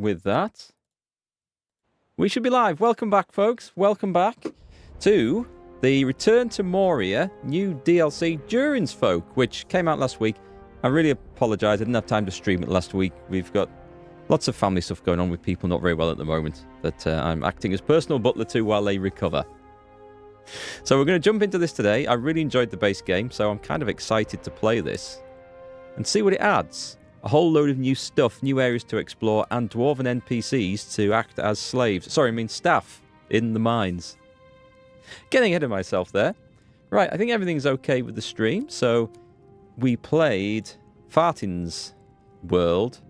with that, we should be live. Welcome back, folks. Welcome back to the Return to Moria new DLC, Durin's Folk, which came out last week. I really apologise. I didn't have time to stream it last week. We've got lots of family stuff going on with people not very well at the moment that I'm acting as personal butler to while they recover. So we're going to jump into this today. I really enjoyed the base game, so I'm kind of excited to play this and see what it adds. A whole load of new stuff, new areas to explore, and Dwarven NPCs to act as slaves. Sorry, I mean staff in the mines. Getting ahead of myself there. Right, I think everything's okay with the stream. So we played Fartin's World.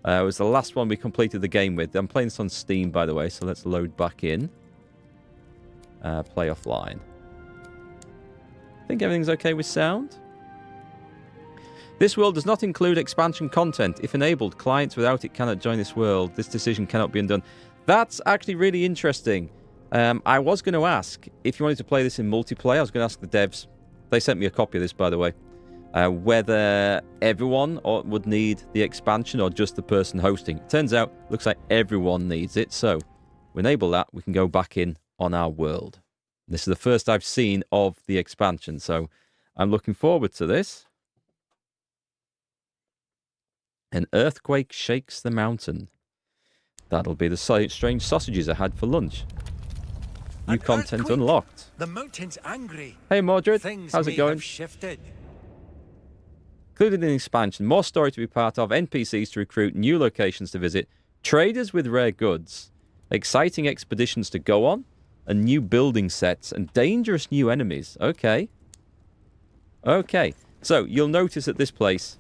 It was the last one we completed the game with. I'm playing this on Steam, by the way, so let's load back in. Play offline. I think everything's okay with sound. This world does not include expansion content. If enabled, clients without it cannot join this world. This decision cannot be undone. That's actually really interesting. I was going to ask if you wanted to play this in multiplayer. I was going to ask the devs. They sent me a copy of this, by the way. Whether everyone would need the expansion or just the person hosting. Turns out, looks like everyone needs it. So, we enable that. We can go back in on our world. This is the first I've seen of the expansion. So, I'm looking forward to this. An earthquake shakes the mountain. That'll be the strange sausages I had for lunch. New content unlocked. The mountain's angry. Hey Mordred, Things how's it going? Shifted. Included in the expansion, more story to be part of, NPCs to recruit, new locations to visit, traders with rare goods, exciting expeditions to go on, and new building sets, and dangerous new enemies. Okay. Okay. So, you'll notice at this place,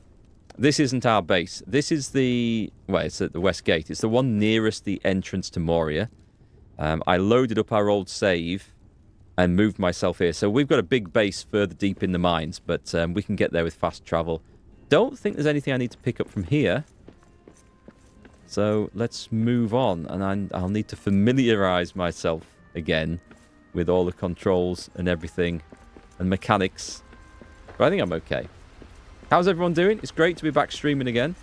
this isn't our base. This is the... Well, it's at the west gate. It's the one nearest the entrance to Moria. I loaded up our old save and moved myself here. So we've got a big base further deep in the mines, but we can get there with fast travel. Don't think there's anything I need to pick up from here. So let's move on. And I'll need to familiarize myself again with all the controls and everything and mechanics. But I think I'm okay. How's everyone doing? It's great to be back streaming again.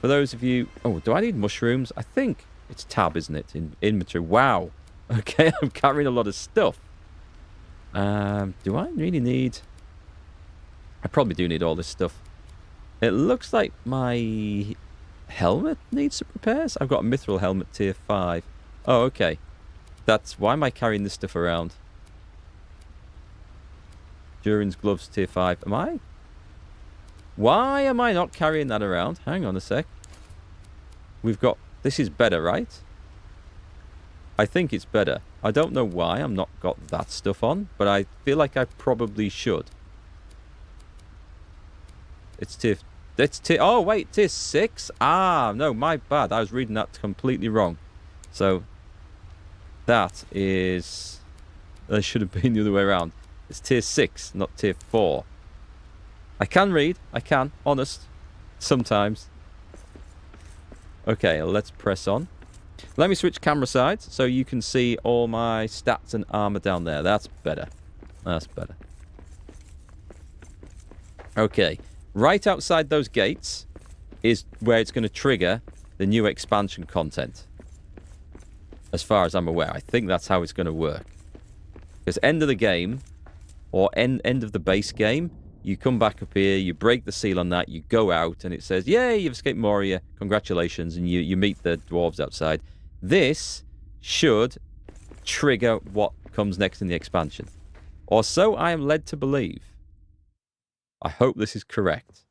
For those of you... Oh, do I need mushrooms? I think it's tab, isn't it? In inventory. Wow. Okay, I'm carrying a lot of stuff. Do I really need... I probably do need all this stuff. It looks like my helmet needs some repairs. I've got a mithril helmet tier 5. Oh, okay. That's... Why am I carrying this stuff around? Durin's gloves tier 5. Am I... Why am I not carrying that around? Hang on a sec. We've got... This is better, right? I think it's better. I don't know why I'm not got that stuff on, but I feel like I probably should. It's tier... It's tier... Oh, wait, tier 6? Ah, no, my bad. I was reading that completely wrong. So, that is... That should have been the other way around. It's tier 6, not tier 4. I can read. I can. Honest. Sometimes. Okay, let's press on. Let me switch camera sides so you can see all my stats and armor down there. That's better. That's better. Okay. Right outside those gates is where it's going to trigger the new expansion content. As far as I'm aware. I think that's how it's going to work. Because end of the game, or end of the base game, you come back up here, you break the seal on that, you go out, and it says, yay, you've escaped Moria, congratulations, and you meet the dwarves outside. This should trigger what comes next in the expansion. Or so I am led to believe. I hope this is correct.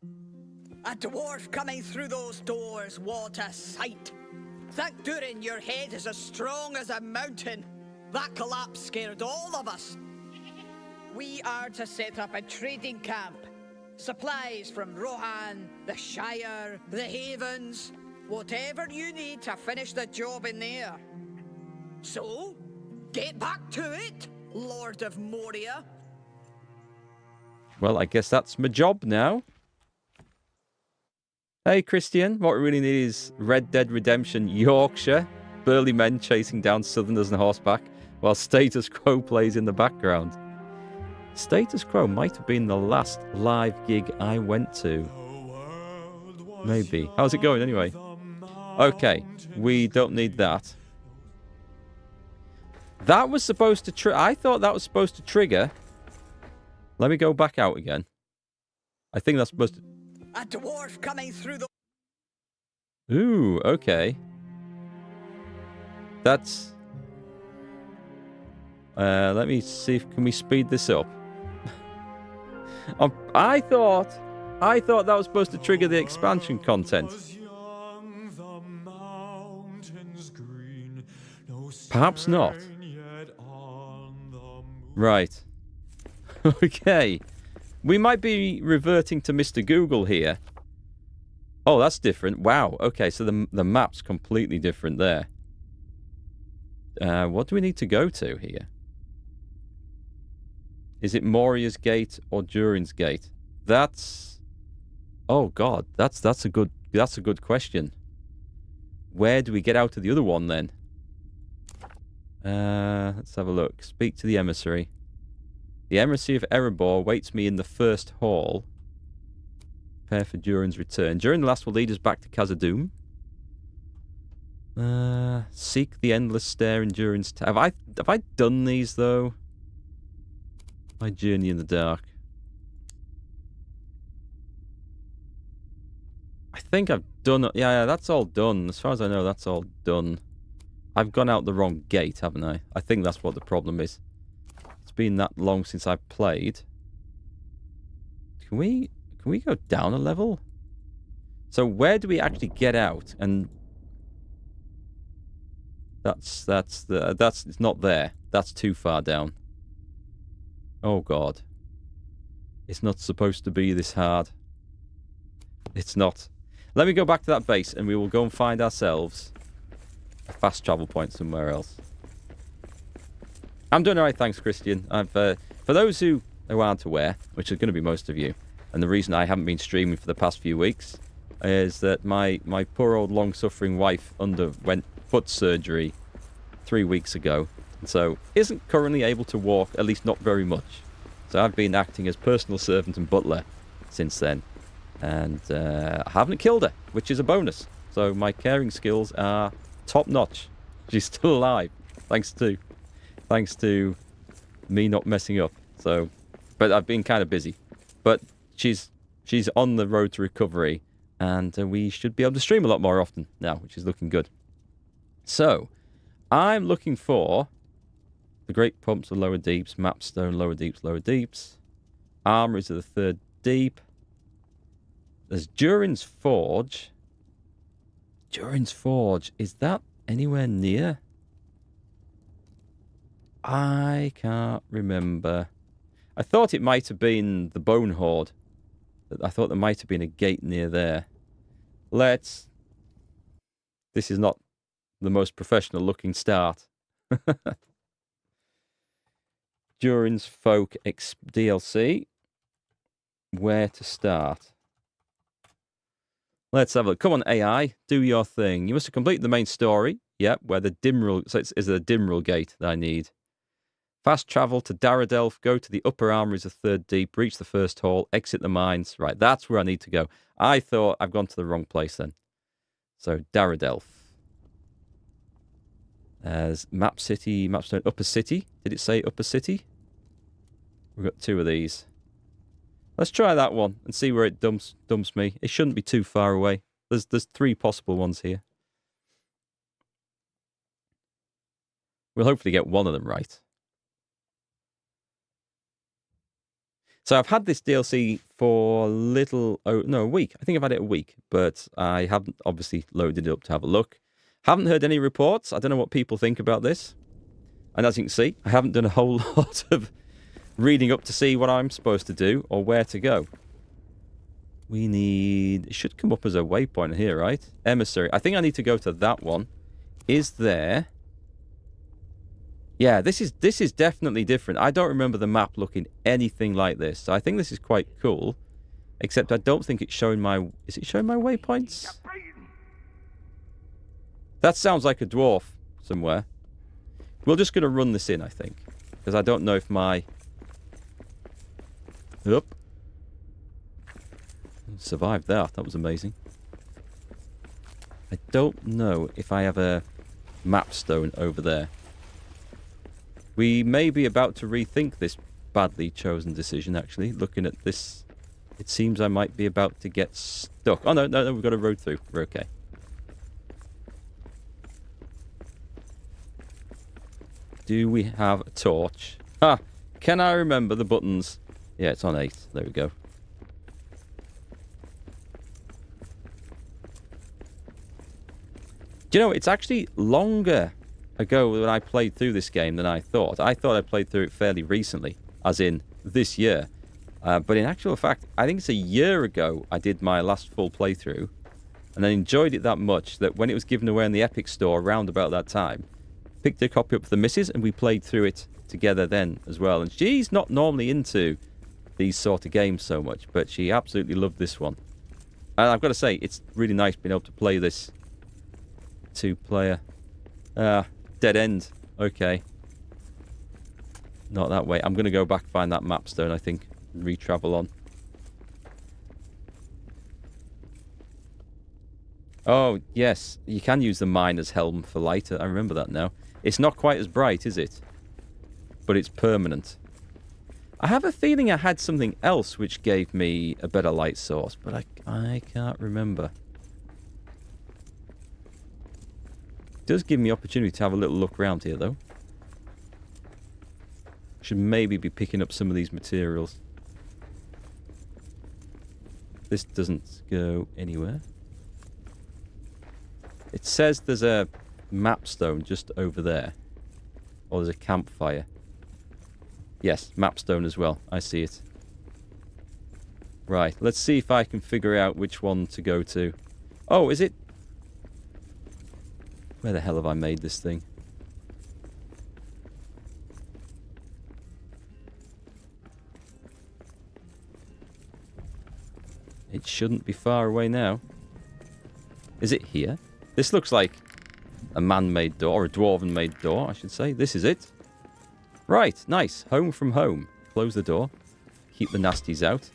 A dwarf coming through those doors, what a sight. Thank Durin, your head is as strong as a mountain. That collapse scared all of us. We are to set up a trading camp. Supplies from Rohan, the Shire, the Havens. Whatever you need to finish the job in there. So, get back to it, Lord of Moria. Well, I guess that's my job now. Hey, Christian. What we really need is Red Dead Redemption Yorkshire. Burly men chasing down Southerners on horseback, while Status Quo plays in the background. Status Quo might have been the last live gig I went to. Maybe. How's it going anyway? Okay, we don't need that. That was supposed to I thought that was supposed to trigger. Let me go back out again. I think that's supposed to... A dwarf coming through the... Ooh, okay. That's... let me see if... Can we speed this up? I thought that was supposed to trigger the expansion content. Perhaps not. Right. Okay. We might be reverting to Mr. Google here. Oh, that's different. Wow. Okay, so the map's completely different there. What do we need to go to here? Is it Moria's Gate or Durin's Gate? That's... Oh God, that's a good question. Where do we get out of the other one then? Let's have a look. Speak to the emissary. The emissary of Erebor waits me in the first hall. Prepare for Durin's return. Durin the last will lead us back to Khazad-dûm. Seek the endless stare in Durin's... Have I done these though? My journey in the dark. I think I've done... Yeah, that's all done. As far as I know, that's all done. I've gone out the wrong gate, haven't I? I think that's what the problem is. It's been that long since I've played. Can we go down a level? So where do we actually get out? And it's not there. That's too far down. Oh God. It's not supposed to be this hard. It's not. Let me go back to that base and we will go and find ourselves a fast travel point somewhere else. I'm doing alright, thanks, Christian. For those who aren't aware, which is going to be most of you, and the reason I haven't been streaming for the past few weeks is that my poor old long-suffering wife underwent foot surgery 3 weeks ago, and so isn't currently able to walk, at least not very much. So I've been acting as personal servant and butler since then, and I haven't killed her, which is a bonus. So my caring skills are top-notch. She's still alive, thanks to me not messing up. So, but I've been kind of busy. But she's on the road to recovery, and we should be able to stream a lot more often now, which is looking good. So, I'm looking for the Great Pumps of Lower Deeps, Mapstone, Lower Deeps, Lower Deeps, Armories of the Third Deep. There's Durin's Forge. Durin's Forge, is that anywhere near? I can't remember. I thought it might have been the Bone Hoard. I thought there might have been a gate near there. This is not the most professional looking start. Durin's Folk DLC. Where to start? Let's have a look. Come on, AI. Do your thing. You must have completed the main story. Yep, where the Dimril... So it's the Dimril gate that I need. Fast travel to Daradelf. Go to the upper armories of Third Deep. Reach the first hall. Exit the mines. Right, that's where I need to go. I thought I've gone to the wrong place then. So, Daradelf. There's Map City, Mapstone, Upper City. Did it say Upper City? We've got 2 of these. Let's try that one and see where it dumps me. It shouldn't be too far away. There's 3 possible ones here. We'll hopefully get one of them right. So I've had this DLC for a week. I think I've had it a week, but I haven't obviously loaded it up to have a look. Haven't heard any reports. I don't know what people think about this. And as you can see, I haven't done a whole lot of reading up to see what I'm supposed to do or where to go. It should come up as a waypoint here, right? Emissary. I think I need to go to that one. Is there... Yeah, this is definitely different. I don't remember the map looking anything like this. So I think this is quite cool. Except I don't think it's showing my... Is it showing my waypoints? That sounds like a dwarf somewhere. We're just going to run this in, I think. Because I don't know if my... Up. Survived that. That was amazing. I don't know if I have a map stone over there. We may be about to rethink this badly chosen decision, actually. Looking at this, it seems I might be about to get stuck. Oh, no, we've got a road through. We're okay. Do we have a torch? Ah, can I remember the buttons? Yeah, it's on 8. There we go. Do you know, it's actually longer ago when I played through this game than I thought. I thought I played through it fairly recently, as in this year. But in actual fact, I think it's a year ago I did my last full playthrough. And I enjoyed it that much that when it was given away in the Epic Store around about that time, picked a copy up for the missus and we played through it together then as well. And she's not normally into these sort of games so much, but she absolutely loved this one. And I've got to say, it's really nice being able to play this 2-player. Dead end. Okay. Not that way. I'm going to go back, find that map stone, I think. Re-travel on. Oh, yes. You can use the miner's helm for light. I remember that now. It's not quite as bright, is it? But it's permanent. I have a feeling I had something else which gave me a better light source, but I can't remember. It does give me opportunity to have a little look around here, though. Should maybe be picking up some of these materials. This doesn't go anywhere. It says there's a map stone just over there. Or there's a campfire. Yes, map stone as well. I see it. Right, let's see if I can figure out which one to go to. Oh, is it? Where the hell have I made this thing? It shouldn't be far away now. Is it here? This looks like a man-made door, or a dwarven-made door, I should say. This is it. Right, nice. Home from home. Close the door. Keep the nasties out.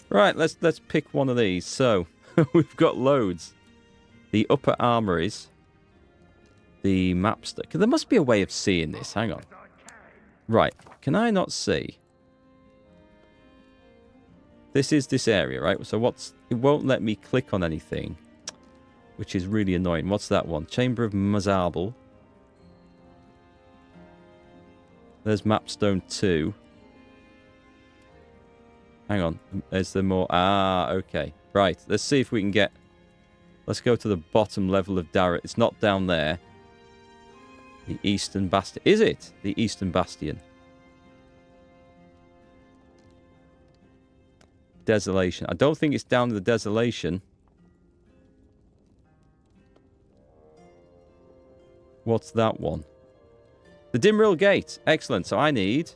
Right, let's pick one of these. So, we've got loads. The upper armories. The map stuff. There must be a way of seeing this. Hang on. Right, can I not see? This is this area, right? So it won't let me click on anything, which is really annoying. What's that one? Chamber of Mazabal. There's Mapstone 2. Hang on. Is there more? Ah, okay. Right. Let's see if we can get... Let's go to the bottom level of Darrett. It's not down there. The Eastern Bastion. Is it? The Eastern Bastion. Desolation. I don't think it's down to the Desolation. What's that one? The Dimrill Gate. Excellent. So I need...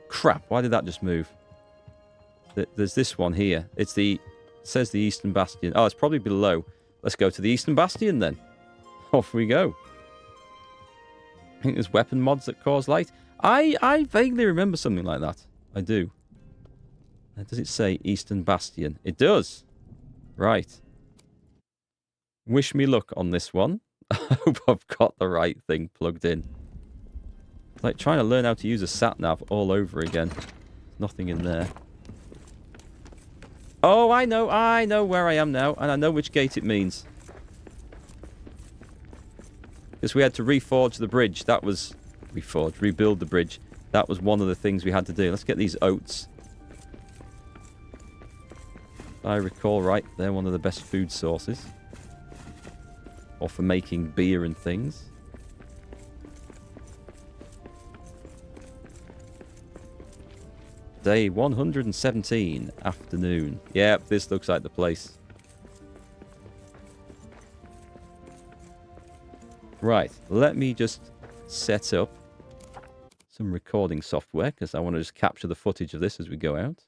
Crap. Why did that just move? There's this one here. It's the... It says the Eastern Bastion. Oh, it's probably below. Let's go to the Eastern Bastion then. Off we go. I think there's weapon mods that cause light. I vaguely remember something like that. I do. Does it say Eastern Bastion? It does. Right. Wish me luck on this one. I hope I've got the right thing plugged in. It's like trying to learn how to use a sat-nav all over again. Nothing in there. Oh, I know where I am now, and I know which gate it means. Because we had to reforge the bridge. That was... rebuild the bridge. That was one of the things we had to do. Let's get these oats. If I recall right, they're one of the best food sources. Or for making beer and things. Day 117, afternoon. Yep, this looks like the place. Right, let me just set up some recording software, because I want to just capture the footage of this as we go out.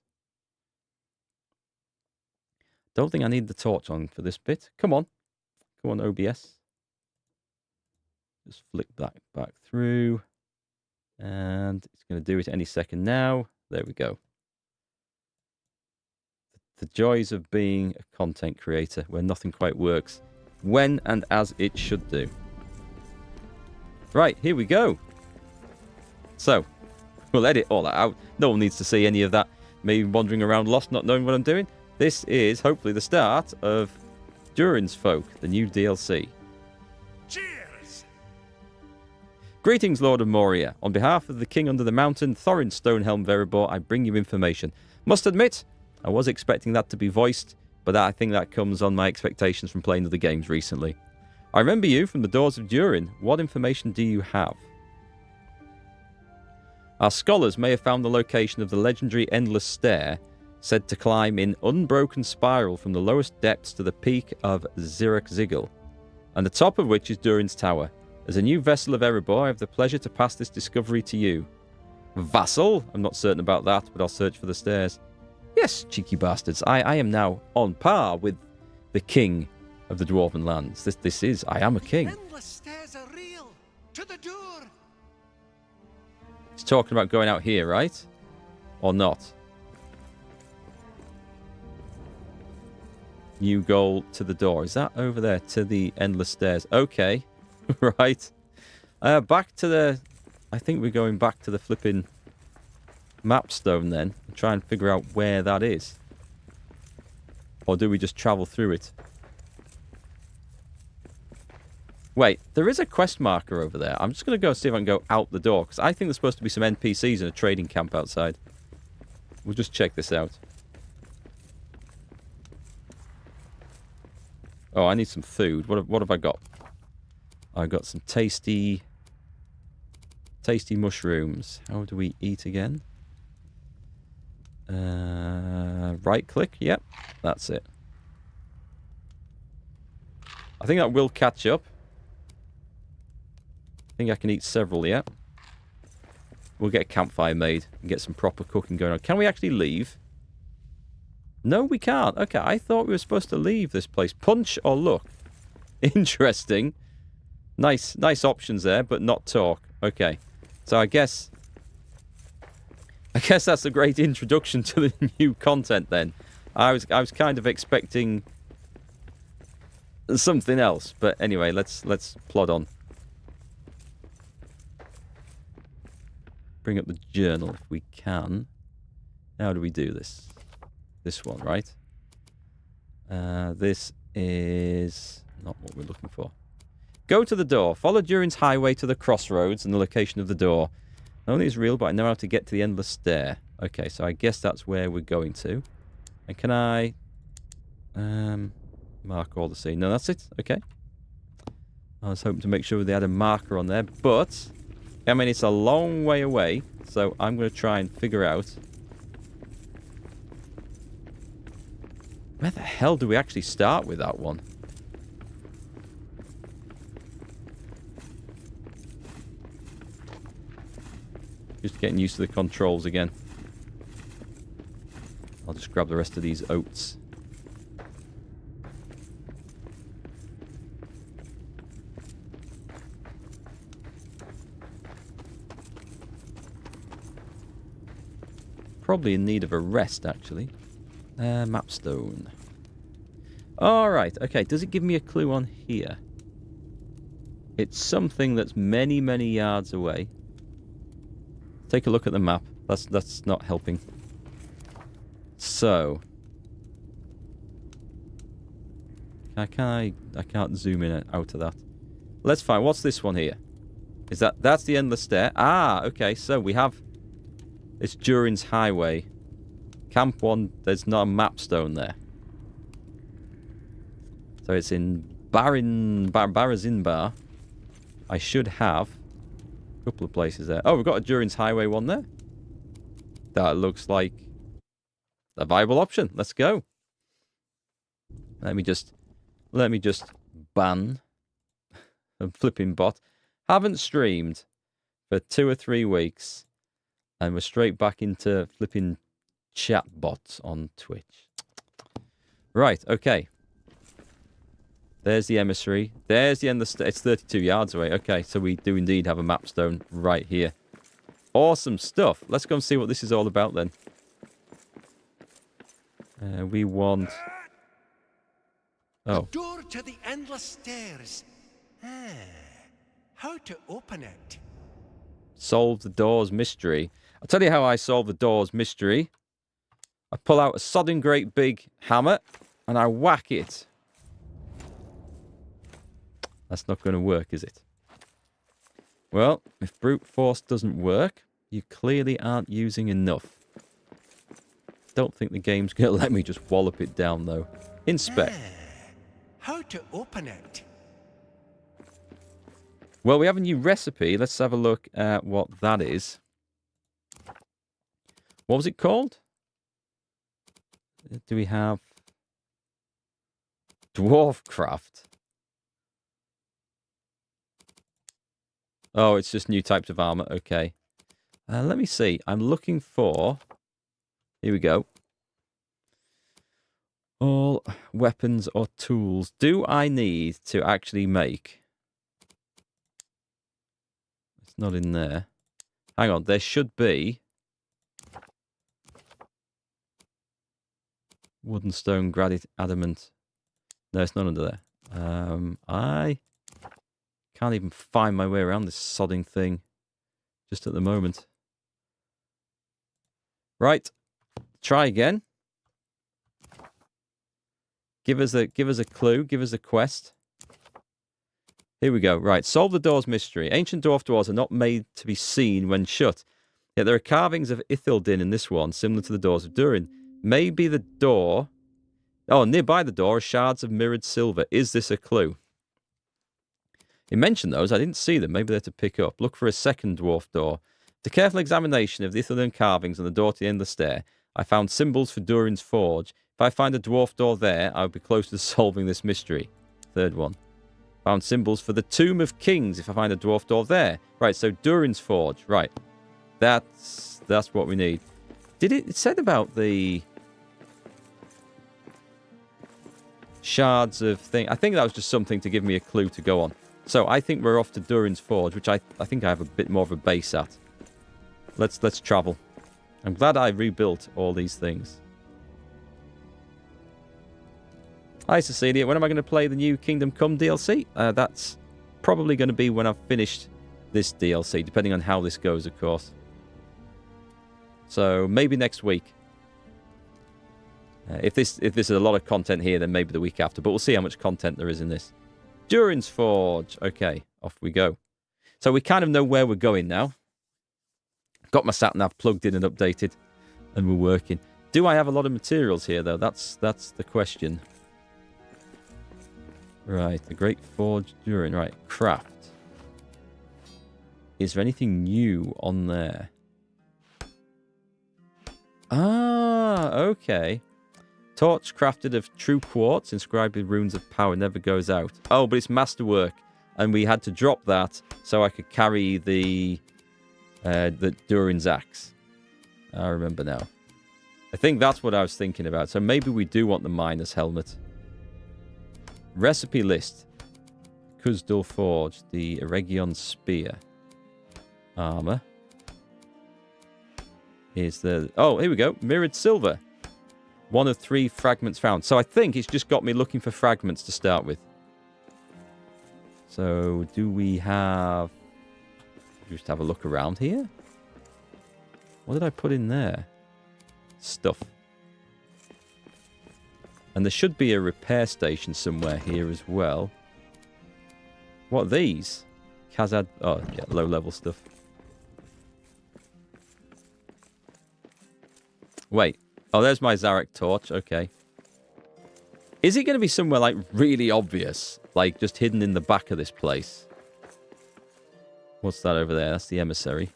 Don't think I need the torch on for this bit. Come on. Come on, OBS. Just flick that back through. And it's going to do it any second now. There we go. The joys of being a content creator where nothing quite works. when and as it should do. Right, here we go. So, we'll edit all that out. No one needs to see any of that. Me wandering around lost, not knowing what I'm doing. This is hopefully the start of Durin's Folk, the new DLC. Cheers! Greetings, Lord of Moria. On behalf of the King under the Mountain, Thorin Stonehelm Verebor, I bring you information. Must admit, I was expecting that to be voiced, but I think that comes on my expectations from playing other games recently. I remember you from the Doors of Durin. What information do you have? Our scholars may have found the location of the legendary Endless Stair, said to climb in unbroken spiral from the lowest depths to the peak of Zirek-Zigil, and the top of which is Durin's Tower. As a new vessel of Erebor, I have the pleasure to pass this discovery to you. Vassal? I'm not certain about that, but I'll search for the stairs. Yes, cheeky bastards, I am now on par with the king of the Dwarven lands. This is, I am a king. Endless stairs are real. To the door. He's talking about going out here, right? Or not? New goal to the door. Is that over there to the Endless Stairs? Okay. Right. Back to the... I think we're going back to the flipping mapstone then. And try and figure out where that is. Or do we just travel through it? Wait, there is a quest marker over there. I'm just going to go see if I can go out the door. Because I think there's supposed to be some NPCs in a trading camp outside. We'll just check this out. Oh, I need some food. What have I got? I got some tasty mushrooms. How do we eat again? Right click. Yep, that's it. I think that will catch up. I think I can eat several, yeah. We'll get a campfire made and get some proper cooking going on. Can we actually leave? No, we can't. Okay, I thought we were supposed to leave this place. Punch or look? Interesting. Nice options there, but not talk. Okay, so I guess that's a great introduction to the new content then. I was kind of expecting something else, but anyway, let's plod on. Bring up the journal if we can. How do we do this? This one, right? This is not what we're looking for. Go to the door. Follow Durin's highway to the crossroads and the location of the door. Not only is real, but I know how to get to the Endless Stair. Okay, so I guess that's where we're going to. And can I mark all the scene? No, that's it. Okay. I was hoping to make sure they had a marker on there, but I mean, it's a long way away, so I'm going to try and figure out where the hell do we actually start with that one? Just getting used to the controls again. I'll just grab the rest of these oats. Probably in need of a rest, actually. Mapstone. Alright, okay. Does it give me a clue on here? It's something that's many, many yards away. Take a look at the map. That's not helping. So. I can't zoom in out of that. Let's find, what's this one here? Is that's the Endless Stair? Ah, okay, so we have... It's Durin's Highway. Camp 1, there's not a mapstone there. So it's in Barazinbar. I should have a couple of places there. Oh, we've got a Durin's Highway one there. That looks like a viable option. Let's go. Let me just ban a flipping bot. Haven't streamed for 2 or 3 weeks. And we're straight back into flipping chat bots on Twitch. Right, okay. There's the emissary. There's the end of the... It's 32 yards away. Okay, so we do indeed have a mapstone right here. Awesome stuff. Let's go and see what this is all about then. We want... Oh. A door to the endless stairs. How to open it? Solve the door's mystery. I'll tell you how I solve the door's mystery. I pull out a sodding great big hammer and I whack it. That's not going to work, is it? Well, if brute force doesn't work, you clearly aren't using enough. Don't think the game's going to let me just wallop it down, though. Inspect. How to open it? Well, we have a new recipe. Let's have a look at what that is. What was it called? Do we have... Dwarf craft? Oh, it's just new types of armor. Okay. Let me see. I'm looking for... Here we go. All weapons or tools. Do I need to actually make... It's not in there. Hang on. There should be... Wooden, stone, granite, adamant. No, it's not under there. I can't even find my way around this sodding thing just at the moment. Right. Try again. Give us a clue. Give us a quest. Here we go. Right. Solve the door's mystery. Ancient dwarf doors are not made to be seen when shut. Yet there are carvings of Ithildin in this one, similar to the doors of Durin. Maybe the door... Oh, nearby the door are shards of mirrored silver. Is this a clue? He mentioned those. I didn't see them. Maybe they're to pick up. Look for a second dwarf door. After careful examination of the Ithildin carvings on the door to the endless stair, I found symbols for Durin's forge. If I find a dwarf door there, I would be close to solving this mystery. Third one. Found symbols for the Tomb of Kings. If I find a dwarf door there. Right, so Durin's forge. Right. That's what we need. Did it said about the shards of thing. I think that was just something to give me a clue to go on. So I think we're off to Durin's forge, which I think I have a bit more of a base at. Let's travel. I'm glad I rebuilt all these things. Hi Cecilia, when am I going to play the new Kingdom Come DLC? That's probably going to be when I've finished this DLC, depending on how this goes, of course. So maybe next week. If this is a lot of content here, then maybe the week after. But we'll see how much content there is in this. Durin's Forge. Okay, off we go. So we kind of know where we're going now. Got my sat-nav plugged in and updated. And we're working. Do I have a lot of materials here, though? That's the question. Right, the Great Forge Durin. Right, craft. Is there anything new on there? Ah, okay. Torch crafted of true quartz, inscribed with runes of power, never goes out. Oh, but it's masterwork, and we had to drop that so I could carry the Durin's axe. I remember now. I think that's what I was thinking about. So maybe we do want the miner's helmet. Recipe list: Khazad-dûm Forge, the Eregion spear, armor. Here's the... Oh, here we go. Mirrored silver. 1 of 3 fragments found. So I think it's just got me looking for fragments to start with. So do we have... Just have a look around here. What did I put in there? Stuff. And there should be a repair station somewhere here as well. What are these? Khazad... Oh, yeah, low-level stuff. Wait. Oh, there's my Zarek torch. Okay. Is it going to be somewhere, like, really obvious? Like, just hidden in the back of this place? What's that over there? That's the emissary.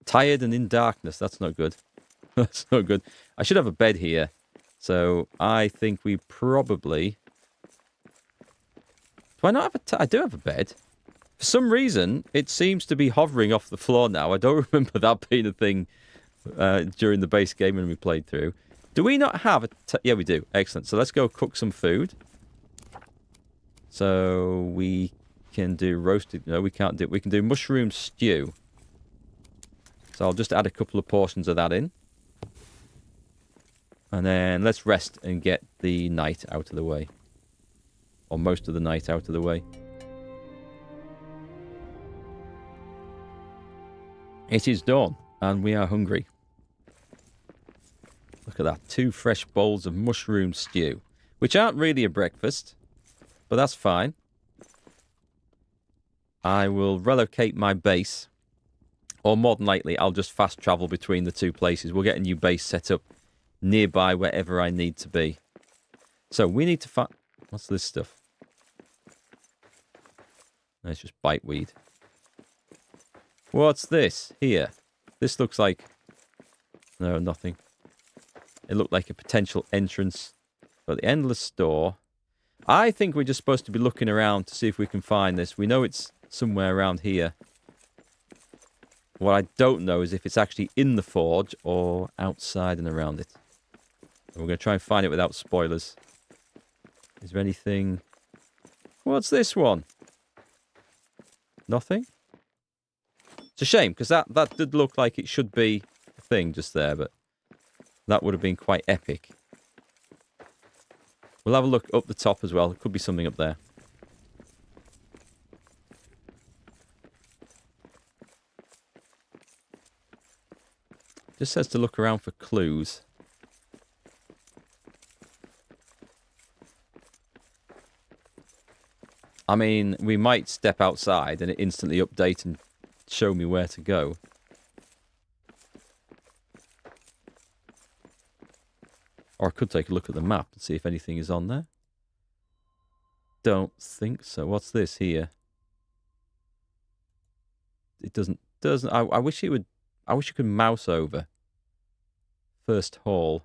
Tired and in darkness. That's not good. That's not good. I should have a bed here. So, I think we probably... Do I not have a... I do have a bed. For some reason, it seems to be hovering off the floor now. I don't remember that being a thing... during the base game when we played through. Do we not have a... Yeah, we do. Excellent. So let's go cook some food. So we can do roasted... No, we can't do... We can do mushroom stew. So I'll just add a couple of portions of that in. And then let's rest and get the night out of the way. or most of the night out of the way. It is dawn, and we are hungry. Look at that. 2 fresh bowls of mushroom stew, which aren't really a breakfast, but that's fine. I will relocate my base, or more than likely, I'll just fast travel between the 2 places. We'll get a new base set up nearby wherever I need to be. So we need to find... What's this stuff? It's just biteweed. What's this here? This looks like... No, nothing. It looked like a potential entrance. But the endless store... I think we're just supposed to be looking around to see if we can find this. We know it's somewhere around here. What I don't know is if it's actually in the forge or outside and around it. And we're going to try and find it without spoilers. Is there anything... What's this one? Nothing? It's a shame, because that did look like it should be a thing just there, but that would have been quite epic. We'll have a look up the top as well. There could be something up there. Just says to look around for clues. I mean, we might step outside and it instantly update and show me where to go. Or I could take a look at the map and see if anything is on there. Don't think so. What's this here? It doesn't. I wish it would. I wish you could mouse over. First hall.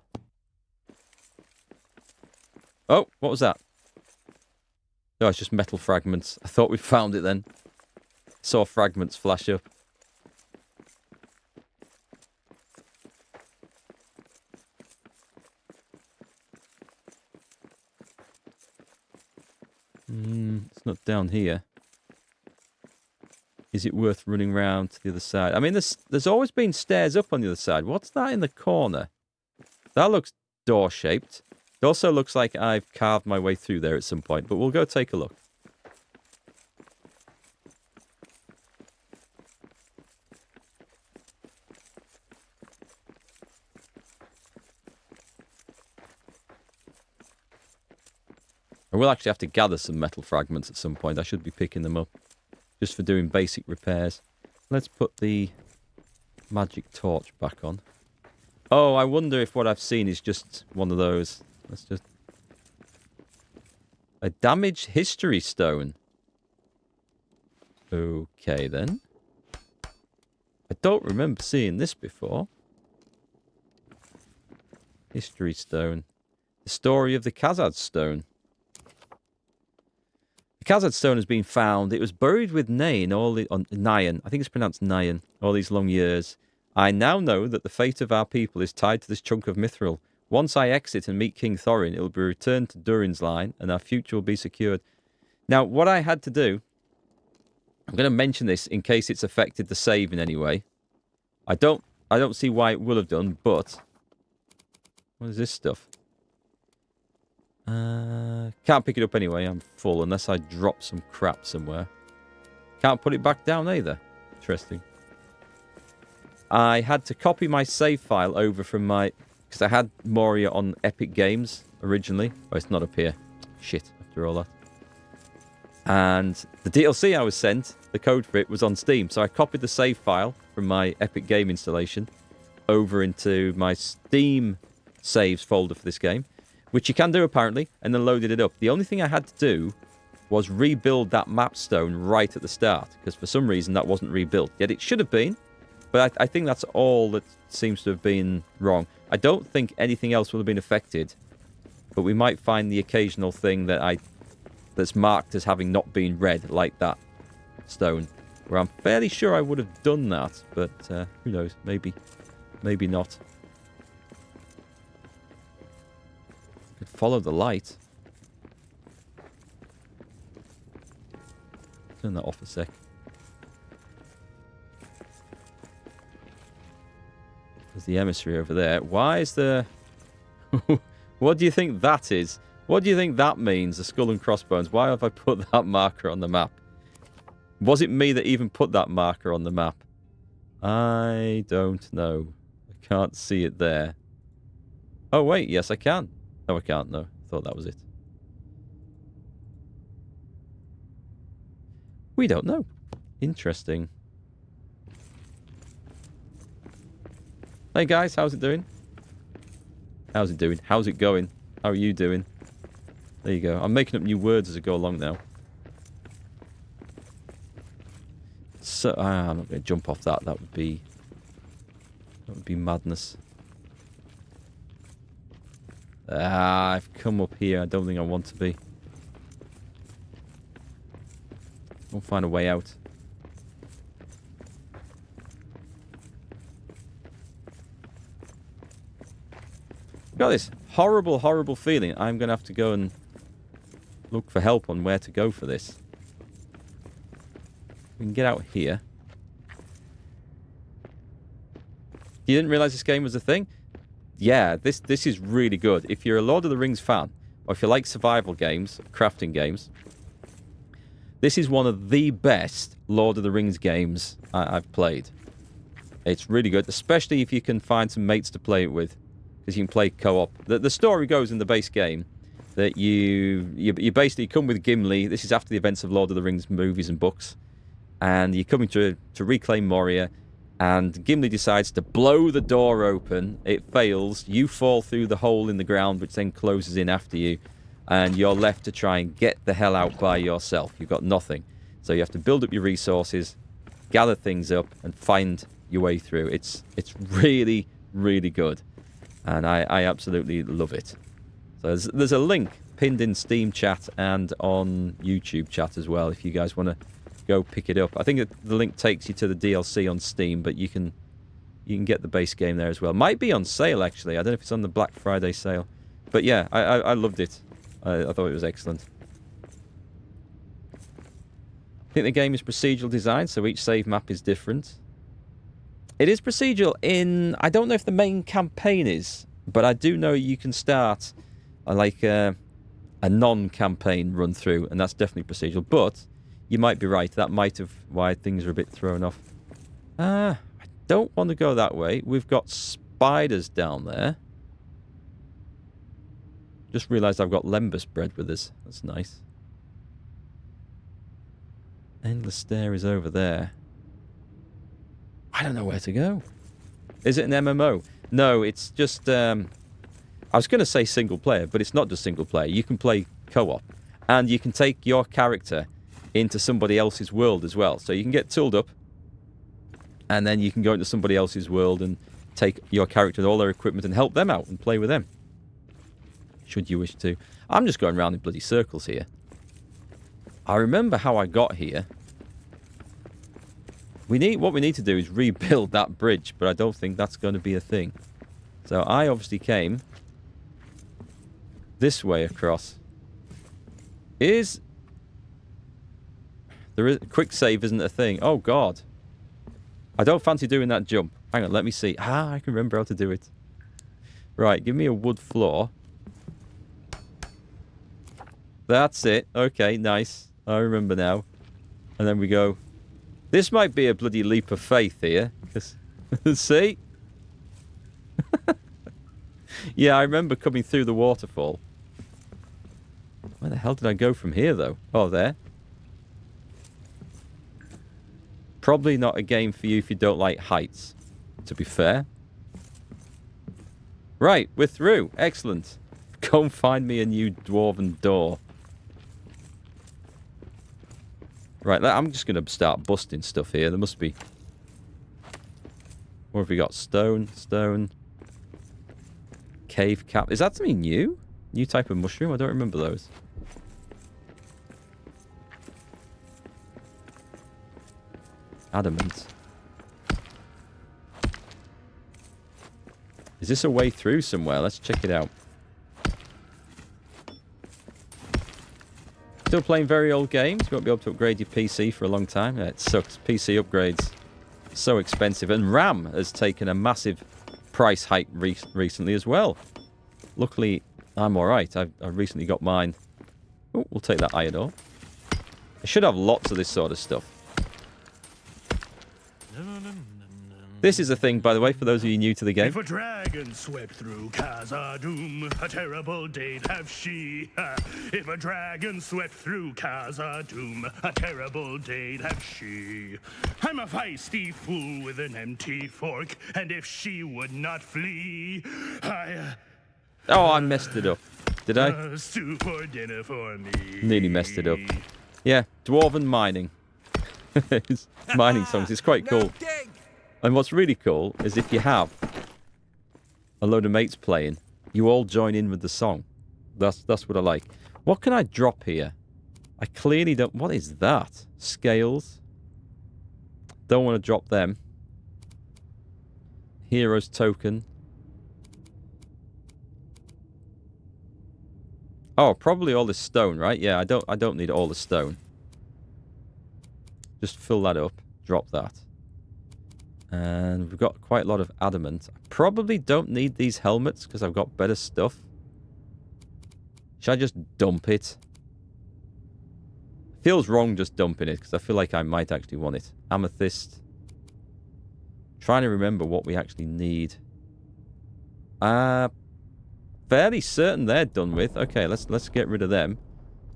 Oh, what was that? Oh, it's just metal fragments. I thought we'd found it then. Saw fragments flash up. It's not down here. Is it worth running round to the other side? I mean, there's always been stairs up on the other side. What's that in the corner? That looks door-shaped. It also looks like I've carved my way through there at some point, but we'll go take a look. I will actually have to gather some metal fragments at some point. I should be picking them up just for doing basic repairs. Let's put the magic torch back on. Oh, I wonder if what I've seen is just one of those. Let's just... A damaged history stone. Okay, then. I don't remember seeing this before. History stone. The story of the Khazad-dûm. The Khazad-dûm has been found. It was buried with Nain, Nyan. I think it's pronounced Nyan. All these long years. I now know that the fate of our people is tied to this chunk of mithril. Once I exit and meet King Thorin, it will be returned to Durin's line, and our future will be secured. Now, what I had to do... I'm going to mention this in case it's affected the save in any way. I don't see why it will have done, but... What is this stuff? Can't pick it up anyway. I'm full unless I drop some crap somewhere. Can't put it back down either. Interesting. I had to copy my save file over from my... Because I had Moria on Epic Games originally. Oh, it's not up here. Shit, after all that. And the DLC I was sent, the code for it, was on Steam. So I copied the save file from my Epic Game installation over into my Steam saves folder for this game. Which you can do, apparently, and then loaded it up. The only thing I had to do was rebuild that map stone right at the start. Because for some reason, that wasn't rebuilt. Yet it should have been. But I think that's all that seems to have been wrong. I don't think anything else will have been affected. But we might find the occasional thing that's marked as having not been read, like that stone. Where I'm fairly sure I would have done that. But who knows? Maybe not. Follow the light. Turn that off a sec. There's the emissary over there. Why is there... What do you think that is? What do you think that means, the skull and crossbones? Why have I put that marker on the map? Was it me that even put that marker on the map? I don't know. I can't see it there. Oh, wait. Yes, I can. No, I can't. No, I thought that was it. We don't know. Interesting. Hey, guys. How's it doing? How's it doing? How's it going? How are you doing? There you go. I'm making up new words as I go along now. So, I'm not going to jump off that. That would be madness. I've come up here. I don't think I want to be. We'll find a way out. Got this horrible, horrible feeling. I'm going to have to go and look for help on where to go for this. We can get out here. You didn't realize this game was a thing? Yeah, this is really good. If you're a Lord of the Rings fan, or if you like survival games, crafting games, this is one of the best Lord of the Rings games I've played. It's really good, especially if you can find some mates to play it with, because you can play co-op. The story goes in the base game that you basically come with Gimli. This is after the events of Lord of the Rings movies and books, and you're coming to reclaim Moria. And Gimli decides to blow the door open. It fails. You fall through the hole in the ground, which then closes in after you. And you're left to try and get the hell out by yourself. You've got nothing. So you have to build up your resources, gather things up, and find your way through. It's really, really good. And I absolutely love it. So there's a link pinned in Steam chat and on YouTube chat as well, if you guys want to go pick it up. I think the link takes you to the DLC on Steam, but you can get the base game there as well. Might be on sale, actually. I don't know if it's on the Black Friday sale. But yeah, I loved it. I thought it was excellent. I think the game is procedural design, so each save map is different. It is procedural in... I don't know if the main campaign is, but I do know you can start a non-campaign run through, and that's definitely procedural. But you might be right. That might have why things are a bit thrown off. I don't want to go that way. We've got spiders down there. Just realised I've got lembas bread with us. That's nice. Endless Stair is over there. I don't know where to go. Is it an MMO? No, it's just... I was going to say single player, but it's not just single player. You can play co-op. And you can take your character into somebody else's world as well. So you can get tooled up, and then you can go into somebody else's world and take your character and all their equipment and help them out and play with them, should you wish to. I'm just going around in bloody circles here. I remember how I got here. What we need to do is rebuild that bridge, but I don't think that's going to be a thing. So I obviously came this way across. There is quick save isn't a thing. Oh god. I don't fancy doing that jump. Hang on, let me see. I can remember how to do it. Right, give me a wood floor. That's it. Okay, nice. I remember now. And then we go. This might be a bloody leap of faith here. See? Yeah, I remember coming through the waterfall. Where the hell did I go from here, though? Oh, there. Probably not a game for you if you don't like heights, to be fair. Right, we're through. Excellent. Go and find me a new dwarven door. Right, I'm just going to start busting stuff here. There must be... What have we got? Stone. Cave cap. Is that something new? New type of mushroom? I don't remember those. Adamant. Is this a way through somewhere? Let's check it out. Still playing very old games. You won't be able to upgrade your PC for a long time. Yeah, it sucks. PC upgrades. So expensive. And RAM has taken a massive price hike recently as well. Luckily, I'm alright. I recently got mine. Oh, we'll take that iron ore. I should have lots of this sort of stuff. This is a thing, by the way, for those of you new to the game. If a dragon swept through Khazad-dûm, a terrible day'd have she. If a dragon swept through Khazad-dûm, a terrible day'd have she. I'm a feisty fool with an empty fork, and if she would not flee, Oh, I messed it up. Did I? stew for dinner for me. Nearly messed it up. Yeah, Dwarven mining. It's mining songs. It's quite Now cool. dig! And what's really cool is if you have a load of mates playing, you all join in with the song. That's what I like. What can I drop here? I clearly don't... What is that? Scales. Don't want to drop them. Hero's token. Oh, probably all this stone, right? Yeah, I don't need all the stone. Just fill that up. Drop that. And we've got quite a lot of adamant. I probably don't need these helmets because I've got better stuff. Should I just dump it? Feels wrong just dumping it because I feel like I might actually want it. Amethyst. Trying to remember what we actually need. Fairly certain they're done with. Okay, let's get rid of them.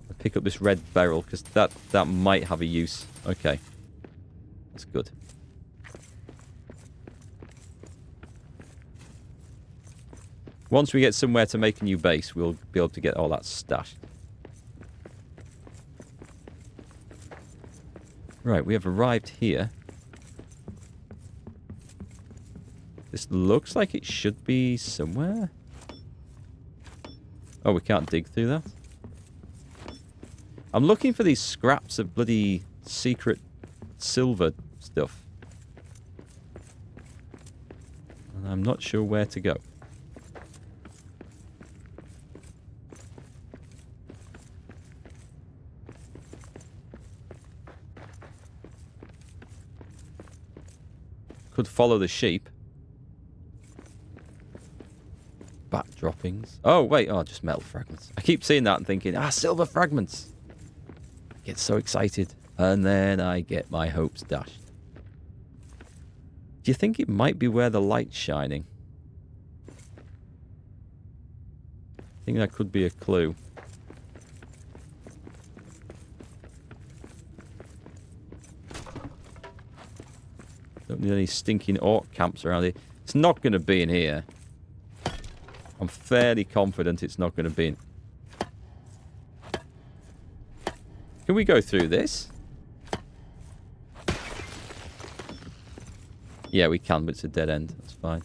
I'll pick up this red beryl because that might have a use. Okay. That's good. Once we get somewhere to make a new base, we'll be able to get all that stashed. Right, we have arrived here. This looks like it should be somewhere. Oh, we can't dig through that. I'm looking for these scraps of bloody secret silver stuff. And I'm not sure where to go. Could follow the sheep. Bat droppings. Oh, wait. Oh, just metal fragments. I keep seeing that and thinking, silver fragments. I get so excited. And then I get my hopes dashed. Do you think it might be where the light's shining? I think that could be a clue. Don't need any stinking orc camps around here. It's not going to be in here. I'm fairly confident it's not going to be in... Can we go through this? Yeah, we can, but it's a dead end. That's fine.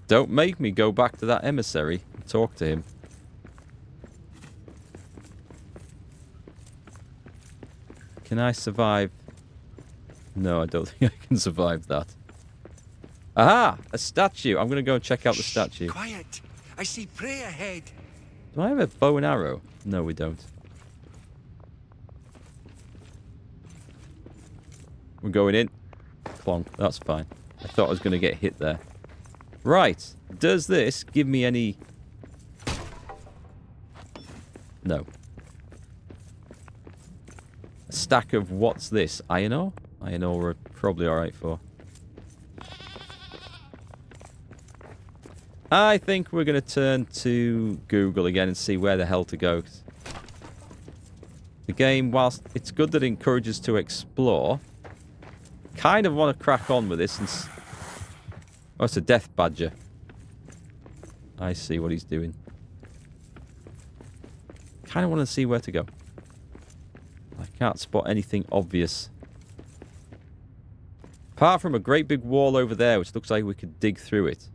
Don't make me go back to that emissary and talk to him. Can I survive? No, I don't think I can survive that. Aha! A statue. I'm going to go and check out the statue. Quiet. I see prey ahead. Do I have a bow and arrow? No, we don't. We're going in. Clonk. That's fine. I thought I was going to get hit there. Right. Does this give me any... No. A stack of what's this? Iron ore? Iron ore we're probably alright for. I think we're going to turn to Google again and see where the hell to go. The game, whilst it's good that it encourages to explore, kind of want to crack on with this and... Oh, it's a death badger. I see what he's doing. Kind of want to see where to go. I can't spot anything obvious. Apart from a great big wall over there, which looks like we could dig through it.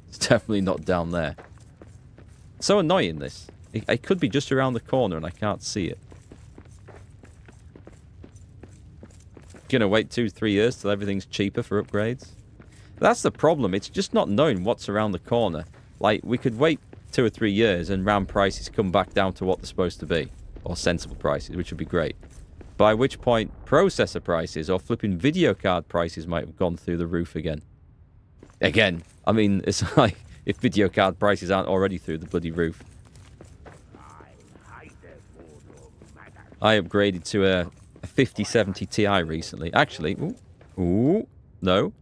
It's definitely not down there. It's so annoying, this. It could be just around the corner and I can't see it. Gonna wait 2-3 years till everything's cheaper for upgrades. That's the problem. It's just not knowing what's around the corner. Like, we could wait 2 or 3 years and RAM prices come back down to what they're supposed to be, or sensible prices, which would be great. By which point, processor prices or flipping video card prices might have gone through the roof again. Again, I mean, it's like if video card prices aren't already through the bloody roof. I upgraded to a 5070 Ti recently. Actually, ooh, no,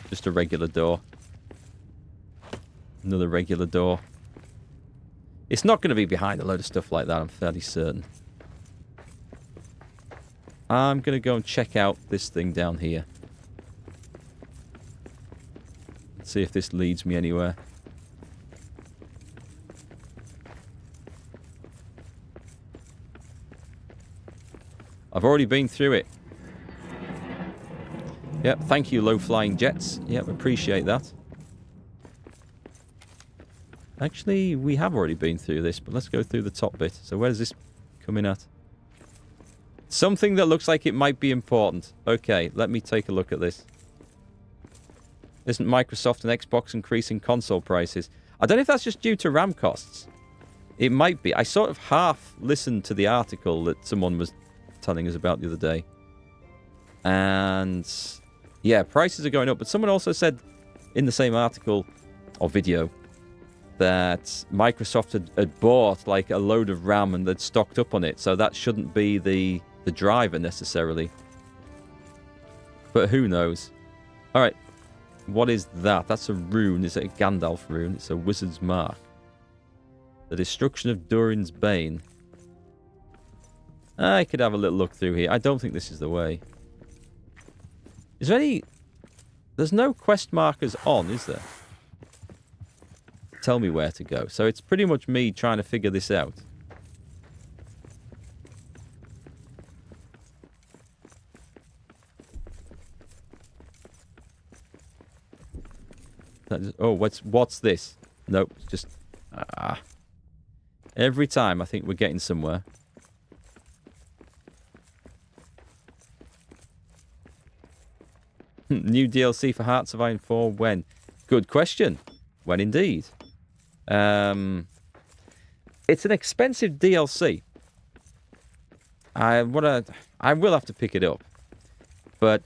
just a regular door. Another regular door. It's not going to be behind a load of stuff like that, I'm fairly certain. I'm going to go and check out this thing down here. See if this leads me anywhere. I've already been through it. Yep, thank you, low-flying jets. Yep, appreciate that. Actually, we have already been through this, but let's go through the top bit. So where is this coming at? Something that looks like it might be important. Okay, let me take a look at this. Isn't Microsoft and Xbox increasing console prices? I don't know if that's just due to RAM costs. It might be. I sort of half listened to the article that someone was telling us about the other day. And yeah, prices are going up. But someone also said in the same article or video that Microsoft had bought like a load of RAM and they'd stocked up on it. So that shouldn't be the driver necessarily. But who knows? All right. What is that? That's a rune. Is it a Gandalf rune? It's a wizard's mark. The destruction of Durin's Bane. I could have a little look through here. I don't think this is the way. Is there any... There's no quest markers on, is there? Tell me where to go. So it's pretty much me trying to figure this out. Oh, what's this? Nope, it's just... Every time I think we're getting somewhere. New DLC for Hearts of Iron 4, when? Good question. When indeed. It's an expensive DLC. I will have to pick it up. But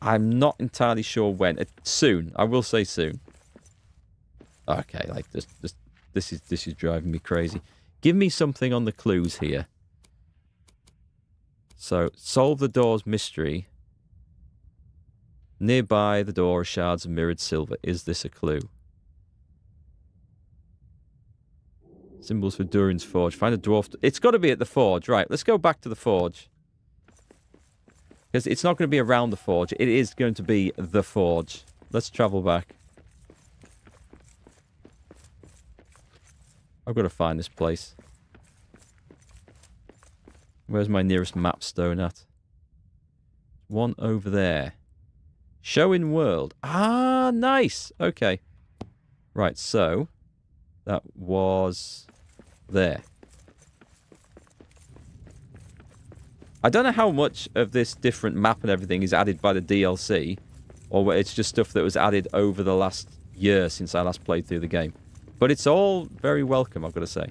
I'm not entirely sure when. Soon. I will say soon. Okay, like this is driving me crazy. Give me something on the clues here. So, solve the door's mystery. Nearby the door are shards of mirrored silver. Is this a clue? Symbols for Durin's forge. Find a dwarf. It's got to be at the forge. Right, let's go back to the forge. Because it's not going to be around the forge. It is going to be the forge. Let's travel back. I've got to find this place. Where's my nearest map stone at? One over there. Show in world. Ah, nice. Okay. Right, so that was there. I don't know how much of this different map and everything is added by the DLC, or it's just stuff that was added over the last year since I last played through the game. But it's all very welcome, I've got to say.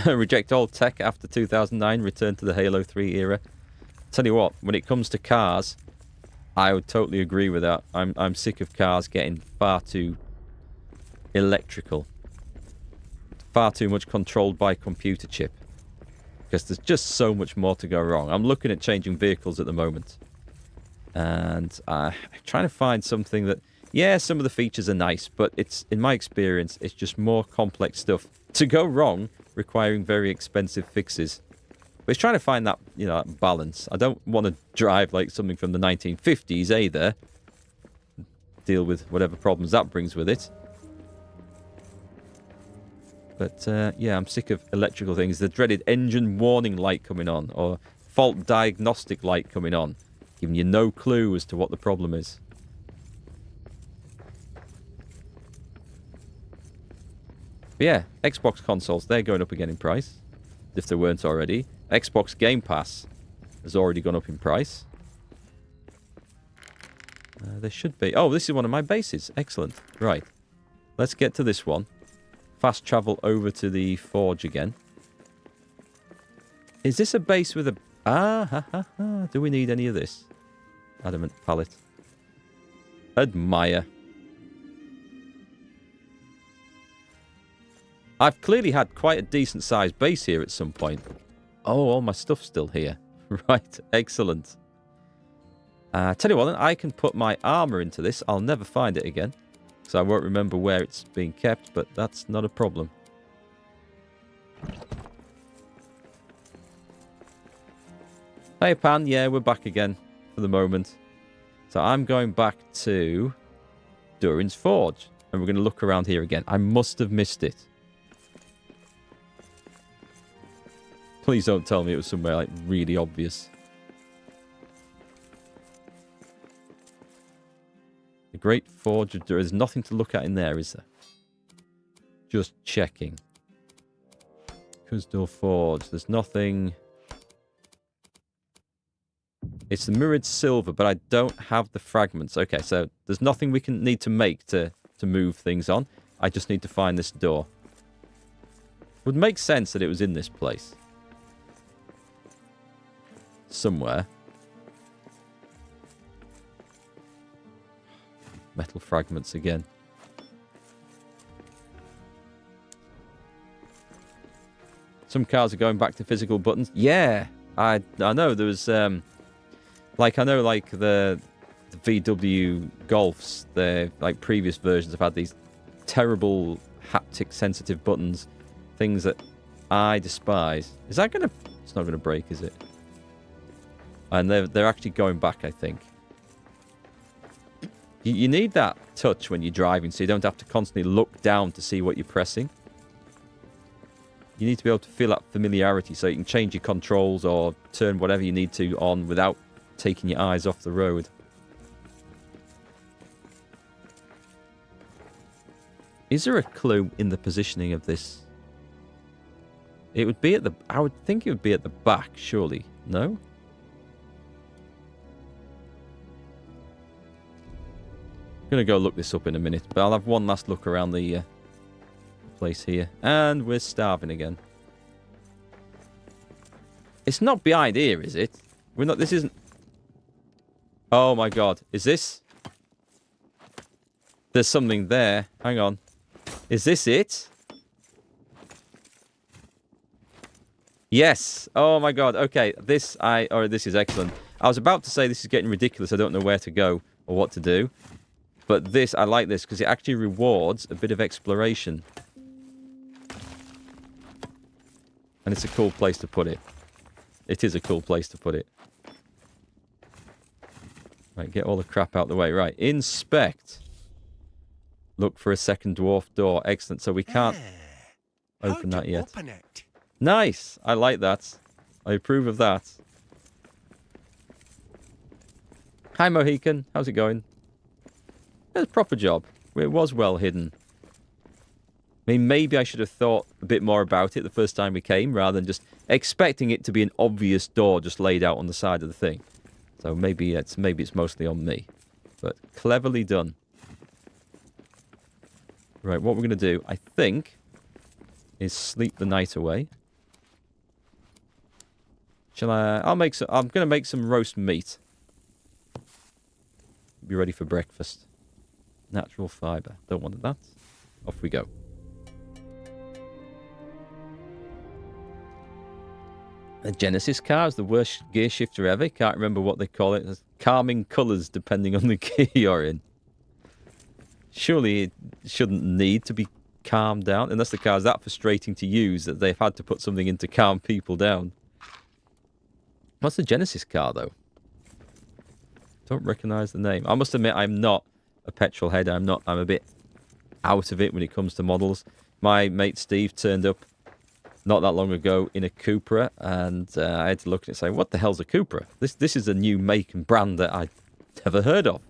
Reject all tech after 2009, return to the Halo 3 era. Tell you what, when it comes to cars, I would totally agree with that. I'm sick of cars getting far too electrical. Far too much controlled by computer chip. Because there's just so much more to go wrong. I'm looking at changing vehicles at the moment. And I'm trying to find something that... Yeah, some of the features are nice, but it's, in my experience, it's just more complex stuff to go wrong, requiring very expensive fixes. But it's trying to find that, you know, that balance. I don't want to drive like something from the 1950s either. Deal with whatever problems that brings with it. But, yeah, I'm sick of electrical things. The dreaded engine warning light coming on, or fault diagnostic light coming on, giving you no clue as to what the problem is. But yeah, Xbox consoles, they're going up again in price, if they weren't already. Xbox Game Pass has already gone up in price. There should be... Oh, this is one of my bases. Excellent. Right. Let's get to this one. Fast travel over to the forge again. Is this a base with a... Ah, ha, ha, ha. Do we need any of this? Adamant pallet. Admire. I've clearly had quite a decent sized base here at some point. Oh, all my stuff's still here. Right, excellent. Tell you what, then, I can put my armor into this. I'll never find it again. So I won't remember where it's being kept, but that's not a problem. Hey, Pan. Yeah, we're back again for the moment. So I'm going back to Durin's Forge. And we're going to look around here again. I must have missed it. Please don't tell me it was somewhere like really obvious. The Great Forge of Durin. There's nothing to look at in there, is there? Just checking. Khazad-dûm Forge. There's nothing. It's the mirrored silver, but I don't have the fragments. Okay, so there's nothing we can need to make to move things on. I just need to find this door. Would make sense that it was in this place. Somewhere. Metal fragments again. Some cars are going back to physical buttons. Yeah, I know there was like the VW Golfs, the like previous versions have had these terrible haptic sensitive buttons, things that I despise. Is that gonna? It's not gonna break, is it? And they're actually going back, I think. You need that touch when you're driving, so you don't have to constantly look down to see what you're pressing. You need to be able to feel that familiarity so you can change your controls or turn whatever you need to on without taking your eyes off the road. Is there a clue in the positioning of this? It would be at the... I would think it would be at the back, surely. No? I'm going to go look this up in a minute, but I'll have one last look around the place here. And we're starving again. It's not behind here, is it? We're not... This isn't... Oh my god. Is this... There's something there. Hang on. Is this it? Yes. Oh my god. Okay. This is excellent. I was about to say this is getting ridiculous. I don't know where to go or what to do. But this, I like this because it actually rewards a bit of exploration. And it's a cool place to put it. It is a cool place to put it. Right, get all the crap out of the way. Right, inspect. Look for a second dwarf door. Excellent. So we can't open that yet. Open it? Nice. I like that. I approve of that. Hi, Mohican. How's it going? It's a proper job. It was well hidden. I mean, maybe I should have thought a bit more about it the first time we came, rather than just expecting it to be an obvious door just laid out on the side of the thing. So maybe it's mostly on me. But cleverly done. Right, what we're going to do, I think, is sleep the night away. Shall I... I'm going to make some roast meat. Be ready for breakfast. Natural fibre. Don't want that. Off we go. The Genesis car is the worst gear shifter ever. Can't remember what they call it. It's calming colours depending on the gear you're in. Surely it shouldn't need to be calmed down. Unless the car's that frustrating to use that they've had to put something in to calm people down. What's the Genesis car, though? Don't recognise the name. I must admit, I'm not a petrol head. I'm a bit out of it when it comes to models. My mate Steve turned up not that long ago in a Cupra, and I had to look at it and say, what the hell's a Cupra? This is a new make and brand that I'd never heard of.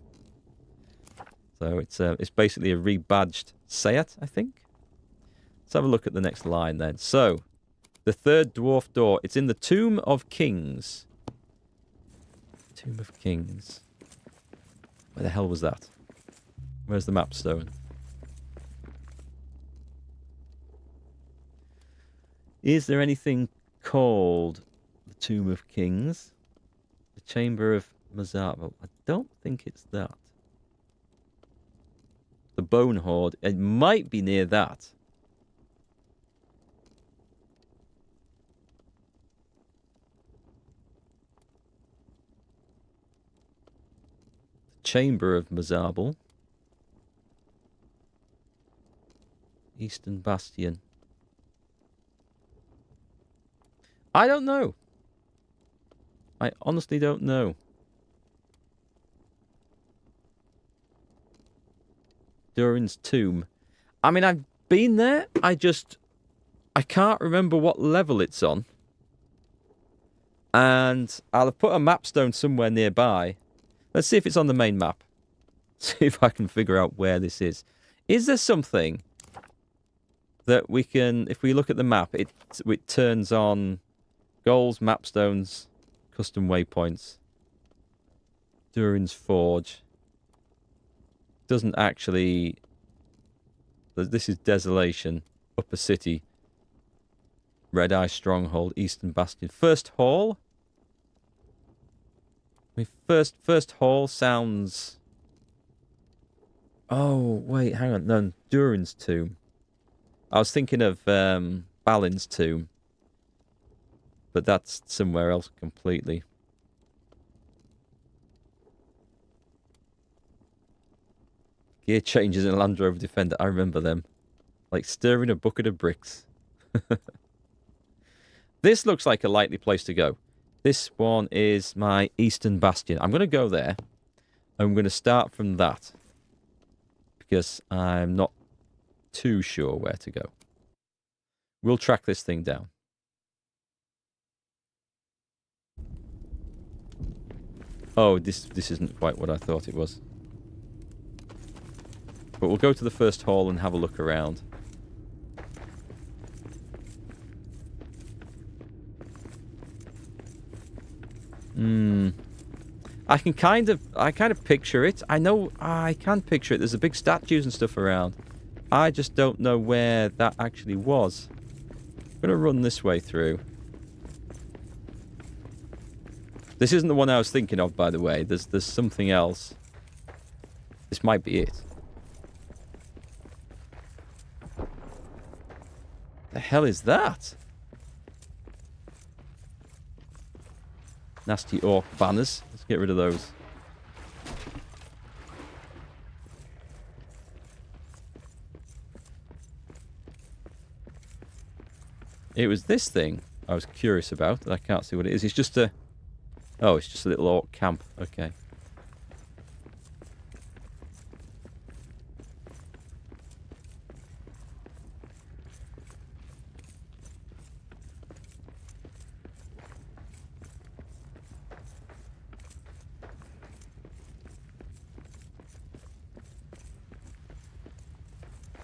So it's basically a rebadged Seat, I think. Let's have a look at the next line then. So, the third dwarf door. It's in the Tomb of Kings. Tomb of Kings. Where the hell was that? Where's the map stone? Is there anything called the Tomb of Kings? The Chamber of Mazarvo? I don't think it's that. The Bone Hoard. It might be near that. The Chamber of Mazarvo. Eastern Bastion. I don't know. I honestly don't know. Durin's tomb. I mean, I've been there. I can't remember what level it's on. And I'll have put a map stone somewhere nearby. Let's see if it's on the main map. See if I can figure out where this is. Is there something that we can, if we look at the map, it turns on goals, map stones, custom waypoints. Durin's Forge. Doesn't actually... This is Desolation. Upper City. Red Eye Stronghold. Eastern Bastion. First Hall? I mean, first Hall sounds... Oh, wait, hang on. No, Durin's Tomb. I was thinking of Balin's Tomb. But that's somewhere else completely. Gear changes in a Land Rover Defender. I remember them. Like stirring a bucket of bricks. This looks like a likely place to go. This one is my Eastern Bastion. I'm going to go there. I'm going to start from that. Because I'm not too sure where to go. We'll track this thing down. Oh, this isn't quite what I thought it was. But we'll go to the first hall and have a look around. I kind of picture it. I know I can picture it. There's a big statues and stuff around. I just don't know where that actually was. I'm going to run this way through. This isn't the one I was thinking of, by the way. There's something else. This might be it. The hell is that? Nasty orc banners. Let's get rid of those. It was this thing I was curious about. I can't see what it is. It's just a... Oh, it's just a little orc camp. Okay.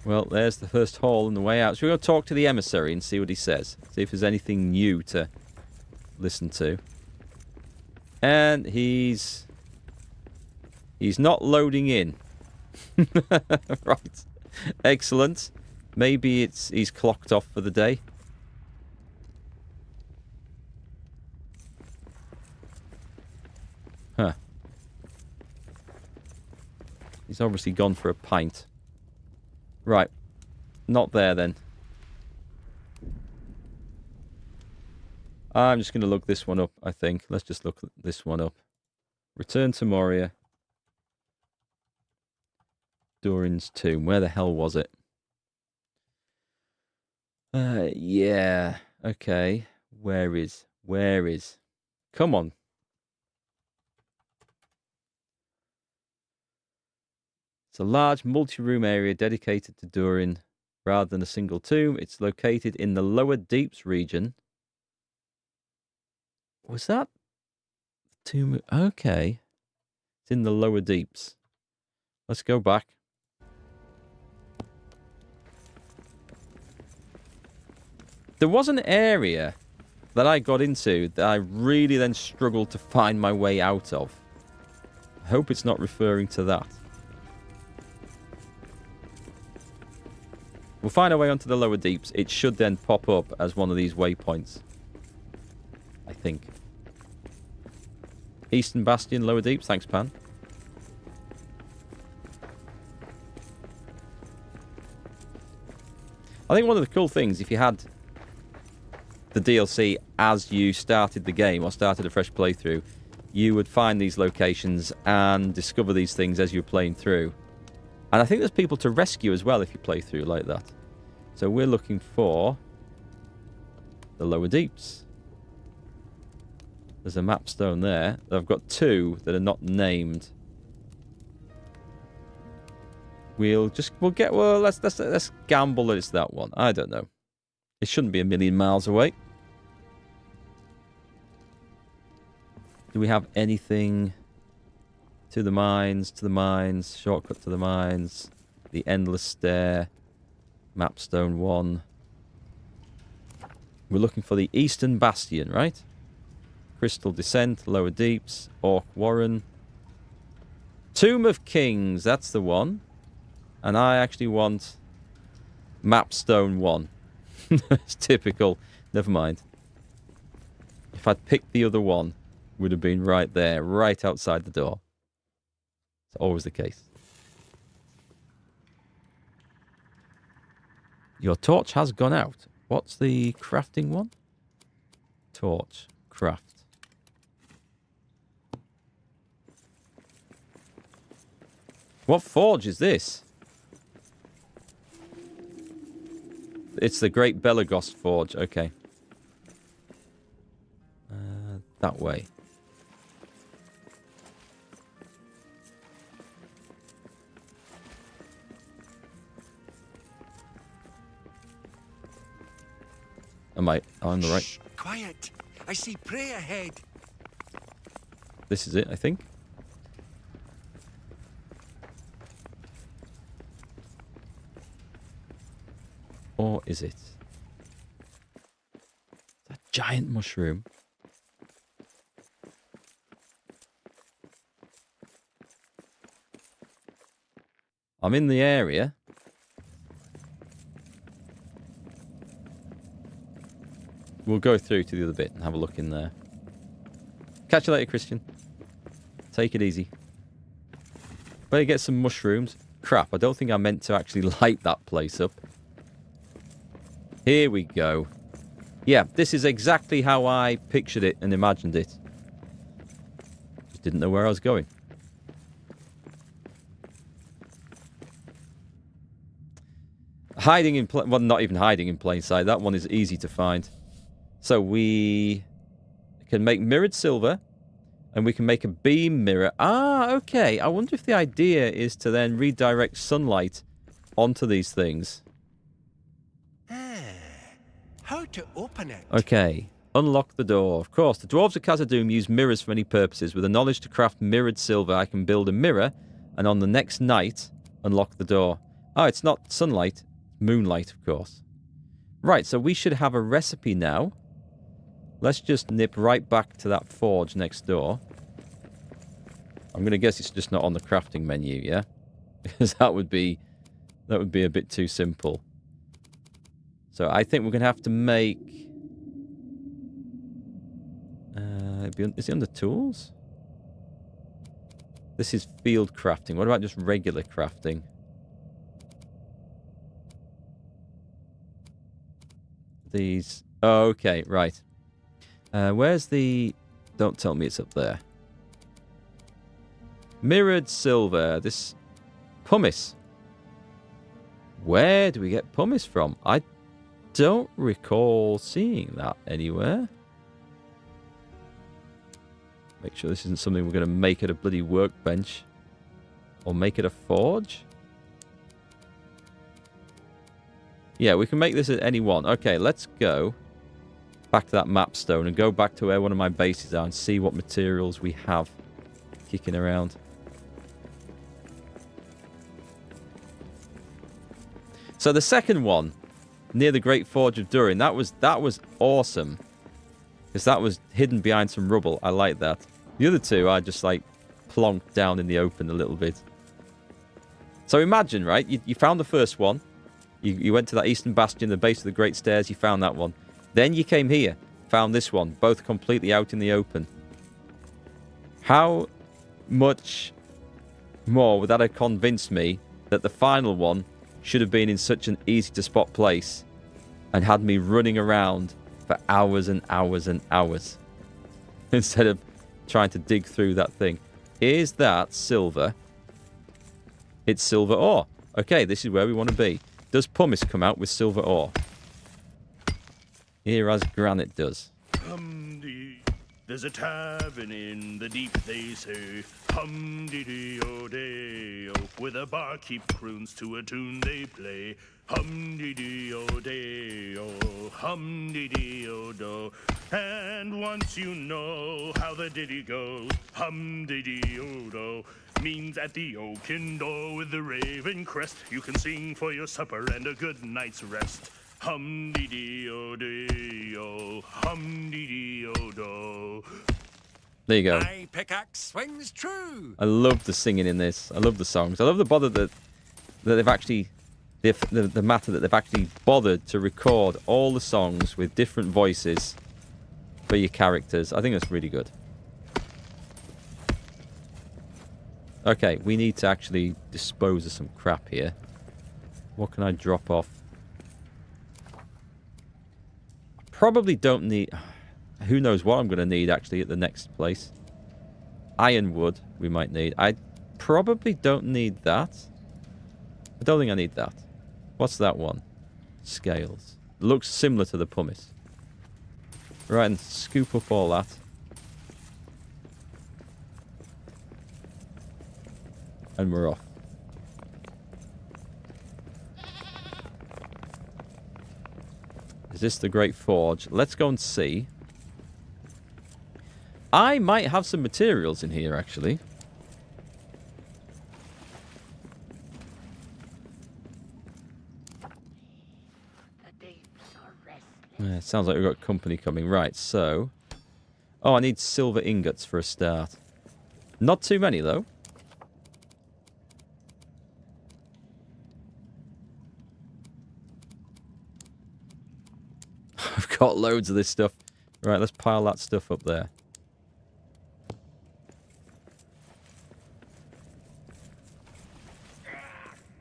Well, there's the first hall on the way out. So we're going to talk to the emissary and see what he says. See if there's anything new to listen to. And he's not loading in. Right. Excellent. Maybe he's clocked off for the day. Huh. He's obviously gone for a pint. Right. Not there, then. I'm just going to look this one up, I think. Let's just look this one up. Return to Moria. Durin's tomb. Where the hell was it? Yeah. Okay. Where is? Come on. It's a large multi-room area dedicated to Durin rather than a single tomb. It's located in the Lower Deeps region. Was that the tomb? Okay. It's in the Lower Deeps. Let's go back. There was an area that I got into that I really then struggled to find my way out of. I hope it's not referring to that. We'll find our way onto the lower deeps. It should then pop up as one of these waypoints. I think. Eastern Bastion, lower deeps. Thanks, Pan. I think one of the cool things, if you had the DLC as you started the game or started a fresh playthrough, you would find these locations and discover these things as you're playing through. And I think there's people to rescue as well if you play through like that. So we're looking for the lower deeps. There's a map stone there. I've got two that are not named. Well, let's gamble that it's that one. I don't know. It shouldn't be a million miles away. Do we have anything? To the mines, shortcut to the mines, the endless stair, mapstone 1. We're looking for the Eastern Bastion, right? Crystal Descent, Lower Deeps, Orc Warren. Tomb of Kings, that's the one. And I actually want mapstone 1. It's typical. Never mind. If I'd picked the other one, would have been right there, right outside the door. It's always the case. Your torch has gone out. What's the crafting one? Torch. Craft. What forge is this? It's the Great Belagos Forge. Okay. That way. Am I on the right? Shh, quiet. I see prey ahead. This is it, I think. Or is it? That giant mushroom. I'm in the area. We'll go through to the other bit and have a look in there. Catch you later, Christian. Take it easy. Better get some mushrooms. Crap, I don't think I meant to actually light that place up. Here we go. Yeah, this is exactly how I pictured it and imagined it. Just didn't know where I was going. Hiding in well, not even hiding in plain sight. That one is easy to find. So we can make mirrored silver, and we can make a beam mirror. Ah, okay. I wonder if the idea is to then redirect sunlight onto these things. How to open it? Okay. Unlock the door. Of course, the dwarves of Khazad-dûm use mirrors for many purposes. With the knowledge to craft mirrored silver, I can build a mirror, and on the next night, unlock the door. Oh, it's not sunlight. Moonlight, of course. Right, so we should have a recipe now. Let's just nip right back to that forge next door. I'm going to guess it's just not on the crafting menu, yeah? Because that would be a bit too simple. So I think we're going to have to make... is it under tools? This is field crafting. What about just regular crafting? These... Oh, okay, right. Where's the... Don't tell me it's up there. Mirrored silver. This... Pumice. Where do we get pumice from? I don't recall seeing that anywhere. Make sure this isn't something we're going to make at a bloody workbench. Or make it a forge. Yeah, we can make this at any one. Okay, let's go back to that map stone and go back to where one of my bases are and see what materials we have kicking around. So the second one, near the Great Forge of Durin, that was awesome. Because that was hidden behind some rubble. I like that. The other two, I just like plonked down in the open a little bit. So imagine, right? You found the first one. You went to that eastern bastion, the base of the Great Stairs. You found that one. Then you came here. Found this one. Both completely out in the open. How much more would that have convinced me that the final one should have been in such an easy to spot place and had me running around for hours and hours and hours instead of trying to dig through that thing. Is that silver? It's silver ore. Okay, this is where we want to be. Does pumice come out with silver ore? Here as granite does. There's a tavern in the deep, they say. Hum-dee-dee-o-day-o. Where the barkeep croons to a tune they play. Hum-dee-dee-o-day-o. Hum-dee-dee-o-do. And once you know how the ditty goes, hum-dee-dee-o-do means at the oaken door with the raven crest, you can sing for your supper and a good night's rest. Hum-dee-dee-o-dee-o, hum-dee-dee-o-do. There you go. My pickaxe swings true. I love the singing in this. I love the songs. I love the bother that they've actually... The matter that they've actually bothered to record all the songs with different voices for your characters. I think that's really good. Okay, we need to actually dispose of some crap here. What can I drop off? Probably don't need... Who knows what I'm going to need, actually, at the next place. Ironwood, we might need. I probably don't need that. I don't think I need that. What's that one? Scales. Looks similar to the pumice. Right, and scoop up all that. And we're off. Is this the Great Forge? Let's go and see. I might have some materials in here, actually. Yeah, it sounds like we've got company coming. Right, so... Oh, I need silver ingots for a start. Not too many, though. I've got loads of this stuff. Right, let's pile that stuff up there.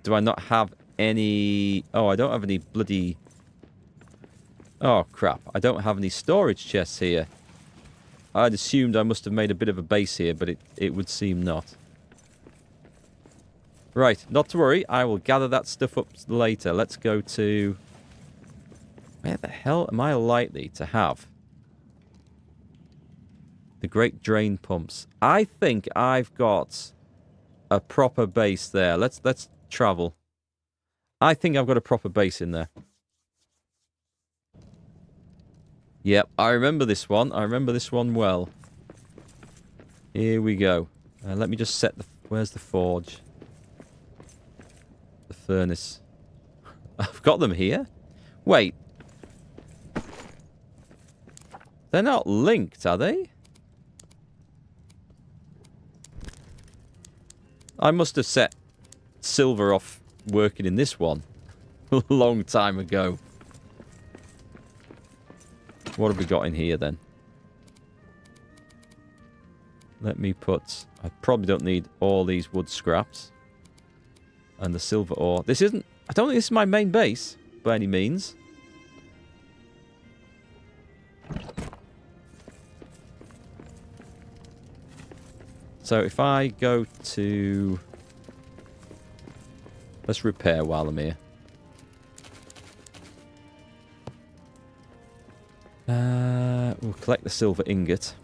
Do I not have any... Oh, I don't have any bloody... Oh, crap. I don't have any storage chests here. I'd assumed I must have made a bit of a base here, but it would seem not. Right, not to worry. I will gather that stuff up later. Let's go to... Where the hell am I likely to have the great drain pumps? I think I've got a proper base there. Let's travel. I think I've got a proper base in there. Yep, I remember this one. I remember this one well. Here we go. Let me just set the... Where's the forge? The furnace. I've got them here? Wait. They're not linked, are they? I must have set silver off working in this one a long time ago. What have we got in here then? Let me put... I probably don't need all these wood scraps. And the silver ore. This isn't... I don't think this is my main base, by any means. So if I go to... Let's repair while I'm here. We'll collect the silver ingot.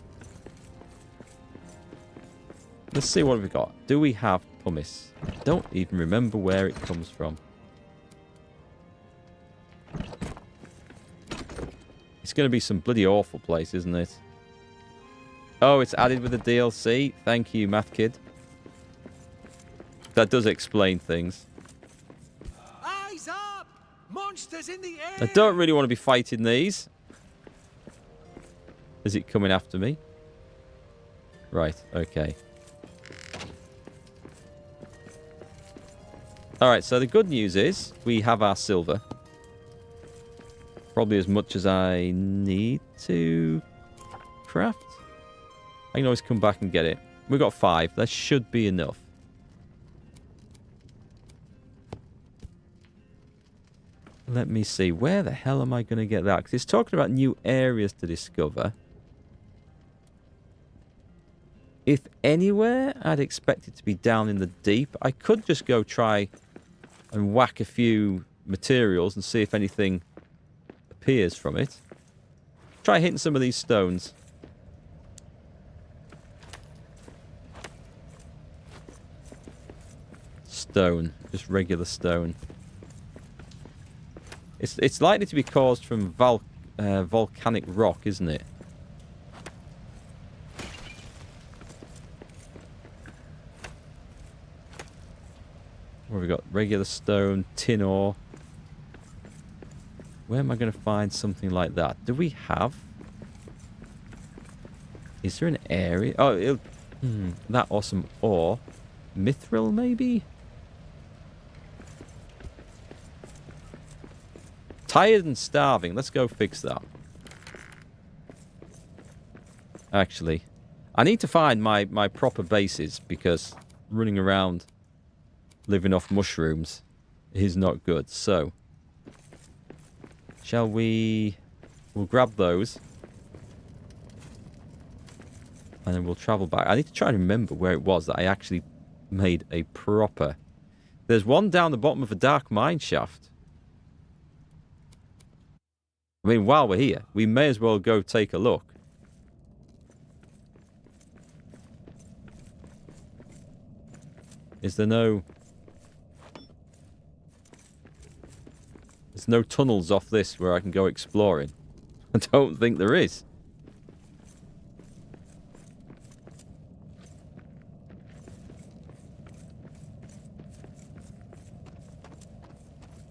Let's see what we've got. Do we have pumice? I don't even remember where it comes from. It's going to be some bloody awful place, isn't it? Oh, it's added with the DLC. Thank you, Math Kid. That does explain things. Eyes up! Monsters in the air! I don't really want to be fighting these. Is it coming after me? Right, okay. Alright, so the good news is we have our silver. Probably as much as I need to craft. I can always come back and get it. We've got 5. That should be enough. Let me see. Where the hell am I going to get that? Because it's talking about new areas to discover. If anywhere, I'd expect it to be down in the deep. I could just go try and whack a few materials and see if anything appears from it. Try hitting some of these stones. Stone. Just regular stone. It's likely to be caused from volcanic rock, isn't it? Where have we got? Regular stone, tin ore. Where am I going to find something like that? Do we have... Is there an area? Oh, that awesome ore. Mithril, maybe? Tired and starving. Let's go fix that. Actually, I need to find my proper bases because running around living off mushrooms is not good. So, shall we... We'll grab those. And then we'll travel back. I need to try and remember where it was that I actually made a proper... There's one down the bottom of a dark mine shaft. I mean, while we're here, we may as well go take a look. Is there no... There's no tunnels off this where I can go exploring. I don't think there is.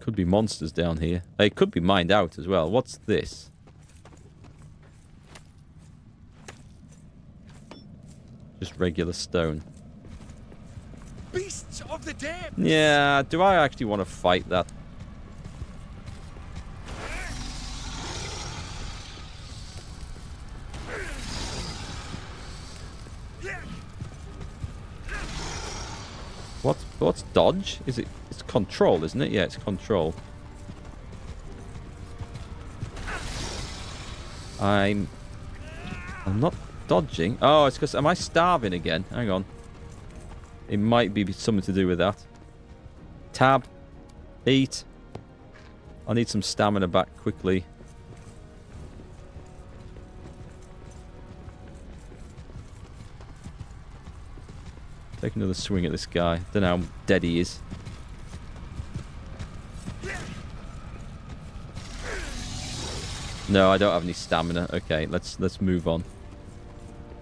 Could be monsters down here. They could be mined out as well. What's this? Just regular stone. Beasts of the depths! Yeah, do I actually want to fight that? What's dodge? Is it? It's control, isn't it? Yeah, it's control. I'm not dodging. Oh, it's because... Am I starving again? Hang on. It might be something to do with that. Tab. Eat. I need some stamina back quickly. Take another swing at this guy. Don't know how dead he is. No, I don't have any stamina. Okay, let's move on.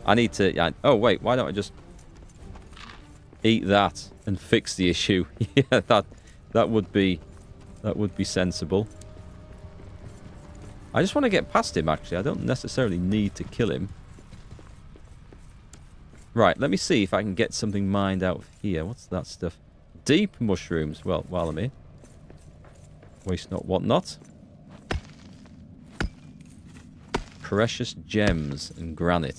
I need to... Yeah, oh, wait. Why don't I just eat that and fix the issue? Yeah, that would be sensible. I just want to get past him, actually. I don't necessarily need to kill him. Right, let me see if I can get something mined out here. What's that stuff? Deep mushrooms. Well, while I'm here. Waste not, want not. Precious gems and granite.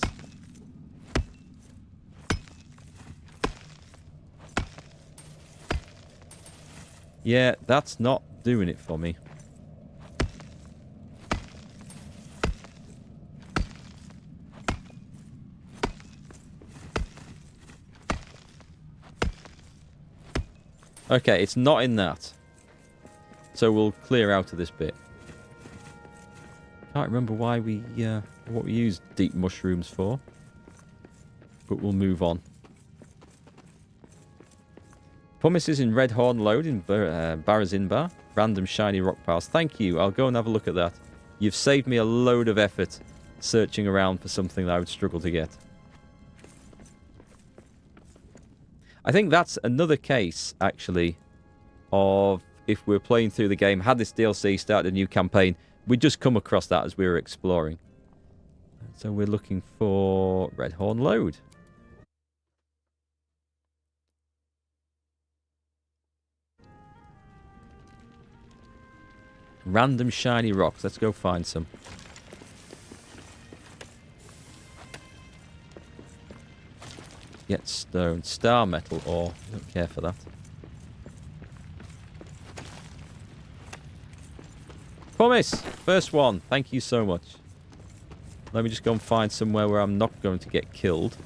Yeah, that's not doing it for me. Okay, it's not in that. So we'll clear out of this bit. Can't remember why what we used deep mushrooms for. But we'll move on. Pumice is in Redhorn Lode in Barazinbar. Random shiny rock piles. Thank you. I'll go and have a look at that. You've saved me a load of effort searching around for something that I would struggle to get. I think that's another case, actually, of if we're playing through the game, had this DLC started a new campaign, we'd just come across that as we were exploring. So we're looking for Red Horn Lode. Random shiny rocks. Let's go find some. Get stone. Star metal ore. Don't care for that. Pumice! First one. Thank you so much. Let me just go and find somewhere where I'm not going to get killed.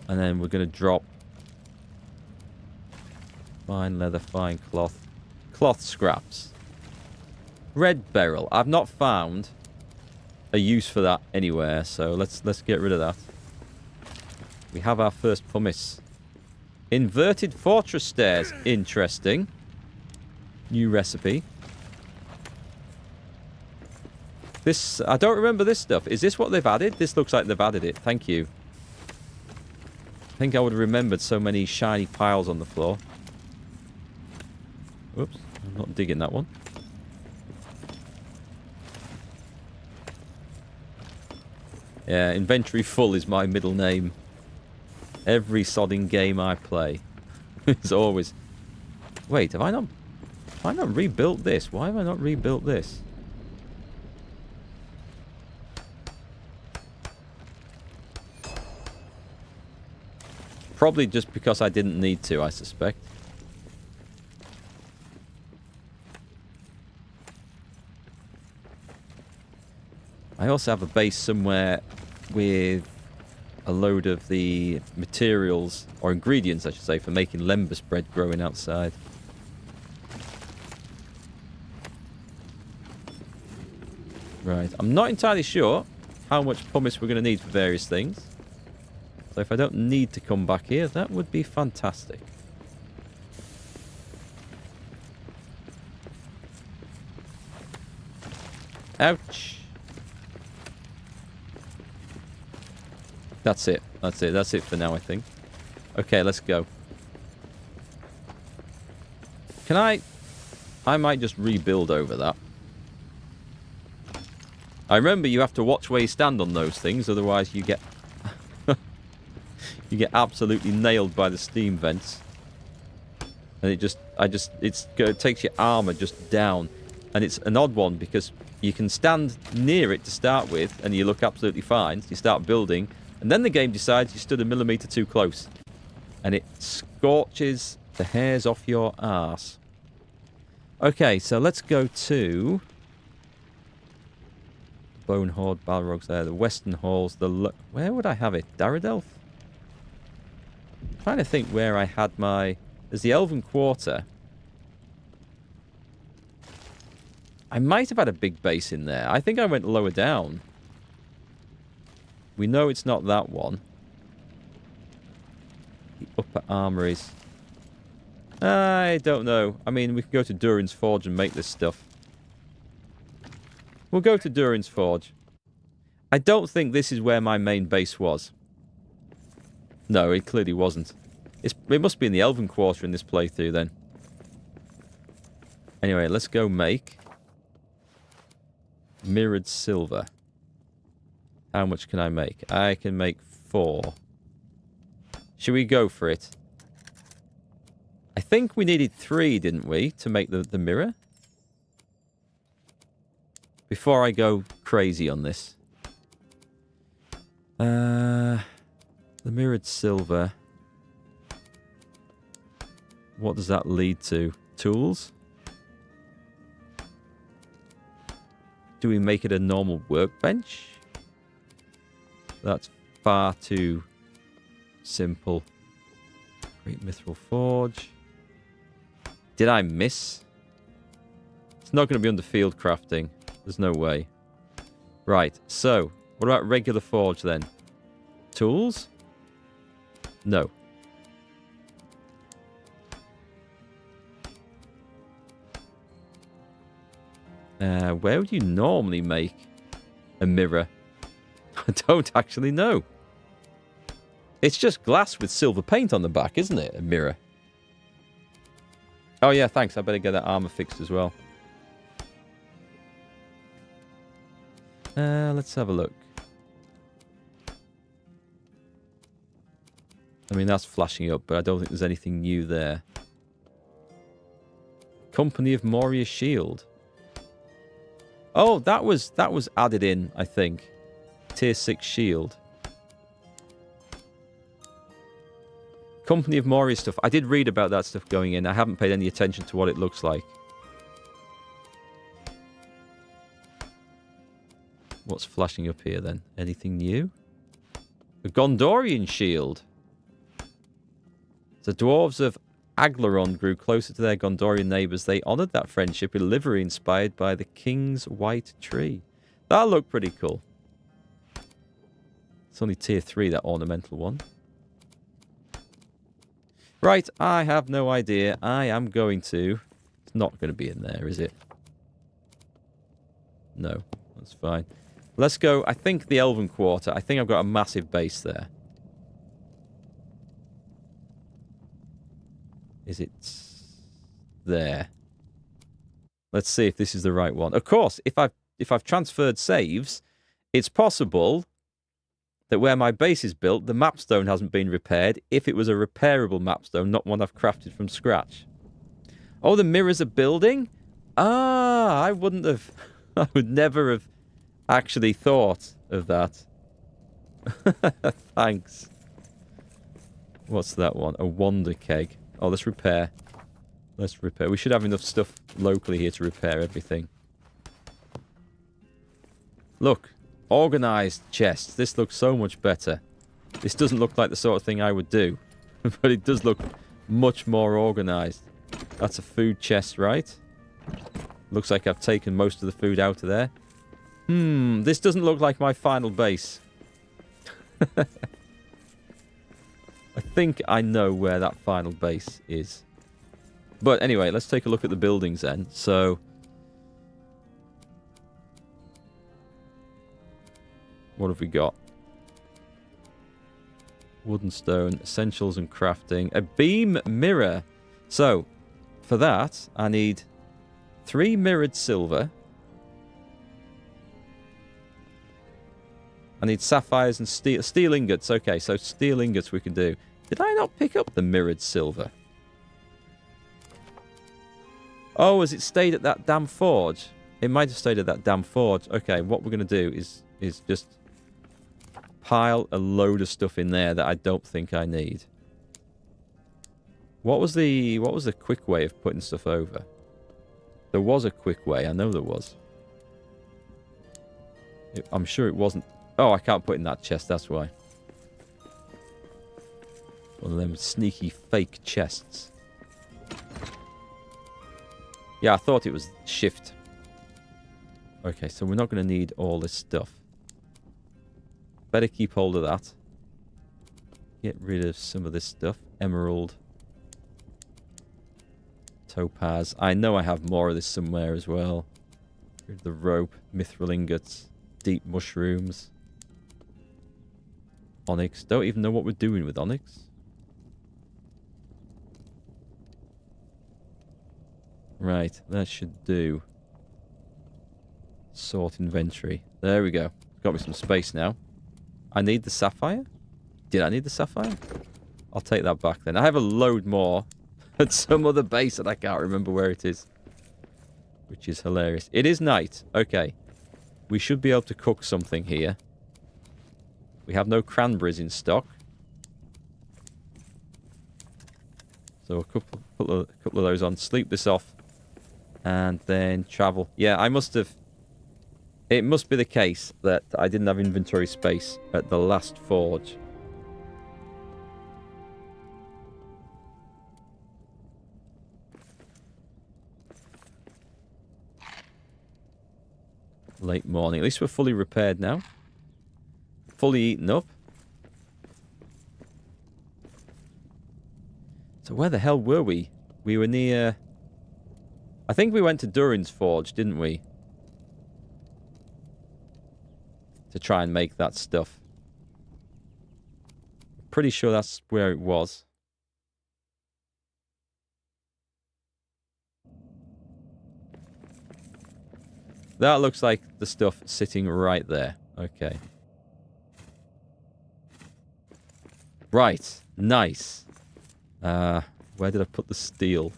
And then we're going to drop fine leather, fine cloth. Cloth scraps. Red beryl. I've not found a use for that anywhere, so let's get rid of that. We have our first pumice. Inverted fortress stairs. Interesting. New recipe. This, I don't remember this stuff. Is this what they've added? This looks like they've added it. Thank you. I think I would have remembered so many shiny piles on the floor. Whoops. I'm not digging that one. Yeah, inventory full is my middle name. Every sodding game I play. It's always... Wait, have I not rebuilt this? Why have I not rebuilt this? Probably just because I didn't need to, I suspect. I also have a base somewhere with a load of the materials, or ingredients I should say, for making lembas bread growing outside. Right, I'm not entirely sure how much pumice we're going to need for various things. So if I don't need to come back here, that would be fantastic. Ouch. That's it. That's it. That's it for now, I think. Okay, let's go. Can I might just rebuild over that. I remember you have to watch where you stand on those things, otherwise you get... you get absolutely nailed by the steam vents. And it takes your armor just down. And it's an odd one because you can stand near it to start with and you look absolutely fine. You start building and then the game decides you stood a millimeter too close. And it scorches the hairs off your arse. Okay, so let's go to... Bone Horde, Balrogs there, the Western Halls, where would I have it? Daradelf? I'm trying to think where I had my... There's the Elven Quarter. I might have had a big base in there. I think I went lower down. We know it's not that one. The upper armories. I don't know. I mean, we can go to Durin's Forge and make this stuff. We'll go to Durin's Forge. I don't think this is where my main base was. No, it clearly wasn't. It must be in the Elven Quarter in this playthrough then. Anyway, let's go make mirrored silver. How much can I make? I can make 4. Should we go for it? I think we needed 3, didn't we, to make the mirror? Before I go crazy on this. The mirrored silver. What does that lead to? Tools? Do we make it a normal workbench? That's far too simple. Great Mithril Forge. Did I miss? It's not going to be under field crafting. There's no way. Right, so what about regular forge then? Tools? No. Where would you normally make a mirror? I don't actually know. It's just glass with silver paint on the back, isn't it? A mirror. Oh yeah, thanks. I better get that armor fixed as well. Let's have a look. I mean, that's flashing up, but I don't think there's anything new there. Company of Moria Shield. Oh, that was added in, I think. Tier 6 shield. Company of Moria stuff. I did read about that stuff going in. I haven't paid any attention to what it looks like. What's flashing up here then? Anything new? A Gondorian shield. The dwarves of Aglaron grew closer to their Gondorian neighbours. They honoured that friendship with livery inspired by the king's white tree. That looked pretty cool. It's only tier 3, that ornamental one. Right, I have no idea. I am going to... It's not going to be in there, is it? No, that's fine. Let's go, I think, the Elven Quarter. I think I've got a massive base there. Is it there? Let's see if this is the right one. Of course, if I've transferred saves, it's possible that where my base is built, the mapstone hasn't been repaired. If it was a repairable mapstone, not one I've crafted from scratch. Oh, the mirrors are building? Ah, I wouldn't have... I would never have actually thought of that. Thanks. What's that one? A wonder keg. Oh, let's repair. Let's repair. We should have enough stuff locally here to repair everything. Look. Organised chests. This looks so much better. This doesn't look like the sort of thing I would do. But it does look much more organised. That's a food chest, right? Looks like I've taken most of the food out of there. This doesn't look like my final base. I think I know where that final base is. But anyway, let's take a look at the buildings then. So, what have we got? Wooden stone, essentials and crafting. A beam mirror. So, for that, I need 3 mirrored silver. I need sapphires and steel ingots. Okay, so steel ingots we can do. Did I not pick up the mirrored silver? Oh, has it stayed at that damn forge? It might have stayed at that damn forge. Okay, what we're going to do is just pile a load of stuff in there that I don't think I need. What was the quick way of putting stuff over? There was a quick way. I know there was. I'm sure it wasn't. Oh, I can't put it in that chest. That's why. One of them sneaky fake chests. Yeah, I thought it was shift. Okay, so we're not going to need all this stuff. Better keep hold of that. Get rid of some of this stuff. Emerald. Topaz. I know I have more of this somewhere as well. The rope. Mithril ingots. Deep mushrooms. Onyx. Don't even know what we're doing with onyx. Right, that should do. Sort inventory. There we go. Got me some space now. I need the sapphire? Did I need the sapphire? I'll take that back then. I have a load more at some other base that I can't remember where it is. Which is hilarious. It is night. Okay. We should be able to cook something here. We have no cranberries in stock. So a couple of those on. Sleep this off. And then travel. Yeah, I must have... It must be the case that I didn't have inventory space at the last forge. Late morning. At least we're fully repaired now. Fully eaten up. So where the hell were we? We were near... I think we went to Durin's forge, didn't we? To try and make that stuff. Pretty sure that's where it was. That looks like the stuff sitting right there. Okay. Right. Nice. Where did I put the steel?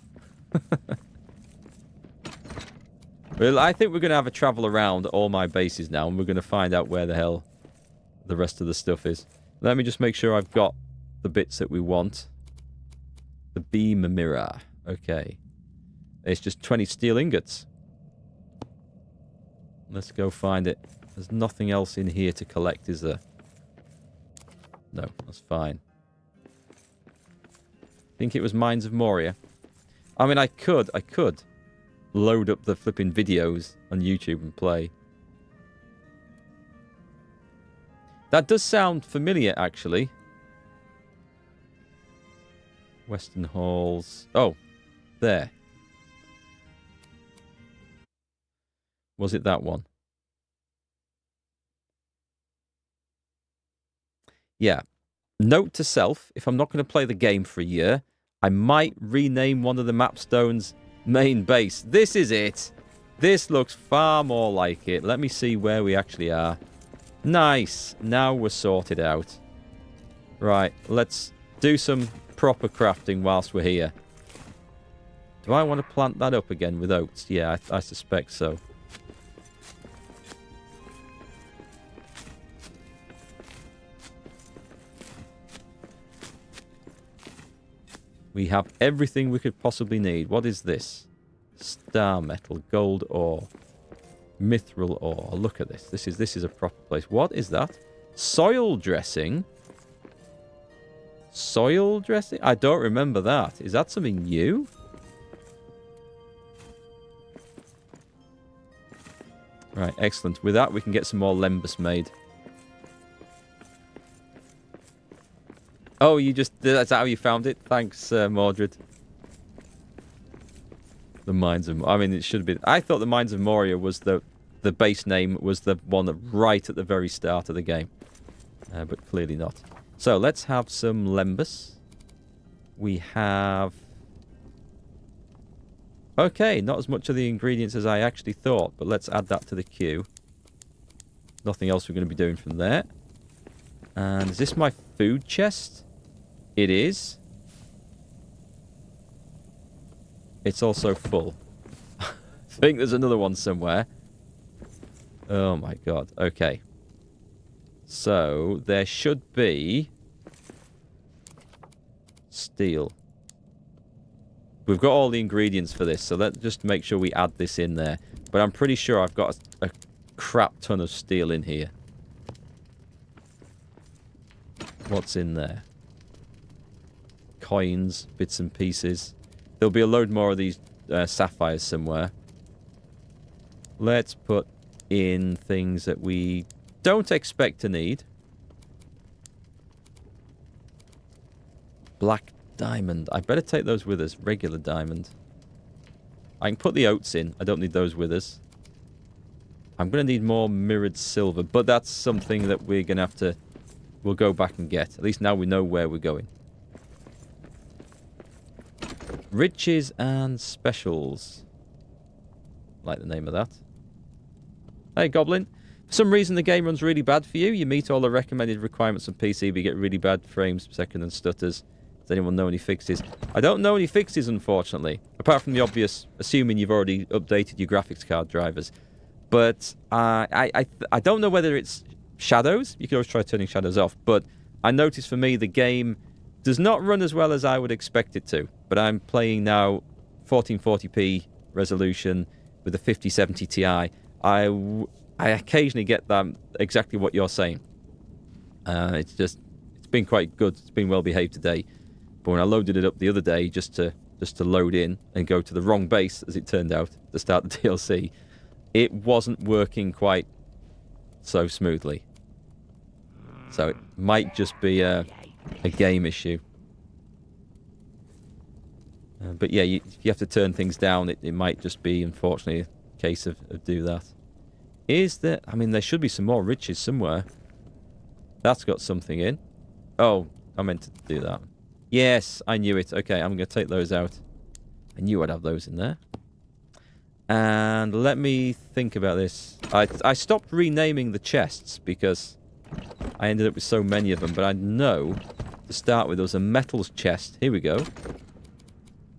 Well, I think we're going to have a travel around all my bases now, and we're going to find out where the hell the rest of the stuff is. Let me just make sure I've got the bits that we want. The beam mirror. Okay. It's just 20 steel ingots. Let's go find it. There's nothing else in here to collect, is there? No, that's fine. I think it was Mines of Moria. I mean, I could load up the flipping videos on YouTube and play. That does sound familiar, actually. Western Halls. Oh, there. Was it that one? Yeah. Note to self, if I'm not going to play the game for a year, I might rename one of the mapstones main base. This is it. This looks far more like it. Let me see where we actually are. Nice. Now we're sorted out. Right, let's do some proper crafting whilst we're here. Do I want to plant that up again with oats? Yeah, I suspect so. We have everything we could possibly need. What is this? Star metal, gold ore, mithril ore. Look at this. This is a proper place. What is that? Soil dressing? Soil dressing? I don't remember that. Is that something new? Right, excellent. With that, we can get some more lembas made. Oh, that's how you found it? Thanks, Mordred. The Mines of... I mean, it should have been... I thought the Mines of Moria was the base name, was the one that right at the very start of the game. But clearly not. So, let's have some lembas. We have... Okay, not as much of the ingredients as I actually thought, but let's add that to the queue. Nothing else we're going to be doing from there. And is this my food chest? It is. It's also full. I think there's another one somewhere. Oh my god. Okay. So, there should be... steel. We've got all the ingredients for this, so let's just make sure we add this in there. But I'm pretty sure I've got a crap ton of steel in here. What's in there? Coins, bits and pieces. There'll be a load more of these sapphires somewhere. Let's put in things that we don't expect to need. Black diamond. I better take those with us. Regular diamond. I can put the oats in. I don't need those with us. I'm going to need more mirrored silver, but that's something that we're going to have to... We'll go back and get. At least now we know where we're going. Riches and specials. Like the name of that. Hey, Goblin. For some reason, the game runs really bad for you. You meet all the recommended requirements on PC, but you get really bad frames per second and stutters. Does anyone know any fixes? I don't know any fixes, unfortunately. Apart from the obvious, assuming you've already updated your graphics card drivers. But I don't know whether it's shadows. You can always try turning shadows off. But I noticed for me, the game does not run as well as I would expect it to. But I'm playing now 1440p resolution with a 5070 Ti. I occasionally get that exactly what you're saying. It's been quite good. It's been well behaved today. But when I loaded it up the other day just to load in and go to the wrong base, as it turned out, to start the DLC, it wasn't working quite so smoothly. So it might just be a game issue. But yeah, you have to turn things down. It might just be, unfortunately, a case of do that. Is there... I mean, there should be some more riches somewhere. That's got something in. Oh, I meant to do that. Yes, I knew it. Okay, I'm going to take those out. I knew I'd have those in there. And let me think about this. I stopped renaming the chests because I ended up with so many of them. But I know to start with there was a metals chest. Here we go.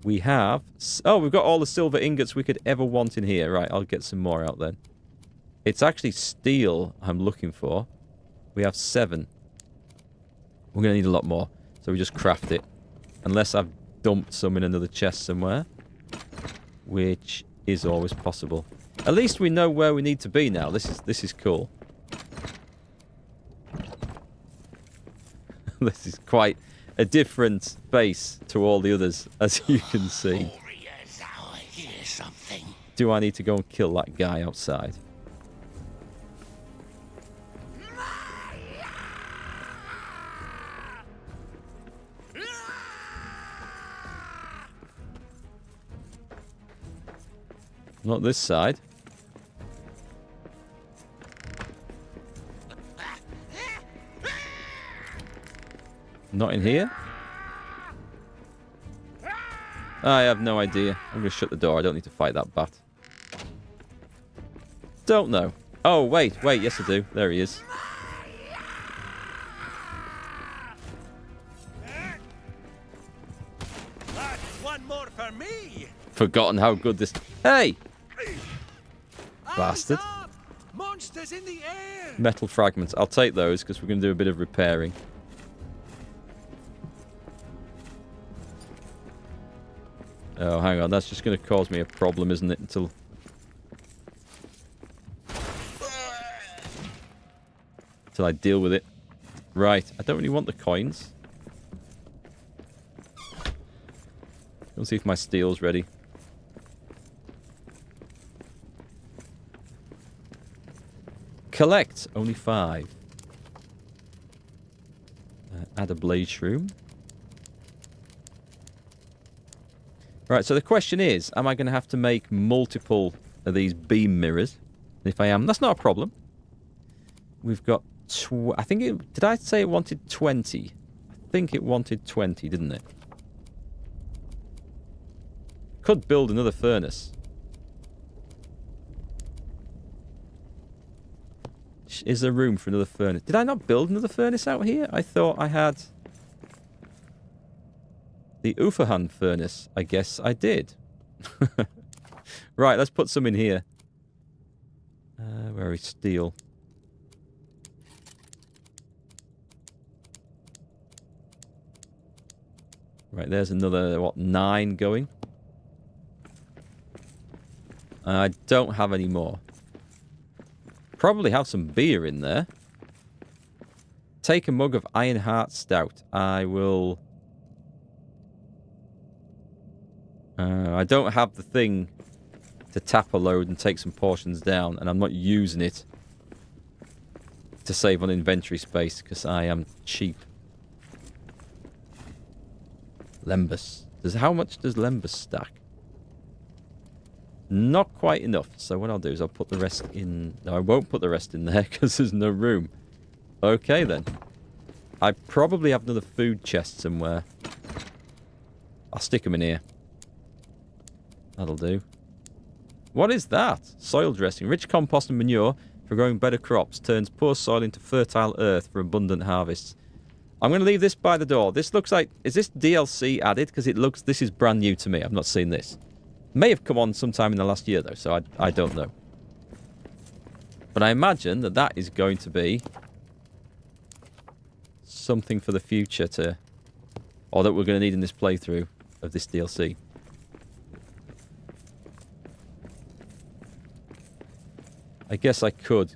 We have... Oh, we've got all the silver ingots we could ever want in here. Right, I'll get some more out then. It's actually steel I'm looking for. We have 7. We're going to need a lot more. So we just craft it. Unless I've dumped some in another chest somewhere. Which is always possible. At least we know where we need to be now. This is cool. This is quite a different base to all the others, as you can see. Do I need to go and kill that guy outside? Not this side. Not in here. I have no idea. I'm going to shut the door. I don't need to fight that bat. Don't know. Oh, wait. Yes, I do. There he is. One more for me. Forgotten how good this... Hey! Bastard. Eyes up! Monsters in the air. Metal fragments. I'll take those because we're going to do a bit of repairing. Oh, hang on. That's just going to cause me a problem, isn't it? Until I deal with it. Right. I don't really want the coins. Let's see if my steel's ready. Collect. Only 5. Add a blaze shroom. Right, so the question is, am I going to have to make multiple of these beam mirrors? And if I am, that's not a problem. We've got... I think it... Did I say it wanted 20? I think it wanted 20, didn't it? Could build another furnace. Is there room for another furnace? Did I not build another furnace out here? I thought I had... The Ufahan furnace. I guess I did. Right, let's put some in here. Where is steel? Right, there's another, what, 9 going? I don't have any more. Probably have some beer in there. Take a mug of Ironheart Stout. I will... I don't have the thing to tap a load and take some portions down, and I'm not using it to save on inventory space because I am cheap. Lembus. How much does Lembus stack? Not quite enough. So what I'll do is I'll put the rest in... No, I won't put the rest in there because there's no room. Okay, then. I probably have another food chest somewhere. I'll stick them in here. That'll do. What is that? Soil dressing. Rich compost and manure for growing better crops. Turns poor soil into fertile earth for abundant harvests. I'm going to leave this by the door. This looks like... Is this DLC added? Because it looks... This is brand new to me. I've not seen this. May have come on sometime in the last year, though, so I don't know. But I imagine that that is going to be something for the future to... Or that we're going to need in this playthrough of this DLC. I guess I could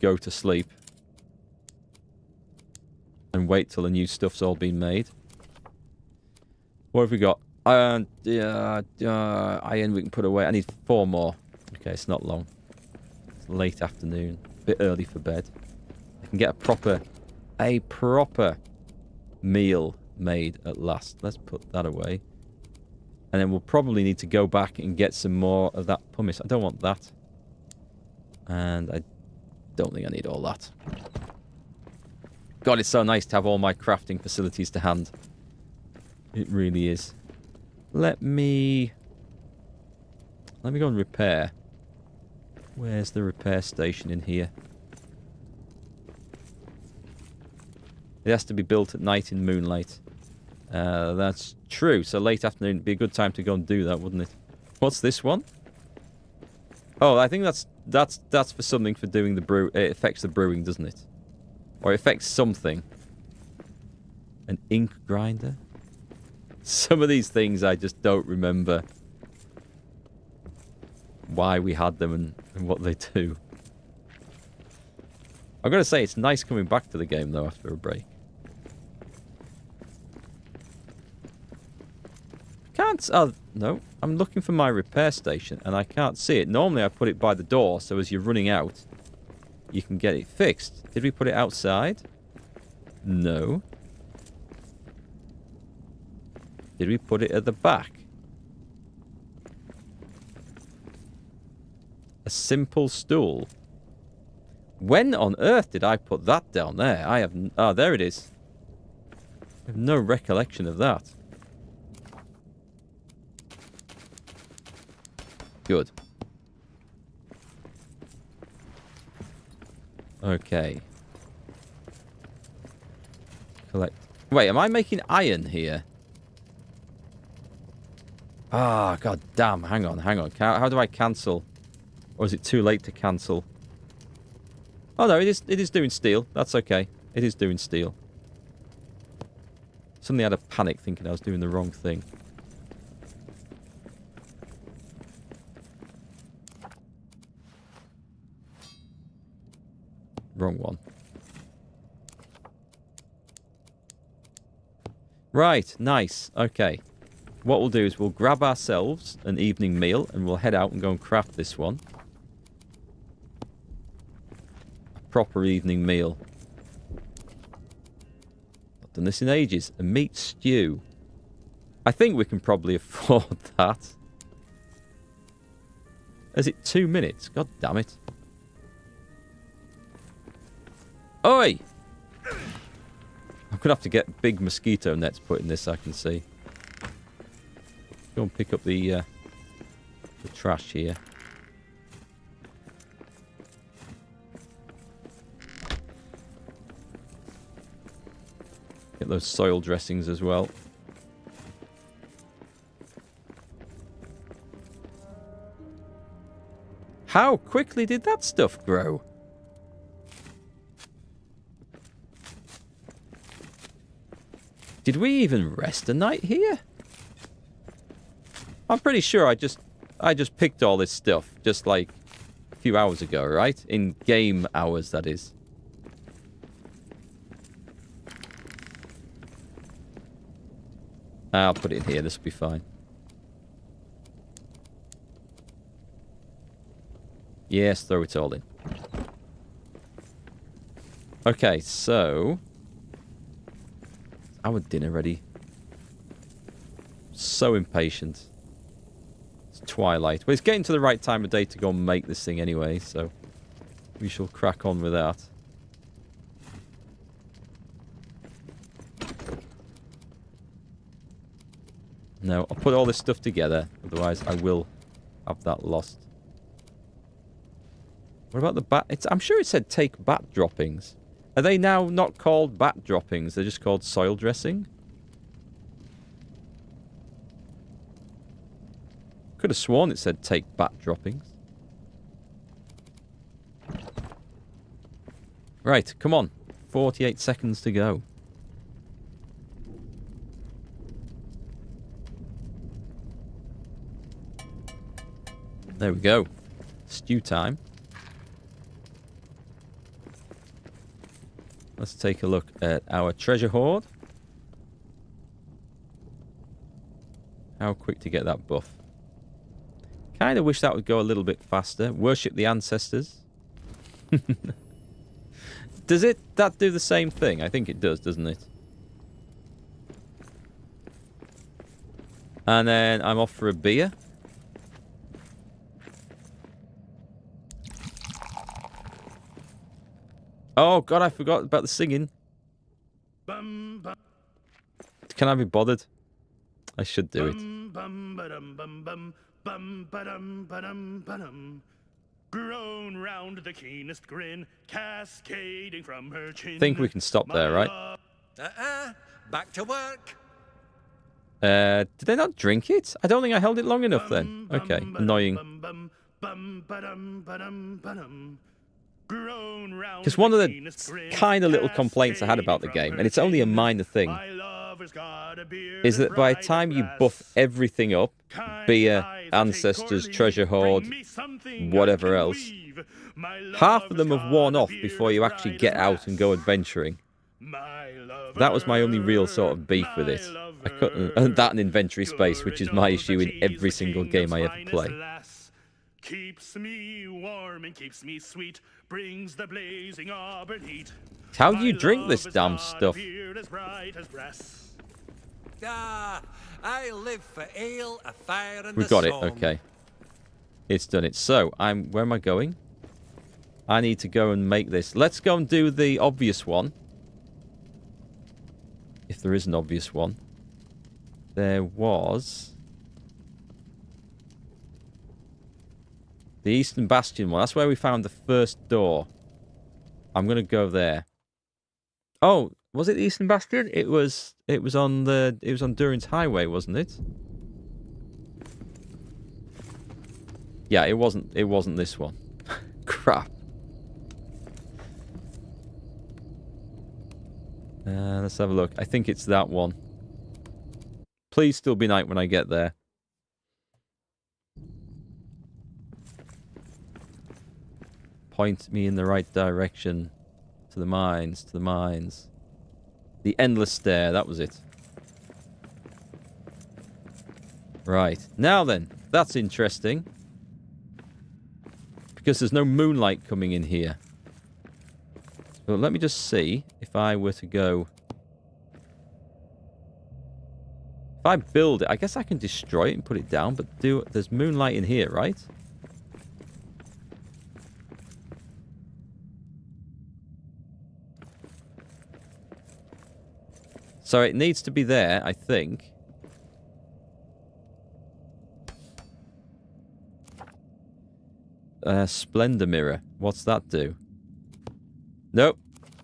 go to sleep and wait till the new stuff's all been made. What have we got? Iron we can put away. I need 4 more. Okay, it's not long. It's late afternoon. A bit early for bed. I can get a proper meal made at last. Let's put that away. And then we'll probably need to go back and get some more of that pumice. I don't want that. And I don't think I need all that. God, it's so nice to have all my crafting facilities to hand. It really is. Let me... Let me go and repair. Where's the repair station in here? It has to be built at night in moonlight. That's true. So late afternoon would be a good time to go and do that, wouldn't it? What's this one? Oh, I think that's for something for doing the brew. It affects the brewing, doesn't it? Or it affects something. An ink grinder? Some of these things I just don't remember why we had them and what they do. I've got to say, it's nice coming back to the game, though, after a break. Can't... Oh, no. I'm looking for my repair station, and I can't see it. Normally, I put it by the door, so as you're running out, you can get it fixed. Did we put it outside? No. Did we put it at the back? A simple stool. When on earth did I put that down there? I have... Oh, there it is. I have no recollection of that. Good. Okay. Collect. Wait, am I making iron here? Ah, god damn. Hang on, hang on. How do I cancel? Or is it too late to cancel? Oh no, it is doing steel. That's okay. It is doing steel. Suddenly I had a panic thinking I was doing the wrong thing. Wrong one. Right, nice. Okay. What we'll do is we'll grab ourselves an evening meal and we'll head out and go and craft this one. A proper evening meal. Not done this in ages. A meat stew. I think we can probably afford that. Is it 2 minutes? God damn it. Oi! I'm going to have to get big mosquito nets put in this, I can see. Go and pick up the trash here. Get those soil dressings as well. How quickly did that stuff grow? Did we even rest a night here? I'm pretty sure I just picked all this stuff just like a few hours ago, right? In game hours, that is. I'll put it in here. This will be fine. Yes, throw it all in. Okay, so... our dinner ready. So impatient. It's twilight. Well, it's getting to the right time of day to go and make this thing anyway, so we shall crack on with that. No, I'll put all this stuff together, otherwise I will have that lost. What about the bat? I'm sure it said take bat droppings. Are they now not called bat droppings? They're just called soil dressing? Could have sworn it said take bat droppings. Right, come on. 48 seconds to go. There we go. Stew time. Let's take a look at our treasure hoard. How quick to get that buff. Kind of wish that would go a little bit faster. Worship the ancestors. Does that do the same thing? I think it does, doesn't it? And then I'm off for a beer. Oh, God, I forgot about the singing. Can I be bothered? I should do it. Bum ba-dum ba-dum ba-dum. Grown round the keenest grin, cascading from her chin. Think we can stop there, right? Back to work. Did they not drink it? I don't think I held it long enough then. Okay, annoying. Because one of the kind of little complaints I had about the game, and it's only a minor thing, is that by the time you buff everything up, beer, ancestors, treasure hoard, whatever else, half of them have worn off before you actually get out and go adventuring. That was my only real sort of beef with it. I couldn't, that and inventory space, which is my issue in every single game I ever play. Keeps me warm and keeps me sweet, brings the blazing auburn heat. How do you drink this damn stuff? I live for ale, a fire, and We've got it, okay. It's done it. So, where am I going? I need to go and make this. Let's go and do the obvious one. If there is an obvious one. There was... the Eastern Bastion one. That's where we found the first door. I'm going to go there. Oh, was it the Eastern Bastion? It was on Durin's highway, wasn't it? Yeah, it wasn't this one. Crap. Let's have a look. I think it's that one. Please still be night when I get there. Point me in the right direction. To the mines, to the mines. The endless stair, that was it. Right. Now then, that's interesting. Because there's no moonlight coming in here. So let me just see if I were to go... if I build it, I guess I can destroy it and put it down, but there's moonlight in here, right? So it needs to be there, I think. Splendor mirror. What's that do? Nope.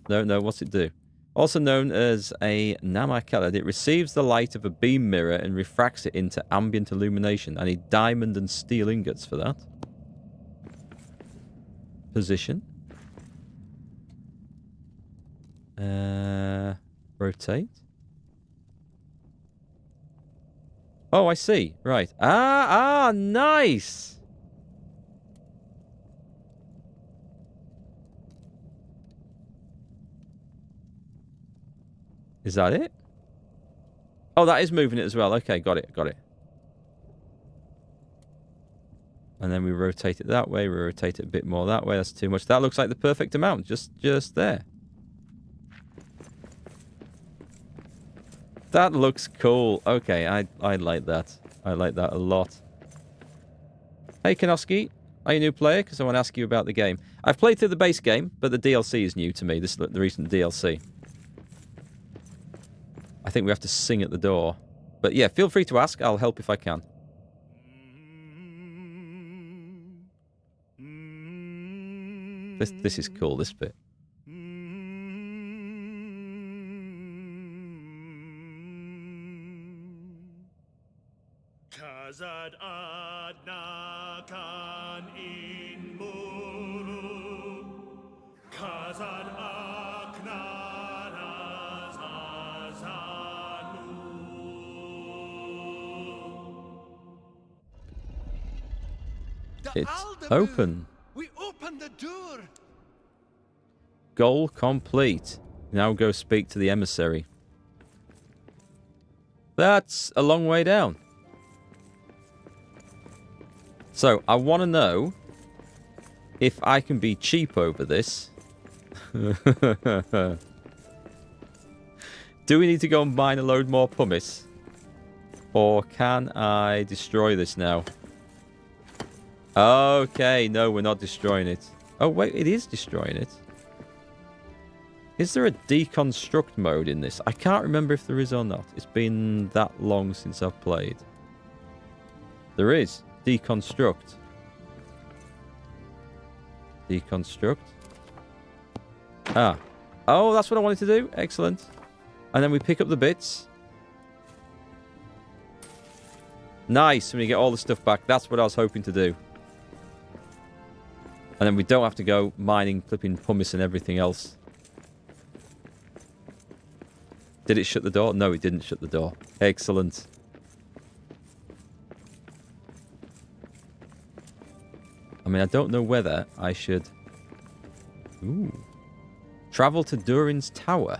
No, what's it do? Also known as a Namakelad, it receives the light of a beam mirror and refracts it into ambient illumination. I need diamond and steel ingots for that. Position. Rotate. Oh, I see. Right. Nice! Is that it? Oh, that is moving it as well. Okay, got it. And then we rotate it that way. We rotate it a bit more that way. That's too much. That looks like the perfect amount. Just there. That looks cool. Okay, I like that. I like that a lot. Hey, Kanoski. Are you a new player? Because I want to ask you about the game. I've played through the base game, but the DLC is new to me. This is the recent DLC. I think we have to sing at the door. But yeah, feel free to ask. I'll help if I can. This is cool, this bit. Khazad-dûm in Muru. It's open. We opened the door. Goal complete. Now go speak to the emissary. That's a long way down. So, I want to know if I can be cheap over this. Do we need to go and mine a load more pumice? Or can I destroy this now? Okay, no, we're not destroying it. Oh, wait, it is destroying it. Is there a deconstruct mode in this? I can't remember if there is or not. It's been that long since I've played. There is. deconstruct. Deconstruct. Ah. Oh, that's what I wanted to do. Excellent. And then we pick up the bits. Nice. And we get all the stuff back. That's what I was hoping to do. And then we don't have to go mining, flipping pumice and everything else. Did it shut the door? No, it didn't shut the door. Excellent. I mean, I don't know whether I should... Ooh. Travel to Durin's tower.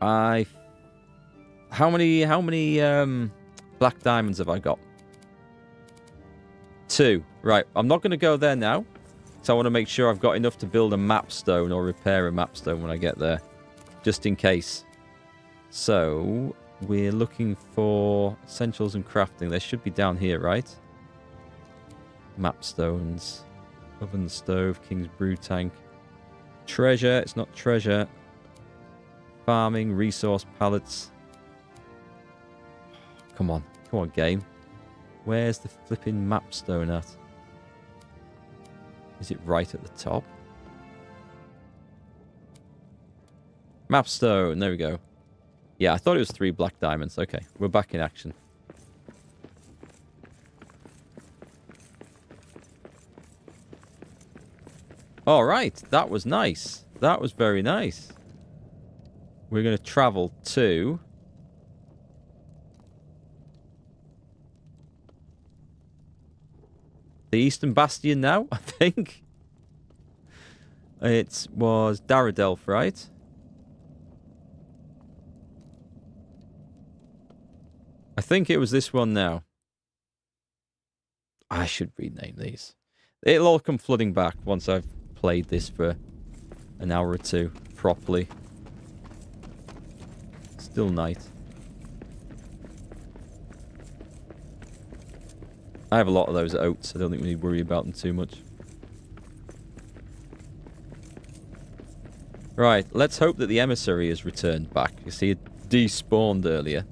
How many black diamonds have I got? 2. Right, I'm not going to go there now. So I want to make sure I've got enough to build a map stone or repair a map stone when I get there. Just in case. So, we're looking for essentials and crafting. They should be down here, right? Map stones. Oven stove, king's brew tank. Treasure, it's not treasure. Farming, resource pallets. Come on, game. Where's the flipping map stone at? Is it right at the top? Map stone, there we go. Yeah, I thought it was 3 black diamonds. Okay, we're back in action. All right, that was nice. That was very nice. We're going to travel to... the Eastern Bastion now, I think. It was Daradelf, right? I think it was this one now. I should rename these. It'll all come flooding back once I've played this for an hour or 2 properly. Still night. I have a lot of those oats. I don't think we need to worry about them too much. Right, let's hope that the emissary has returned back. You see, it despawned earlier.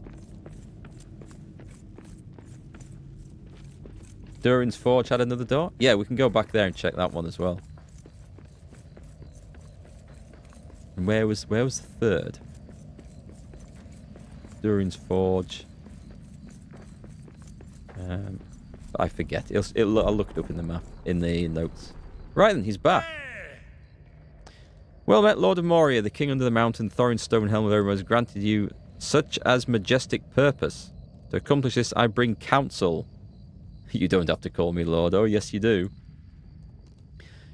Durin's Forge had another door? Yeah, we can go back there and check that one as well. And where was the 3rd? Durin's Forge. I forget. I'll look it up in the map, in the notes. Right then, he's back. Well met, Lord of Moria, the king under the mountain, Thorin's stone helm of Omer has granted you such as majestic purpose. To accomplish this, I bring counsel. You don't have to call me Lord. Oh, yes, you do.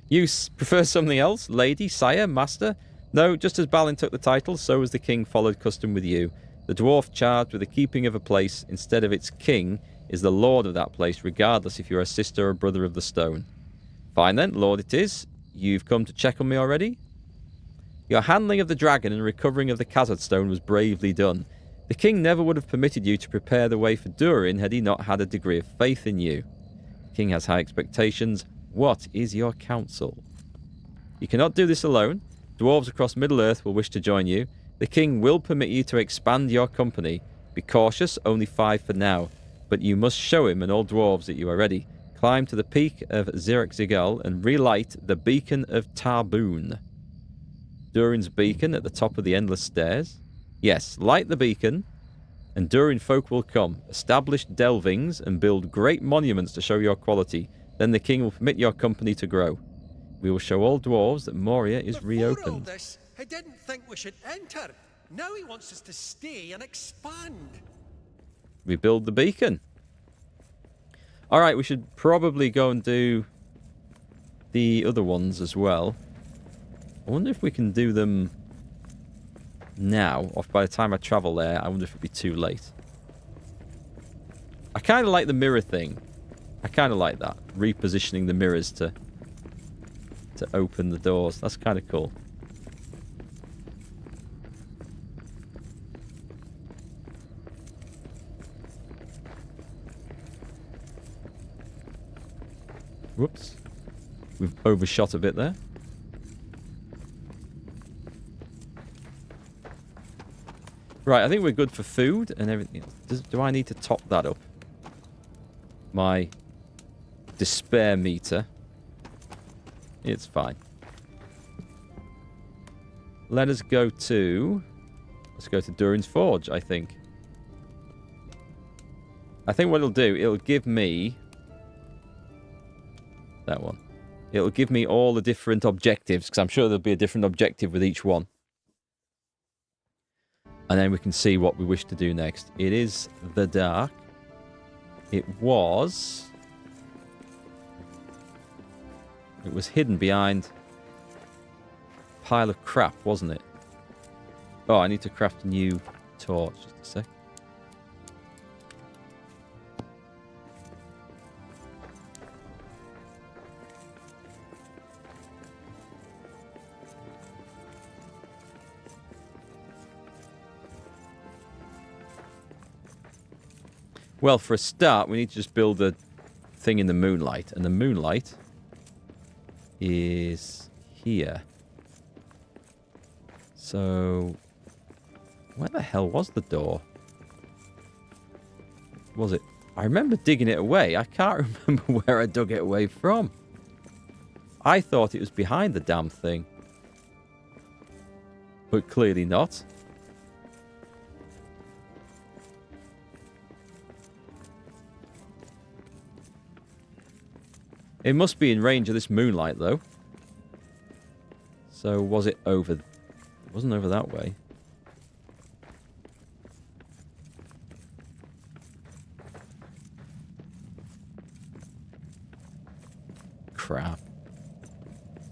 You prefer something else? Lady, sire, master? No, just as Balin took the title, so as the king followed custom with you. The dwarf charged with the keeping of a place instead of its king is the lord of that place, regardless if you're a sister or brother of the stone. Fine then, lord it is. You've come to check on me already? Your handling of the dragon and recovering of the Khazad-dûm was bravely done. The king never would have permitted you to prepare the way for Durin had he not had a degree of faith in you. The king has high expectations. What is your counsel? You cannot do this alone. Dwarves across Middle-earth will wish to join you. The king will permit you to expand your company. Be cautious, only 5 for now. But you must show him and all dwarves that you are ready. Climb to the peak of Zirak-Zigal and relight the beacon of Tarboon. Durin's beacon at the top of the endless stairs. Yes, light the beacon, and Durin folk will come. Establish delvings and build great monuments to show your quality. Then the king will permit your company to grow. We will show all dwarves that Moria is reopened. Before all this, he didn't think we should enter. Now he wants us to stay and expand. Rebuild the beacon. Alright, we should probably go and do the other ones as well. I wonder if we can do them now, or by the time I travel there, I wonder if it'd be too late. I kind of like the mirror thing. I kind of like that. Repositioning the mirrors to open the doors. That's kind of cool. Whoops. We've overshot a bit there. Right, I think we're good for food and everything. Do I need to top that up? My despair meter. It's fine. Let's go to Durin's Forge, I think. I think what it'll do, it'll give me... that one. It'll give me all the different objectives, because I'm sure there'll be a different objective with each one. And then we can see what we wish to do next. It is the dark. It was hidden behind a pile of crap, wasn't it? Oh, I need to craft a new torch. Just a sec. Well, for a start, we need to just build a thing in the moonlight. And the moonlight is here. So, where the hell was the door? Was it? I remember digging it away. I can't remember where I dug it away from. I thought it was behind the damn thing. But clearly not. It must be in range of this moonlight, though. So, was it over... It wasn't over that way. Crap.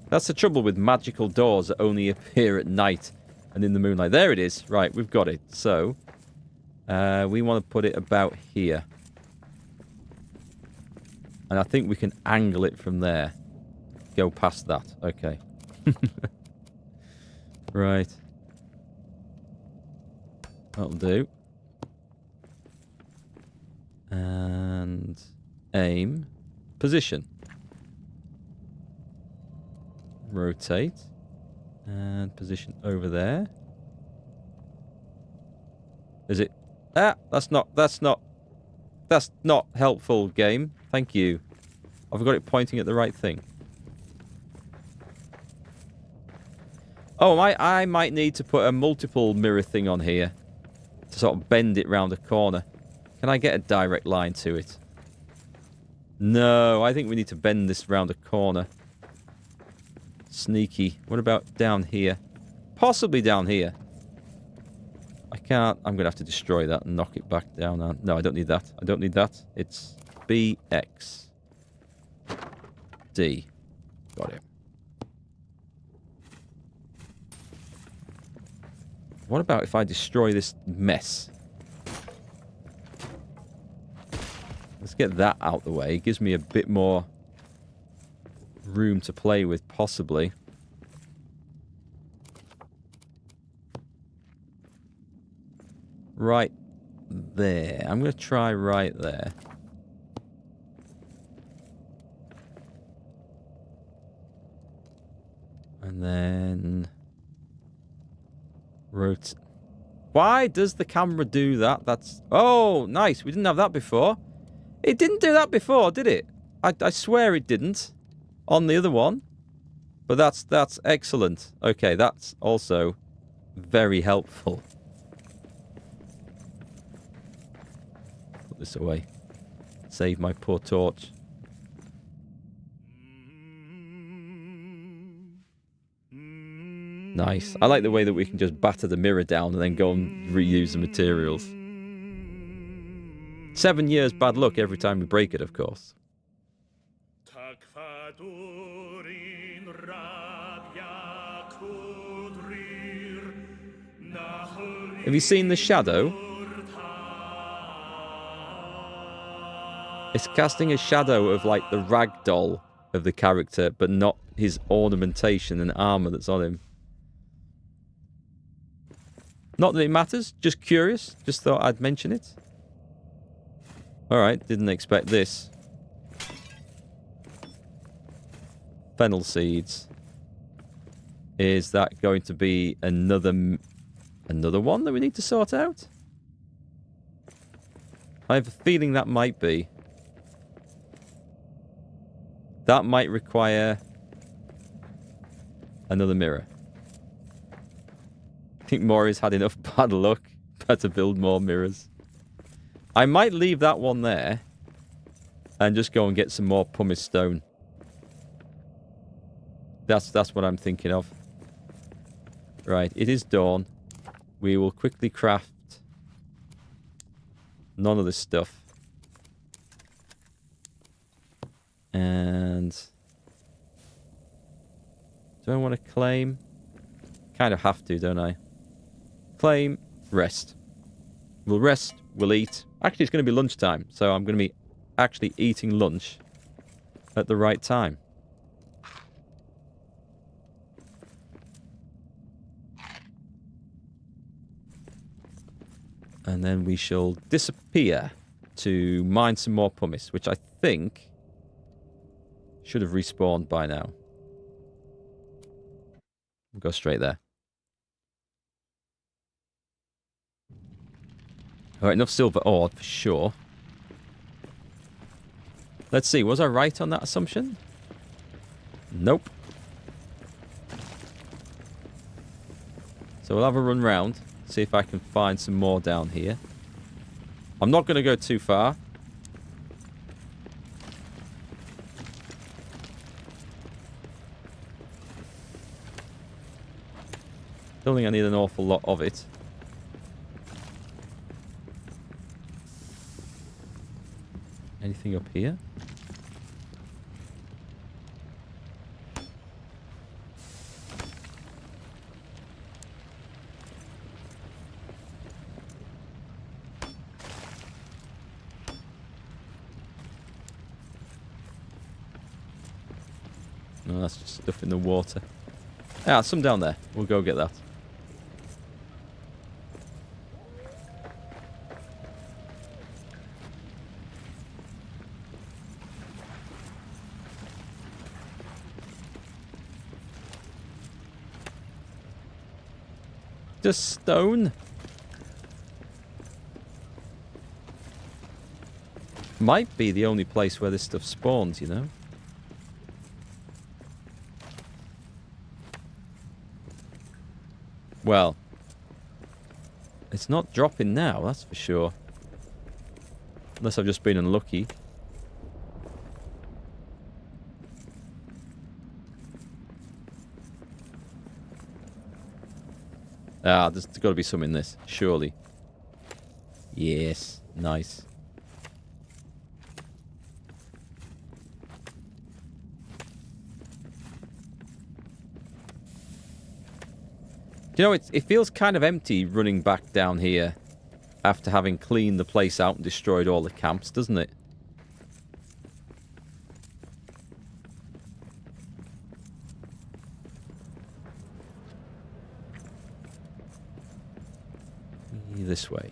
That's the trouble with magical doors that only appear at night and in the moonlight. There it is. Right, we've got it. So, we want to put it about here. And I think we can angle it from there. Go past that. Okay. Right. That'll do. And aim. Position. Rotate. And position over there. Is it? Ah, that's not helpful, game. Thank you. I've got it pointing at the right thing. Oh, I might need to put a multiple mirror thing on here to sort of bend it round the corner. Can I get a direct line to it? No, I think we need to bend this round the corner. Sneaky. What about down here? Possibly down here. I can't. I'm going to have to destroy that and knock it back down. No, I don't need that. I don't need that. It's BX. D. Got it. What about if I destroy this mess? Let's get that out the way. It gives me a bit more room to play with, possibly. Right there. I'm going to try right there. And then... Why does the camera do that? That's... Oh, nice. We didn't have that before. It didn't do that before, did it? I swear it didn't. On the other one. But that's excellent. Okay, that's also very helpful. Put this away. Save my poor torch. Nice. I like the way that we can just batter the mirror down and then go and reuse the materials. 7 years bad luck every time we break it, of course. Have you seen the shadow? It's casting a shadow of like the ragdoll of the character, but not his ornamentation and armor that's on him. Not that it matters, just curious. Just thought I'd mention it. Alright, didn't expect this. Fennel seeds. Is that going to be another... another one that we need to sort out? I have a feeling that might be. That might require another mirror. I think Moria's had enough bad luck. Better build more mirrors. I might leave that one there and just go and get some more pumice stone. That's what I'm thinking of. Right, it is dawn. We will quickly craft none of this stuff. And do I want to claim? Kind of have to, don't I? Claim, rest. We'll rest, we'll eat. Actually, it's going to be lunchtime, so I'm going to be actually eating lunch at the right time. And then we shall disappear to mine some more pumice, which I think should have respawned by now. We'll go straight there. Alright, enough silver ore for sure. Let's see, was I right on that assumption? Nope. So we'll have a run round. See if I can find some more down here. I'm not going to go too far. Don't think I need an awful lot of it. Anything up here? No, that's just stuff in the water. Ah, some down there. We'll go get that. Just stone. Might be the only place where this stuff spawns, you know? Well, it's not dropping now, that's for sure. Unless I've just been unlucky. Ah, there's got to be some in this, surely. Yes, nice. You know, it feels kind of empty running back down here after having cleaned the place out and destroyed all the camps, doesn't it? This way.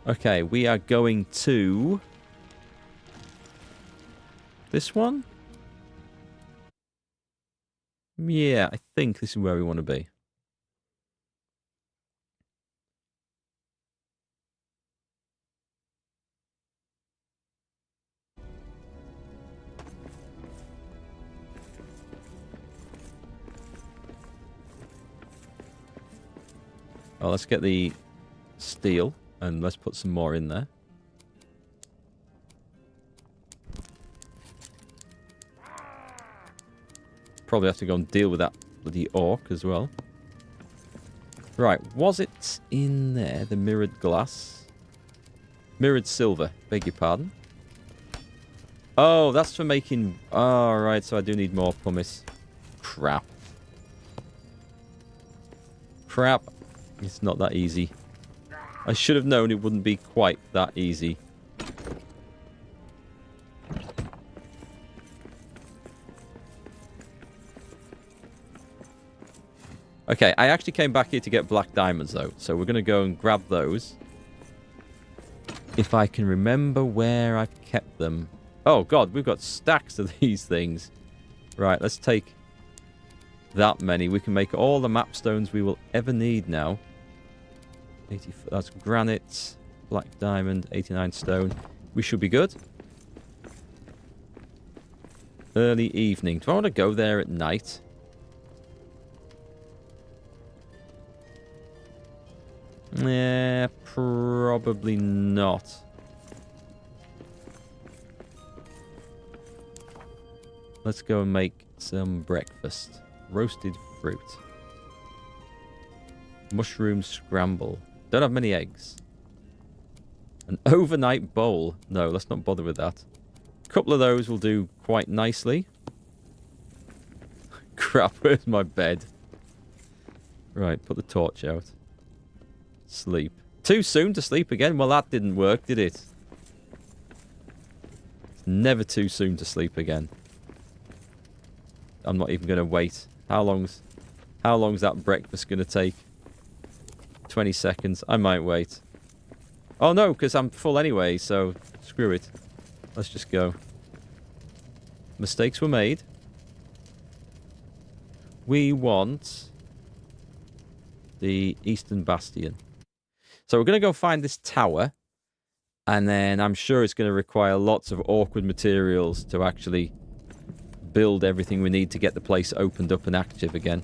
Okay, we are going to this one. Yeah, I think this is where we want to be. Oh, let's get the steel and let's put some more in there. Probably have to go and deal with that bloody orc as well. Right, was it in there, the mirrored glass? Mirrored silver, beg your pardon. Oh, that's for making... Oh, right, so I do need more pumice. Crap. Crap. It's not that easy. I should have known it wouldn't be quite that easy. Okay, I actually came back here to get black diamonds, though. So we're going to go and grab those. If I can remember where I've kept them. Oh, God, we've got stacks of these things. Right, let's take that many. We can make all the map stones we will ever need now. 80, that's granite, black diamond, 89 stone. We should be good. Early evening. Do I want to go there at night? Yeah, probably not. Let's go and make some breakfast. Roasted fruit. Mushroom scramble. Don't have many eggs. An overnight bowl. No, let's not bother with that. A couple of those will do quite nicely. Crap, where's my bed? Right, put the torch out. Sleep. Too soon to sleep again? Well, that didn't work, did it? It's never too soon to sleep again. I'm not even going to wait. How long's that breakfast going to take? 20 seconds. I might wait. Oh, no, because I'm full anyway, so screw it. Let's just go. Mistakes were made. We want the Eastern Bastion. So we're going to go find this tower. And then I'm sure it's going to require lots of awkward materials to actually build everything we need to get the place opened up and active again.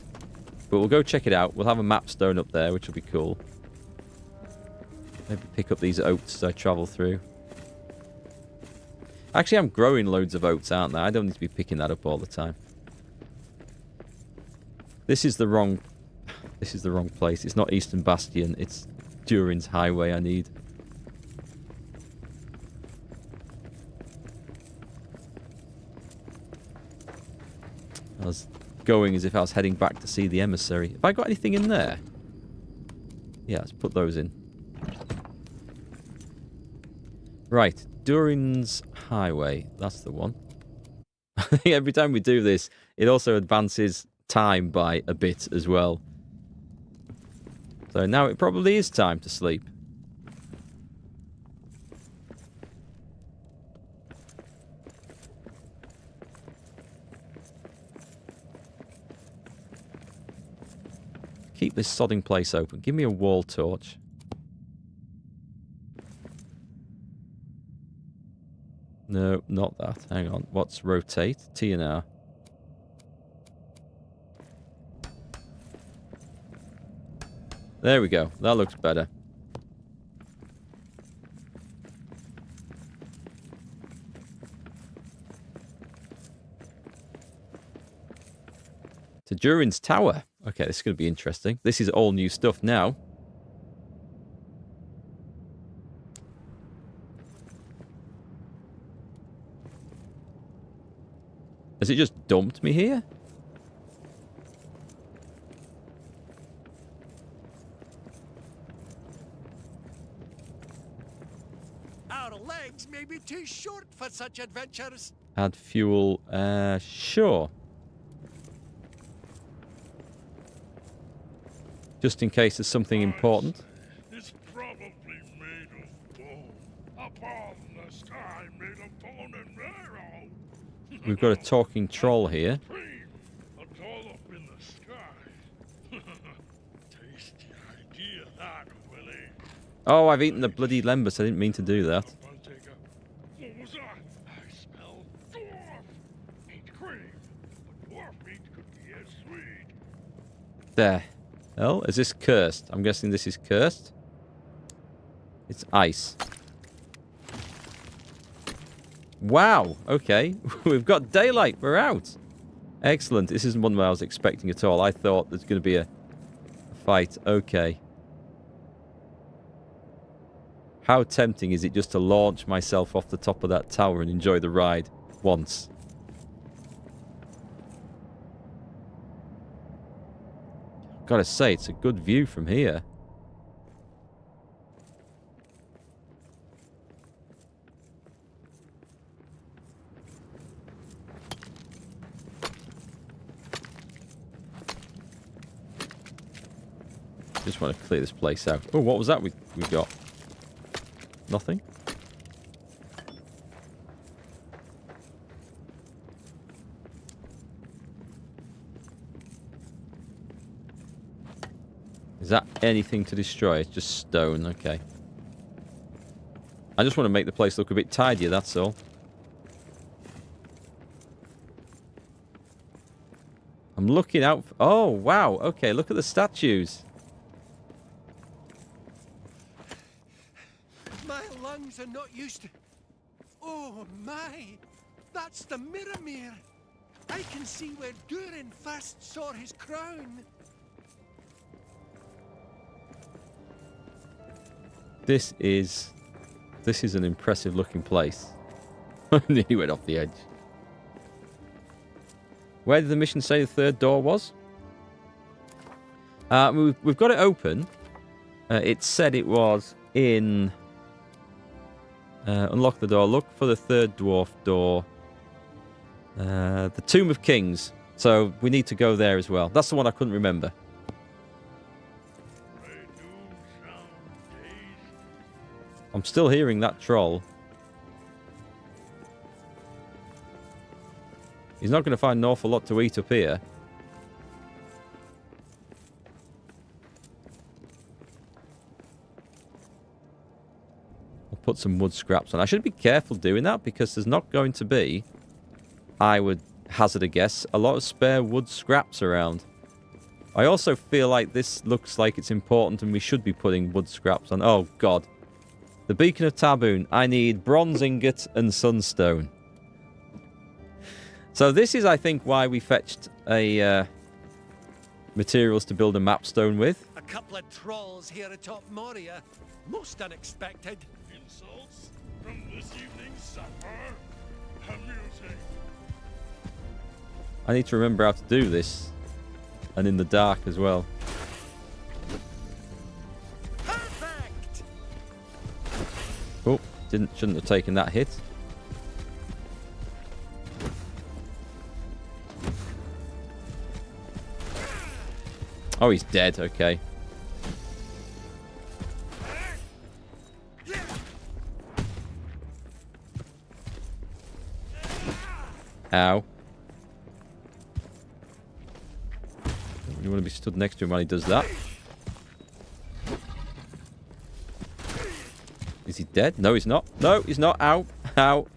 But we'll go check it out. We'll have a map stone up there, which will be cool. Maybe pick up these oats as I travel through. Actually, I'm growing loads of oats, aren't I? I don't need to be picking that up all the time. This is the wrong place. It's not Eastern Bastion. It's Durin's Highway I need. I was going as if I was heading back to see the emissary. Have I got anything in there? Yeah, let's put those in. Right, Durin's Highway. That's the one. I think every time we do this, it also advances time by a bit as well. So now it probably is time to sleep. Keep this sodding place open. Give me a wall torch. No, not that. Hang on. What's rotate? T and R. There we go. That looks better. To Durin's Tower. Okay, this is going to be interesting. This is all new stuff now. Has it just dumped me here? Our legs may be too short for such adventures. Add fuel. Sure. Just in case there's something important. It's probably made of bone. Upon the sky made of bone and marrow. We've got a talking troll here. A doll up in the sky. Tasty idea that, Willie. Oh, I've eaten the bloody lembas. I didn't mean to do that. What was that? I smell dwarf. Ain't cream, but dwarf meat could be as sweet. There. Hell, is this cursed? I'm guessing this is cursed. It's ice. Wow. Okay. We've got daylight. We're out. Excellent. This isn't one I was expecting at all. I thought there's going to be a fight. Okay. How tempting is it just to launch myself off the top of that tower and enjoy the ride once? Gotta say, it's a good view from here. Just want to clear this place out. Oh, what was that we got? Nothing? Is that anything to destroy? It's just stone, okay. I just want to make the place look a bit tidier, that's all. I'm looking out... Oh, wow. Okay, look at the statues. My lungs are not used to... Oh, my! That's the Mirror. I can see where Durin first saw his crown. This is an impressive looking place. Nearly went off the edge. Where did the mission say the third door was? We've got it open. It said it was in... unlock the door. Look for the third dwarf door. The Tomb of Kings. So we need to go there as well. That's the one I couldn't remember. I'm still hearing that troll. He's not going to find an awful lot to eat up here. I'll put some wood scraps on. I should be careful doing that because there's not going to be, I would hazard a guess, a lot of spare wood scraps around. I also feel like this looks like it's important and we should be putting wood scraps on. Oh, God. The Beacon of Taboon. I need bronze ingot and sunstone. So this is, I think, why we fetched a materials to build a mapstone with. A couple of trolls here atop Moria. Most unexpected. Insults from this evening's supper? Amusing. I need to remember how to do this. And in the dark as well. Perfect! Oh, shouldn't have taken that hit. Oh, he's dead. Okay. Ow. You want to be stood next to him while he does that. Is he dead? No, he's not. No, he's not. Ow. Ow.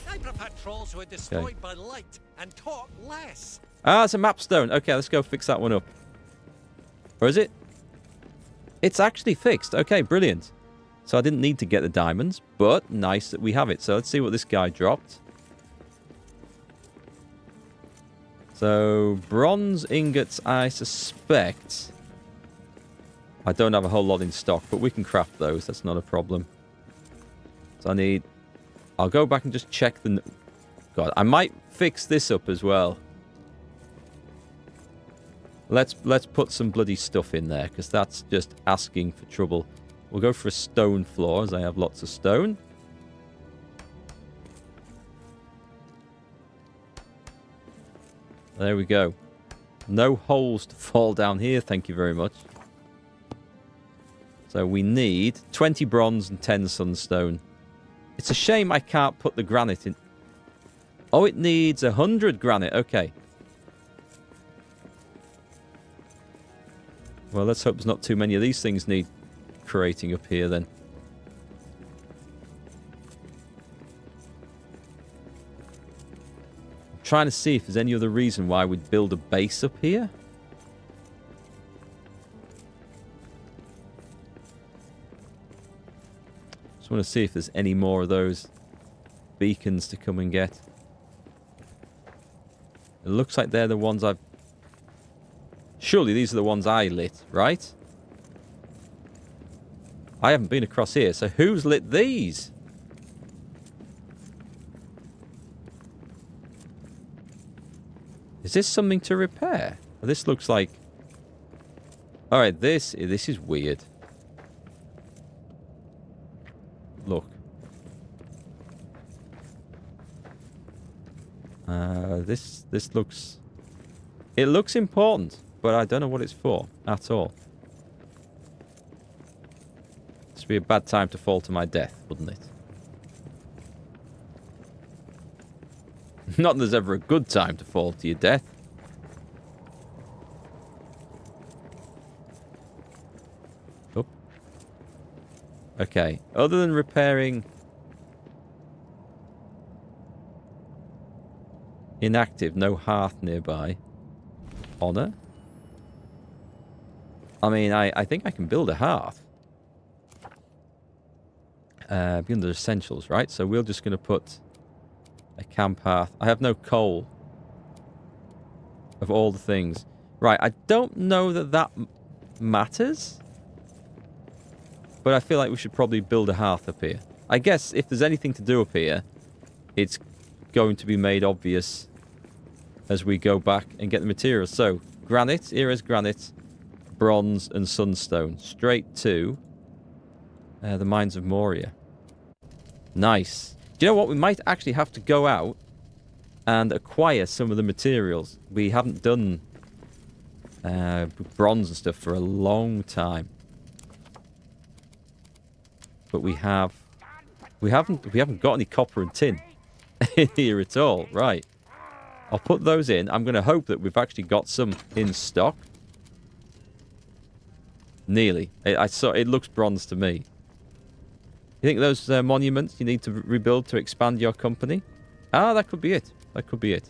I prefer trolls who are destroyed by light and talk less. Ah, it's a mapstone. Okay, let's go fix that one up. Or is it? It's actually fixed. Okay, brilliant. So I didn't need to get the diamonds, but nice that we have it. So let's see what this guy dropped. So, bronze ingots, I suspect. I don't have a whole lot in stock, but we can craft those. That's not a problem. So I need... I'll go back and just check the... God, I might fix this up as well. Let's put some bloody stuff in there, because that's just asking for trouble. We'll go for a stone floor, as I have lots of stone. There we go. No holes to fall down here, thank you very much. So we need 20 bronze and 10 sunstone. It's a shame I can't put the granite in. Oh, it needs 100 granite, okay. Well, let's hope there's not too many of these things need creating up here then. I'm trying to see if there's any other reason why we'd build a base up here. Just want to see if there's any more of those beacons to come and get. It looks like they're the ones I've... Surely these are the ones I lit, right? I haven't been across here, so who's lit these? Is this something to repair? This looks like... Alright, this is weird. Look. This looks... It looks important. but I don't know what it's for at all. This would be a bad time to fall to my death, wouldn't it? Not that there's ever a good time to fall to your death. Oh. Okay. Other than repairing inactive, no hearth nearby. Honor? I mean, I think I can build a hearth. Be under essentials, right? So we're just going to put a camp hearth. I have no coal. Of all the things. Right, I don't know that that matters. But I feel like we should probably build a hearth up here. I guess if there's anything to do up here, it's going to be made obvious as we go back and get the materials. So, granite, here is granite, bronze and sunstone. Straight to the mines of Moria. Nice. Do you know what? We might actually have to go out and acquire some of the materials. We haven't done bronze and stuff for a long time. But we haven't got any copper and tin here at all. Right. I'll put those in. I'm going to hope that we've actually got some in stock. Nearly. It looks bronze to me. You think those monuments you need to rebuild to expand your company? Ah, that could be it. That could be it.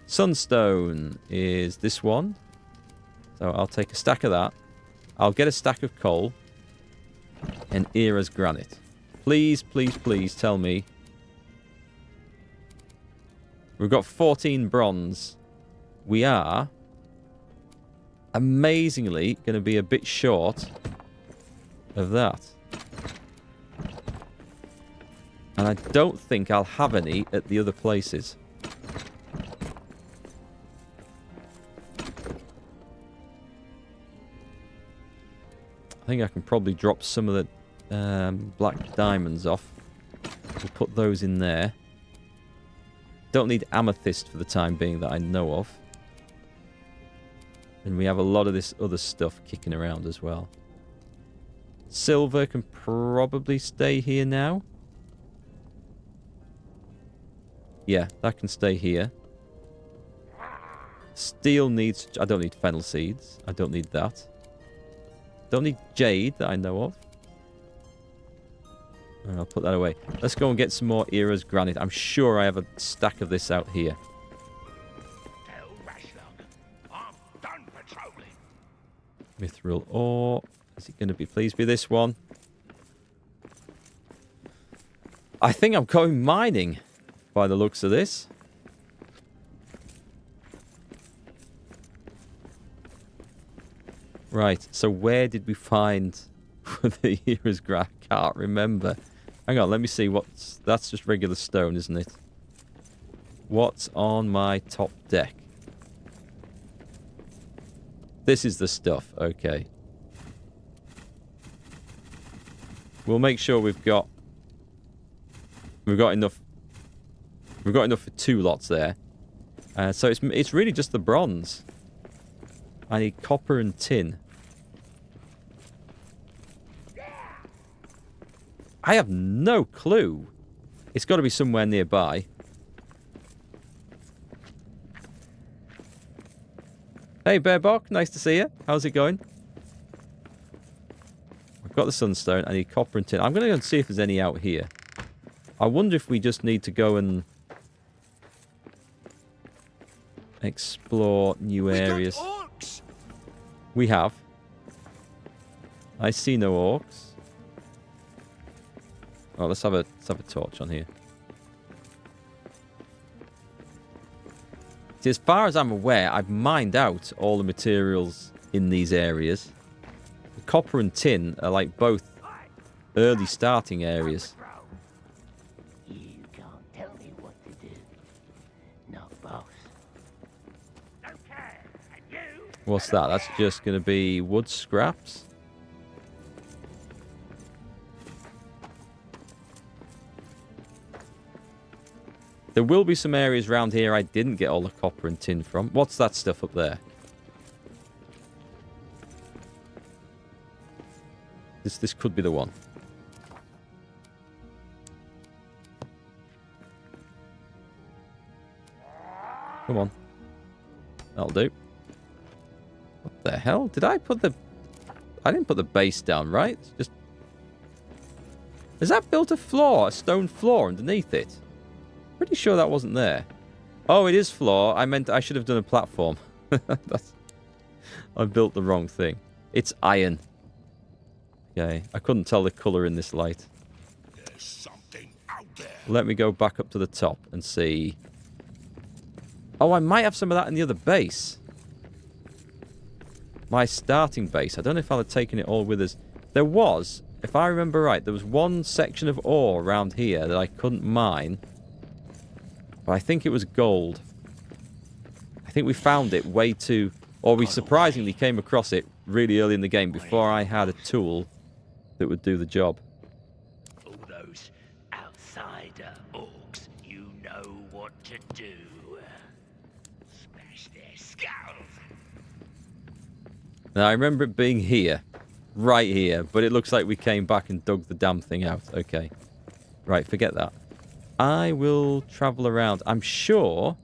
Sunstone is this one. So I'll take a stack of that. I'll get a stack of coal. And Era's granite. Please, please, please tell me. We've got 14 bronze. We are amazingly going to be a bit short of that. And I don't think I'll have any at the other places. I think I can probably drop some of the black diamonds off. We'll put those in there. Don't need amethyst for the time being that I know of. And we have a lot of this other stuff kicking around as well. Silver can probably stay here now. Yeah, that can stay here. Steel needs... I don't need fennel seeds. I don't need that. Don't need jade that I know of. And I'll put that away. Let's go and get some more Era's granite. I'm sure I have a stack of this out here. Mithril ore. Is it going to be? Please be this one. I think I'm going mining by the looks of this. Right, so where did we find the Era's granite? I can't remember. Hang on, let me see what's... That's just regular stone, isn't it? What's on my top deck? This is the stuff, okay. We'll make sure we've got enough. We've got enough for 2 lots there. So it's really just the bronze. I need copper and tin. I have no clue. It's got to be somewhere nearby. Hey, Bearbok. Nice to see you. How's it going? I've got the sunstone. I need copper and tin. I'm going to go and see if there's any out here. I wonder if we just need to go and explore new areas. We got orcs. We have. I see no orcs. Oh, let's have a torch on here. See, as far as I'm aware, I've mined out all the materials in these areas. The copper and tin are like both early starting areas. You can't tell me what to do. No, boss. Okay, and you? What's that? That's just going to be wood scraps. There will be some areas around here I didn't get all the copper and tin from. What's that stuff up there? This could be the one. Come on. That'll do. What the hell? Did I put the... I didn't put the base down, right? It's just... Has that built a floor? A stone floor underneath it? Pretty sure that wasn't there. Oh, it is floor. I meant I should have done a platform. I built the wrong thing. It's iron. Okay. I couldn't tell the colour in this light. There's something out there. Let me go back up to the top and see... Oh, I might have some of that in the other base. My starting base. I don't know if I'll have taken it all with us. There was, if I remember right, there was one section of ore around here that I couldn't mine. But I think it was gold. I think we found it way too... Or we surprisingly came across it really early in the game before I had a tool that would do the job. All those outsider orcs, you know what to do. Smash their skulls. Now, I remember it being here. Right here. But it looks like we came back and dug the damn thing out. Okay. Right, forget that. I will travel around. I'm sure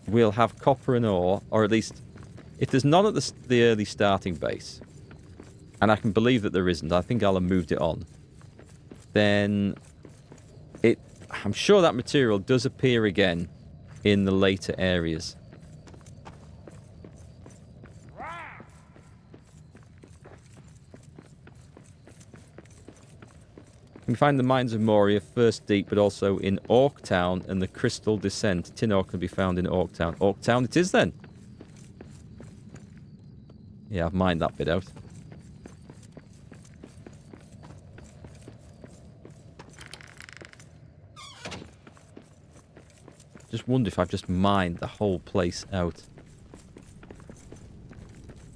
we'll have copper and ore, or at least if there's none at the early starting base, and I can believe that there isn't, I think I'll have moved it on, then I'm sure that material does appear again in the later areas. You can find the mines of Moria first deep, but also in Orktown and the Crystal Descent. Tin ore can be found in Orktown. Orktown it is then. Yeah, I've mined that bit out. Just wonder if I've just mined the whole place out.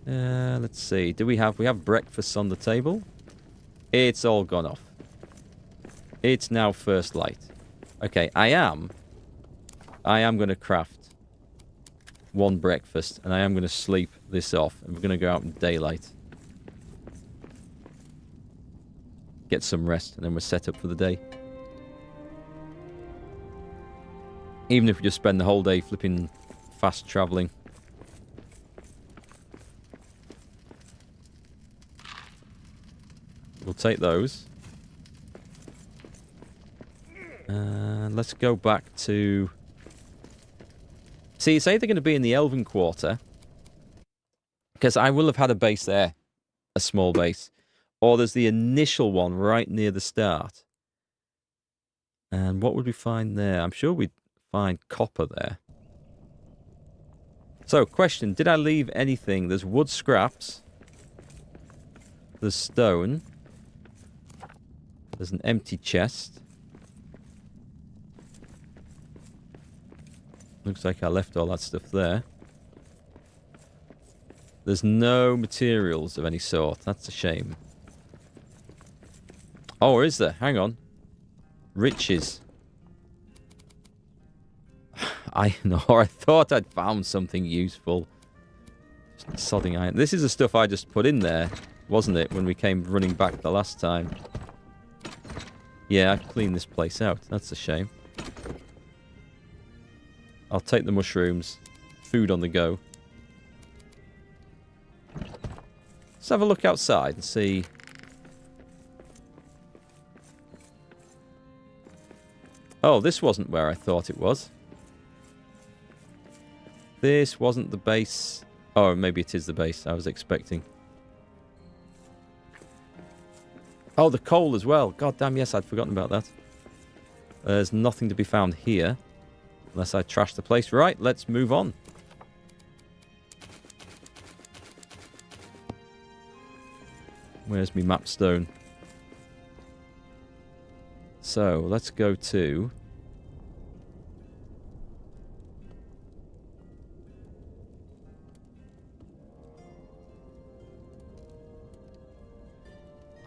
Let's see. We have breakfast on the table? It's all gone off. It's now first light. Okay, I am going to craft one breakfast, and I am going to sleep this off, and we're going to go out in daylight. Get some rest, and then we're set up for the day. Even if we just spend the whole day flipping fast travelling. We'll take those. Let's go back to... See, it's either going to be in the Elven Quarter, because I will have had a base there, a small base, or there's the initial one right near the start. And what would we find there? I'm sure we'd find copper there. So, question, did I leave anything? There's wood scraps. There's stone. There's an empty chest. Looks like I left all that stuff there. There's no materials of any sort. That's a shame. Oh, or is there? Hang on. Riches. I thought I'd found something useful. Just sodding iron. This is the stuff I just put in there, wasn't it, when we came running back the last time? Yeah, I've cleaned this place out. That's a shame. I'll take the mushrooms. Food on the go. Let's have a look outside and see. Oh, this wasn't where I thought it was. This wasn't the base. Oh, maybe it is the base I was expecting. Oh, the coal as well. God damn, yes, I'd forgotten about that. There's nothing to be found here. Unless I trash the place. Right, let's move on. Where's me map stone? So, let's go to...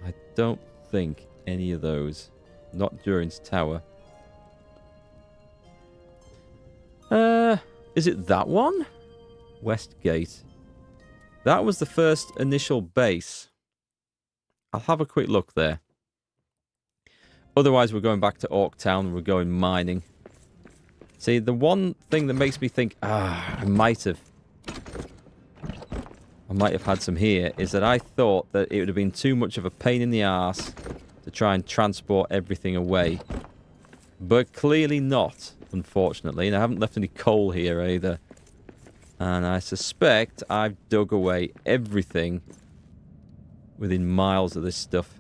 I don't think any of those. Not Durin's Tower. Is it that one? West Gate. That was the first initial base I'll have a quick look there. Otherwise, we're going back to Orktown and we're going mining. See, the one thing that makes me think, I might have had some here, is that I thought that it would have been too much of a pain in the arse to try and transport everything away. But clearly not, unfortunately. And I haven't left any coal here either. And I suspect I've dug away everything within miles of this stuff.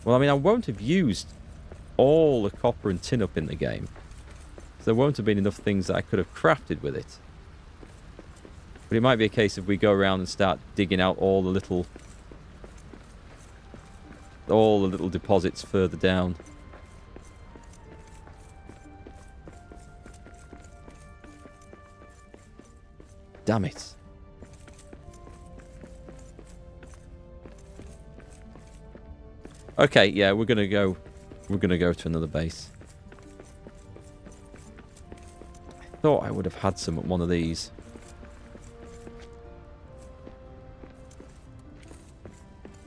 Well, I mean, I won't have used all the copper and tin up in the game. So there won't have been enough things that I could have crafted with it. But it might be a case of we go around and start digging out all the little deposits further down. Damn it. Okay, yeah, we're gonna go to another base. I thought I would have had some at one of these.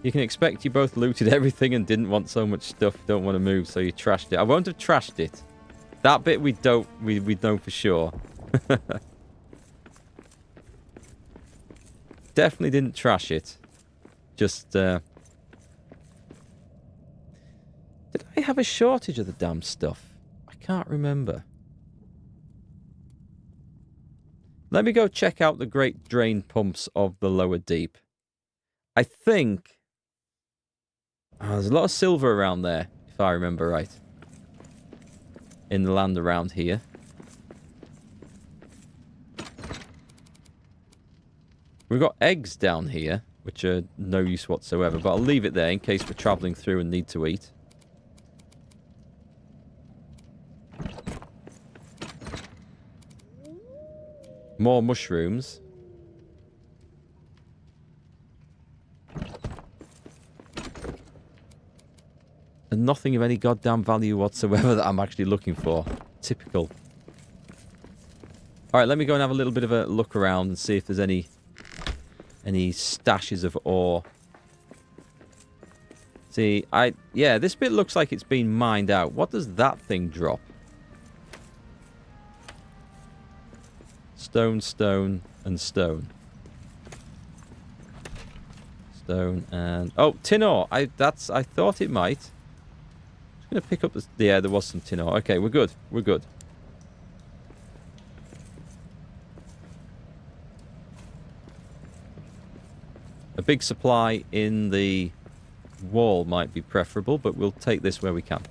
You can expect you both looted everything and didn't want so much stuff, don't want to move, so you trashed it. I won't have trashed it. That bit we know for sure. Definitely didn't trash it. Just, did I have a shortage of the damn stuff? I can't remember. Let me go check out the great drain pumps of the lower deep. I think... there's a lot of silver around there, if I remember right. In the land around here. We've got eggs down here, which are no use whatsoever, but I'll leave it there in case we're travelling through and need to eat. More mushrooms. And nothing of any goddamn value whatsoever that I'm actually looking for. Typical. Alright, let me go and have a little bit of a look around and see if there's any stashes of ore. See, yeah, this bit looks like it's been mined out. What does that thing drop? Stone, stone, and stone. Stone and... oh, tin ore! I thought it might. I'm going to pick up this... yeah, there was some tin ore. Okay, we're good. We're good. A big supply in the wall might be preferable, but we'll take this where we can.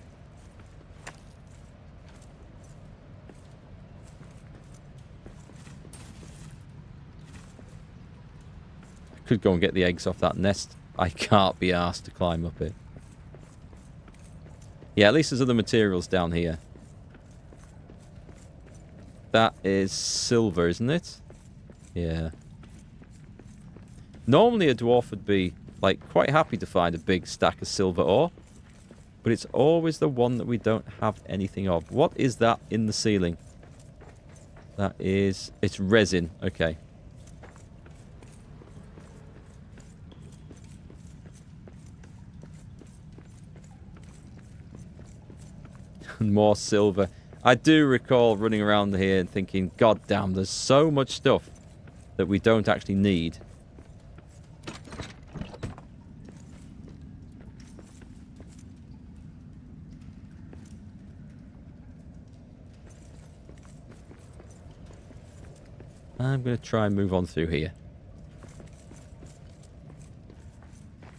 I could go and get the eggs off that nest. I can't be asked to climb up it. Yeah, at least there's other materials down here. That is silver, isn't it? Yeah. Normally a dwarf would be, like, quite happy to find a big stack of silver ore. But it's always the one that we don't have anything of. What is that in the ceiling? That is... it's resin. Okay. More silver. I do recall running around here and thinking, God damn, there's so much stuff that we don't actually need. I'm going to try and move on through here.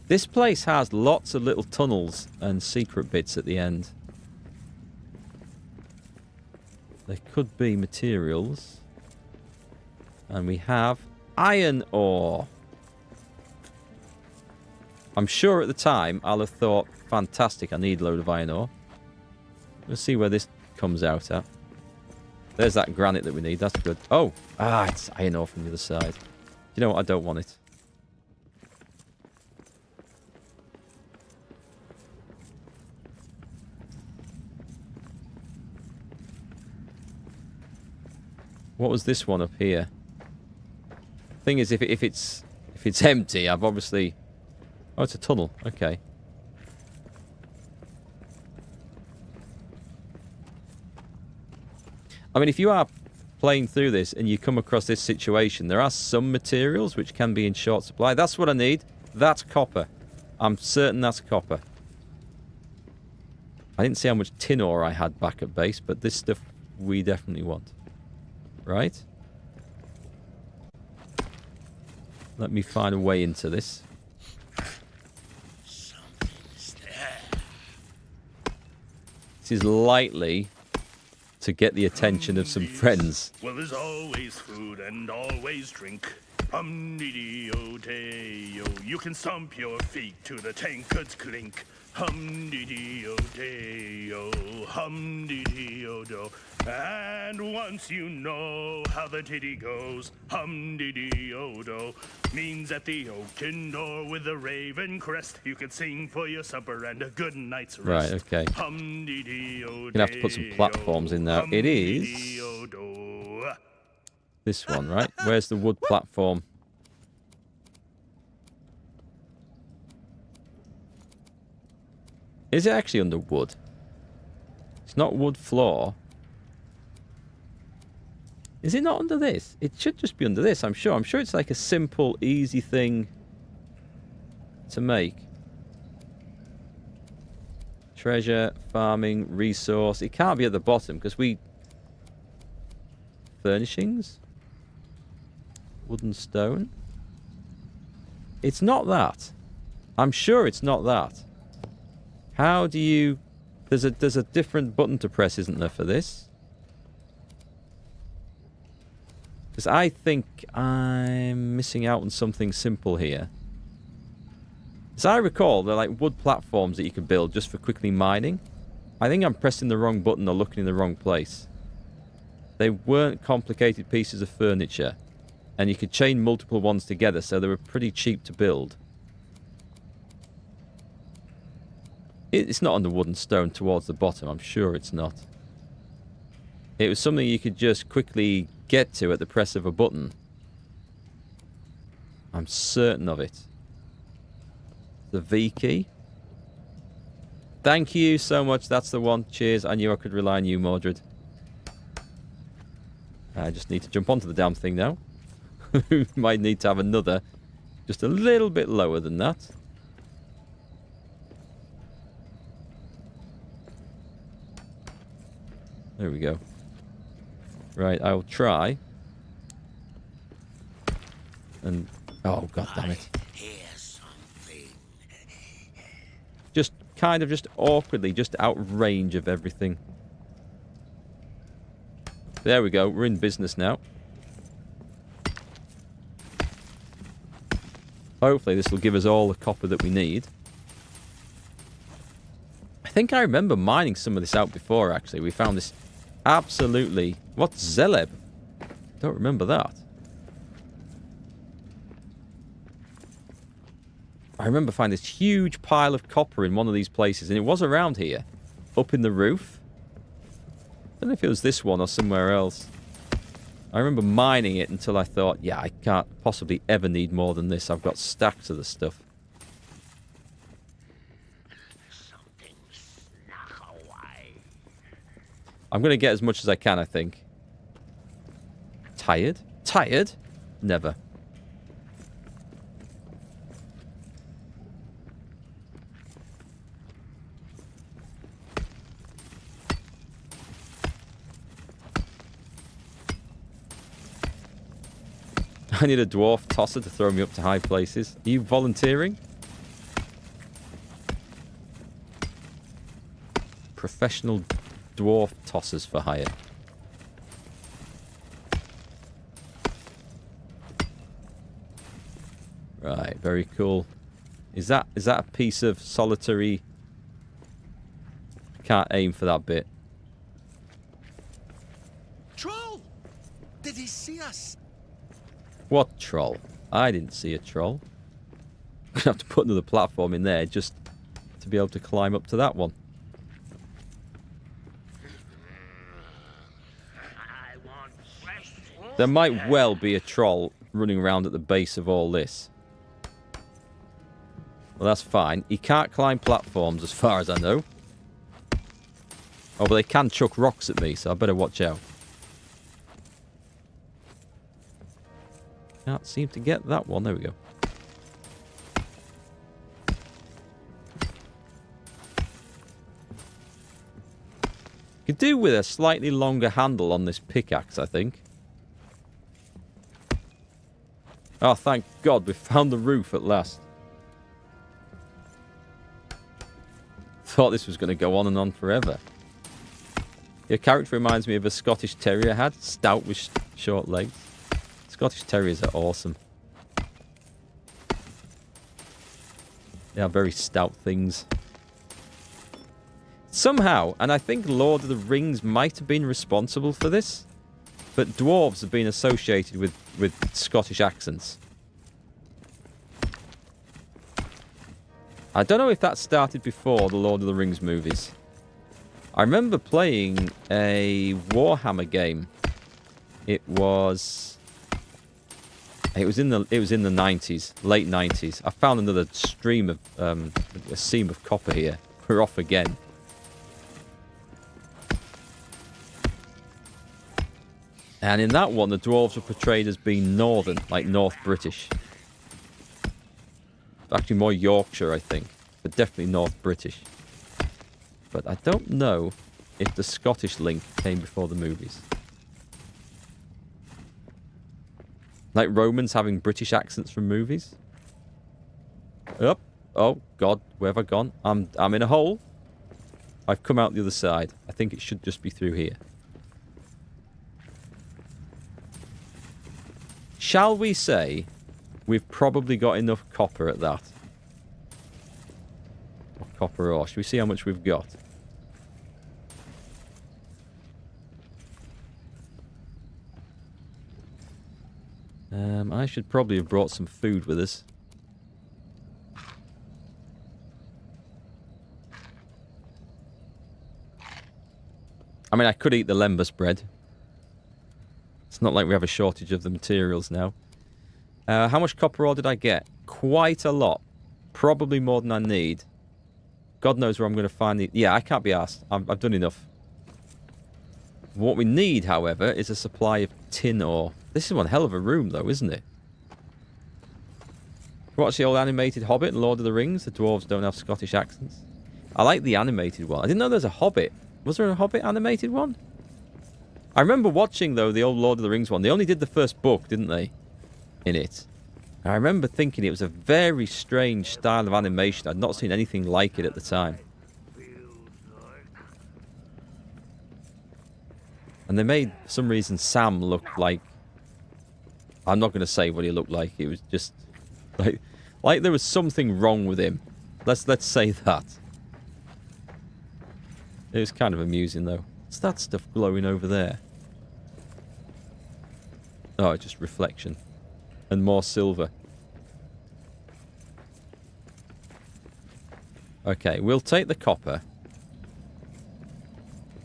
This place has lots of little tunnels and secret bits at the end. There could be materials. And we have iron ore. I'm sure at the time I'll have thought, fantastic, I need a load of iron ore. Let's see where this comes out at. There's that granite that we need. That's good. Oh! It's iron ore from the other side. You know what? I don't want it. What was this one up here? Thing is, if it's If it's empty, I've obviously... Oh, it's a tunnel. Okay. I mean, if you are playing through this and you come across this situation, there are some materials which can be in short supply. That's what I need. That's copper. I'm certain that's copper. I didn't see how much tin ore I had back at base, but this stuff we definitely want. Right? Let me find a way into this. Something's there. This is likely to get the attention of some friends. Well, there's always food and always drink. Hum-dee-dee-o-day-o. You can stomp your feet to the tankards clink. Hum-dee-dee-o-day-o. Hum-dee-dee-o-do. And once you know how the ditty goes, hum-dee-dee-o-do, means at the oaken door with the raven crest, you can sing for your supper and a good night's rest. Right, okay. Hum-dee-dee-o-day-o. Gonna have to put some platforms in there. It is Hum-dee-dee-o-do. this one, right? Where's the wood platform? Is it actually under wood? It's not wood floor. Is it not under this? It should just be under this, I'm sure. I'm sure it's like a simple, easy thing to make. Treasure, farming, resource. It can't be at the bottom because we... Furnishings? Wooden stone? It's not that. I'm sure it's not that. How do you... There's a different button to press, isn't there, for this? Because I think I'm missing out on something simple here. As I recall, they're like wood platforms that you can build just for quickly mining. I think I'm pressing the wrong button or looking in the wrong place. They weren't complicated pieces of furniture. And you could chain multiple ones together, so they were pretty cheap to build. It's not on the wooden stone towards the bottom. I'm sure it's not. It was something you could just quickly get to at the press of a button. I'm certain of it. The V key. Thank you so much. That's the one. Cheers. I knew I could rely on you, Mordred. I just need to jump onto the damn thing now. Might need to have another just a little bit lower than that. There we go. Right, I'll try. And... Oh, god damn it. Just kind of just awkwardly, just out of range of everything. There we go. We're in business now. Hopefully this will give us all the copper that we need. I think I remember mining some of this out before, actually. We found this absolutely... What's Zeleb? Don't remember that. I remember finding this huge pile of copper in one of these places, and it was around here. Up in the roof. I don't know if it was this one or somewhere else. I remember mining it until I thought, yeah, I can't possibly ever need more than this. I've got stacks of the stuff. Something snuck away. I'm going to get as much as I can, I think. Tired? Tired? Never. I need a dwarf tosser to throw me up to high places. Are you volunteering? Professional dwarf tossers for hire. Right, very cool. Is that a piece of solitary... I can't aim for that bit. Troll! Did he see us? What troll? I didn't see a troll. I'm going to have to put another platform in there just to be able to climb up to that one. I want fresh food. There might well be a troll running around at the base of all this. Well, that's fine. He can't climb platforms as far as I know. Oh, but they can chuck rocks at me, so I better watch out. Can't seem to get that one. There we go. Could do with a slightly longer handle on this pickaxe, I think. Oh, thank God, we found the roof at last. Thought this was going to go on and on forever. Your character reminds me of a Scottish Terrier I had. Stout with short legs. Scottish Terriers are awesome. They are very stout things. Somehow, and I think Lord of the Rings might have been responsible for this, but dwarves have been associated with Scottish accents. I don't know if that started before the Lord of the Rings movies. I remember playing a Warhammer game. It was in the 90s, late 90s. I found another stream of a seam of copper here. We're off again. And in that one, the dwarves were portrayed as being northern, like North British. Actually, more Yorkshire, I think. But definitely North British. But I don't know if the Scottish link came before the movies. Like Romans having British accents from movies. Up. Oh, God. Where have I gone? I'm in a hole. I've come out the other side. I think it should just be through here. Shall we say we've probably got enough copper at that? Or copper ore. Should we see how much we've got? I should probably have brought some food with us. I mean, I could eat the lembas bread. It's not like we have a shortage of the materials now. How much copper ore did I get? Quite a lot. Probably more than I need. God knows where I'm going to find the... Yeah, I can't be asked. I've done enough. What we need, however, is a supply of tin ore. This is one hell of a room, though, isn't it? Watch the old animated Hobbit and Lord of the Rings. The dwarves don't have Scottish accents. I like the animated one. I didn't know there was a Hobbit. Was there a Hobbit animated one? I remember watching, though, the old Lord of the Rings one. They only did the first book, didn't they? In it. And I remember thinking it was a very strange style of animation. I'd not seen anything like it at the time. And they made, for some reason, Sam look like... I'm not going to say what he looked like. It was just... Like there was something wrong with him. Let's say that. It was kind of amusing, though. What's that stuff glowing over there? Oh, just reflection. And more silver. Okay, we'll take the copper.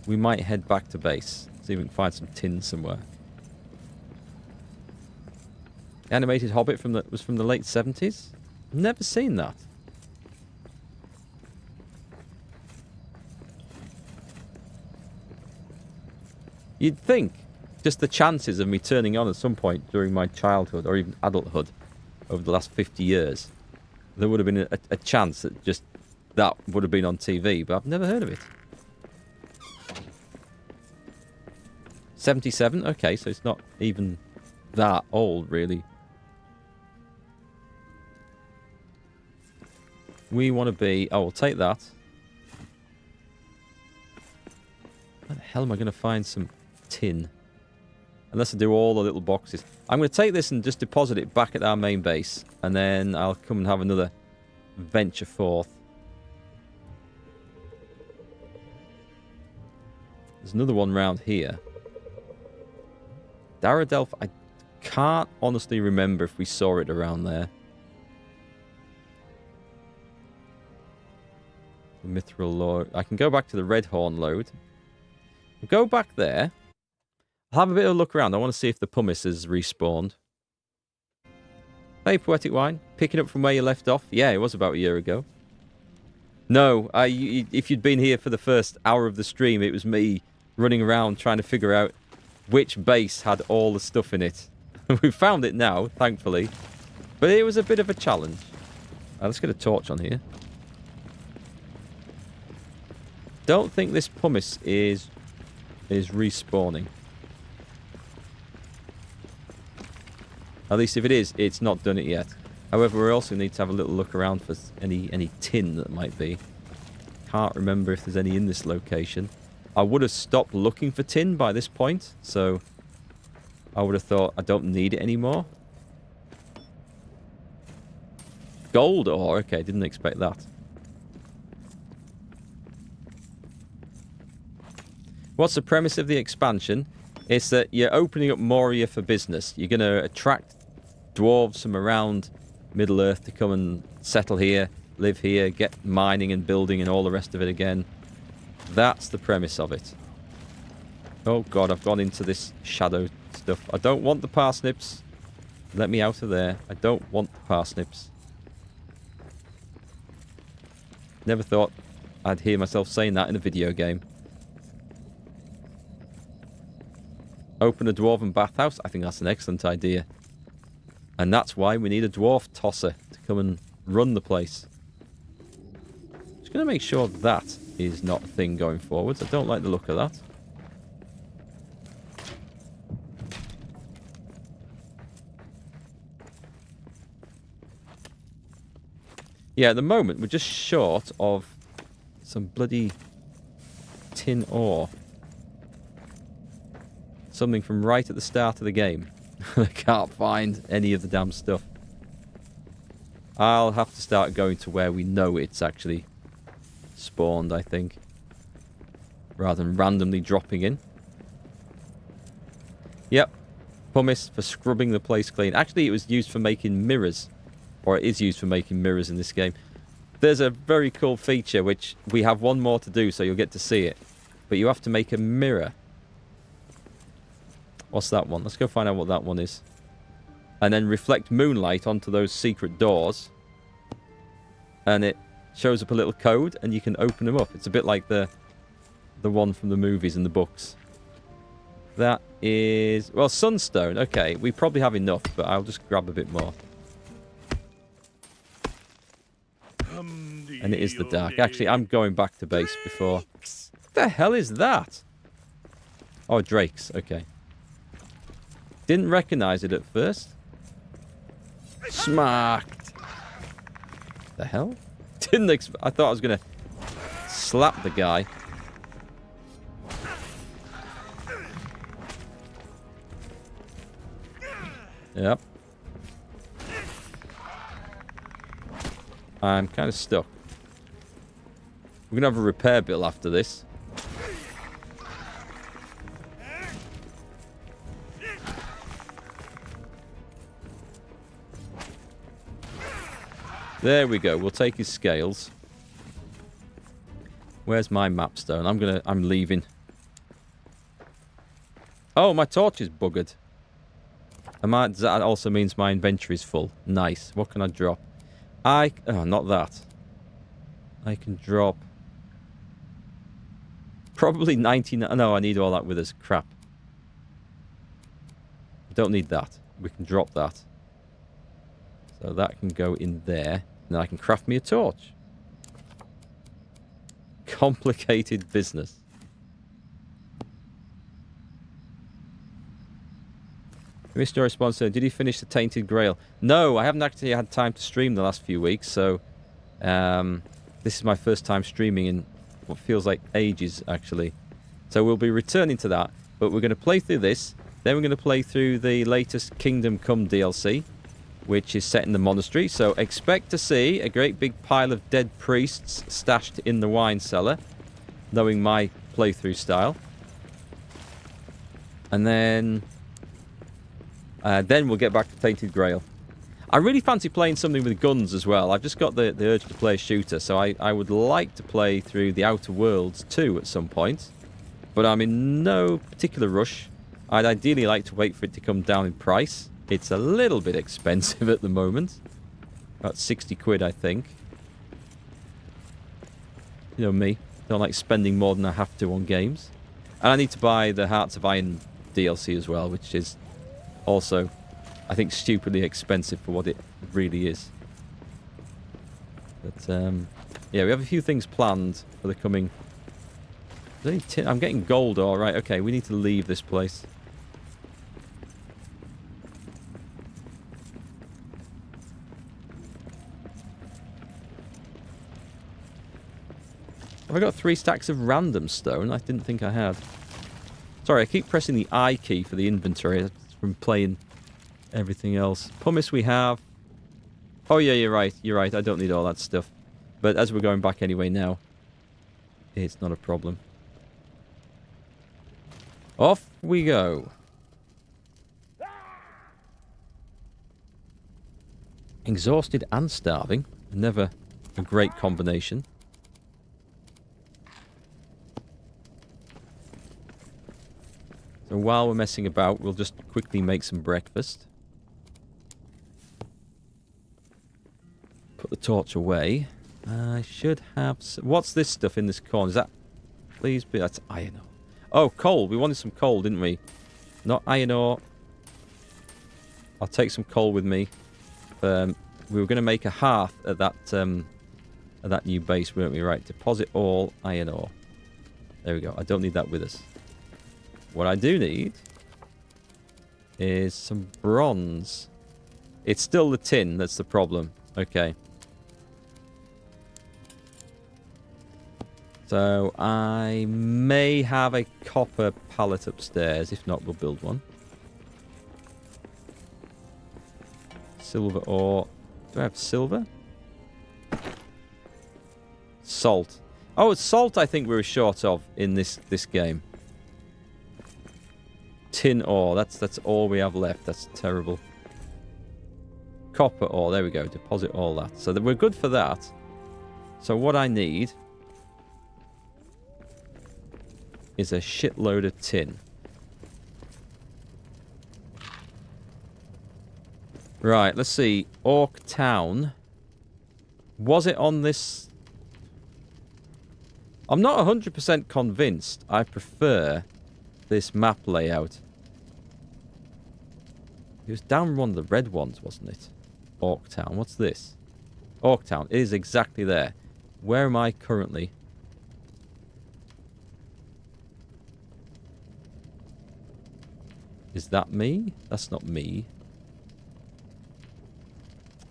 We might head back to base. See if we can find some tin somewhere. Animated Hobbit was from the late 70s? Never seen that. You'd think just the chances of me turning on at some point during my childhood or even adulthood over the last 50 years, there would have been a chance that just that would have been on TV, but I've never heard of it. 77? Okay, so it's not even that old, really. We want to be... Oh, we'll take that. Where the hell am I going to find some tin? Unless I do all the little boxes. I'm going to take this and just deposit it back at our main base. And then I'll come and have another venture forth. There's another one round here. Daradelf, I can't honestly remember if we saw it around there. The Mithril Lord. I can go back to the Red Horn Lode. We'll go back there. I'll have a bit of a look around. I want to see if the pumice has respawned. Hey, Poetic Wine. Picking up from where you left off. Yeah, it was about a year ago. No, if you'd been here for the first hour of the stream, it was me running around trying to figure out which base had all the stuff in it. We've found it now, thankfully. But it was a bit of a challenge. Let's get a torch on here. Don't think this pumice is respawning. At least if it is, it's not done it yet. However, we also need to have a little look around for any tin that might be. Can't remember if there's any in this location. I would have stopped looking for tin by this point, so I would have thought I don't need it anymore. Gold ore, okay, didn't expect that. What's the premise of the expansion? It's that you're opening up Moria for business. You're going to attract dwarves from around Middle-earth to come and settle here, live here, get mining and building and all the rest of it again. That's the premise of it. Oh god, I've gone into this shadow stuff. I don't want the parsnips. Let me out of there. I don't want the parsnips. Never thought I'd hear myself saying that in a video game. Open a dwarven bathhouse? I think that's an excellent idea. And that's why we need a dwarf tosser to come and run the place. Just going to make sure that is not a thing going forwards. I don't like the look of that. Yeah, at the moment, we're just short of some bloody tin ore. Something from right at the start of the game. I can't find any of the damn stuff. I'll have to start going to where we know it's actually spawned, I think. Rather than randomly dropping in. Yep. Pumice for scrubbing the place clean. Actually, it was used for making mirrors. Or it is used for making mirrors in this game. There's a very cool feature, which we have one more to do, so you'll get to see it. But you have to make a mirror. What's that one? Let's go find out what that one is. And then reflect moonlight onto those secret doors. And it shows up a little code, and you can open them up. It's a bit like the one from the movies and the books. That is... Well, sunstone. Okay, we probably have enough, but I'll just grab a bit more. And it is the dark. Actually, I'm going back to base before... What the hell is that? Oh, drakes. Okay. Didn't recognize it at first. Smacked. The hell? Didn't I thought I was going to slap the guy. Yep. I'm kind of stuck. We're going to have a repair bill after this. There we go. We'll take his scales. Where's my mapstone? I'm leaving. Oh, my torch is buggered. That also means my inventory is full. Nice. What can I drop? Oh, not that. I can drop... Probably 99... No, I need all that with us. Crap. Don't need that. We can drop that. So that can go in there. And then I can craft me a torch. Complicated business. Missed your response. Did you finish the Tainted Grail? No, I haven't actually had time to stream the last few weeks. So this is my first time streaming in what feels like ages, actually. So we'll be returning to that. But we're going to play through this. Then we're going to play through the latest Kingdom Come DLC, which is set in the monastery. So expect to see a great big pile of dead priests stashed in the wine cellar, knowing my playthrough style. And then we'll get back to Tainted Grail. I really fancy playing something with guns as well. I've just got the urge to play a shooter, so I would like to play through the Outer Worlds 2 at some point. But I'm in no particular rush. I'd ideally like to wait for it to come down in price. It's a little bit expensive at the moment. About 60 quid, I think. You know me. Don't like spending more than I have to on games. And I need to buy the Hearts of Iron DLC as well, which is also, I think, stupidly expensive for what it really is. But, yeah, we have a few things planned for the coming... I'm getting gold, all right. Okay, we need to leave this place. Have I got 3 stacks of random stone? I didn't think I had. Sorry, I keep pressing the I key for the inventory. That's from playing everything else. Pumice we have. Oh yeah, you're right. You're right. I don't need all that stuff. But as we're going back anyway now, it's not a problem. Off we go. Exhausted and starving. Never a great combination. So while we're messing about, we'll just quickly make some breakfast. Put the torch away. I should have... What's this stuff in this corner? Is that... Please be... That's iron ore. Oh, coal. We wanted some coal, didn't we? Not iron ore. I'll take some coal with me. We were going to make a hearth at that new base, weren't we? Right. Deposit all iron ore. There we go. I don't need that with us. What I do need is some bronze. It's still the tin that's the problem. Okay. So I may have a copper pallet upstairs. If not, we'll build one. Silver ore. Do I have silver? Salt. Oh, it's salt I think we were short of in this game. Tin ore. That's all we have left. That's terrible. Copper ore. There we go. Deposit all that. So we're good for that. So what I need is a shitload of tin. Right, let's see. Orc Town. Was it on this? I'm not 100% convinced. I prefer this map layout. It was down one of the red ones, wasn't it? Orc Town. What's this? Orc Town. It is exactly there. Where am I currently? Is that me? That's not me.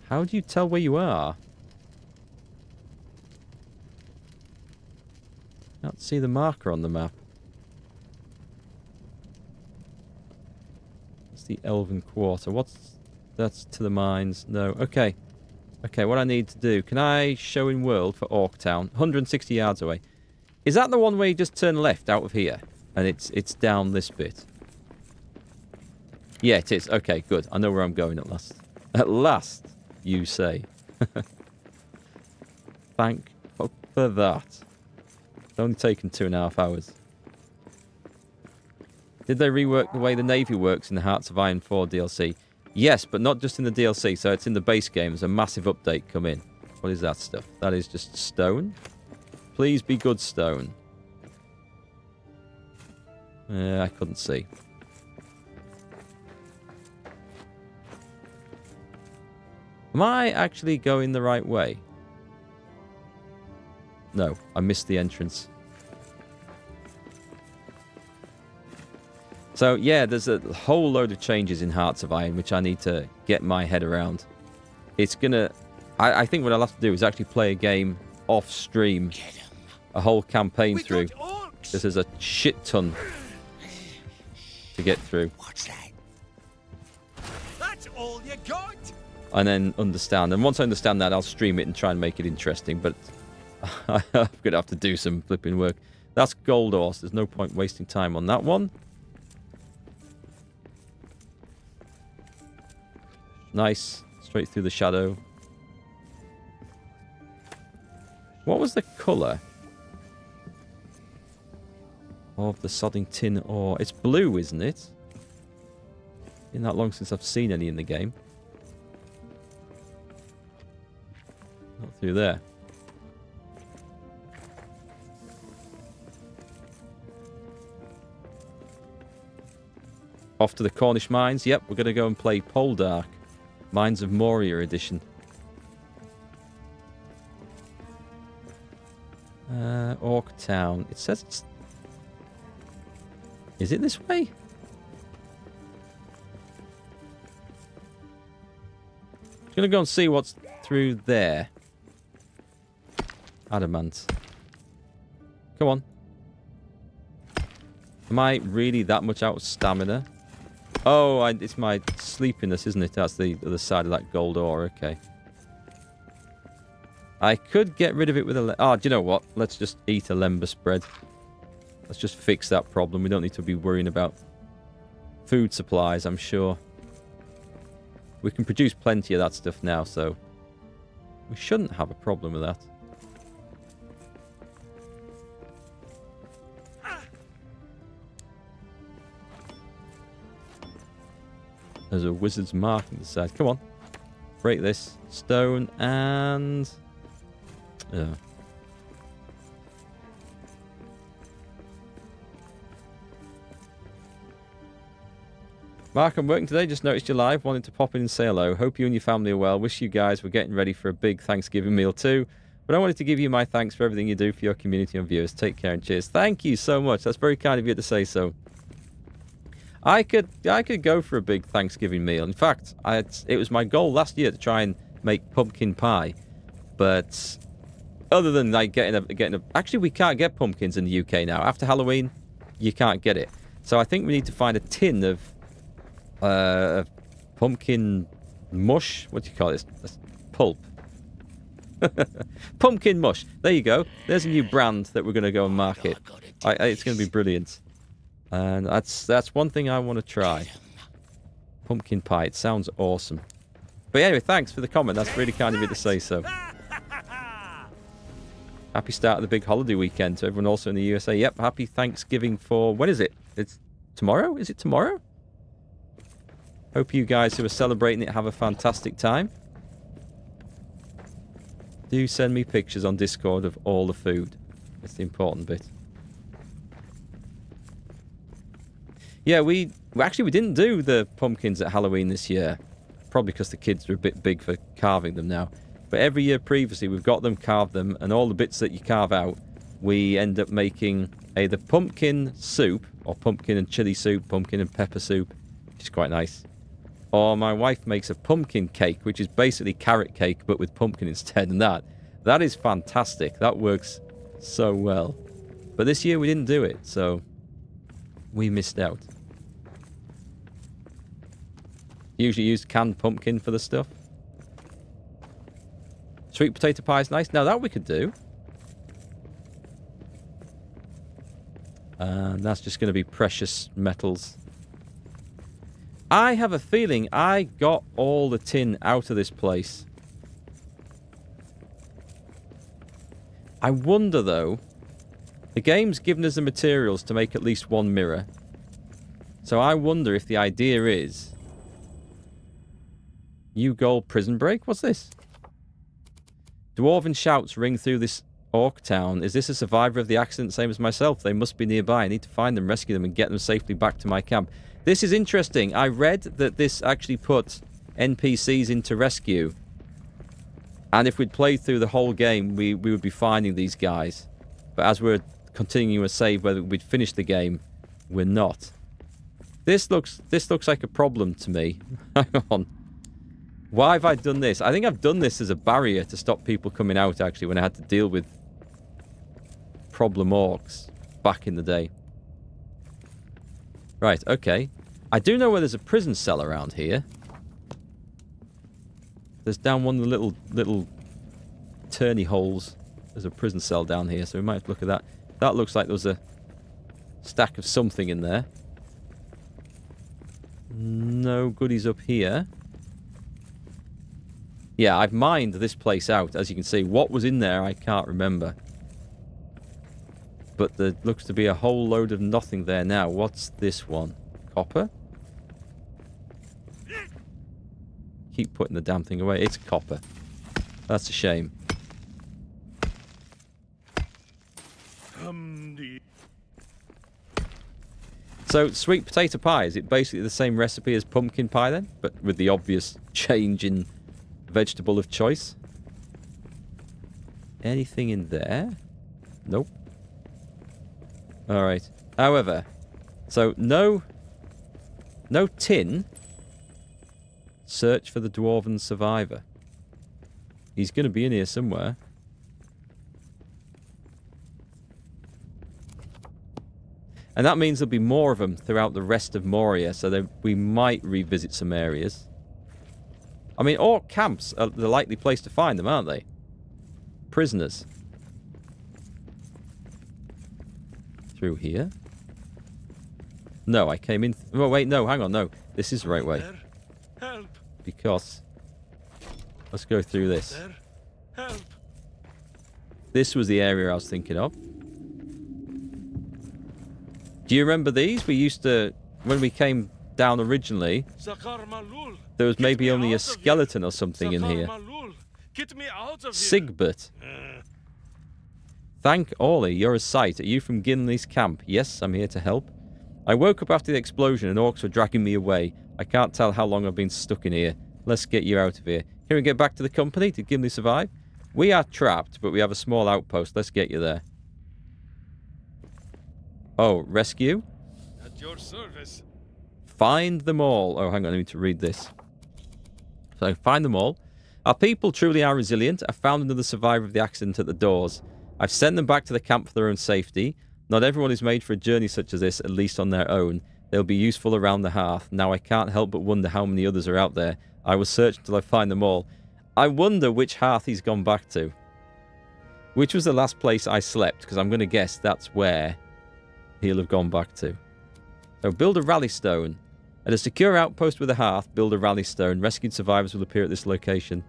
How do you tell where you are? Can't see the marker on the map. It's the Elven Quarter. What's... That's to the mines. No. Okay. Okay, what I need to do. Can I show in world for Orc Town? 160 yards away. Is that the one where you just turn left out of here? And it's down this bit? Yeah, it is. Okay, good. I know where I'm going at last. At last, you say. Thank fuck for that. It's only taken 2.5 hours. Did they rework the way the Navy works in the Hearts of Iron 4 DLC? Yes, but not just in the DLC, so it's in the base game. There's a massive update come in. What is that stuff? That is just stone? Please be good stone. I couldn't see. Am I actually going the right way? No, I missed the entrance. So, yeah, there's a whole load of changes in Hearts of Iron, which I need to get my head around. It's gonna... I think what I'll have to do is actually play a game off-stream. A whole campaign through. This is a shit ton to get through. What's that? That's all you got? And then understand. And once I understand that, I'll stream it and try and make it interesting. But I'm going to have to do some flipping work. That's gold ore. So there's no point wasting time on that one. Nice. Straight through the shadow. What was the colour of the sodding tin ore? It's blue, isn't it? Been that long since I've seen any in the game. Not through there. Off to the Cornish mines. Yep, we're going to go and play Poldark. Mines of Moria edition. Orc Town. It says it's... Is it this way? I'm going to go and see what's through there. Adamant. Come on. Am I really that much out of stamina? Oh, it's my sleepiness, isn't it? That's the other side of that gold ore. Okay. I could get rid of it with a... Oh, do you know what? Let's just eat a lembas bread. Let's just fix that problem. We don't need to be worrying about food supplies, I'm sure. We can produce plenty of that stuff now, so... we shouldn't have a problem with that. There's a wizard's mark on the side. Come on. Break this. Stone and... yeah. Mark, I'm working today. Just noticed you live. Wanted to pop in and say hello. Hope you and your family are well. Wish you guys were getting ready for a big Thanksgiving meal too. But I wanted to give you my thanks for everything you do for your community and viewers. Take care and cheers. Thank you so much. That's very kind of you to say so. I could go for a big Thanksgiving meal. In fact, it was my goal last year to try and make pumpkin pie. But other than like getting a actually we can't get pumpkins in the UK now. After Halloween, you can't get it. So I think we need to find a tin of pumpkin mush. What do you call this? Pulp. Pumpkin mush. There you go. There's a new brand that we're going to go and market. It's going to be brilliant. And that's one thing I want to try. Pumpkin pie. It sounds awesome. But anyway, thanks for the comment. That's really kind of you to say so. Happy start of the big holiday weekend to everyone also in the USA. Yep, happy Thanksgiving for... when is it? It's tomorrow? Is it tomorrow? Hope you guys who are celebrating it have a fantastic time. Do send me pictures on Discord of all the food. That's the important bit. Yeah, we didn't do the pumpkins at Halloween this year. Probably because the kids are a bit big for carving them now. But every year previously, we've got them, carved them, and all the bits that you carve out, we end up making either pumpkin soup, or pumpkin and chili soup, pumpkin and pepper soup, which is quite nice. Or my wife makes a pumpkin cake, which is basically carrot cake, but with pumpkin instead, and that is fantastic. That works so well. But this year we didn't do it, so we missed out. Usually use canned pumpkin for the stuff. Sweet potato pie is nice. Now that we could do. And that's just going to be precious metals. I have a feeling I got all the tin out of this place. I wonder though. The game's given us the materials to make at least one mirror. So I wonder if the idea is... New goal prison break? What's this? Dwarven shouts ring through this orc town. Is this a survivor of the accident, same as myself? They must be nearby. I need to find them, rescue them, and get them safely back to my camp. This is interesting. I read that this actually put NPCs into rescue. And if we'd played through the whole game, we would be finding these guys. But as we're continuing a save whether we'd finish the game, we're not. This looks like a problem to me. Hang on. Why have I done this? I think I've done this as a barrier to stop people coming out, actually, when I had to deal with problem orcs back in the day. Right, okay. I do know where there's a prison cell around here. There's down one of the little turny holes. There's a prison cell down here, so we might have to look at that. That looks like there was a stack of something in there. No goodies up here. Yeah, I've mined this place out, as you can see. What was in there, I can't remember. But there looks to be a whole load of nothing there now. What's this one? Copper? keep putting the damn thing away. It's copper. That's a shame. So, sweet potato pie, is it basically the same recipe as pumpkin pie then? But with the obvious change in vegetable of choice? Anything in there? Nope. Alright. However, so no tin. Search for the Dwarven survivor. He's going to be in here somewhere. And that means there'll be more of them throughout the rest of Moria, so we might revisit some areas. I mean, orc camps are the likely place to find them, aren't they? Prisoners. Through here? No, I came in... Oh, wait, no, hang on, no. This is the right way. Help! Because... Let's go through this. There. Help! This was the area I was thinking of. Do you remember these? We used to... When we came down originally, there was maybe only a skeleton or something in here. Get me out of Sigbert. Thank Orly, you're a sight. Are you from Gimli's camp? Yes, I'm here to help. I woke up after the explosion and orcs were dragging me away. I can't tell how long I've been stuck in here. Let's get you out of here. Can we get back to the company? Did Gimli survive? We are trapped, but we have a small outpost. Let's get you there. Oh, rescue? At your service. Find them all. Oh, hang on, I need to read this. So, find them all. Our people truly are resilient. I found another survivor of the accident at the doors. I've sent them back to the camp for their own safety. Not everyone is made for a journey such as this, at least on their own. They'll be useful around the hearth. Now I can't help but wonder how many others are out there. I will search until I find them all. I wonder which hearth he's gone back to. Which was the last place I slept, because I'm going to guess that's where he'll have gone back to. So build a rally stone. At a secure outpost with a hearth, build a rally stone. Rescued survivors will appear at this location.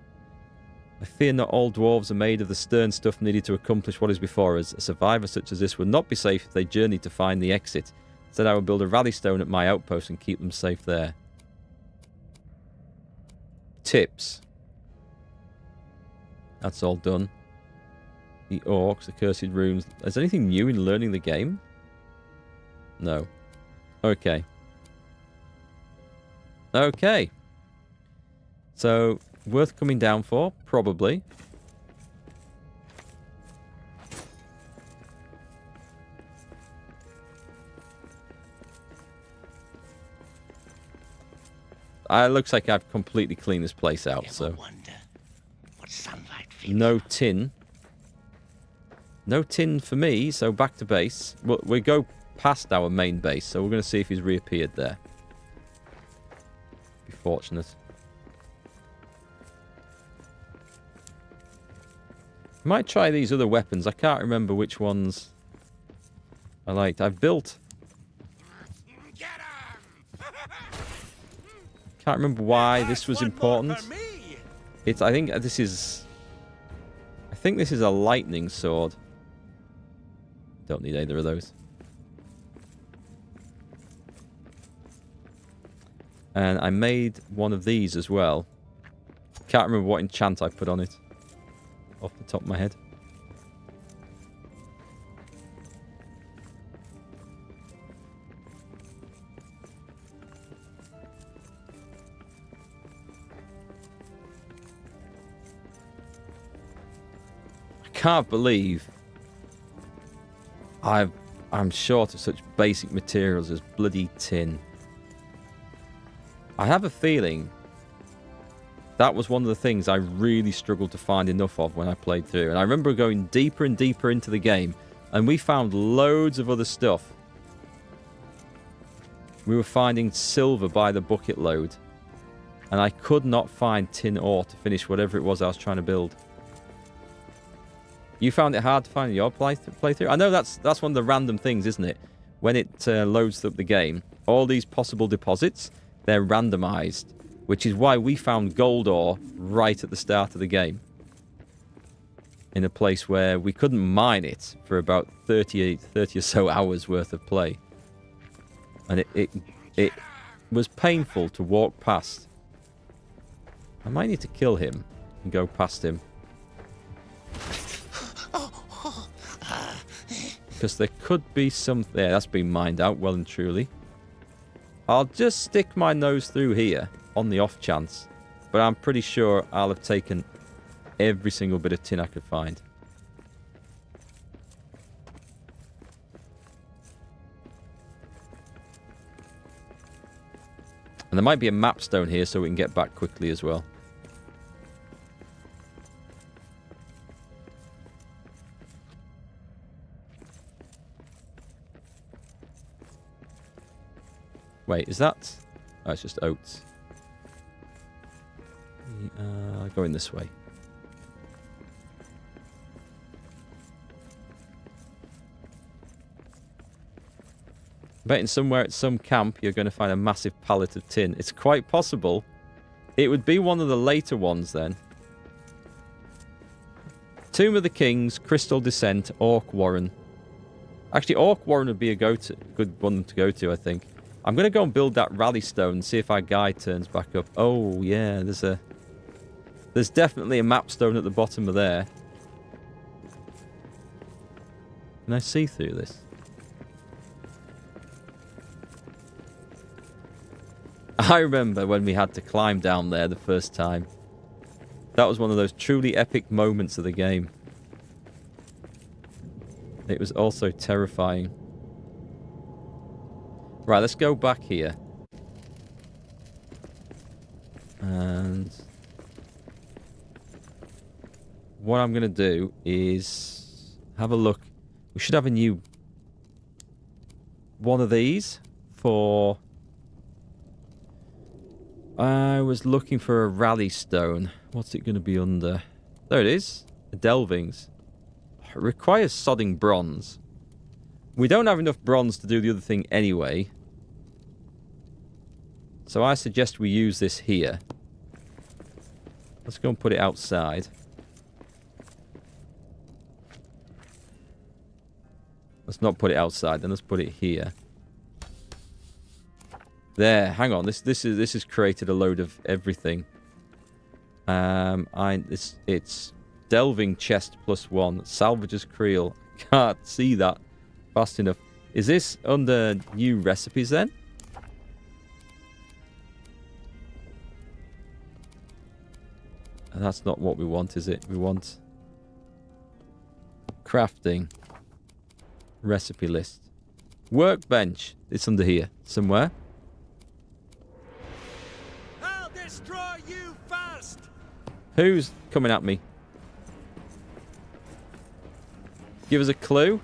I fear not all dwarves are made of the stern stuff needed to accomplish what is before us. A survivor such as this would not be safe if they journeyed to find the exit. Instead, I will build a rally stone at my outpost and keep them safe there. Tips. That's all done. The orcs, the cursed runes. Is there anything new in learning the game? No. Okay. Okay. So, worth coming down for? Probably. It looks like I've completely cleaned this place out, so... Wonder what sunlight feels No like. tin. No tin for me, so back to base. We go past our main base, so we're going to see if he's reappeared there. Be fortunate. I might try these other weapons. I can't remember which ones I liked. I've built... Can't remember why this was important. I think this is a lightning sword. Don't need either of those. And I made one of these as well. Can't remember what enchant I put on it. Off the top of my head. I can't believe I'm short of such basic materials as bloody tin. I have a feeling that was one of the things I really struggled to find enough of when I played through. And I remember going deeper and deeper into the game, and we found loads of other stuff. We were finding silver by the bucket load, and I could not find tin ore to finish whatever it was I was trying to build. You found it hard to find in your playthrough? I know that's one of the random things, isn't it? When it loads up the game, all these possible deposits, they're randomized, which is why we found gold ore right at the start of the game. In a place where we couldn't mine it for about 30 or so hours worth of play. And it was painful to walk past I might need to kill him and go past him. Because there could be some... There, that's been mined out well and truly. I'll just stick my nose through here on the off chance. But I'm pretty sure I'll have taken every single bit of tin I could find. And there might be a map stone here so we can get back quickly as well. Wait, is that... Oh, it's just oats. Going this way. Betting somewhere at some camp you're going to find a massive pallet of tin. It's quite possible. It would be one of the later ones then. Tomb of the Kings, Crystal Descent, Orc Warren. Actually, Orc Warren would be a good one to go to, I think. I'm going to go and build that rally stone and see if our guy turns back up. Oh, yeah, there's definitely a map stone at the bottom of there. Can I see through this? I remember when we had to climb down there the first time. That was one of those truly epic moments of the game. It was also terrifying. Right, let's go back here. And what I'm going to do is have a look. We should have a new one of these for... I was looking for a rally stone. What's it going to be under? There it is. A Delvings. It requires sodding bronze. We don't have enough bronze to do the other thing anyway. So I suggest we use this here. Let's go and put it outside. Let's not put it outside, then let's put it here. There, hang on. This has created a load of everything. It's delving chest +1, salvager's creel. Can't see that fast enough. Is this under new recipes then? And that's not what we want, is it? We want crafting recipe list. Workbench. It's under here somewhere. Destroy you first. Who's coming at me? Give us a clue.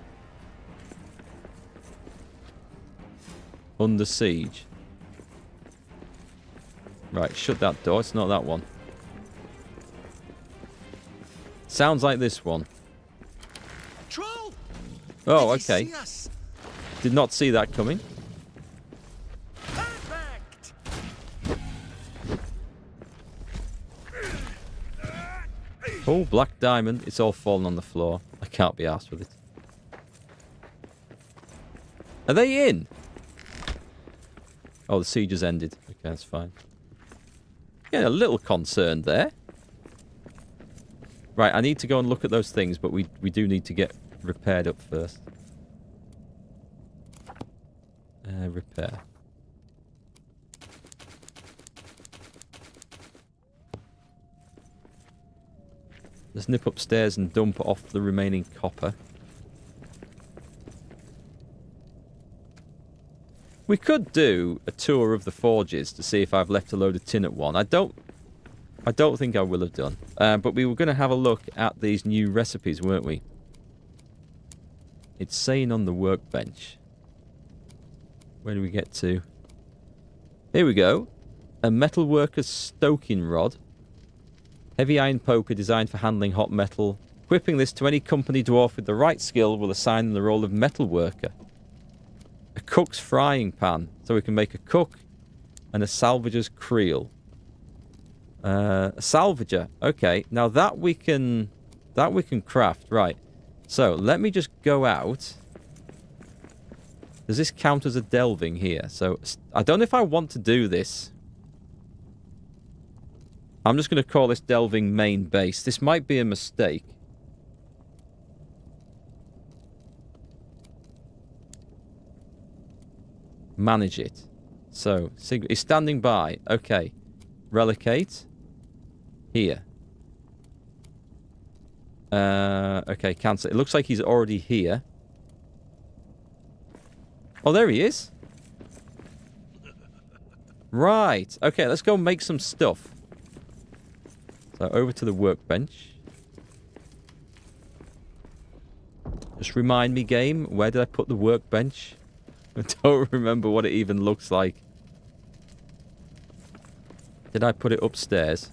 Under siege. Right, shut that door. It's not that one. Sounds like this one. Troll. Oh, Did you okay. see us? Did not see that coming. Perfect. Oh, black diamond. It's all fallen on the floor. I can't be arsed with it. Are they in? Oh, the siege has ended. Okay, that's fine. Getting a little concerned there. Right, I need to go and look at those things, but we do need to get repaired up first. Repair. Let's nip upstairs and dump off the remaining copper. We could do a tour of the forges to see if I've left a load of tin at one. I don't think I will have done. But we were going to have a look at these new recipes, weren't we? It's saying on the workbench. Where do we get to? Here we go. A metalworker's stoking rod. Heavy iron poker designed for handling hot metal. Equipping this to any company dwarf with the right skill will assign them the role of metalworker. A cook's frying pan. So we can make a cook and a salvager's creel. A salvager. Okay, now that we can craft. Right. So let me just go out. Does this count as a delving here? So I don't know if I want to do this. I'm just going to call this delving main base. This might be a mistake. Manage it. So, he's standing by. Okay. Relicate. Here. Okay, cancel. It looks like he's already here. Oh, there he is. Right. Okay, let's go make some stuff. So, over to the workbench. Just remind me, game, where did I put the workbench? I don't remember what it even looks like. Did I put it upstairs?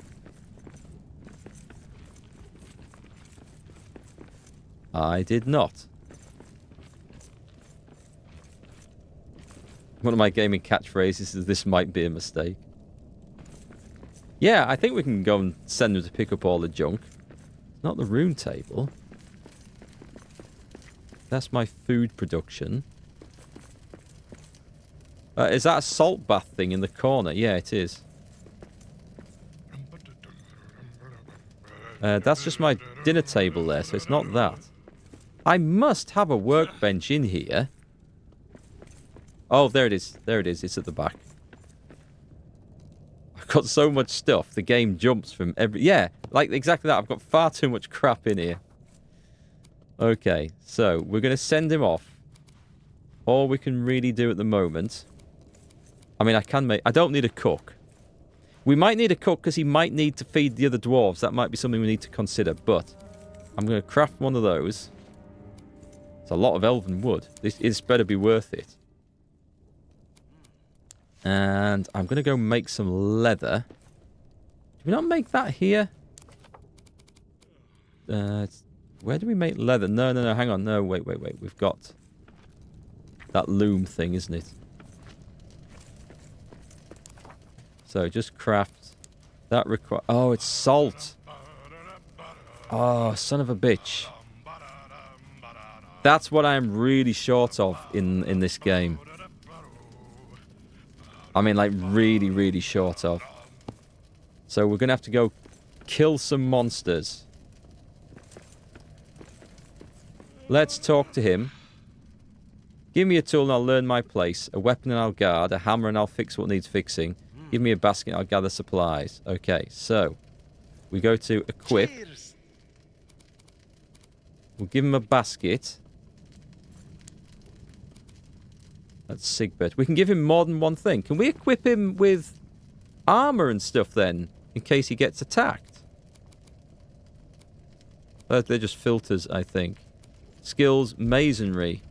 I did not. One of my gaming catchphrases is this might be a mistake. Yeah, I think we can go and send them to pick up all the junk. Not the rune table. That's my food production. Is that a salt bath thing in the corner? Yeah, it is. That's just my dinner table there, so it's not that. I must have a workbench in here. Oh, there it is. There it is. It's at the back. I've got so much stuff. The game jumps from every... Yeah, like exactly that. I've got far too much crap in here. Okay, so we're going to send him off. All we can really do at the moment... I mean, I can make... I don't need a cook. We might need a cook because he might need to feed the other dwarves. That might be something we need to consider. But I'm going to craft one of those. It's a lot of elven wood. This better be worth it. And I'm going to go make some leather. Do we not make that here? Where do we make leather? No, hang on. No, wait. We've got that loom thing, isn't it? So just craft. That require... Oh, it's salt. Oh, son of a bitch. That's what I'm really short of in this game. I mean, like, really, really short of. So we're going to have to go kill some monsters. Let's talk to him. Give me a tool and I'll learn my place. A weapon and I'll guard. A hammer and I'll fix what needs fixing. Give me a basket and I'll gather supplies. Okay, so we go to equip. Cheers. We'll give him a basket. That's Sigbert. We can give him more than one thing. Can we equip him with armor and stuff then? In case he gets attacked? They're just filters, I think. Skills, masonry.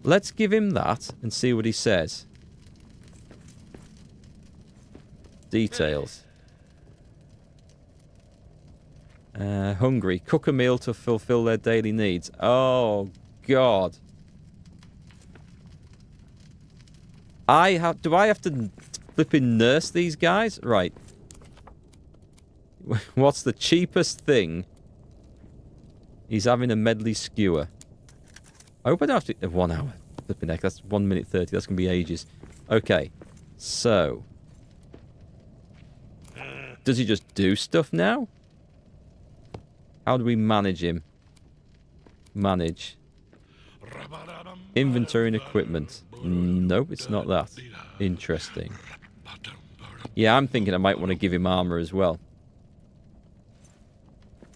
Let's give him that and see what he says. Details. Hungry. Cook a meal to fulfill their daily needs. Oh, God. Do I have to flipping nurse these guys? Right. What's the cheapest thing? He's having a medley skewer. I hope I don't have to... 1 hour. Flipping heck, that's 1 minute 30. That's going to be ages. Okay. So. Does he just do stuff now? How do we manage him? Manage. Inventory and equipment. Nope, it's not that. Interesting. Yeah, I'm thinking I might want to give him armor as well.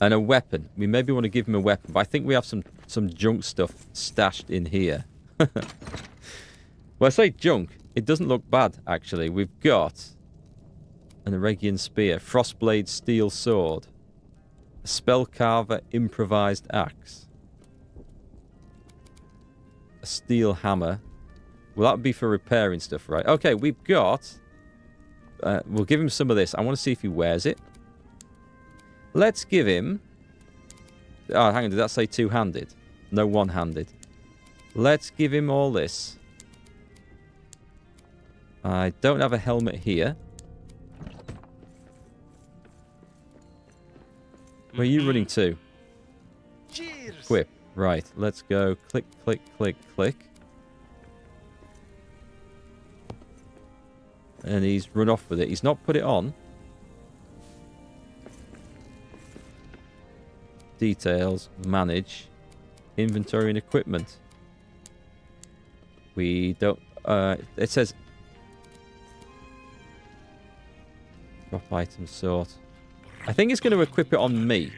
And a weapon. We maybe want to give him a weapon, but I think we have some junk stuff stashed in here. Well, I say junk. It doesn't look bad, actually. We've got an Eregian spear, frostblade steel sword, a spellcarver improvised axe, a steel hammer. Well, that would be for repairing stuff, right? Okay, we've got... we'll give him some of this. I want to see if he wears it. Let's give him... Oh, hang on. Did that say two-handed? No, one-handed. Let's give him all this. I don't have a helmet here. Where are you running to? Cheers. Equip. Right. Let's go. Click, click, click, click. and he's run off with it. He's not put it on. Details, manage, inventory and equipment. We don't... it says... Drop item sort. I think it's going to equip it on me.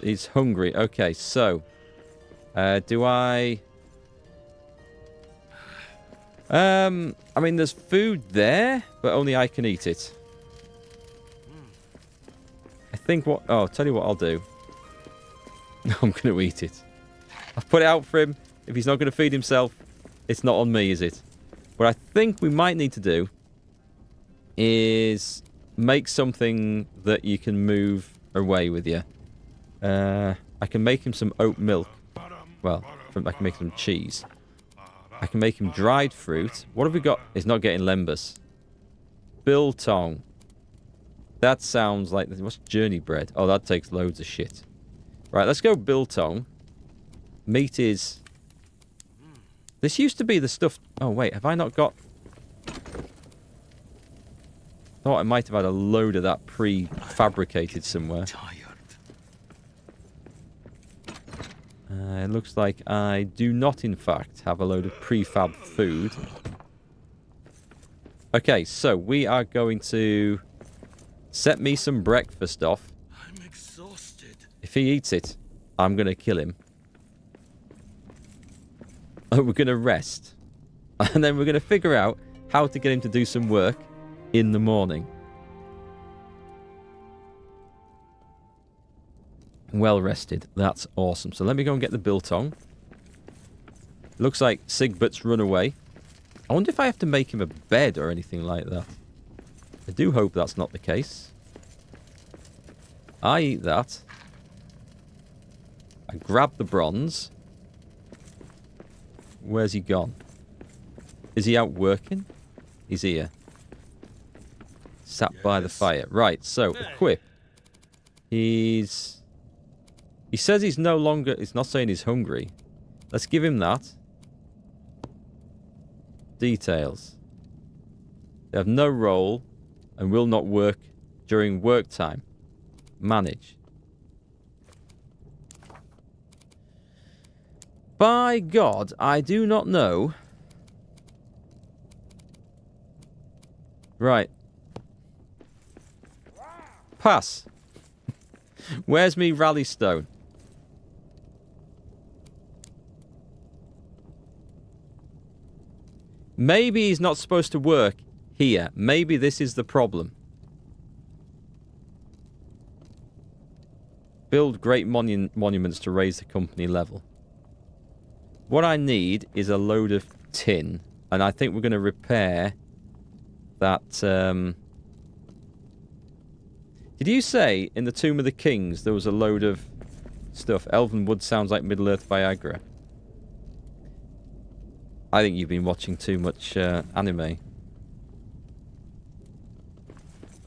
He's hungry. Okay, so... do I... I mean, there's food there, but only I can eat it. I think what... Oh, I'll tell you what I'll do. I'm going to eat it. I've put it out for him. If he's not going to feed himself, it's not on me, is it? What I think we might need to do is make something that you can move away with you. I can make him some oat milk. Well, I can make some cheese. I can make him dried fruit. What have we got? He's not getting lembas. Biltong. That sounds like... What's journey bread? Oh, that takes loads of shit. Right, let's go biltong. Meat is... This used to be the stuff... Oh, wait, have I not got... Thought I might have had a load of that pre-fabricated somewhere. It looks like I do not, in fact, have a load of prefab food. Okay, so we are going to set me some breakfast off. I'm exhausted. If he eats it, I'm going to kill him. We're going to rest. And then we're going to figure out how to get him to do some work in the morning. Well rested. That's awesome. So let me go and get the biltong. Looks like Sigbert's run away. I wonder if I have to make him a bed or anything like that. I do hope that's not the case. I eat that. I grab the bronze. Where's he gone? Is he out working? He's here. Sat by the fire. Right, so equip. He says he's no longer... He's not saying he's hungry. Let's give him that. Details. They have no role and will not work during work time. Manage. By God, I do not know. Right. Pass. Where's me rally stone? Maybe he's not supposed to work here. Maybe this is the problem. Build great monuments to raise the company level. What I need is a load of tin. And I think we're going to repair that... Did you say in the Tomb of the Kings there was a load of stuff? Elven wood sounds like Middle-earth Viagra. I think you've been watching too much anime.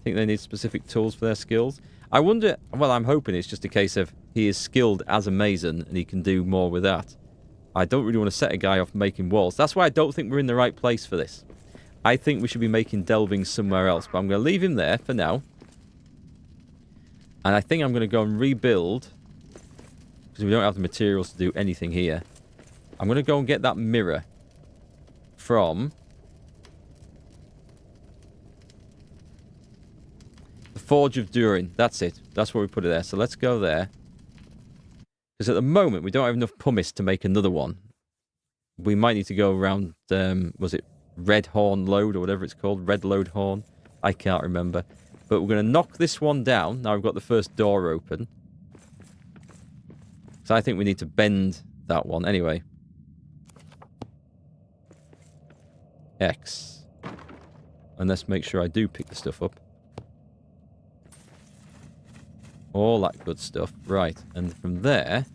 Think they need specific tools for their skills? I wonder... Well, I'm hoping it's just a case of he is skilled as a mason and he can do more with that. I don't really want to set a guy off making walls. That's why I don't think we're in the right place for this. I think we should be making delving somewhere else. But I'm going to leave him there for now. And I think I'm going to go and rebuild. Because we don't have the materials to do anything here. I'm going to go and get that mirror. From... the Forge of Durin. That's it. That's where we put it there. So let's go there. Because at the moment, we don't have enough pumice to make another one. We might need to go around... was it Red Horn Load or whatever it's called? Red Load Horn? I can't remember. But we're going to knock this one down. Now we've got the first door open. So I think we need to bend that one. Anyway. X. And let's make sure I do pick the stuff up. All that good stuff. Right. And from there...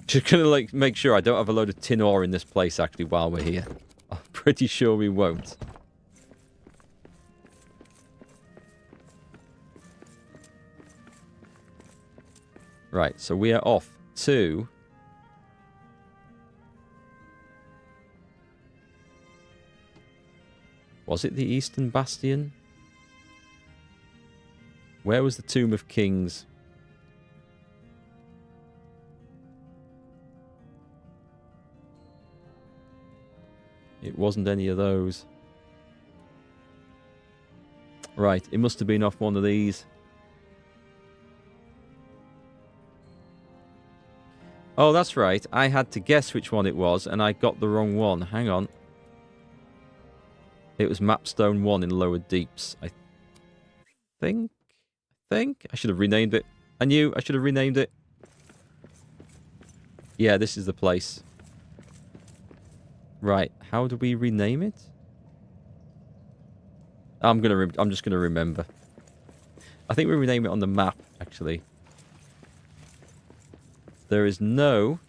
just going to like make sure I don't have a load of tin ore in this place actually while we're here. I'm pretty sure we won't. Right, so we are off to... Was it the Eastern Bastion? Where was the Tomb of Kings? It wasn't any of those. Right, it must have been off one of these. Oh, that's right. I had to guess which one it was, and I got the wrong one. Hang on. It was Mapstone 1 in Lower Deeps. I think. I should have renamed it. I knew I should have renamed it. Yeah, this is the place. Right, how do we rename it? I'm just gonna remember. I think we rename it on the map, actually. There is no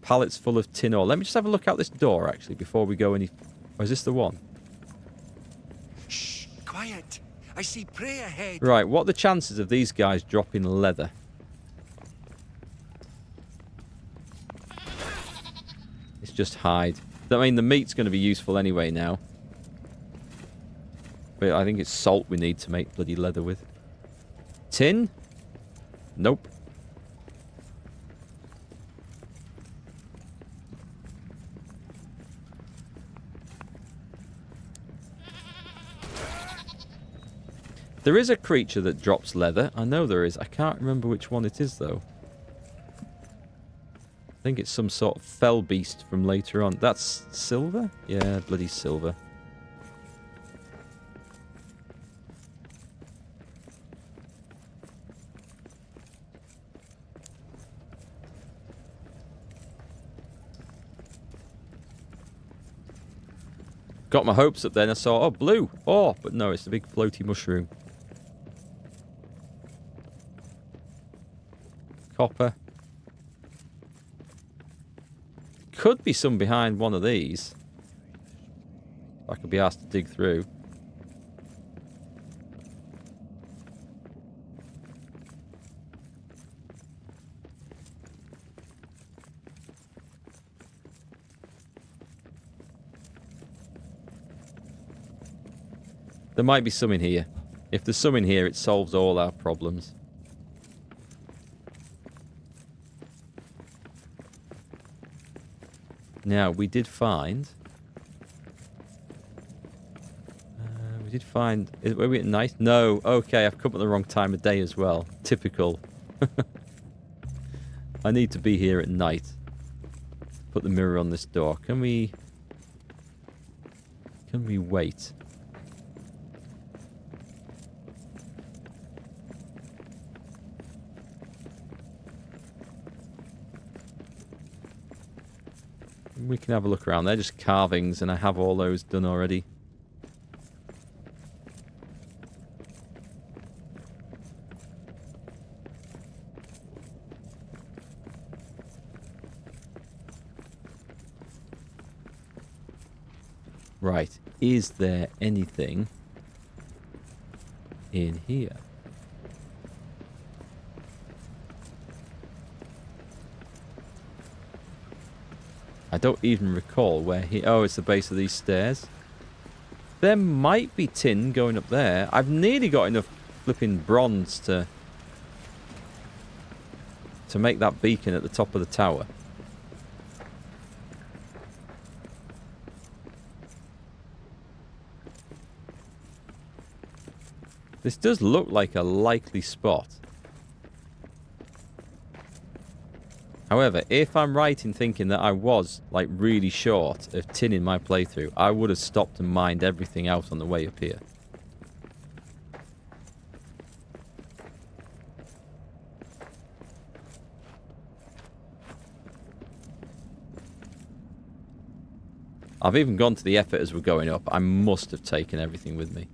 pallets full of tin ore. Let me just have a look out this door, actually, before we go any... Oh, is this the one? Shh, quiet. I see prey ahead. Right, what are the chances of these guys dropping leather? It's just hide. I mean, the meat's going to be useful anyway now. But I think it's salt we need to make bloody leather with. Tin? Nope. There is a creature that drops leather. I know there is. I can't remember which one it is, though. I think it's some sort of fell beast from later on. That's silver? Yeah, bloody silver. Got my hopes up then. I saw, oh, blue. Oh, but no, it's the big floaty mushroom. Copper. Could be some behind one of these. I could be asked to dig through. There might be some in here. If there's some in here, it solves all our problems. Now, we did find... Were we at night? No. Okay, I've come at the wrong time of day as well. Typical. I need to be here at night. Put the mirror on this door. Can we wait? We can have a look around. They're just carvings, and I have all those done already. Right. Is there anything in here? I don't even recall where he... Oh, it's the base of these stairs. There might be tin going up there. I've nearly got enough flipping bronze to make that beacon at the top of the tower. This does look like a likely spot. However, if I'm right in thinking that I was, like, really short of tin in my playthrough, I would have stopped and mined everything else on the way up here. I've even gone to the effort as we're going up. I must have taken everything with me.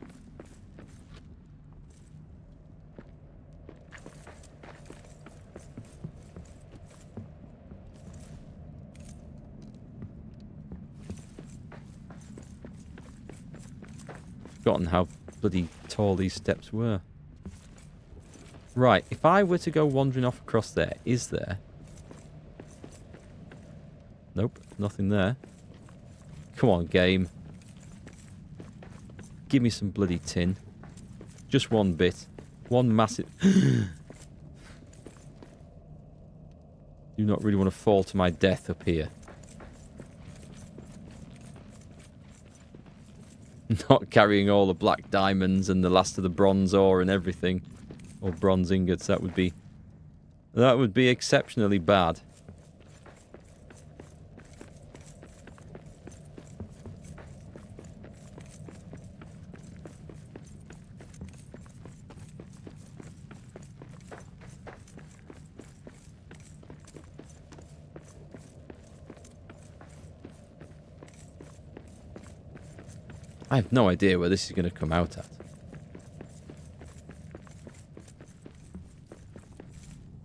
Forgotten how bloody tall these steps were. Right, if I were to go wandering off across there, is there? Nope, nothing there. Come on, game. Give me some bloody tin. Just one bit. One massive... Do not really want to fall to my death up here. Not carrying all the black diamonds and the last of the bronze ore and everything. Or bronze ingots. That would be exceptionally bad. I have no idea where this is going to come out at.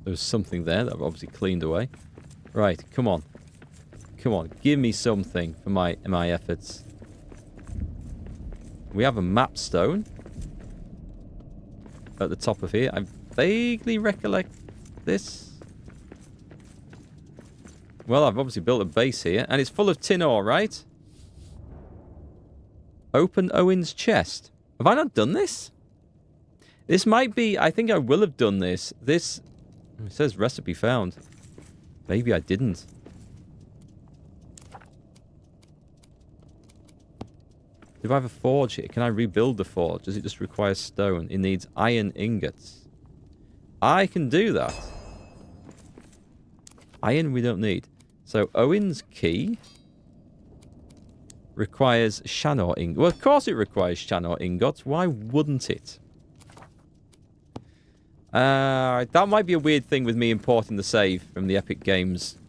There was something there that I've obviously cleaned away. Right, come on. Come on, give me something for my efforts. We have a map stone at the top of here. I vaguely recollect this. Well, I've obviously built a base here, and it's full of tin ore, right? Open Owen's chest. Have I not done this? This might be... I think I will have done this. This... It says recipe found. Maybe I didn't. Do I have a forge here? Can I rebuild the forge? Does it just require stone? It needs iron ingots. I can do that. Iron we don't need. So Owen's key... requires Shanor ingots. Well, of course it requires Shanor ingots. Why wouldn't it? That might be a weird thing with me importing the save from the Epic Games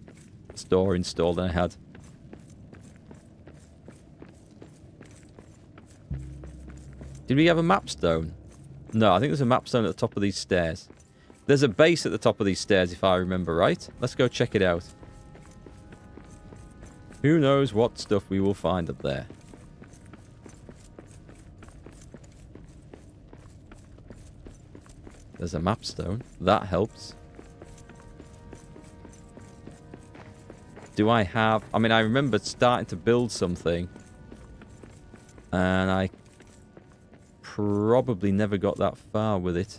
store installed I had. Did we have a map stone? No, I think there's a map stone at the top of these stairs. There's a base at the top of these stairs, if I remember right. Let's go check it out. Who knows what stuff we will find up there. There's a map stone. That helps. Do I have... I mean, I remember starting to build something. And I probably never got that far with it.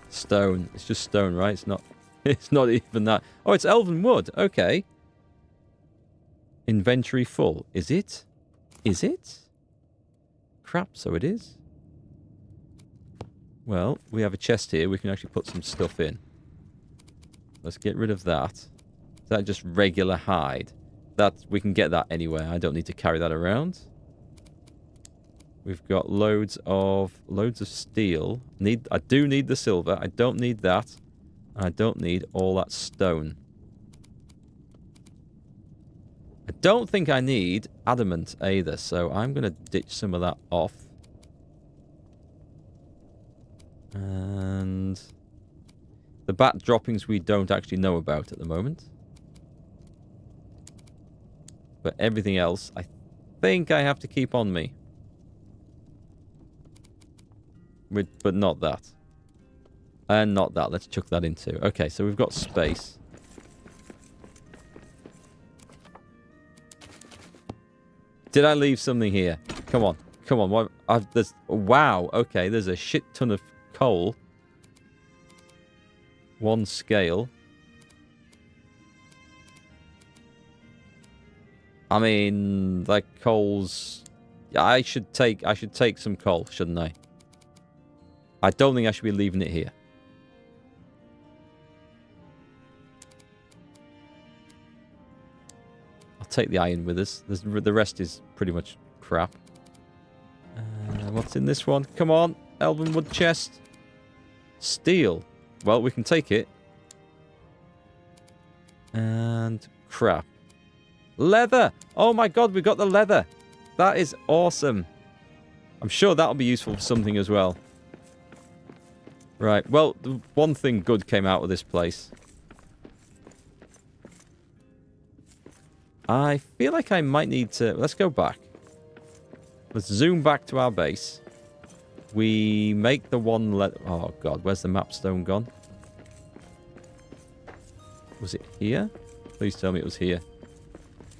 Stone. It's just stone, right? It's not... It's not even that. Oh, it's elven wood. Okay. Inventory full. Is it? Is it? Crap, so it is. Well, we have a chest here. We can actually put some stuff in. Let's get rid of that. Is that just regular hide? That we can get that anywhere. I don't need to carry that around. We've got loads of steel. I do need the silver. I don't need that. And I don't need all that stone. I don't think I need adamant either, so I'm going to ditch some of that off. And the bat droppings we don't actually know about at the moment. But everything else, I think I have to keep on me. But not that. And not that. Let's chuck that into. Okay, so we've got space. Did I leave something here? Come on. Come on. What? Wow. Okay, there's a shit ton of coal. One scale. I mean, like coal's... I should take some coal, shouldn't I? I don't think I should be leaving it here. I'll take the iron with us. The rest is pretty much crap. What's in this one? Come on. Elven wood chest. Steel. Well, we can take it. And crap. Leather. Oh my god, we got the leather. That is awesome. I'm sure that'll be useful for something as well. Right, well, one thing good came out of this place. I feel like I might need to... Let's go back. Let's zoom back to our base. We make the one... Oh, God. Where's the map stone gone? Was it here? Please tell me it was here.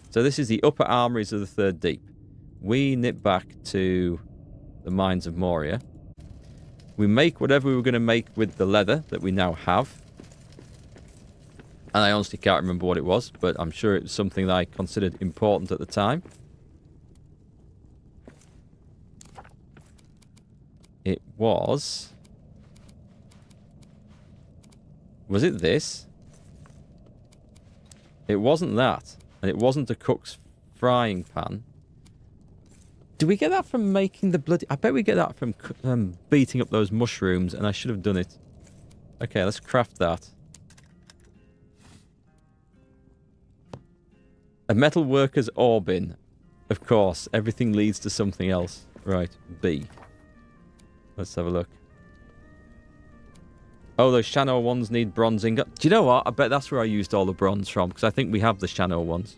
So this is the upper armories of the Third Deep. We nip back to the mines of Moria. We make whatever we were going to make with the leather that we now have. And I honestly can't remember what it was, but I'm sure it was something that I considered important at the time. It was... Was it this? It wasn't that. And it wasn't a cook's frying pan. Do we get that from making the bloody... I bet we get that from beating up those mushrooms, and I should have done it. Okay, let's craft that. A metalworker's ore bin. Of course, everything leads to something else. Right, B. Let's have a look. Oh, those Shanor ones need bronze ingot. Do you know what? I bet that's where I used all the bronze from, because I think we have the Shanor ones.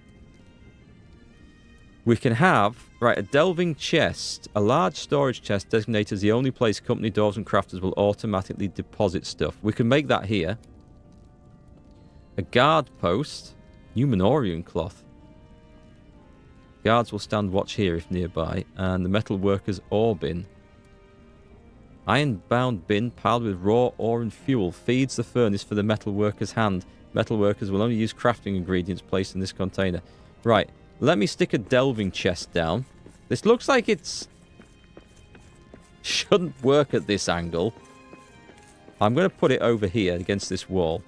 We can have, right, a delving chest. A large storage chest designated as the only place company dwarves and crafters will automatically deposit stuff. We can make that here. A guard post. Numenorian cloth. Guards will stand watch here if nearby. And the metalworker's ore bin. Iron-bound bin piled with raw ore and fuel feeds the furnace for the metalworker's hand. Metalworkers will only use crafting ingredients placed in this container. Right, let me stick a delving chest down. This looks like it's... shouldn't work at this angle. I'm going to put it over here against this wall.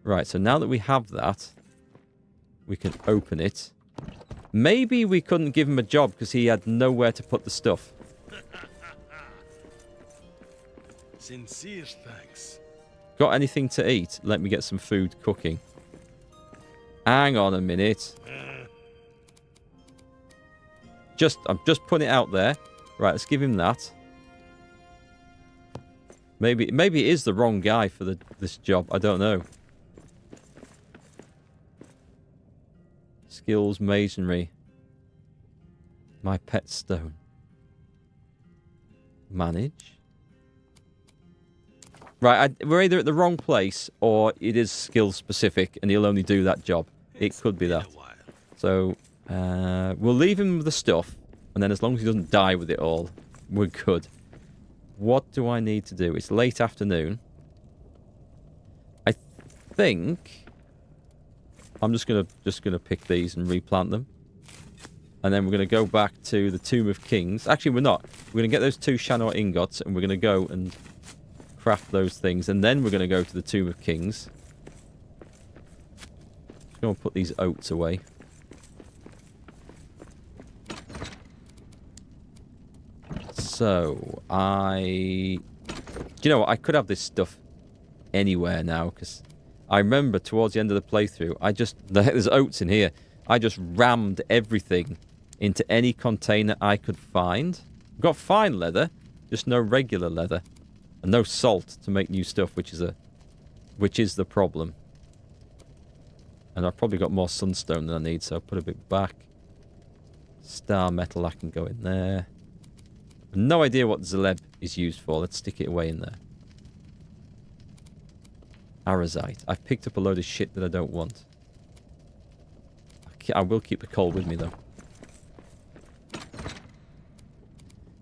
Right, so now that we have that, we can open it. Maybe we couldn't give him a job because he had nowhere to put the stuff. Sincere thanks. Got anything to eat? Let me get some food cooking. Hang on a minute. I'm just putting it out there. Right, let's give him that. Maybe it is the wrong guy for this job. I don't know. Skills, masonry. My pet stone. Manage. Right, we're either at the wrong place or it is skill specific and he'll only do that job. It could be that. So, we'll leave him with the stuff and then as long as he doesn't die with it all, we're good. What do I need to do? It's late afternoon. I think... I'm just gonna pick these and replant them. And then we're gonna go back to the Tomb of Kings. Actually, we're not. We're gonna get those 2 Shanor ingots and we're gonna go and craft those things. And then we're gonna go to the Tomb of Kings. Just gonna put these oats away. So, do you know what? I could have this stuff anywhere now, because I remember towards the end of the playthrough, there's oats in here. I just rammed everything into any container I could find. I've got fine leather, just no regular leather. And no salt to make new stuff, which is the problem. And I've probably got more sunstone than I need, so I'll put a bit back. Star metal, I can go in there. No idea what Zaleb is used for. Let's stick it away in there. Arazite. I've picked up a load of shit that I don't want. I will keep the coal with me, though.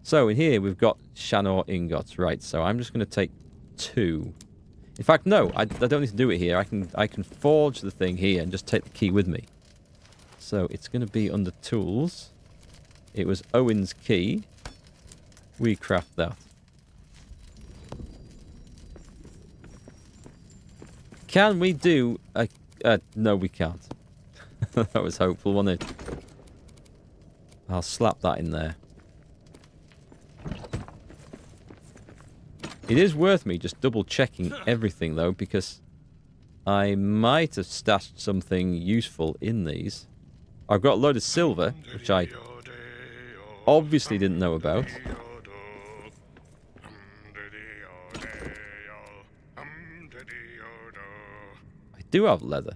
So, in here, we've got Shanor ingots. Right, so I'm just going to take 2. In fact, no, I don't need to do it here. I can forge the thing here and just take the key with me. So, it's going to be under tools. It was Owen's key. We craft that. Can we do a... no, we can't. That was hopeful, wasn't it? I'll slap that in there. It is worth me just double-checking everything, though, because I might have stashed something useful in these. I've got a load of silver, which I obviously didn't know about. I do have leather.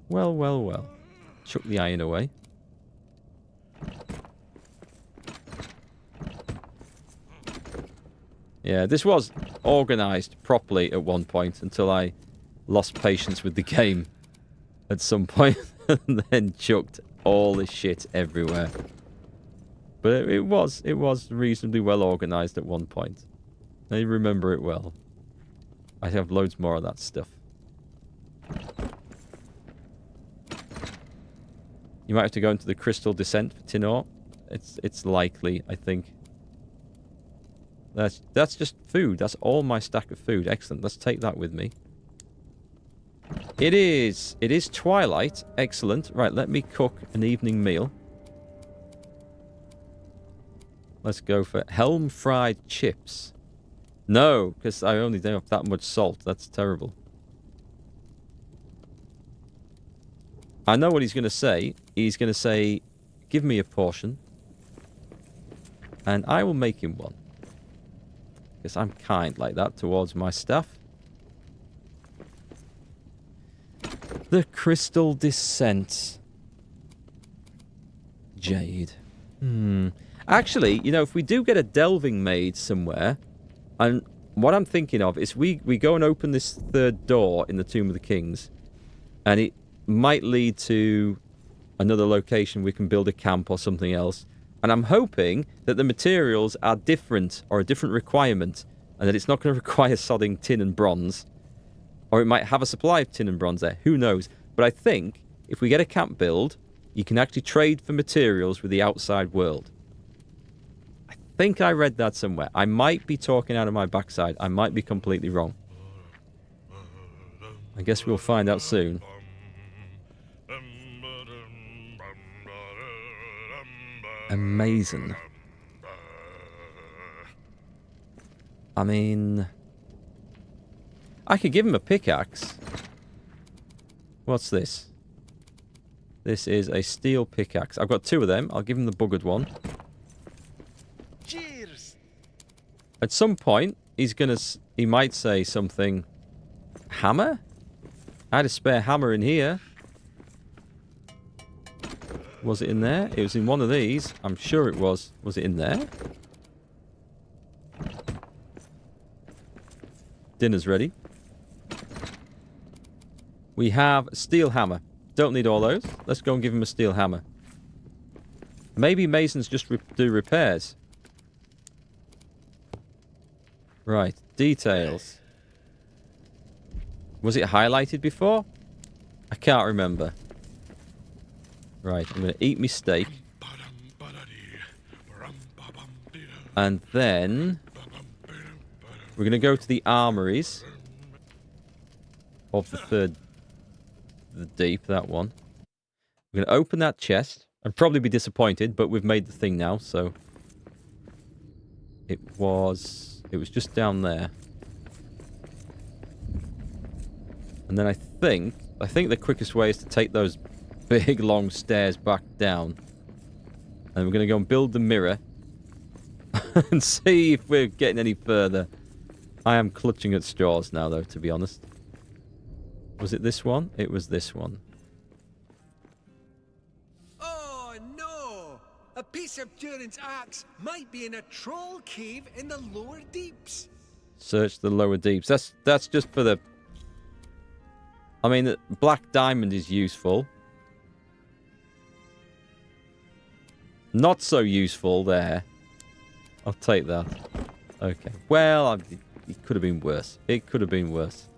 Well, well, well. Chuck the iron away. Yeah, this was organised properly at one point until I lost patience with the game at some point and then chucked all this shit everywhere. But it was reasonably well organised at one point. I remember it well. I have loads more of that stuff. You might have to go into the Crystal Descent for tin ore. It's likely, I think. That's just food. That's all my stack of food. Excellent. Let's take that with me. It is twilight. Excellent. Right, let me cook an evening meal. Let's go for helm fried chips. No, because I only don't have that much salt. That's terrible. I know what he's going to say. He's going to say, give me a portion. And I will make him one. Because I'm kind like that towards my staff. The Crystal Descent. Jade. Actually, you know, if we do get a delving maid somewhere, and what I'm thinking of is we go and open this third door in the Tomb of the Kings, and it might lead to another location we can build a camp or something else. And I'm hoping that the materials are different or a different requirement, and that it's not going to require sodding tin and bronze. Or it might have a supply of tin and bronze there. Who knows? But I think if we get a camp build, you can actually trade for materials with the outside world. I think I read that somewhere. I might be talking out of my backside. I might be completely wrong. I guess we'll find out soon. Amazing. I mean, I could give him a pickaxe. What's this? This is a steel pickaxe. I've got two of them. I'll give him the buggered one. Cheers. At some point, he might say something. Hammer? I had a spare hammer in here. Was it in there? It was in one of these. I'm sure it was. Was it in there? Dinner's ready. We have a steel hammer. Don't need all those. Let's go and give him a steel hammer. Maybe masons just do repairs. Right. Details. Was it highlighted before? I can't remember. Right, I'm going to eat my steak. And then we're going to go to the armories of the deep, that one. We're going to open that chest and probably be disappointed, but we've made the thing now, so it was just down there. And then I think the quickest way is to take those big long stairs back down, and we're going to go and build the mirror and see if we're getting any further. I am clutching at straws now, though, to be honest. Was it this one? It was this one. Oh no! A piece of Durin's axe might be in a troll cave in the lower deeps. Search the lower deeps. That's just for the... I mean, the black diamond is useful. Not so useful there. I'll take that. Okay. Well, it could have been worse. It could have been worse.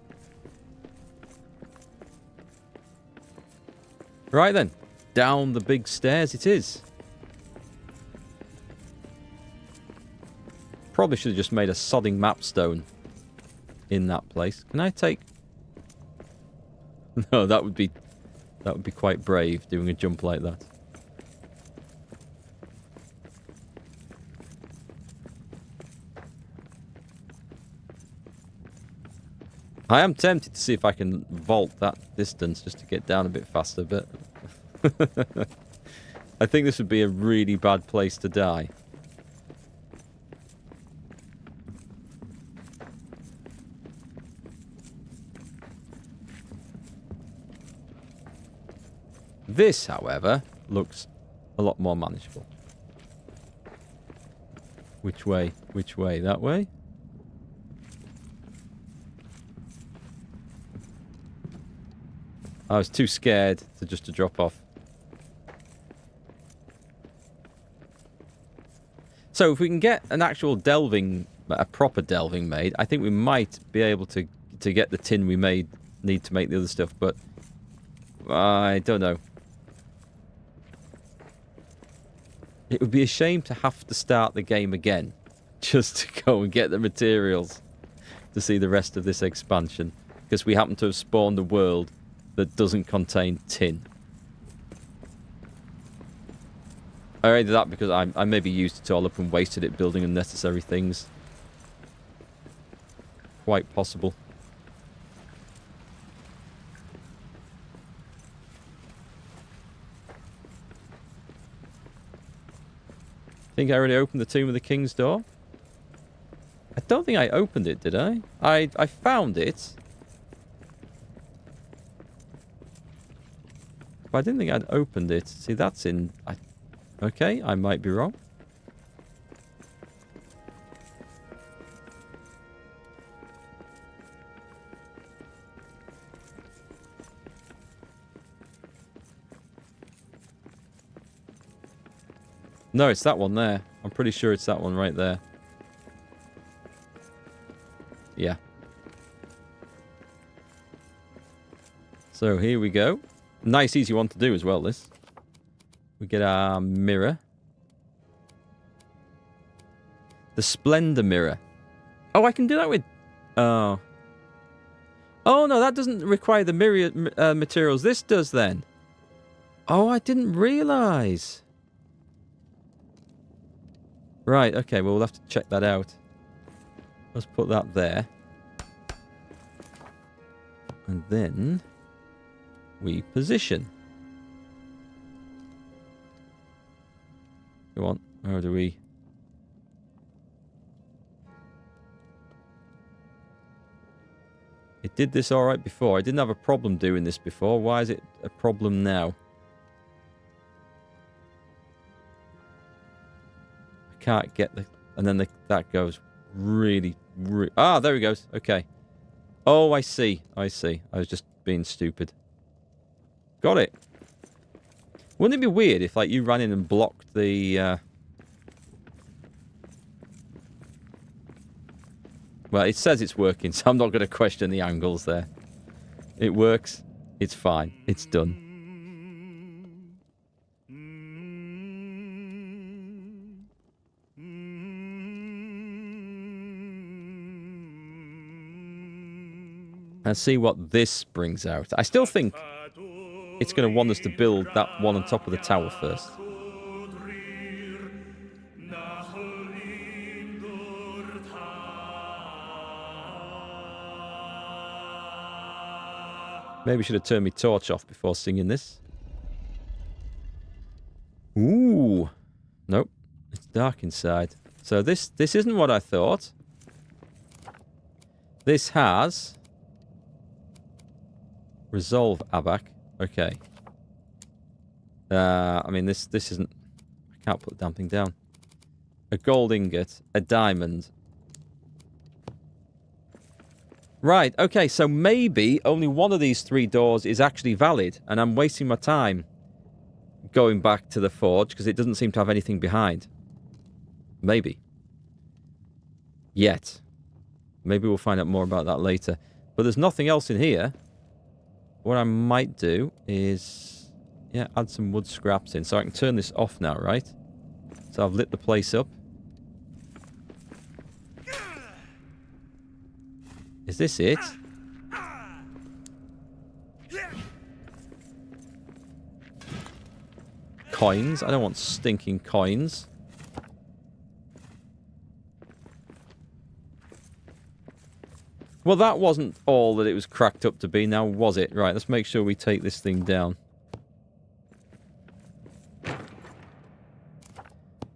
Right then. Down the big stairs it is. Probably should have just made a sodding mapstone in that place. Can I take... No, that would be quite brave, doing a jump like that. I am tempted to see if I can vault that distance just to get down a bit faster, but I think this would be a really bad place to die. This, however, looks a lot more manageable. Which way? Which way? That way? I was too scared to drop off. So if we can get an actual delving, a proper delving made, I think we might be able to get the tin we need to make the other stuff, but I don't know. It would be a shame to have to start the game again just to go and get the materials to see the rest of this expansion, because we happen to have spawned a world that doesn't contain tin. Or either that because I maybe used it all up and wasted it building unnecessary things. Quite possible. Think I already opened the Tomb of the King's door? I don't think I opened it, did I? I found it. But I didn't think I'd opened it. See, that's in... Okay, I might be wrong. No, it's that one there. I'm pretty sure it's that one right there. Yeah. So here we go. Nice, easy one to do as well, this. We get our mirror. The Splendor mirror. Oh, I can do that with... Oh. Oh, no, that doesn't require the mirror materials. This does, then. Oh, I didn't realise. Right, okay, well, we'll have to check that out. Let's put that there. And then... we position. Go on. How do we... It did this alright before. I didn't have a problem doing this before. Why is it a problem now? I can't get the... And then that goes really... Ah, there he goes. Okay. Oh, I see. I see. I was just being stupid. Got it. Wouldn't it be weird if, like, you ran in and blocked the... Well, it says it's working, so I'm not going to question the angles there. It works. It's fine. It's done. And see what this brings out. I still think it's going to want us to build that one on top of the tower first. Maybe should have turned my torch off before singing this. Ooh. Nope. It's dark inside. So this isn't what I thought. This has... Resolve Abac. Okay. I mean, this isn't... I can't put the damn thing down. A gold ingot. A diamond. Right, okay, so maybe only one of these 3 doors is actually valid, and I'm wasting my time going back to the forge, because it doesn't seem to have anything behind. Maybe. Yet. Maybe we'll find out more about that later. But there's nothing else in here. What I might do is... yeah, add some wood scraps in, so I can turn this off now, right? So I've lit the place up. Is this it? Coins? I don't want stinking coins. Well, that wasn't all that it was cracked up to be, now was it? Right, let's make sure we take this thing down.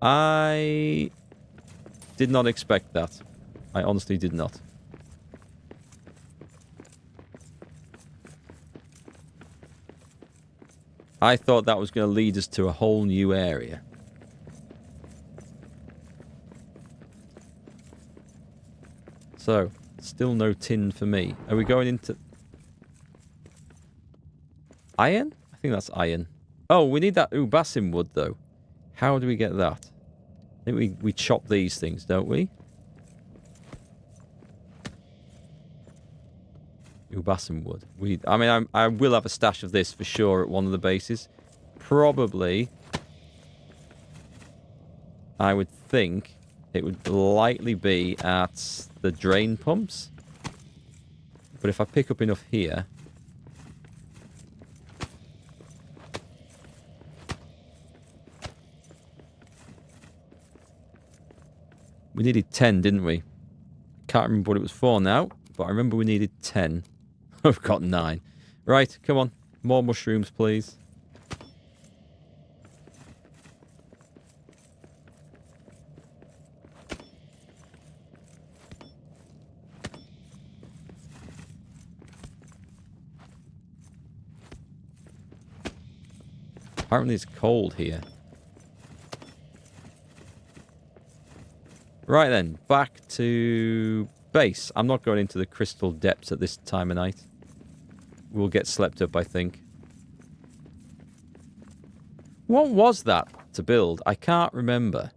I did not expect that. I honestly did not. I thought that was going to lead us to a whole new area. So, still no tin for me. Are we going into... iron? I think that's iron. Oh, we need that ubasim wood, though. How do we get that? I think we chop these things, don't we? Ubasim wood. I mean, I will have a stash of this for sure at one of the bases. Probably, I would think it would likely be at the drain pumps. But if I pick up enough here... We needed 10, didn't we? Can't remember what it was for now, but I remember we needed 10. I've got 9. Right, come on. More mushrooms, please. Apparently it's cold here. Right then, back to base. I'm not going into the crystal depths at this time of night. We'll get slept up, I think. What was that to build? I can't remember.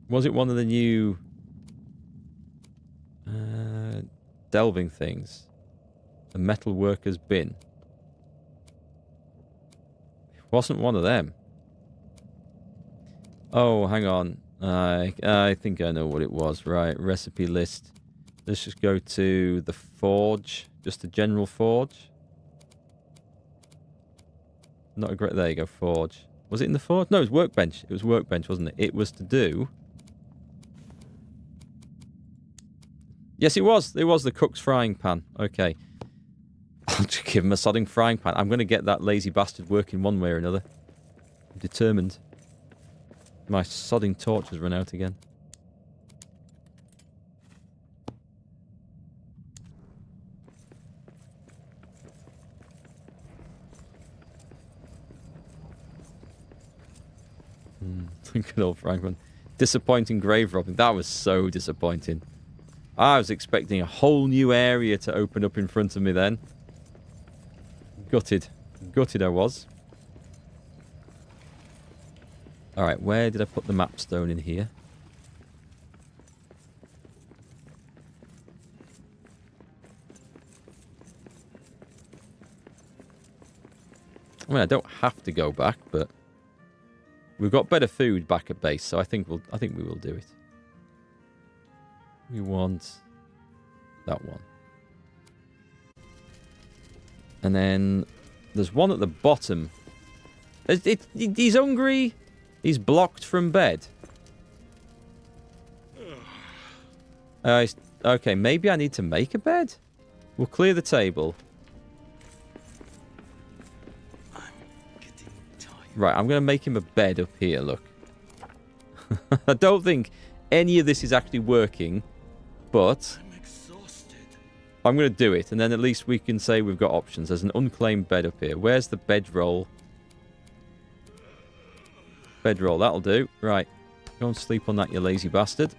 Was it one of the new delving things? The metal worker's bin. It wasn't one of them. Oh, hang on. I think I know what it was. Right, recipe list. Let's just go to the forge. Just a general forge. Not a great... There you go, forge. Was it in the forge? No, it was workbench. It was workbench, wasn't it? It was to do... Yes, it was. It was the cook's frying pan. Okay. I'll just give him a sodding frying pan. I'm going to get that lazy bastard working one way or another. I'm determined. My sodding torch has run out again. Good old frying pan. Disappointing grave robbing. That was so disappointing. I was expecting a whole new area to open up in front of me then. Gutted. Gutted I was. Alright, where did I put the map stone in here? I mean, I don't have to go back, but we've got better food back at base, so I think we will do it. We want that one. And then there's one at the bottom. He's hungry. He's blocked from bed. Okay, maybe I need to make a bed. We'll clear the table. I'm getting tired. Right, I'm going to make him a bed up here, look. I don't think any of this is actually working, but I'm exhausted. I'm going to do it, and then at least we can say we've got options. There's an unclaimed bed up here. Where's the bedroll? Bedroll, that'll do. Right. Go and sleep on that, you lazy bastard.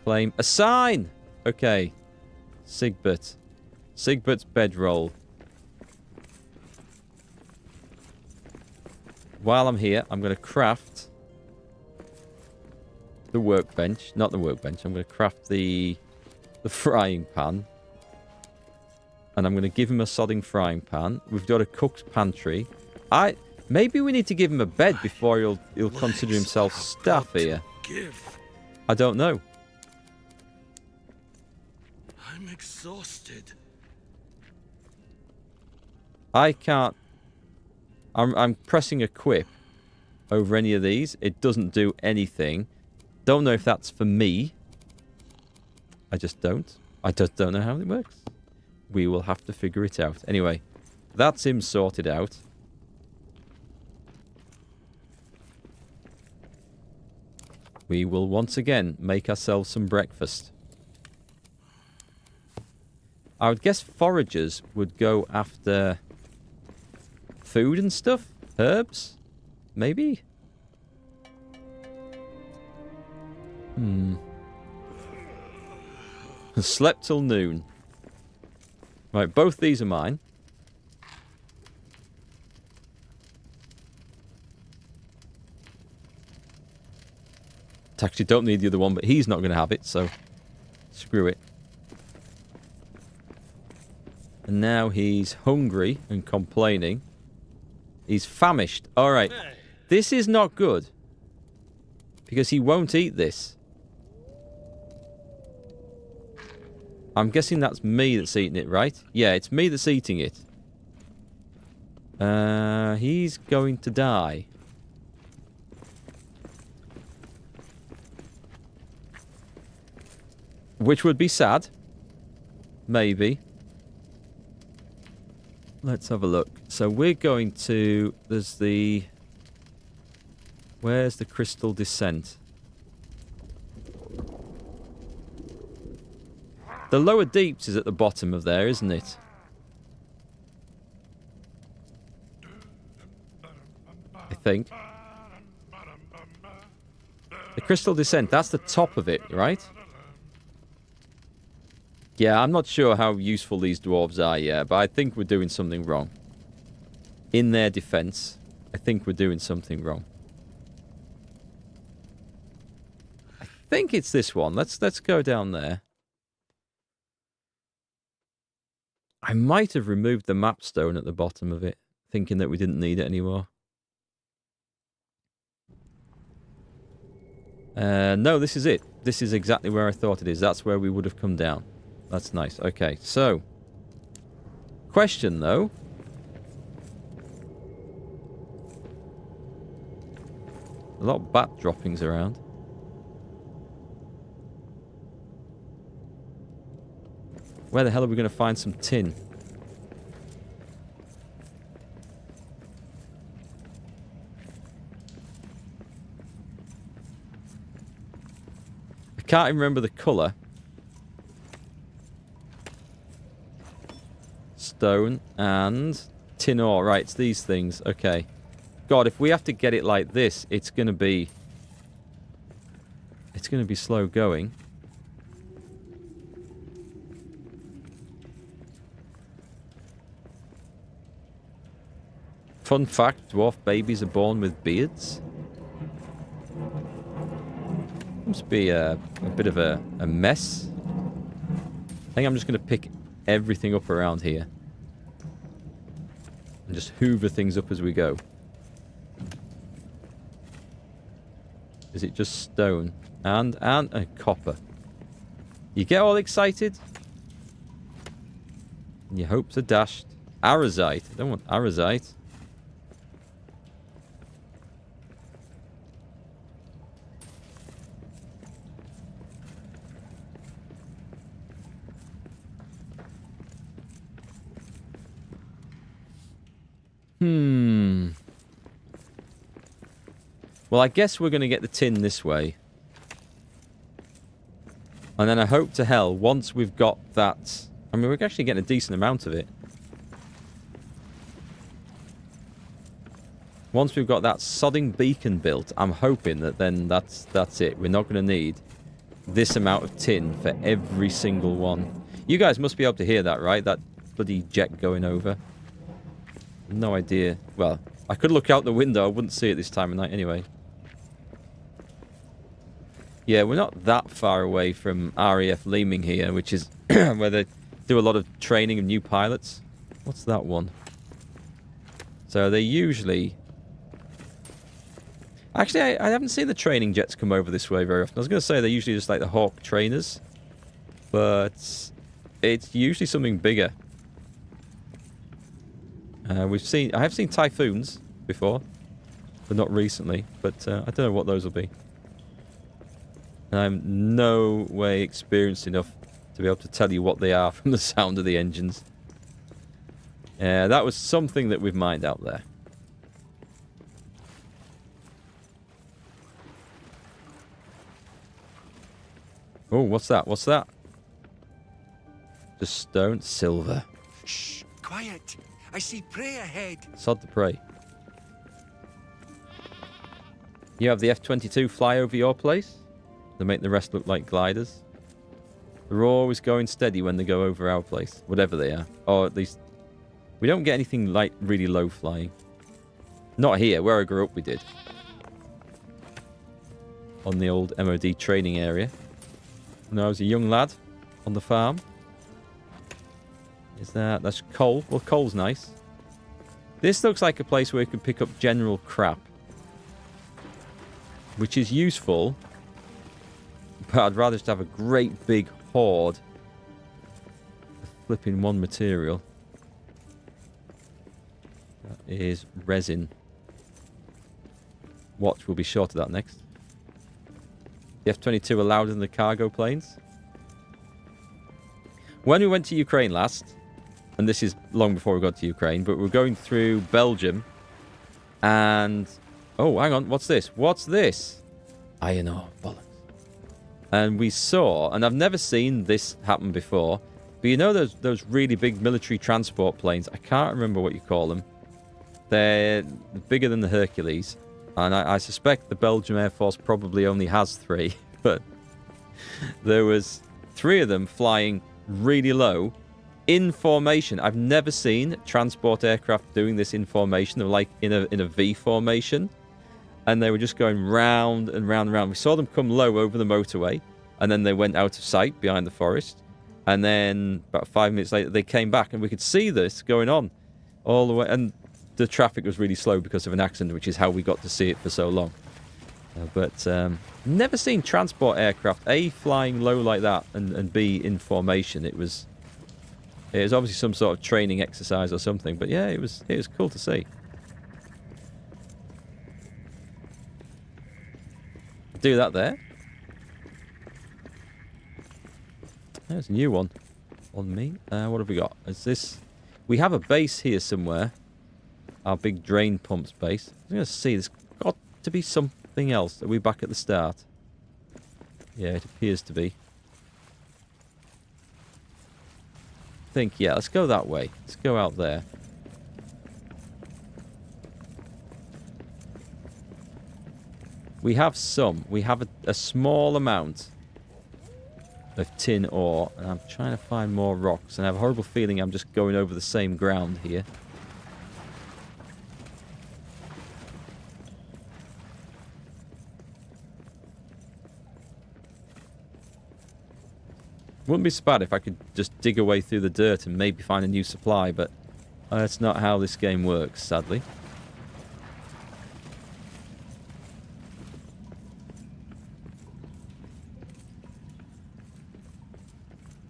Claim a sign! Okay. Sigbert. Sigbert's bedroll. While I'm here, I'm going to craft the workbench. Not the workbench. I'm going to craft the frying pan. And I'm going to give him a sodding frying pan. We've got a cook's pantry. Maybe we need to give him a bed before he'll consider himself staff here. I don't know. I'm exhausted. I can't... I'm pressing equip over any of these. It doesn't do anything. Don't know if that's for me. I just don't. I just don't know how it works. We will have to figure it out. Anyway, that's him sorted out. we will once again make ourselves some breakfast. I would guess foragers would go after food and stuff? Herbs? Maybe? Slept till noon. Right, both these are mine. Actually don't need the other one, but he's not going to have it, so screw it. And now he's hungry and complaining. He's famished. Alright. This is not good. Because he won't eat this. I'm guessing that's me that's eating it, right? Yeah, it's me that's eating it. He's going to die. Which would be sad. Maybe. Let's have a look. So we're going to... There's the... Where's the crystal descent? The lower deeps is at the bottom of there, isn't it? I think. The crystal descent, that's the top of it, right? Yeah, I'm not sure how useful these dwarves are yet, but I think we're doing something wrong. In their defense, I think we're doing something wrong. I think it's this one. Let's go down there. I might have removed the map stone at the bottom of it, thinking that we didn't need it anymore. No, this is it. This is exactly where I thought it is. That's where we would have come down. That's nice. Okay, so... Question, though. A lot of bat droppings around. Where the hell are we going to find some tin? I can't even remember the colour. Stone and tin ore. Right, it's these things. Okay. God, if we have to get it like this, it's going to be... It's going to be slow going. Fun fact, dwarf babies are born with beards. Must be a bit of a mess. I think I'm just going to pick everything up around here. And just hoover things up as we go. Is it just stone? And copper. You get all excited? And your hopes are dashed. Arazite. I don't want arazite. Well, I guess we're going to get the tin this way. And then I hope to hell, once we've got that... I mean, we're actually getting a decent amount of it. Once we've got that sodding beacon built, I'm hoping that then that's it. We're not going to need this amount of tin for every single one. You guys must be able to hear that, right? That bloody jet going over. No idea. Well, I could look out the window. I wouldn't see it this time of night anyway. Yeah, we're not that far away from RAF Leeming here, which is where they do a lot of training of new pilots. What's that one? So they usually... Actually, I haven't seen the training jets come over this way very often. I was going to say they're usually just like the Hawk trainers. But it's usually something bigger. I have seen Typhoons before, but not recently. But I don't know what those will be. And I'm no way experienced enough to be able to tell you what they are from the sound of the engines. That was something that we've mined out there. Oh, what's that? What's that? Just stone. Silver. Shh, quiet. I see prey ahead. Sod the prey. You have the F-22 fly over your place. They make the rest look like gliders. They're always going steady when they go over our place. Whatever they are. Or at least... We don't get anything like really low flying. Not here. Where I grew up we did. On the old MOD training area. When I was a young lad. On the farm. Is that... That's coal. Well, coal's nice. This looks like a place where you can pick up general crap. Which is useful. But I'd rather just have a great big hoard of flipping one material. That is resin. Watch, we'll be short of that next. The F-22 are louder than the cargo planes. When we went to Ukraine last, and this is long before we got to Ukraine, but we're going through Belgium, and... Oh, hang on, what's this? What's this? Iron ore, bollocks. And we saw, and I've never seen this happen before, but you know those really big military transport planes? I can't remember what you call them. They're bigger than the Hercules. And I suspect the Belgian Air Force probably only has 3. But there was 3 of them flying really low in formation. I've never seen transport aircraft doing this in formation. They were like in a V formation. And they were just going round and round and round. We saw them come low over the motorway. And then they went out of sight behind the forest. And then about 5 minutes later, they came back. And we could see this going on all the way. And the traffic was really slow because of an accident, which is how we got to see it for so long. But never seen transport aircraft, A, flying low like that, and B, in formation. It was obviously some sort of training exercise or something. But yeah, it was cool to see. Do that there. There's a new one on me. What have we got? Is this? We have a base here somewhere. Our big drain pumps base. I'm going to see. There's got to be something else. Are we back at the start? Yeah, it appears to be. I think, yeah, let's go that way. Let's go out there. We have some. We have a small amount of tin ore. And I'm trying to find more rocks. And I have a horrible feeling I'm just going over the same ground here. Wouldn't be so bad if I could just dig away through the dirt and maybe find a new supply. But that's not how this game works, sadly.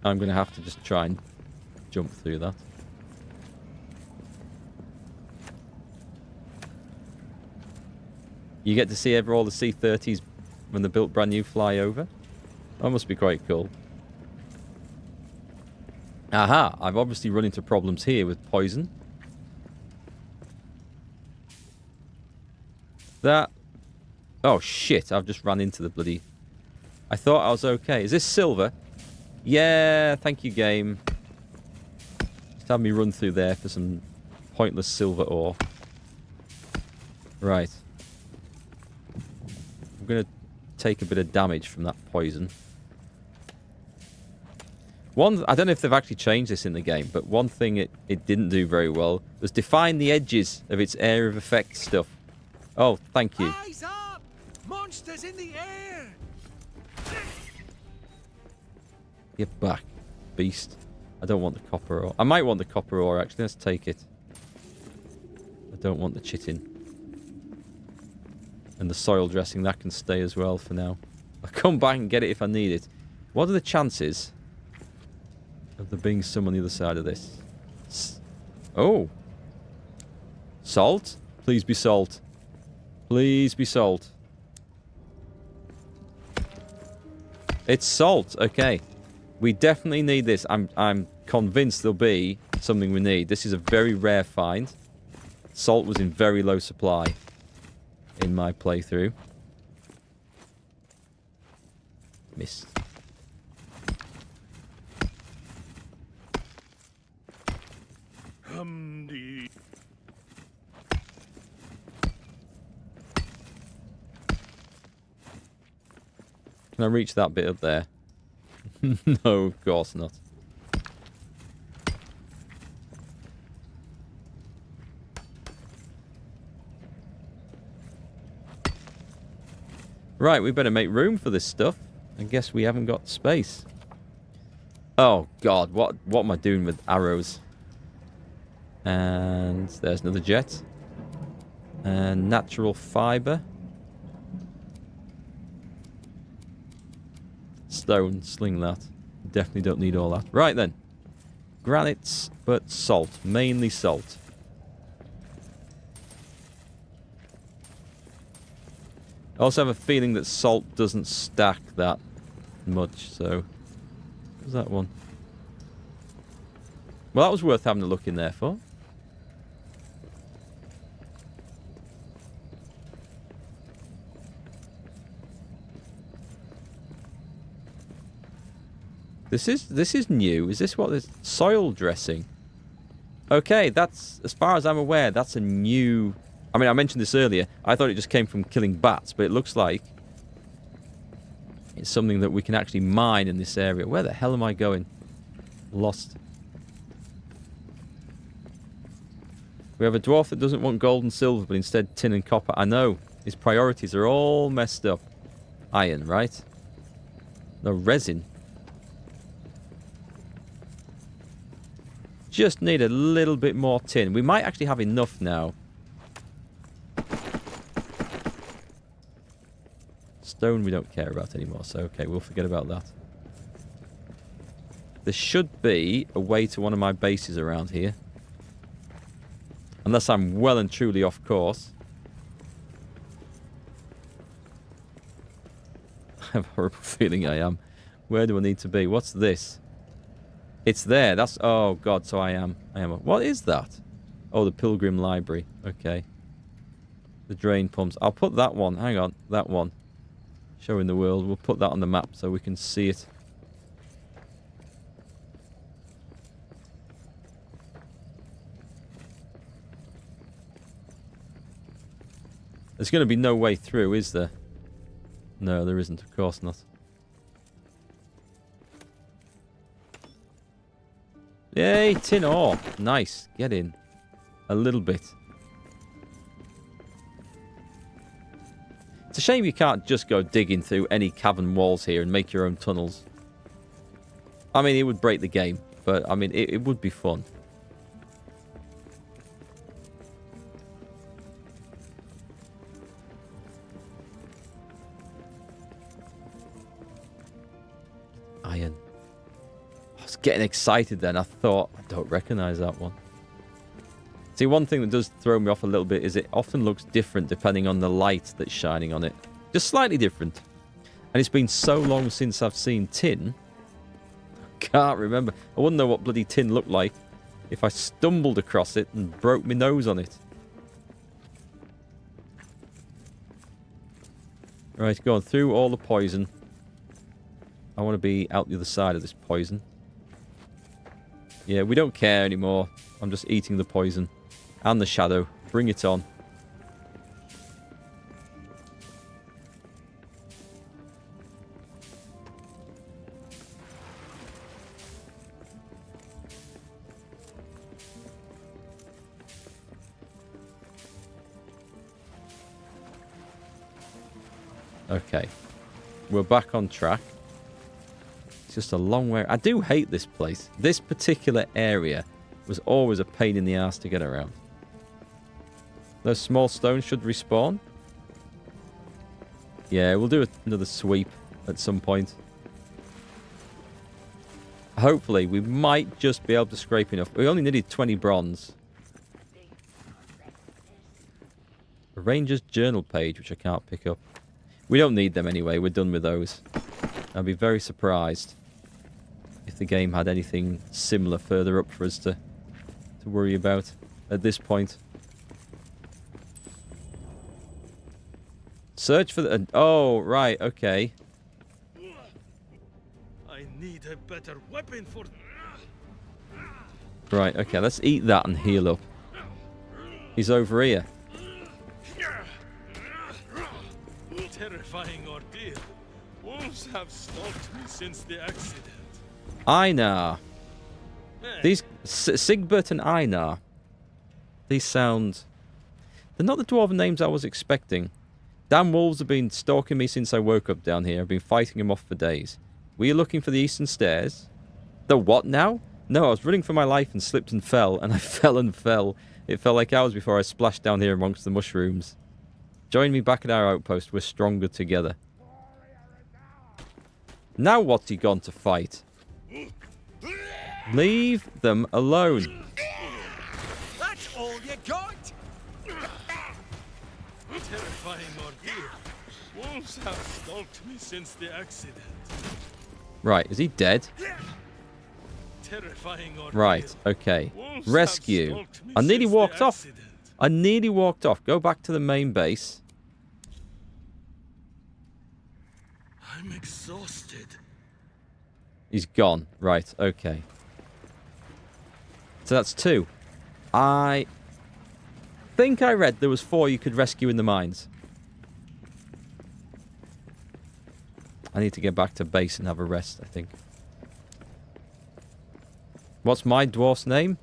I'm going to have to just try and jump through that. You get to see all the C-30s when they're built brand new fly over. That must be quite cool. Aha! I've obviously run into problems here with poison. That... Oh shit, I've just ran into the bloody... I thought I was okay. Is this silver? Yeah, thank you, game. Just have me run through there for some pointless silver ore. Right. I'm going to take a bit of damage from that poison. I don't know if they've actually changed this in the game, but one thing it didn't do very well was define the edges of its area of effect stuff. Oh, thank you. Eyes up! Monsters in the air! Get back, beast. I don't want the copper ore. I might want the copper ore, actually. Let's take it. I don't want the chitin. And the soil dressing, that can stay as well for now. I'll come back and get it if I need it. What are the chances of there being some on the other side of this? Oh. Salt? Please be salt. Please be salt. It's salt. Okay. We definitely need this. I'm convinced there'll be something we need. This is a very rare find. Salt was in very low supply in my playthrough. Missed. Can I reach that bit up there? No, of course not. Right, we better make room for this stuff. I guess we haven't got space. Oh, God. What am I doing with arrows? And there's another jet. And natural fiber. Stone, sling that. Definitely don't need all that. Right then. Granites, but salt. Mainly salt. I also have a feeling that salt doesn't stack that much, so... What's that one? Well, that was worth having a look in there for. This is new. Is this what this soil dressing? Okay, that's, as far as I'm aware, that's a new... I mean, I mentioned this earlier. I thought it just came from killing bats, but it looks like it's something that we can actually mine in this area. Where the hell am I going? Lost. We have a dwarf that doesn't want gold and silver, but instead tin and copper. I know. His priorities are all messed up. Iron, right? No, resin. Just need a little bit more tin. We might actually have enough now. Stone we don't care about anymore, so okay, we'll forget about that. There should be a way to one of my bases around here. Unless I'm well and truly off course. I have a horrible feeling I am. Where do I need to be? What's this? It's there. That's... Oh, God, so I am. What is that? Oh, the Pilgrim Library. Okay. The drain pumps. I'll put that one. Hang on. That one. Showing the world. We'll put that on the map so we can see it. There's going to be no way through, is there? No, there isn't. Of course not. Yay, tin ore. Nice. Get in. A little bit. It's a shame you can't just go digging through any cavern walls here and make your own tunnels. I mean, it would break the game, but I mean, it would be fun. Iron. I was getting excited then. I thought, I don't recognize that one. See, one thing that does throw me off a little bit is it often looks different depending on the light that's shining on it. Just slightly different. And it's been so long since I've seen tin. I can't remember. I wouldn't know what bloody tin looked like if I stumbled across it and broke my nose on it. Right, going through all the poison. I want to be out the other side of this poison. Yeah, we don't care anymore. I'm just eating the poison. And the shadow. Bring it on. Okay. We're back on track. It's just a long way. I do hate this place. This particular area was always a pain in the ass to get around. Those small stones should respawn. Yeah, we'll do another sweep at some point. Hopefully, we might just be able to scrape enough. We only needed 20 bronze. A Ranger's journal page, which I can't pick up. We don't need them anyway. We're done with those. I'd be very surprised if the game had anything similar further up for us to worry about at this point. Search for the... Oh, right, okay. I need a better weapon for... Right, okay, let's eat that and heal up. He's over here. Terrifying ordeal. Wolves have stalked me since the accident. Einar. These Sigbert and Einar. These sound... They're not the dwarven names I was expecting. Damn wolves have been stalking me since I woke up down here. I've been fighting them off for days. Were you looking for the eastern stairs? The what now? No, I was running for my life and slipped and fell, and I fell and fell. It felt like hours before I splashed down here amongst the mushrooms. Join me back at our outpost. We're stronger together. Now what's he gone to fight? Leave them alone. That's all you got? Terrifying ordeal. Wolves have stalked me since the accident. Right, is he dead? Terrifying ordeal. Right, okay. Wolves Rescue. have stalked me I nearly since the walked off. accident. I nearly walked off. Go back to the main base. I'm exhausted. He's gone. Right, okay. So that's 2. I think I read there was 4 you could rescue in the mines. I need to get back to base and have a rest, I think. What's my dwarf's name?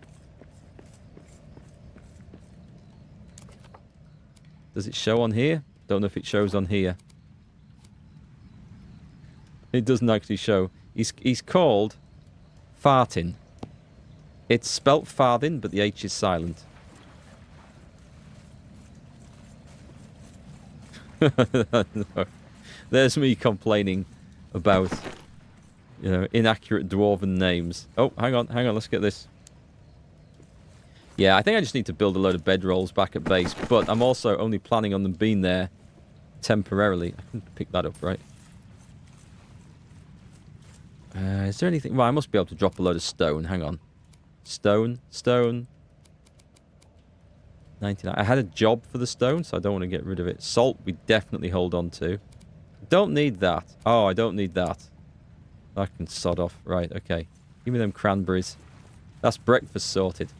Does it show on here? Don't know if it shows on here. It doesn't actually show. He's called Fartin. It's spelt Farthing, but the H is silent. No. There's me complaining about, you know, inaccurate dwarven names. Oh, hang on, let's get this. Yeah, I think I just need to build a load of bedrolls back at base, but I'm also only planning on them being there temporarily. I can pick that up, right? Is there anything... Well, I must be able to drop a load of stone. Hang on. Stone. 99. I had a job for the stone, so I don't want to get rid of it. Salt, we definitely hold on to. Don't need that. Oh, I don't need that. I can sod off. Right, okay. Give me them cranberries. That's breakfast sorted.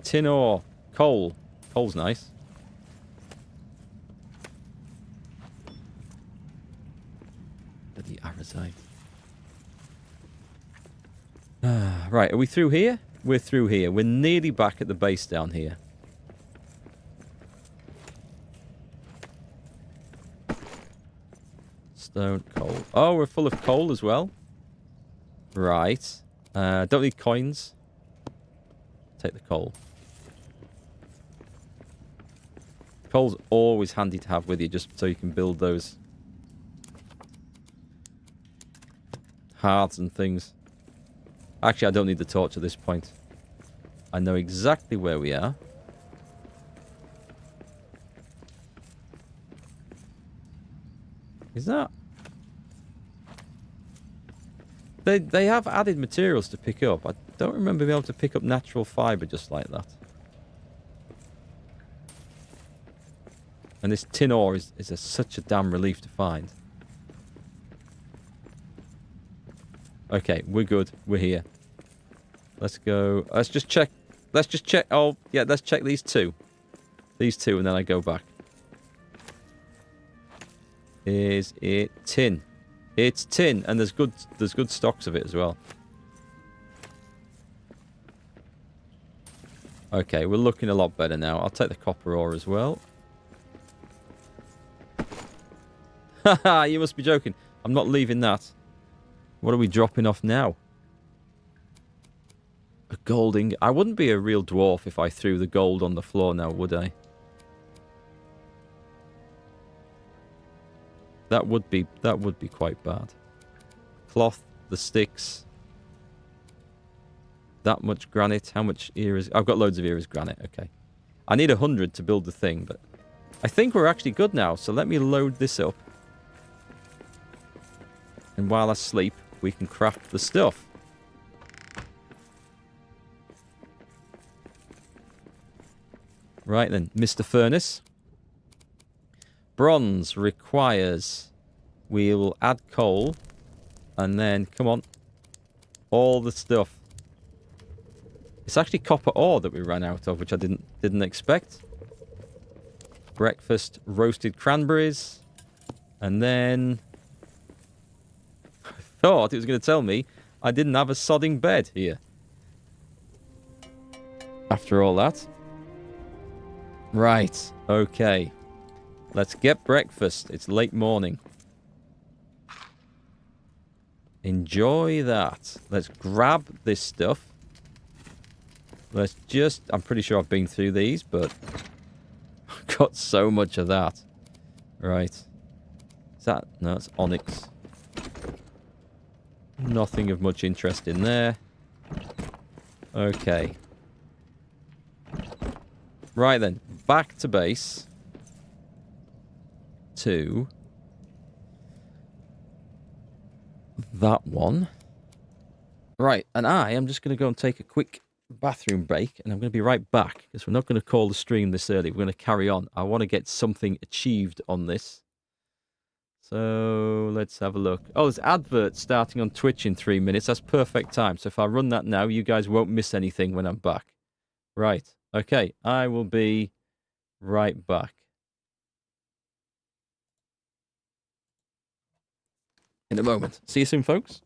Tin ore. Coal. Coal's nice. The Arazite. Right, are we through here? We're through here. We're nearly back at the base down here. Stone, coal. Oh, we're full of coal as well. Right. Don't need coins. Take the coal. Coal's always handy to have with you, just so you can build those hearths and things. Actually, I don't need the torch at this point. I know exactly where we are. Is that... They have added materials to pick up. I don't remember being able to pick up natural fibre just like that. And this tin ore is such a damn relief to find. Okay, we're good. We're here. Let's go. Let's just check. Oh, yeah, let's check these two. These two, and then I go back. Is it tin? It's tin, and there's good stocks of it as well. Okay, we're looking a lot better now. I'll take the copper ore as well. Haha, you must be joking. I'm not leaving that. What are we dropping off now? A gold ingot. I wouldn't be a real dwarf if I threw the gold on the floor now, would I? That would be quite bad. Cloth, the sticks. That much granite. How much eras? I've got loads of eras granite. Okay. I need 100 to build the thing, but I think we're actually good now. So let me load this up. And while I sleep, we can craft the stuff. Right then, Mr. Furnace. Bronze requires... We will add coal. And then, come on. All the stuff. It's actually copper ore that we ran out of, which I didn't expect. breakfast, roasted cranberries. And then I thought it was going to tell me I didn't have a sodding bed here. After all that. Right, okay. Let's get breakfast. It's late morning. Enjoy that. Let's grab this stuff. Let's just... I'm pretty sure I've been through these, but... I've got so much of that. Right. Is that... No, it's onyx. Nothing of much interest in there. Okay. Right then. Back to base. To... that one. Right, and I am just going to go and take a quick bathroom break, and I'm going to be right back, because we're not going to call the stream this early. We're going to carry on. I want to get something achieved on this. So, let's have a look. Oh, there's adverts starting on Twitch in 3 minutes. That's perfect time. So if I run that now, you guys won't miss anything when I'm back. Right. Okay, I will be right back. In a moment. See you soon, folks.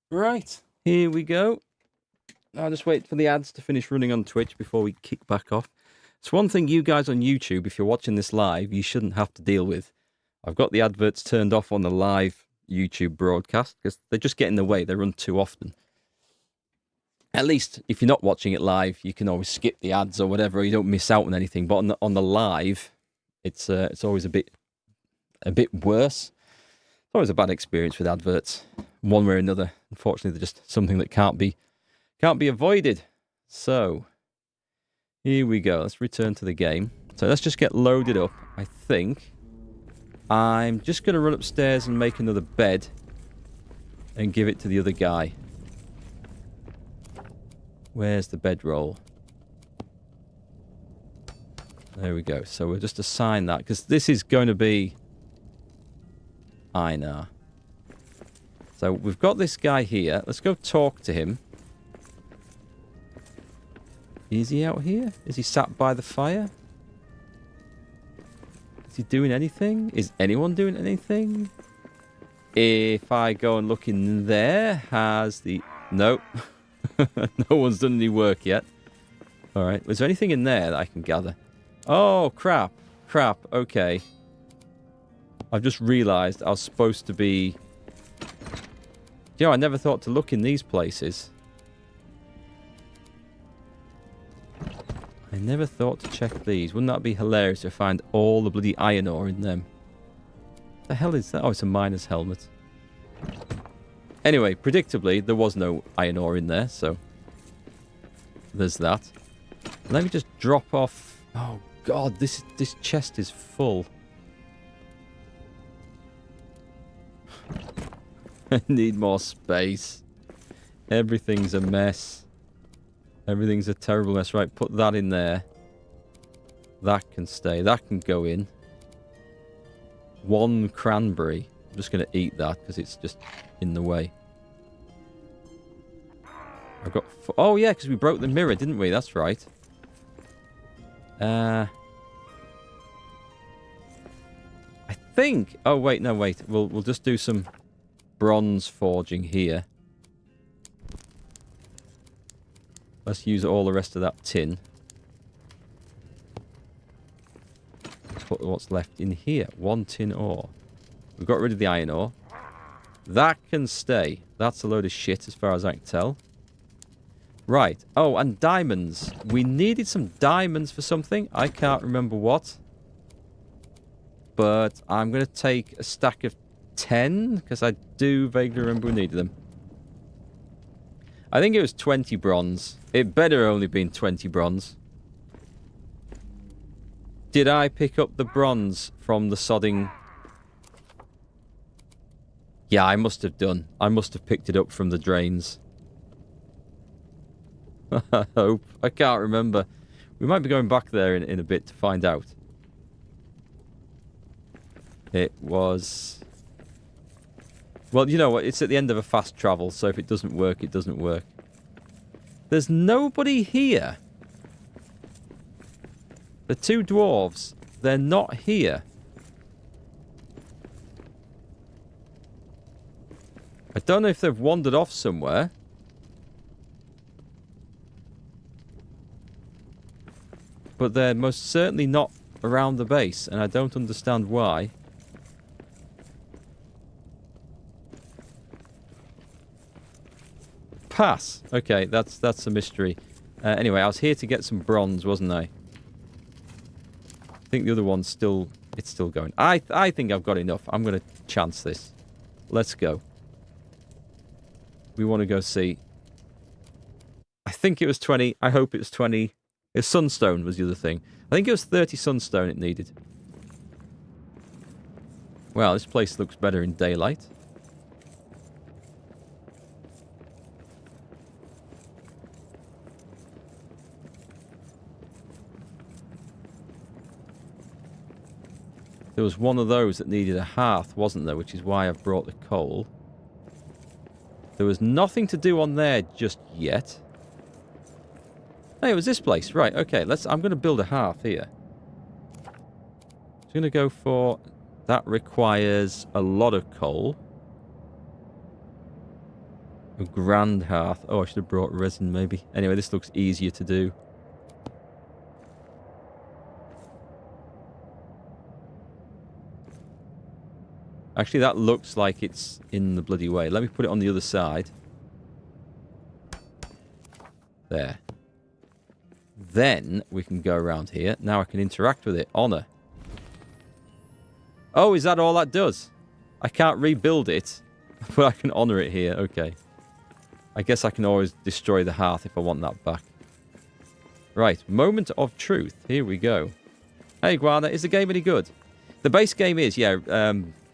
Right, here we go. I'll just wait for the ads to finish running on Twitch before we kick back off. It's one thing you guys on YouTube, if you're watching this live, you shouldn't have to deal with. I've got the adverts turned off on the live YouTube broadcast because they just get in the way. They run too often. At least if you're not watching it live, you can always skip the ads or whatever. You don't miss out on anything. But on the live, it's always a bit worse. It's always a bad experience with adverts, one way or another. Unfortunately, they're just something that can't be avoided. So here we go. Let's return to the game. So let's just get loaded up. I think I'm just going to run upstairs and make another bed and give it to the other guy. Where's the bedroll? There we go. So we'll just assign that because this is going to be Einar. So we've got this guy here. Let's go talk to him. Is he out here? Is he sat by the fire? Is he doing anything? Is anyone doing anything? If I go and look in there, has the... Nope. No one's done any work yet. Alright. Was there anything in there that I can gather? Oh, crap. Crap. Okay. I've just realised I was supposed to be... You know, I never thought to look in these places. I never thought to check these. Wouldn't that be hilarious to find all the bloody iron ore in them? What the hell is that? Oh, it's a miner's helmet. Anyway, predictably, there was no iron ore in there, so... There's that. Let me just drop off... Oh, God, this chest is full. I need more space. Everything's a mess. Everything's a terrible mess. Right, put that in there. That can stay. That can go in. 1 cranberry. I'm just going to eat that because it's just in the way. I've got... Oh, yeah, because we broke the mirror, didn't we? That's right. I think... Oh, wait, no, wait. We'll just do some bronze forging here. Let's use all the rest of that tin. Put what's left in here. 1 tin ore. We've got rid of the iron ore. That can stay. That's a load of shit as far as I can tell. Right. Oh, and diamonds. We needed some diamonds for something. I can't remember what. But I'm going to take a stack of 10, because I do vaguely remember we needed them. I think it was 20 bronze. It better only been 20 bronze. Did I pick up the bronze from the sodding... Yeah, I must have done. I must have picked it up from the drains. I hope. I can't remember. We might be going back there in a bit to find out. It was... Well, you know what? It's at the end of a fast travel, so if it doesn't work, it doesn't work. There's nobody here. The 2 dwarves, they're not here. I don't know if they've wandered off somewhere. But they're most certainly not around the base, and I don't understand why. Pass. Okay, that's a mystery. Anyway, I was here to get some bronze, wasn't I? I think the other one's still... It's still going. I think I've got enough. I'm going to chance this. Let's go. We want to go see. I think it was 20. I hope it was 20. Sunstone was the other thing. I think it was 30 sunstone it needed. Well, this place looks better in daylight. There was one of those that needed a hearth, wasn't there? Which is why I've brought the coal. There was nothing to do on there just yet. Hey, it was this place. Right, okay. I'm going to build a hearth here. I'm going to go for... That requires a lot of coal. A grand hearth. Oh, I should have brought resin, maybe. Anyway, this looks easier to do. Actually, that looks like it's in the bloody way. Let me put it on the other side. There. Then we can go around here. Now I can interact with it. Honor. Oh, is that all that does? I can't rebuild it, but I can honor it here. Okay. I guess I can always destroy the hearth if I want that back. Right. Moment of truth. Here we go. Hey, Guana. Is the game any good? The base game is, yeah.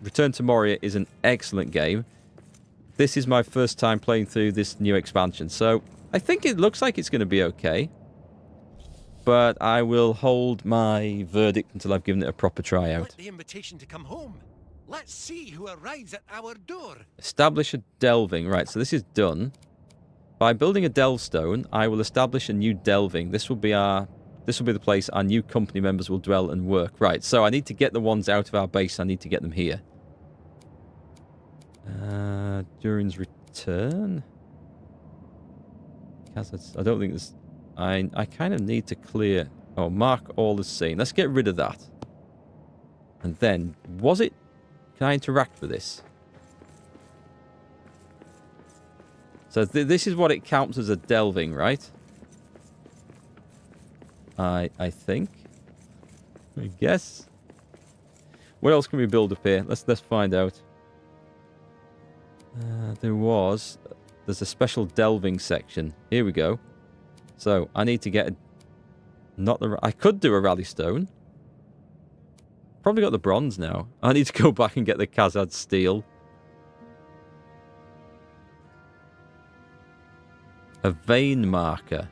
Return to Moria is an excellent game. This is my first time playing through this new expansion, so I think it looks like it's going to be okay. But I will hold my verdict until I've given it a proper try out. The invitation to come home. Let's see who arrives at our door. Establish a delving. Right, so this is done. By building a delve stone, I will establish a new delving. This will be the place our new company members will dwell and work. Right, so I need to get the ones out of our base. I need to get them here. Durin's return. Khazad, I don't think there's... I kind of need to clear... Oh, mark all as seen. Let's get rid of that. And then, was it Can I interact with this? So this is what it counts as a delving, right? I think. I guess. What else can we build up here? Let's find out. There's a special delving section. Here we go. So I need to get I could do a rally stone. Probably got the bronze now. I need to go back and get the Khazad steel. A vein marker.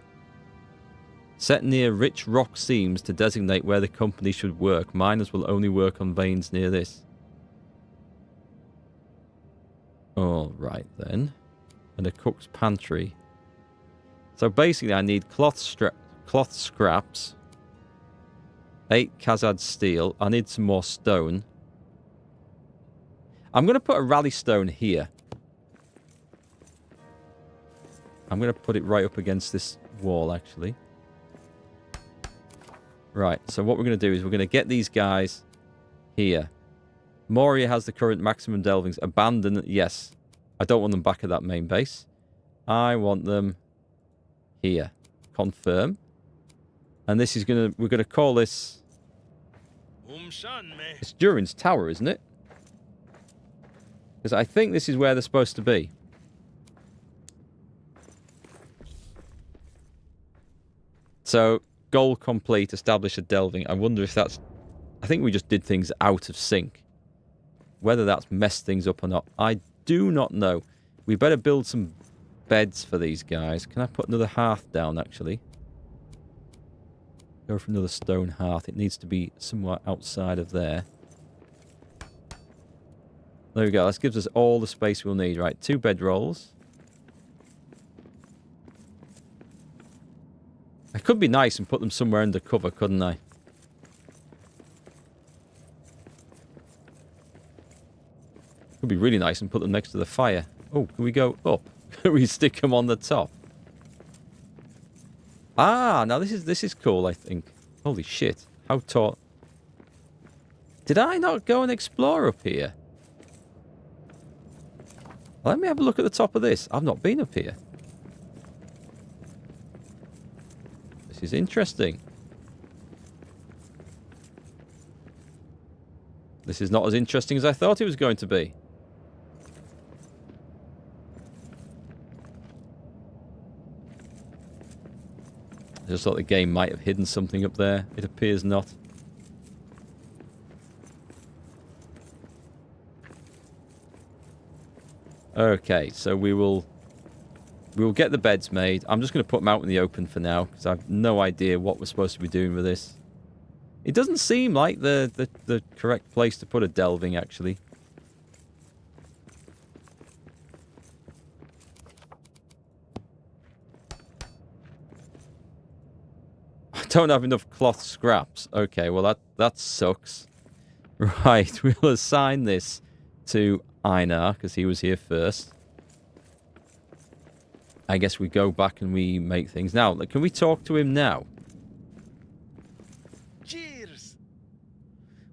Set near rich rock seams to designate where the company should work. Miners will only work on veins near this. Alright then. And a cook's pantry. So basically I need cloth scraps. 8 Khazad steel. I need some more stone. I'm going to put a rally stone here. I'm going to put it right up against this wall, actually. Right, so what we're going to do is we're going to get these guys here. Moria has the current maximum delvings. Abandon, yes. I don't want them back at that main base. I want them here. Confirm. And this is going to, we're going to call this... It's Durin's tower, isn't it? Because I think this is where they're supposed to be. So, goal complete, establish a delving. I wonder if that's... I think we just did things out of sync. Whether that's messed things up or not, I do not know. We better build some beds for these guys. Can I put another hearth down, actually? Go for another stone hearth. It needs to be somewhere outside of there. There we go. This gives us all the space we'll need. Right, 2 bedrolls. I could be nice and put them somewhere under cover, couldn't I? Could be really nice and put them next to the fire. Oh, can we go up? Can we stick them on the top? Ah, now this is cool, I think. Holy shit. How tall... Did I not go and explore up here? Let me have a look at the top of this. I've not been up here. This is interesting. This is not as interesting as I thought it was going to be. I just thought the game might have hidden something up there. It appears not. Okay, so we will get the beds made. I'm just going to put them out in the open for now, because I have no idea what we're supposed to be doing with this. It doesn't seem like the correct place to put a delving, actually. I don't have enough cloth scraps. Okay, well that sucks. Right, we'll assign this to Einar, because he was here first. I guess we go back and we make things. Now, can we talk to him now? Cheers!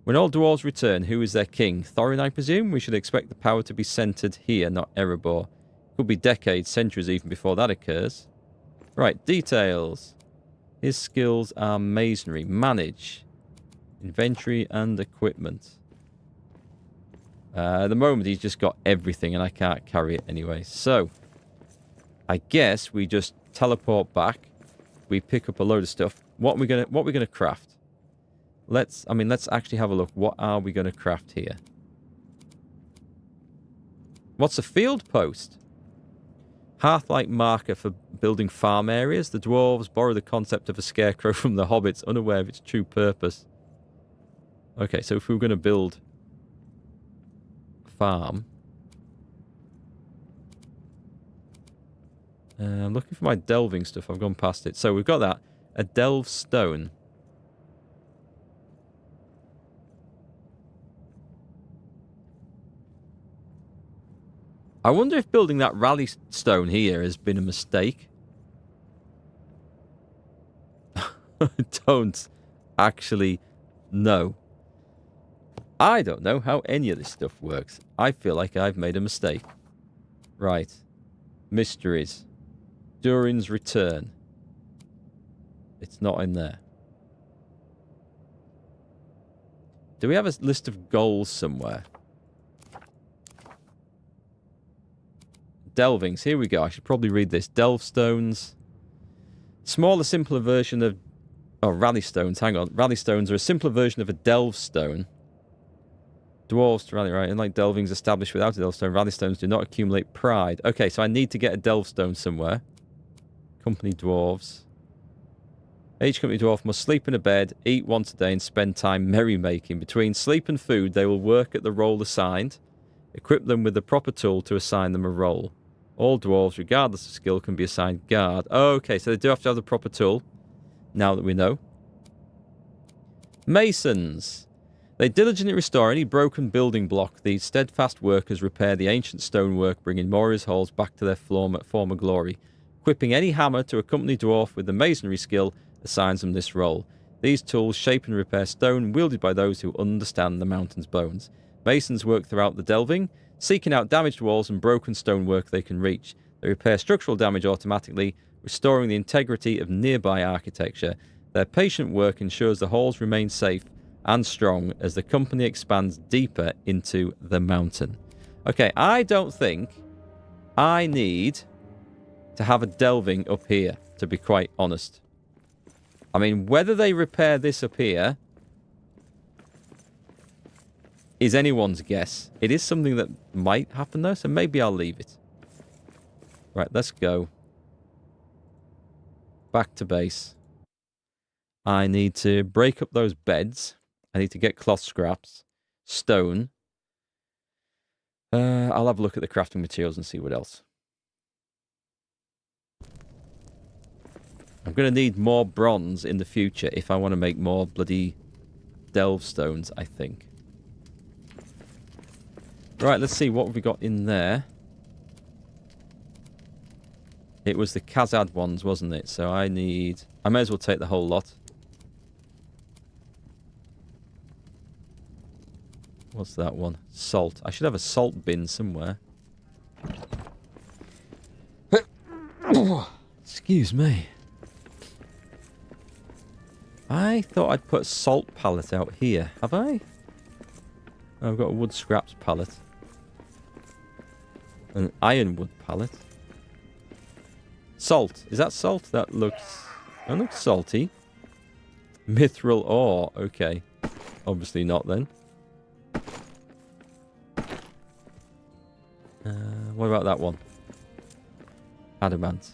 When all dwarves return, who is their king? Thorin, I presume? We should expect the power to be centered here, not Erebor. Could be decades, centuries even before that occurs. Right, details. His skills are masonry, manage, inventory, and equipment. At the moment, he's just got everything, and I can't carry it anyway. So, I guess we just teleport back. We pick up a load of stuff. What we're gonna craft? Let's actually have a look. What are we gonna craft here? What's a field post? Hearth-like marker for building farm areas. The dwarves borrow the concept of a scarecrow from the hobbits, unaware of its true purpose. Okay, so if we were going to build a farm... I'm looking for my delving stuff. I've gone past it. So we've got that. A delve stone. I wonder if building that rally stone here has been a mistake. I don't actually know. I don't know how any of this stuff works. I feel like I've made a mistake. Right. Mysteries. Durin's return. It's not in there. Do we have a list of goals somewhere? Delvings. Here we go. I should probably read this. Delve stones. Smaller, simpler version of... Oh, rally stones. Hang on. Rally stones are a simpler version of a delve stone. Dwarves to rally, right? Unlike delvings established without a delve stone, rally stones do not accumulate pride. Okay, so I need to get a delve stone somewhere. Company dwarves. Each company dwarf must sleep in a bed, eat once a day, and spend time merrymaking. Between sleep and food, they will work at the role assigned. Equip them with the proper tool to assign them a role. All dwarves, regardless of skill, can be assigned guard. Okay, so they do have to have the proper tool, now that we know. Masons. They diligently restore any broken building block. These steadfast workers repair the ancient stonework, bringing Moria's halls back to their former glory. Equipping any hammer to a company dwarf with the masonry skill assigns them this role. These tools shape and repair stone wielded by those who understand the mountain's bones. Masons work throughout the delving, seeking out damaged walls and broken stonework they can reach. They repair structural damage automatically, restoring the integrity of nearby architecture. Their patient work ensures the halls remain safe and strong as the company expands deeper into the mountain. Okay, I don't think I need to have a delving up here, to be quite honest. I mean, whether they repair this up here is anyone's guess. It is something that might happen though, so maybe I'll leave it. Right, let's go. Back to base. I need to break up those beds. I need to get cloth scraps, stone. I'll have a look at the crafting materials and see what else. I'm going to need more bronze in the future if I want to make more bloody delve stones, I think. Right, let's see what have we got in there. It was the Khazad ones, wasn't it? So I may as well take the whole lot. What's that one? Salt. I should have a salt bin somewhere. Excuse me. I thought I'd put a salt pallet out here. Have I? Oh, I've got a wood scraps pallet. An ironwood pallet. Salt. Is that salt? That looks salty. Mithril ore. Okay. Obviously not then. What about that one? Adamant.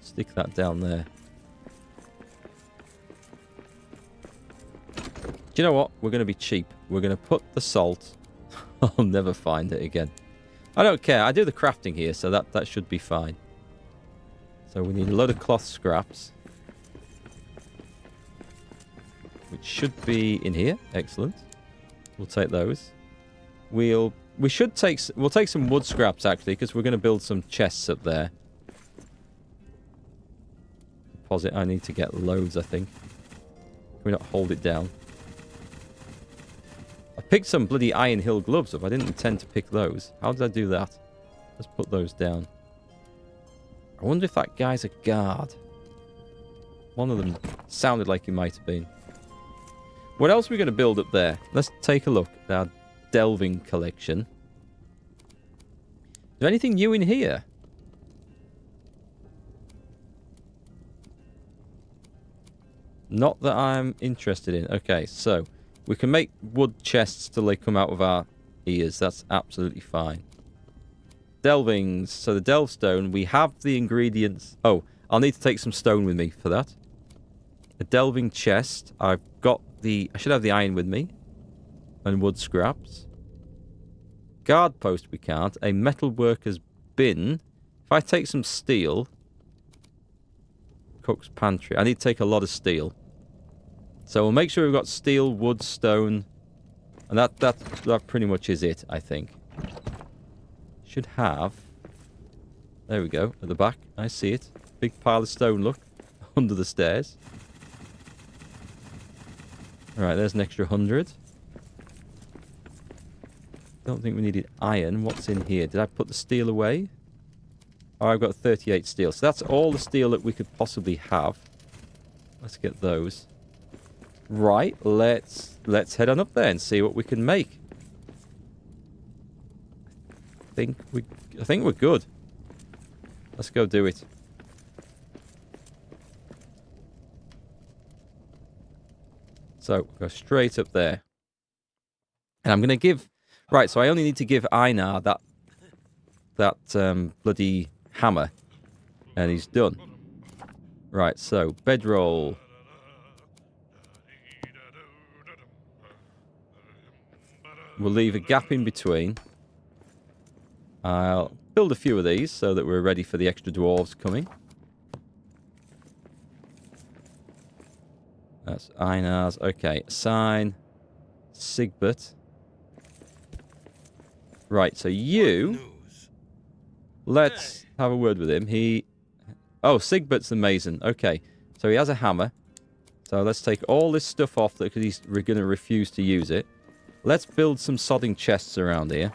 Stick that down there. Do you know what? We're going to be cheap. We're going to put the salt. I'll never find it again. I don't care. I do the crafting here, so that should be fine. So we need a load of cloth scraps. Which should be in here. Excellent. We'll take those. We'll take some wood scraps, actually, because we're going to build some chests up there. Deposit. I need to get loads, I think. Can we not hold it down? I picked some bloody Iron Hill gloves up. I didn't intend to pick those. How did I do that? Let's put those down. I wonder if that guy's a guard. One of them sounded like he might have been. What else are we going to build up there? Let's take a look at our delving collection. Is there anything new in here? Not that I'm interested in. Okay, so we can make wood chests till they come out of our ears. That's absolutely fine. Delvings. So the delve stone, we have the ingredients. Oh, I'll need to take some stone with me for that. A delving chest. I should have the iron with me. And wood scraps. Guard post we can't. A metal worker's bin. If I take some steel. Cook's pantry. I need to take a lot of steel. So we'll make sure we've got steel, wood, stone. And that pretty much is it, I think. Should have. There we go. At the back. I see it. Big pile of stone, look. Under the stairs. Alright, there's an extra 100. Don't think we needed iron. What's in here? Did I put the steel away? Oh, I've got 38 steel. So that's all the steel that we could possibly have. Let's get those. Right, let's head on up there and see what we can make. I think we're good. Let's go do it. So, go straight up there. And I'm going to give... Right, so I only need to give Einar that bloody hammer. And he's done. Right, so, bedroll. We'll leave a gap in between. I'll build a few of these so that we're ready for the extra dwarves coming. That's Einar's. Okay, sign. Sigbert. Right, so you... Let's have a word with him. Oh, Sigbert's the mason. Okay, so he has a hammer. So let's take all this stuff off because we're going to refuse to use it. Let's build some sodding chests around here.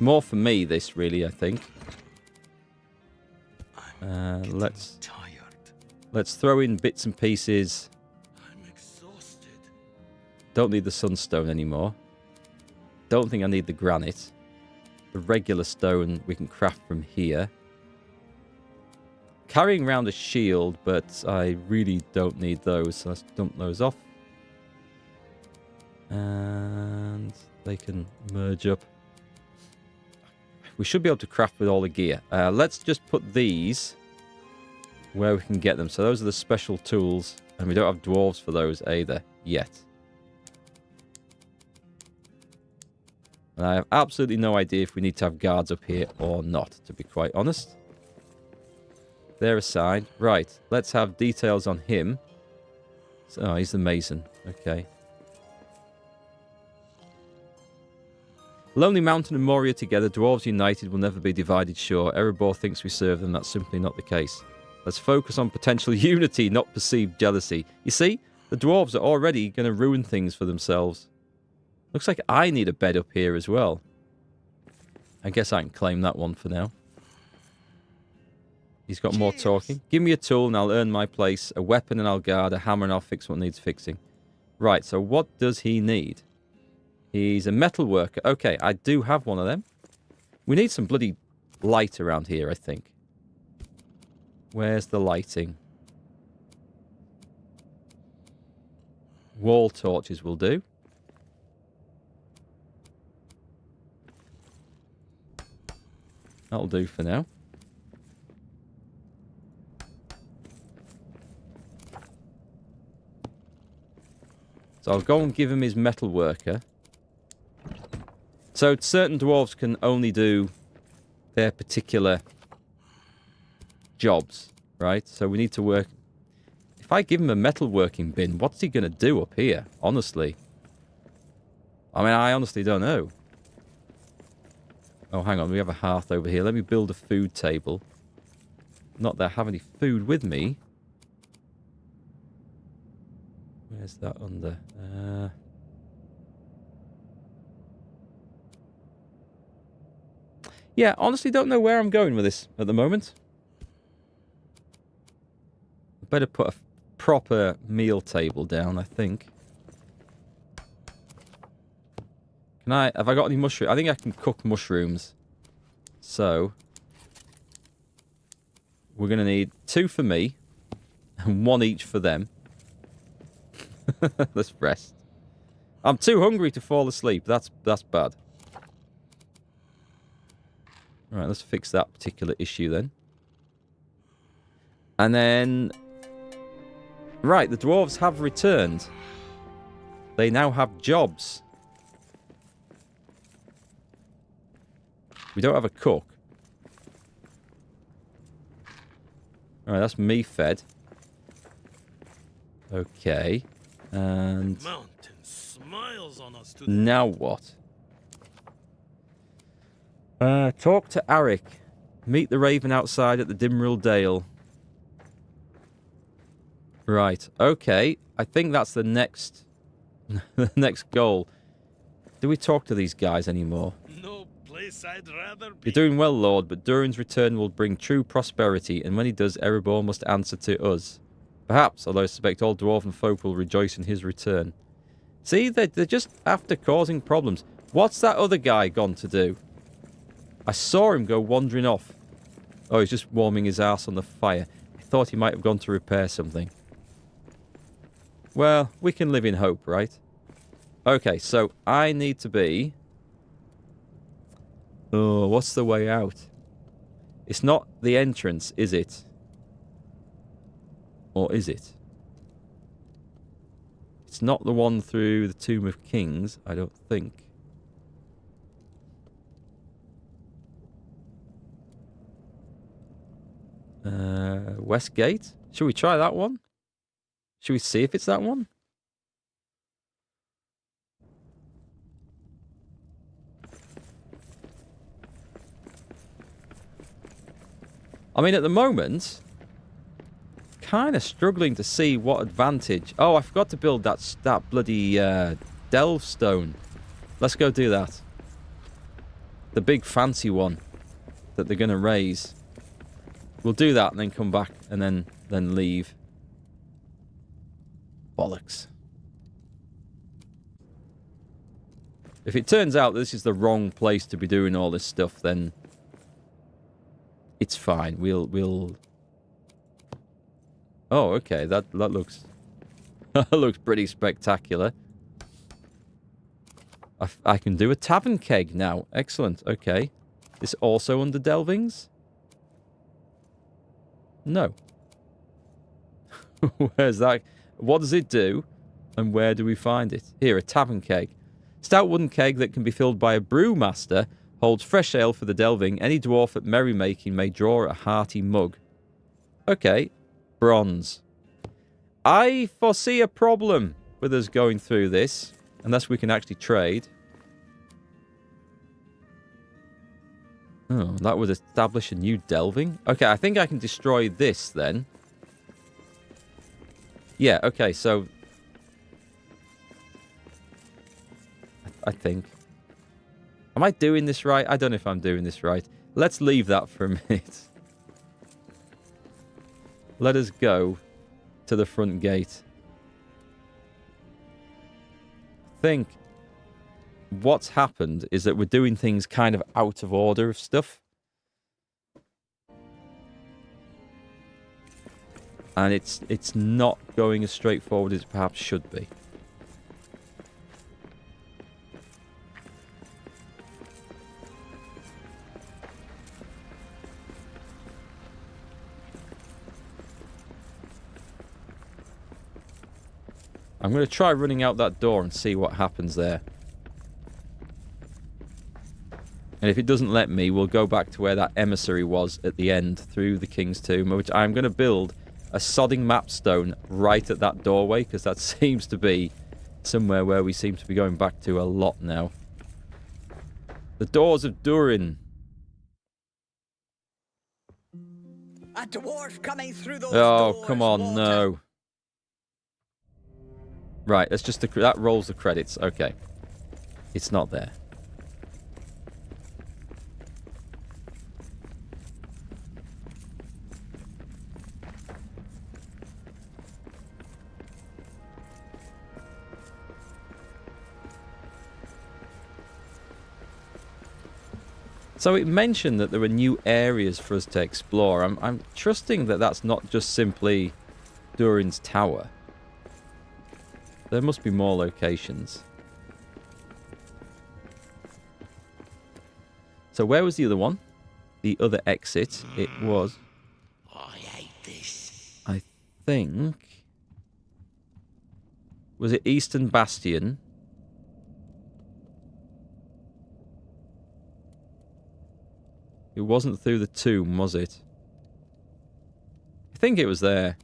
More for me, this really, I think. Let's throw in bits and pieces. I'm exhausted. Don't need the sunstone anymore. Don't think I need the granite. The regular stone we can craft from here. Carrying around a shield, but I really don't need those, so let's dump those off. And they can merge up. We should be able to craft with all the gear. Let's just put these where we can get them. So those are the special tools, and we don't have dwarves for those either yet. And I have absolutely no idea if we need to have guards up here or not, to be quite honest. They're assigned. Right, let's have details on him. So, oh, he's the mason. Okay. Lonely Mountain and Moria together, dwarves united will never be divided, sure. Erebor thinks we serve them, that's simply not the case. Let's focus on potential unity, not perceived jealousy. You see, the dwarves are already going to ruin things for themselves. Looks like I need a bed up here as well. I guess I can claim that one for now. He's got more talking. Give me a tool and I'll earn my place. A weapon and I'll guard. A hammer and I'll fix what needs fixing. Right, so what does he need? He's a metal worker. Okay, I do have one of them. We need some bloody light around here, I think. Where's the lighting? Wall torches will do. That'll do for now. So I'll go and give him his metal worker. So certain dwarves can only do their particular jobs, right? So we need to work... If I give him a metalworking bin, what's he going to do up here? Honestly. I mean, I honestly don't know. Oh, hang on. We have a hearth over here. Let me build a food table. Not that I have any food with me. Where's that under? Yeah, honestly don't know where I'm going with this at the moment. I better put a proper meal table down, I think. Have I got any mushrooms? I think I can cook mushrooms. So, we're going to need 2 for me and 1 each for them. Let's rest. I'm too hungry to fall asleep. That's bad. Alright, let's fix that particular issue then. And then... Right, the dwarves have returned. They now have jobs. We don't have a cook. Alright, that's me fed. Okay. And... Mountain smiles on us today. Now what? Talk to Arik. Meet the raven outside at the Dimrill Dale. Right, okay. I think that's the next the next goal. Do we talk to these guys anymore? No place I'd rather be. You're doing well, Lord, but Durin's return will bring true prosperity, and when he does, Erebor must answer to us. Perhaps, although I suspect all Dwarven folk will rejoice in his return. See, they're just after causing problems. What's that other guy gone to do? I saw him go wandering off. Oh, he's just warming his ass on the fire. I thought he might have gone to repair something. Well, we can live in hope, right? Okay, so I need to be... Oh, what's the way out? It's not the entrance, is it? Or is it? It's not the one through the Tomb of Kings, I don't think. Westgate? Should we try that one? Should we see if it's that one? I mean, at the moment, kind of struggling to see what advantage. Oh, I forgot to build that bloody delve stone. Let's go do that. The big fancy one that they're going to raise. We'll do that and then come back and then leave. Bollocks. If it turns out this is the wrong place to be doing all this stuff, then it's fine. We'll... Oh, okay. That looks... that looks pretty spectacular. I can do a tavern keg now. Excellent. Okay. This also under delvings? No. Where's that? What does it do? And where do we find it? Here, a tavern keg. Stout wooden keg that can be filled by a brewmaster holds fresh ale for the delving. Any dwarf at merrymaking may draw a hearty mug. Okay. Bronze. I foresee a problem with us going through this. Unless we can actually trade. Oh, that would establish a new delving? Okay, I think I can destroy this then. Yeah, okay, so... I think. Am I doing this right? I don't know if I'm doing this right. Let's leave that for a minute. Let us go to the front gate. I think what's happened is that we're doing things kind of out of order of stuff. And it's not going as straightforward as it perhaps should be. I'm going to try running out that door and see what happens there. And if it doesn't let me, we'll go back to where that emissary was at the end through the King's Tomb, which I'm going to build a sodding mapstone right at that doorway, because that seems to be somewhere where we seem to be going back to a lot now. The doors of Durin. A dwarf coming through those Oh, doors, come on, Walter. no. Right, that's just that rolls the credits. Okay. It's not there. So it mentioned that there were new areas for us to explore. I'm trusting that that's not just simply Durin's Tower. There must be more locations. So where was the other one? The other exit. It was... I hate this. I think... Was it Eastern Bastion? It wasn't through the tomb, was it? I think it was there.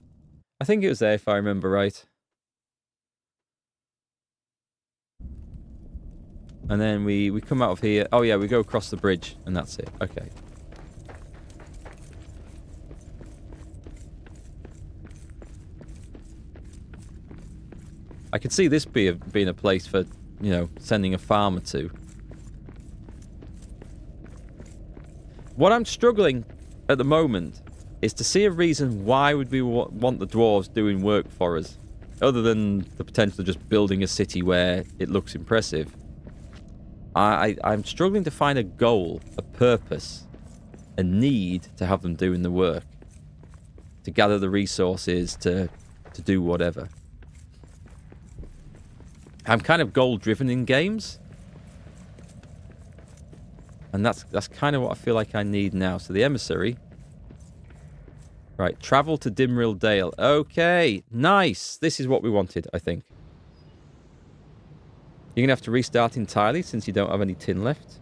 I think it was there if I remember right. And then we come out of here. Oh yeah, we go across the bridge and that's it. Okay. I could see this being a place for, you know, sending a farmer to. What I'm struggling at the moment is to see a reason why would we want the dwarves doing work for us, other than the potential of just building a city where it looks impressive. I'm struggling to find a goal, a purpose, a need to have them doing the work, to gather the resources, to do whatever. I'm kind of goal-driven in games, and that's kind of what I feel like I need now. So the emissary. Right, travel to Dimrill Dale. Okay, nice. This is what we wanted, I think. You're going to have to restart entirely since you don't have any tin left.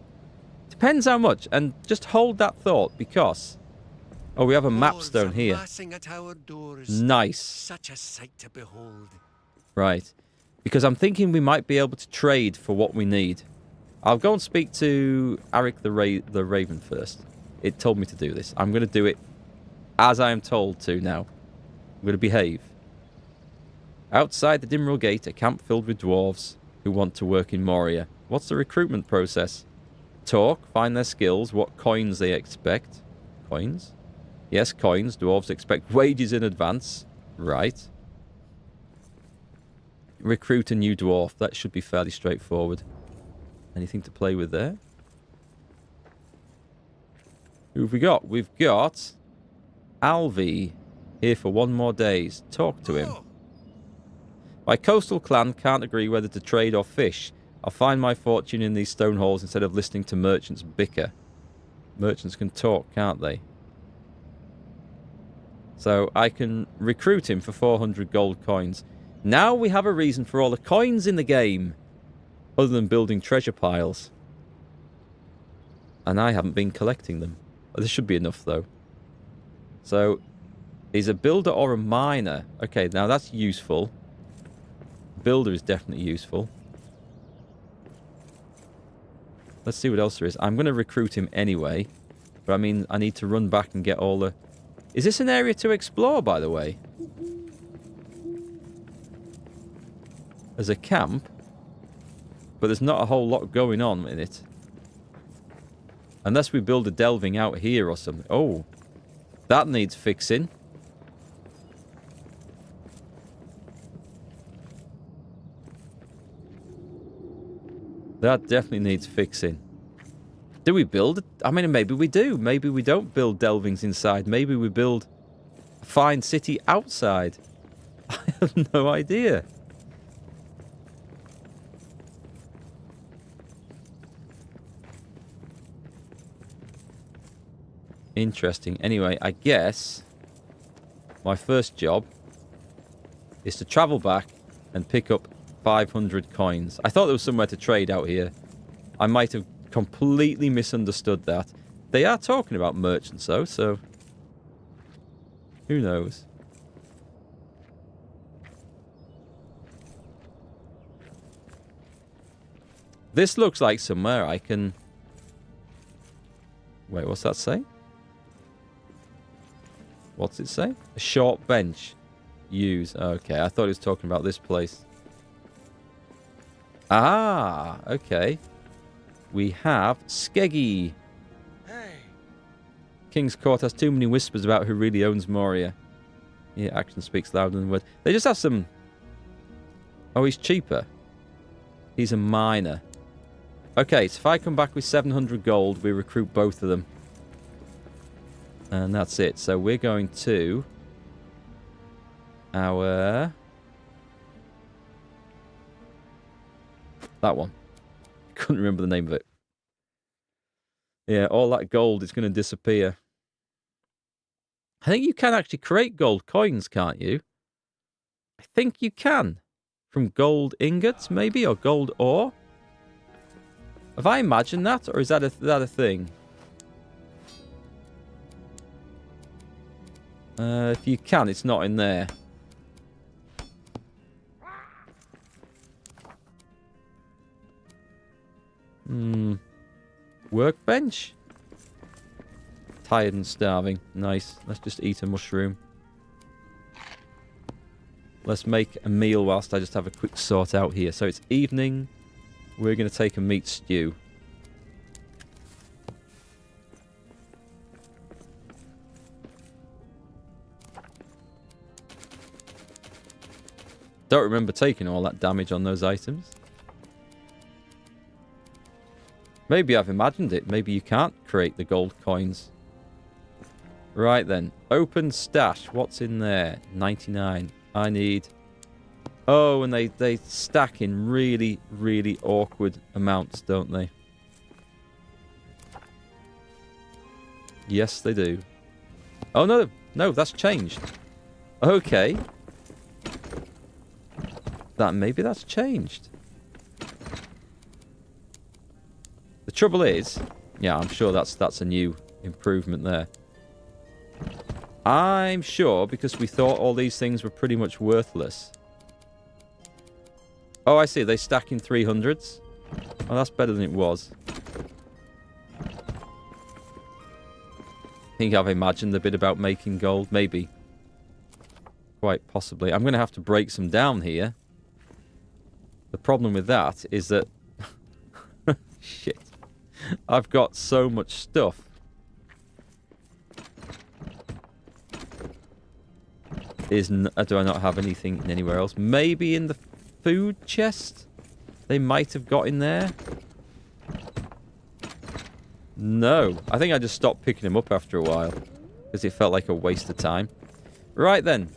Depends how much. And just hold that thought because... Oh, we have a mapstone here. At our doors. Nice. Such a sight to behold. Right. Because I'm thinking we might be able to trade for what we need. I'll go and speak to Arik the Raven first. It told me to do this. I'm going to do it as I am told to now. I'm going to behave. Outside the Dimrill Gate, a camp filled with dwarves who want to work in Moria. What's the recruitment process? Talk, find their skills, what coins they expect. Coins? Yes, coins. Dwarves expect wages in advance. Right. Recruit a new dwarf. That should be fairly straightforward. Anything to play with there? Who have we got? We've got Alvi here for 1 more days. Talk to him. My coastal clan can't agree whether to trade or fish. I'll find my fortune in these stone halls instead of listening to merchants bicker. Merchants can talk, can't they? So I can recruit him for 400 gold coins. Now we have a reason for all the coins in the game, other than building treasure piles. And I haven't been collecting them. This should be enough, though. So, he's a builder or a miner. Okay, now that's useful. Builder is definitely useful. Let's see what else there is. I'm going to recruit him anyway. But I mean, I need to run back and get all the... Is this an area to explore, by the way? There's a camp. But there's not a whole lot going on in it. Unless we build a delving out here or something. Oh. That needs fixing. That definitely needs fixing. Do we build it? I mean, maybe we do. Maybe we don't build delvings inside. Maybe we build a fine city outside. I have no idea. Interesting. Anyway, I guess my first job is to travel back and pick up 500 coins. I thought there was somewhere to trade out here. I might have completely misunderstood that. They are talking about merchants, though, so who knows? This looks like somewhere I can... Wait, what's that say? What's it say? A short bench. Use. Okay, I thought he was talking about this place. Ah, okay. We have Skeggy. Hey. King's Court has too many whispers about who really owns Moria. Yeah, action speaks louder than words. They just have some... Oh, he's cheaper. He's a miner. Okay, so if I come back with 700 gold, we recruit both of them. And that's it. So we're going to our... That one. Couldn't remember the name of it. Yeah, all that gold is going to disappear. I think you can actually create gold coins, can't you? I think you can. From gold ingots, maybe? Or gold ore? Have I imagined that? Or is that a thing? If you can, it's not in there. Workbench? Tired and starving. Nice. Let's just eat a mushroom. let's make a meal whilst I just have a quick sort out here. So it's evening. We're going to take a meat stew. Don't remember taking all that damage on those items. Maybe I've imagined it. Maybe you can't create the gold coins. Right then. Open stash. What's in there? 99. I need... Oh, and they stack in really, really awkward amounts, don't they? Yes, they do. Oh, no. No, that's changed. Okay. Maybe that's changed. The trouble is... Yeah, I'm sure that's a new improvement there. I'm sure, because we thought all these things were pretty much worthless. Oh, I see. They stack in 300s. Oh, that's better than it was. I think I've imagined a bit about making gold. Maybe. Quite possibly. I'm going to have to break some down here. The problem with that is that... Shit. I've got so much stuff. Do I not have anything anywhere else? Maybe in the food chest? They might have got in there. No. I think I just stopped picking them up after a while. Because it felt like a waste of time. Right then.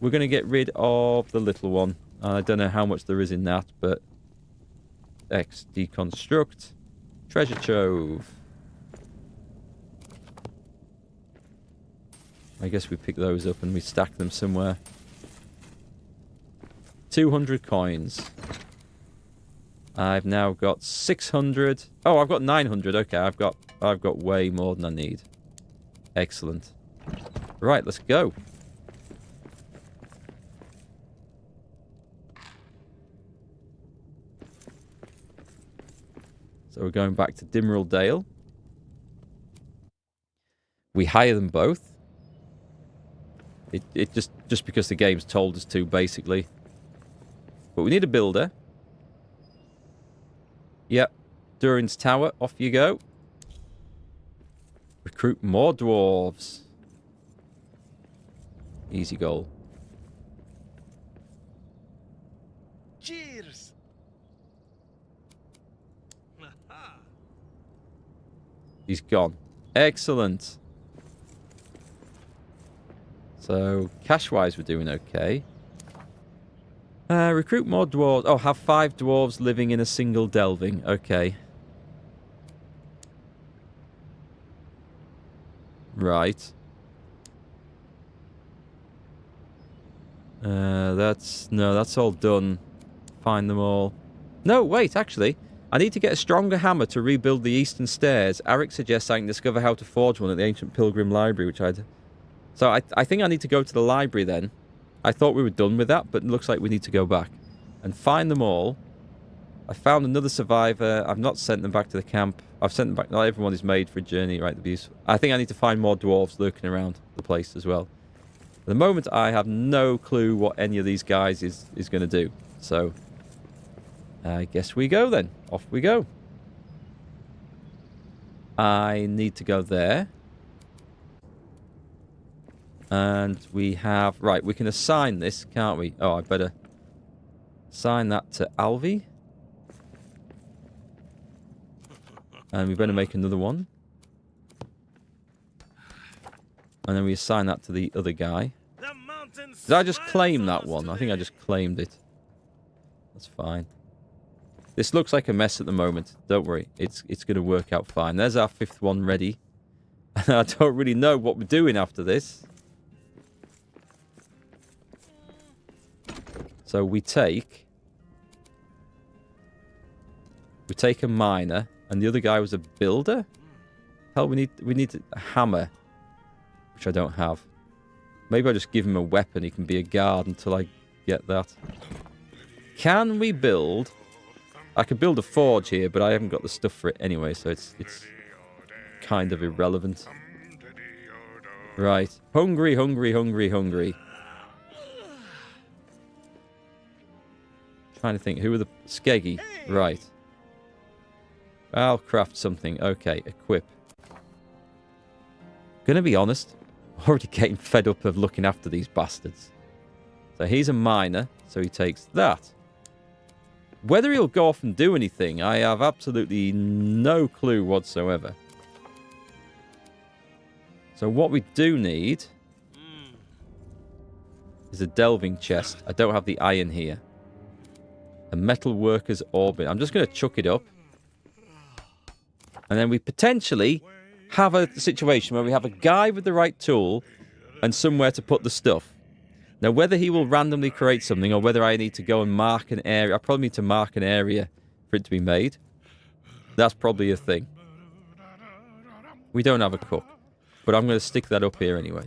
We're going to get rid of the little one. I don't know how much there is in that, but... X deconstruct. Treasure trove. I guess we pick those up and we stack them somewhere. 200 coins. I've now got 600. Oh, I've got 900. Okay, I've got way more than I need. Excellent. Right, let's go. So we're going back to Dimmerald Dale. We hire them both. It just because the game's told us to, basically. But we need a builder. Yep. Durin's Tower. Off you go. Recruit more dwarves. Easy goal. Cheers. He's gone. Excellent. So, cash-wise, we're doing okay. Recruit more dwarves. Oh, have 5 dwarves living in a single delving. Okay. Right. That's all done. Find them all. No, wait, actually. I need to get a stronger hammer to rebuild the eastern stairs. Arik suggests I can discover how to forge one at the Ancient Pilgrim Library, which I'd... So I think I need to go to the library then. I thought we were done with that, but it looks like we need to go back. And find them all. I found another survivor. I've not sent them back to the camp. I've sent them back. Not everyone is made for a journey, right? I think I need to find more dwarves lurking around the place as well. At the moment, I have no clue what any of these guys is going to do. So, I guess we go then. Off we go. I need to go there. And we have... Right, we can assign this, can't we? Oh, I better assign that to Alvi. And we better make another one. And then we assign that to the other guy. Did I just claim that one? I think I just claimed it. That's fine. This looks like a mess at the moment. Don't worry. It's going to work out fine. There's our 5th one ready. And I don't really know what we're doing after this. So we take a miner, and the other guy was a builder. Hell, we need a hammer, which I don't have. Maybe I just give him a weapon. He can be a guard until I get that. Can we build? I could build a forge here, but I haven't got the stuff for it anyway, so it's kind of irrelevant. Right, hungry. Trying to think. Who are the... Skeggy. Right. I'll craft something. Okay, equip. Gonna be honest, I'm already getting fed up of looking after these bastards. So he's a miner, so he takes that. Whether he'll go off and do anything, I have absolutely no clue whatsoever. So what we do need is a delving chest. I don't have the iron here. A metal worker's orbit. I'm just going to chuck it up. And then we potentially have a situation where we have a guy with the right tool and somewhere to put the stuff. Now, whether he will randomly create something or whether I need to go and mark an area... I probably need to mark an area for it to be made. That's probably a thing. We don't have a cook. But I'm going to stick that up here anyway.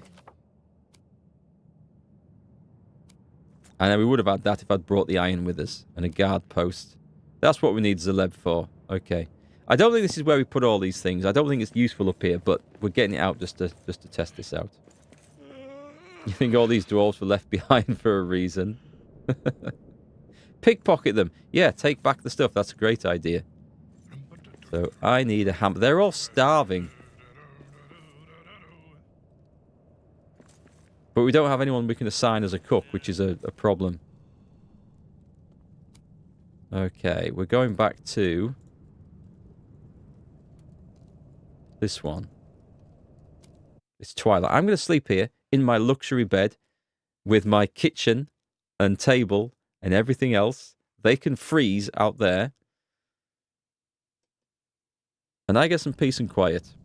And then we would have had that if I'd brought the iron with us. And a guard post. That's what we need Zaleb for. Okay. I don't think this is where we put all these things. I don't think it's useful up here, but we're getting it out just to test this out. You think all these dwarves were left behind for a reason? Pickpocket them. Yeah, take back the stuff. That's a great idea. So I need a hammer. They're all starving. But we don't have anyone we can assign as a cook, which is a problem. Okay, we're going back to this one. It's twilight. I'm going to sleep here in my luxury bed with my kitchen and table and everything else. They can freeze out there. And I get some peace and quiet.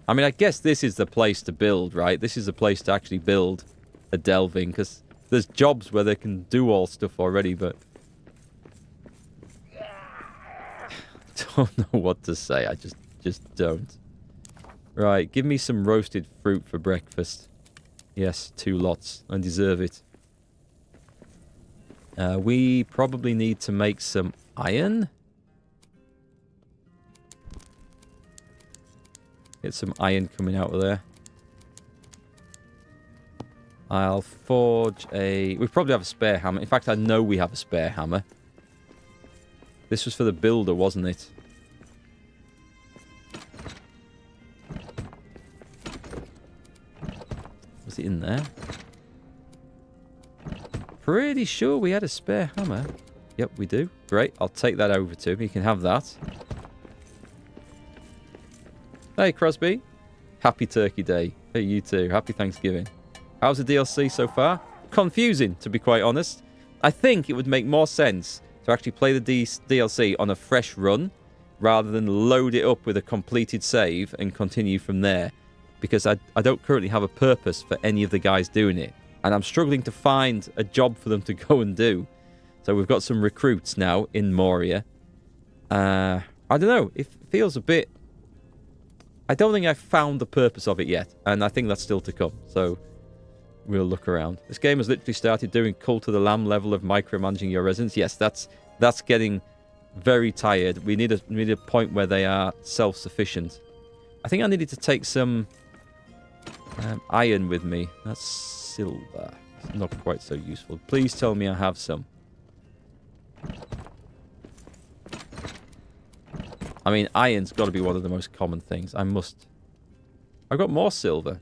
I mean, I guess this is the place to build, right? This is the place to actually build a delving, because there's jobs where they can do all stuff already, but I don't know what to say. I just don't. Right, give me some roasted fruit for breakfast. Yes, 2 lots. I deserve it. We probably need to make some iron. Get some iron coming out of there. I'll forge a... We probably have a spare hammer. In fact, I know we have a spare hammer. This was for the builder, wasn't it? Was it in there? Pretty sure we had a spare hammer. Yep, we do. Great. I'll take that over to him. You can have that. Hey, Crosby. Happy Turkey Day. Hey, you too. Happy Thanksgiving. How's the DLC so far? Confusing, to be quite honest. I think it would make more sense to actually play the DLC on a fresh run rather than load it up with a completed save and continue from there. Because I don't currently have a purpose for any of the guys doing it. And I'm struggling to find a job for them to go and do. So we've got some recruits now in Moria. I don't know. It feels a bit... I don't think I've found the purpose of it yet. And I think that's still to come. So we'll look around. This game has literally started doing Cult of the Lamb level of micromanaging your residents. Yes, that's getting very tired. We need a point where they are self-sufficient. I think I needed to take some iron with me. That's silver. It's not quite so useful. Please tell me I have some. I mean, iron's got to be one of the most common things. I've got more silver.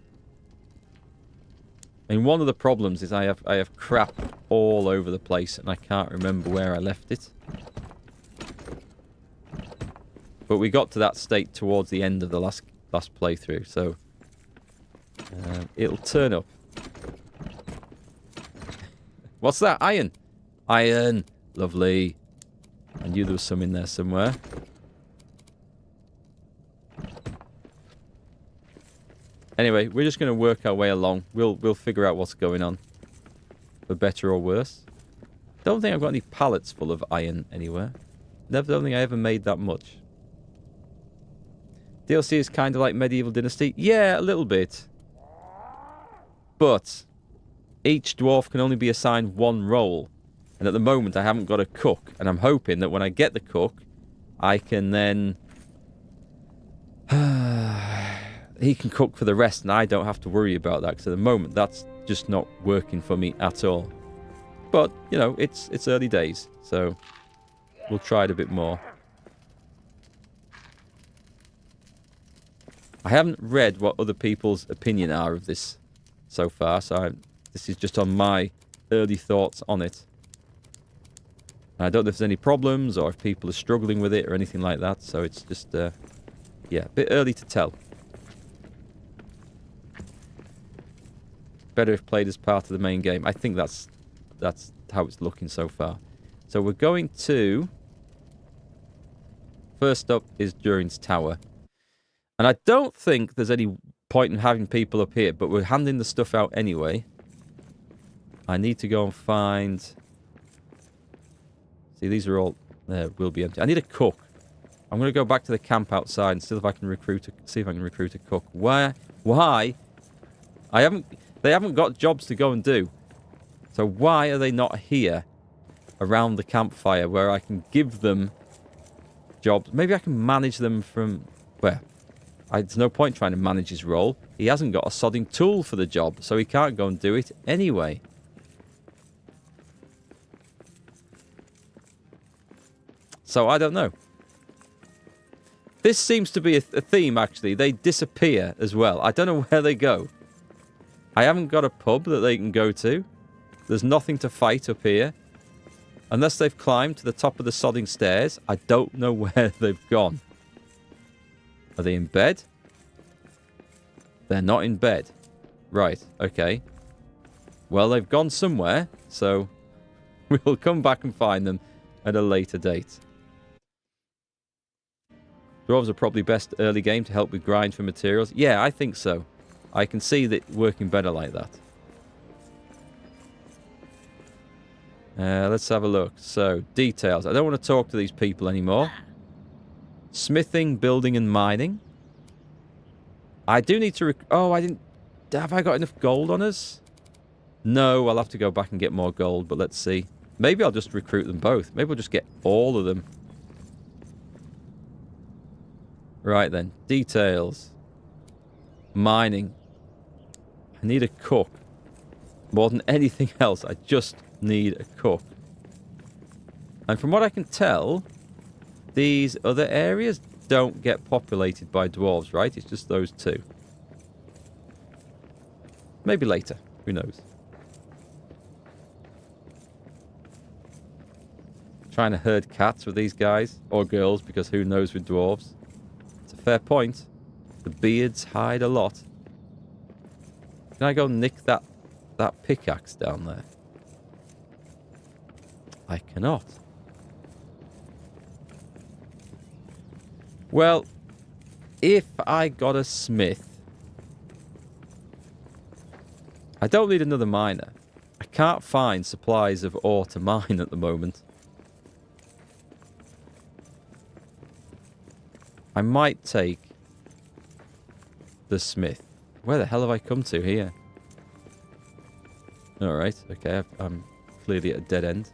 I mean, one of the problems is I have crap all over the place and I can't remember where I left it. But we got to that state towards the end of the last playthrough, so it'll turn up. What's that? Iron! Iron! Lovely. I knew there was some in there somewhere. Anyway, we're just going to work our way along. We'll figure out what's going on. For better or worse. Don't think I've got any pallets full of iron anywhere. Don't think I ever made that much. DLC is kind of like Medieval Dynasty. Yeah, a little bit. But each dwarf can only be assigned one role. And at the moment, I haven't got a cook. And I'm hoping that when I get the cook, I can then... he can cook for the rest and I don't have to worry about that. Because at the moment, that's just not working for me at all. But, you know, it's early days, so we'll try it a bit more. I haven't read what other people's opinion are of this so far, so this is just on my early thoughts on it. I don't know if there's any problems or if people are struggling with it or anything like that, so it's just, yeah, a bit early to tell. Better if played as part of the main game. I think that's how it's looking so far. So we're going to... First up is Durin's Tower. And I don't think there's any point in having people up here, but we're handing the stuff out anyway. I need to go and find... See, these are all... will be empty. I need a cook. I'm going to go back to the camp outside and see if I can recruit a cook. Why? They haven't got jobs to go and do. So why are they not here around the campfire where I can give them jobs? Maybe I can manage them from... Well, there's no point trying to manage his role. He hasn't got a sodding tool for the job, so he can't go and do it anyway. So I don't know. This seems to be a theme, actually. They disappear as well. I don't know where they go. I haven't got a pub that they can go to. There's nothing to fight up here. Unless they've climbed to the top of the sodding stairs, I don't know where they've gone. Are they in bed? They're not in bed. Right, okay. Well, they've gone somewhere, so we'll come back and find them at a later date. Dwarves are probably best early game to help with grind for materials. Yeah, I think so. I can see that working better like that. Let's have a look. So, details. I don't want to talk to these people anymore. Smithing, building, and mining. I do need to... Oh, I didn't... Have I got enough gold on us? No, I'll have to go back and get more gold, but let's see. Maybe I'll just recruit them both. Maybe we'll just get all of them. Right then. Details. Mining. I need a cook. More than anything else, I just need a cook. And from what I can tell, these other areas don't get populated by dwarves, right? It's just those two. Maybe later. Who knows? Trying to herd cats with these guys. Or girls, because who knows with dwarves. It's a fair point. The beards hide a lot. Can I go nick that pickaxe down there? I cannot. Well, if I got a smith... I don't need another miner. I can't find supplies of ore to mine at the moment. I might take the smith. Where the hell have I come to here? Alright, okay, I'm clearly at a dead end.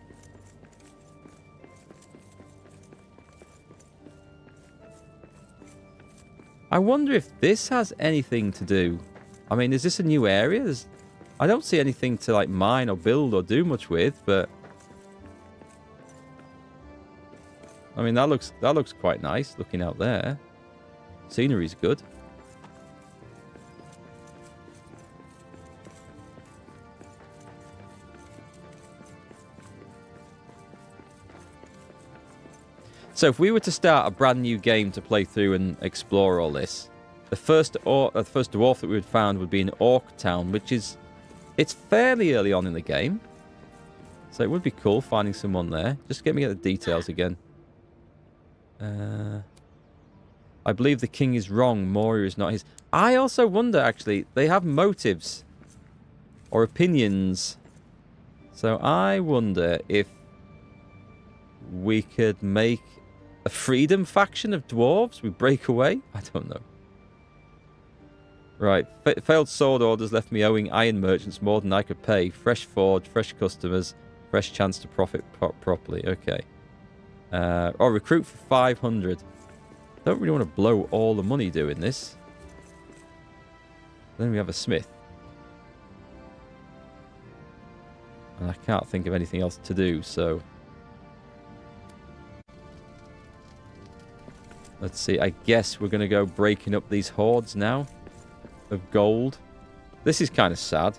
I wonder if this has anything to do... I mean, is this a new area? I don't see anything to, like, mine or build or do much with, but... I mean, that looks quite nice, looking out there. Scenery's good. So if we were to start a brand new game to play through and explore all this, the first dwarf that we would found would be in Orc Town, which is... It's fairly early on in the game. So it would be cool finding someone there. Just get me the details again. I believe the king is wrong. Moria is not his. I also wonder, actually, they have motives or opinions. So I wonder if we could make a freedom faction of dwarves. We break away. I don't know. Right. Failed sword orders left me owing iron merchants more than I could pay. Fresh forge, fresh customers, fresh chance to profit properly. Okay. Or recruit for 500. Don't really want to blow all the money doing this. Then we have a smith. And I I can't think of anything else to do, so... Let's see, I guess we're going to go breaking up these hordes now of gold. This is kind of sad.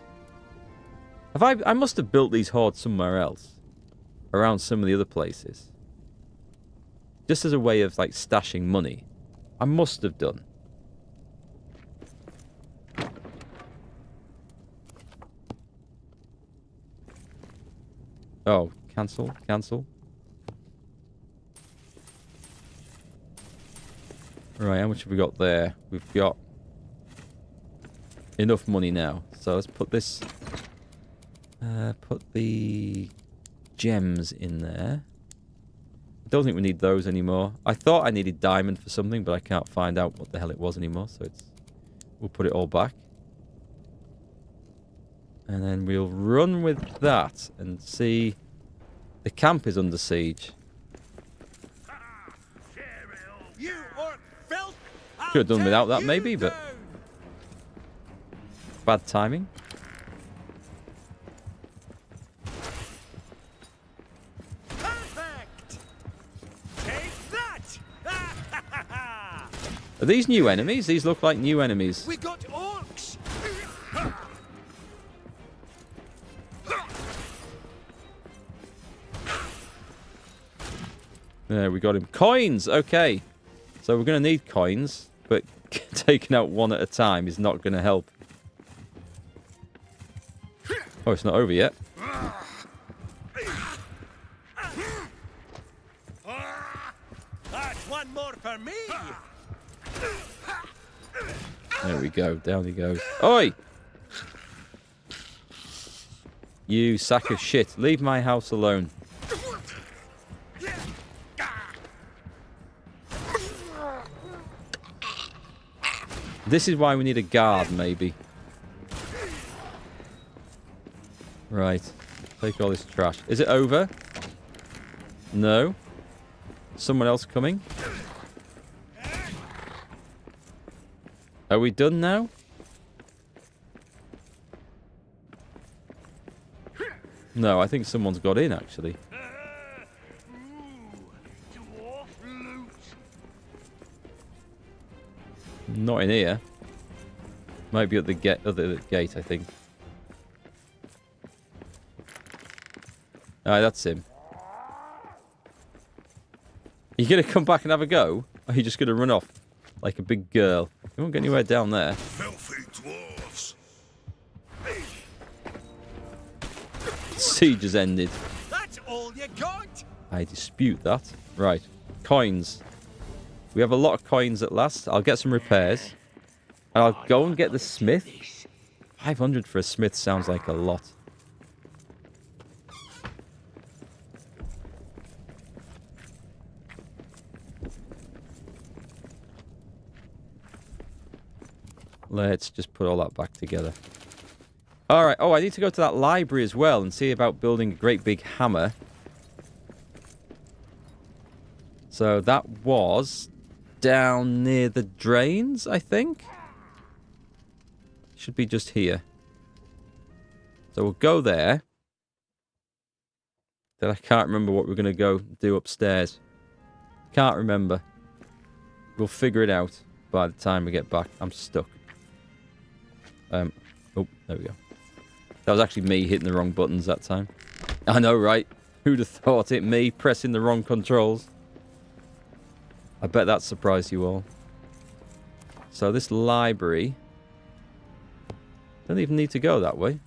I must have built these hordes somewhere else. Around some of the other places. Just as a way of, like, stashing money. I must have done. Oh, cancel, cancel. Right, how much have we got there? We've got enough money now. So let's put this... put the gems in there. I don't think we need those anymore. I thought I needed diamond for something, but I can't find out what the hell it was anymore. So we'll put it all back. And then we'll run with that and see... The camp is under siege. You orc filth! Could have done without that maybe, but... Bad timing. Perfect! Take that! Are these new enemies? These look like new enemies. We got orcs! There, we got him. Coins! Okay. So we're going to need coins, but taking out one at a time is not going to help. Oh, it's not over yet. That's one more for me! There we go. Down he goes. Oi! You sack of shit. Leave my house alone. This is why we need a guard, maybe. Right. Take all this trash. Is it over? No. Someone else coming? Are we done now? No, I think someone's got in, actually. Dwarf loot. Not in here. Might be at the other gate, I think. Alright, that's him. Are you going to come back and have a go? Or are you just going to run off like a big girl? You won't get anywhere down there. Filthy dwarfs. Siege has ended. That's all you got? I dispute that. Right. Coins. We have a lot of coins at last. I'll get some repairs. And I'll go and get the smith. 500 for a smith sounds like a lot. Let's just put all that back together. Alright. Oh, I need to go to that library as well and see about building a great big hammer. So that was down near the drains, I think. Should be just here. So we'll go there. Then I can't remember what we're going to go do upstairs. Can't remember. We'll figure it out by the time we get back. I'm stuck. Oh, there we go. That was actually me hitting the wrong buttons that time. I know, right? Who'd have thought it? Me pressing the wrong controls. I bet that surprised you all. So this library... Don't even need to go that way.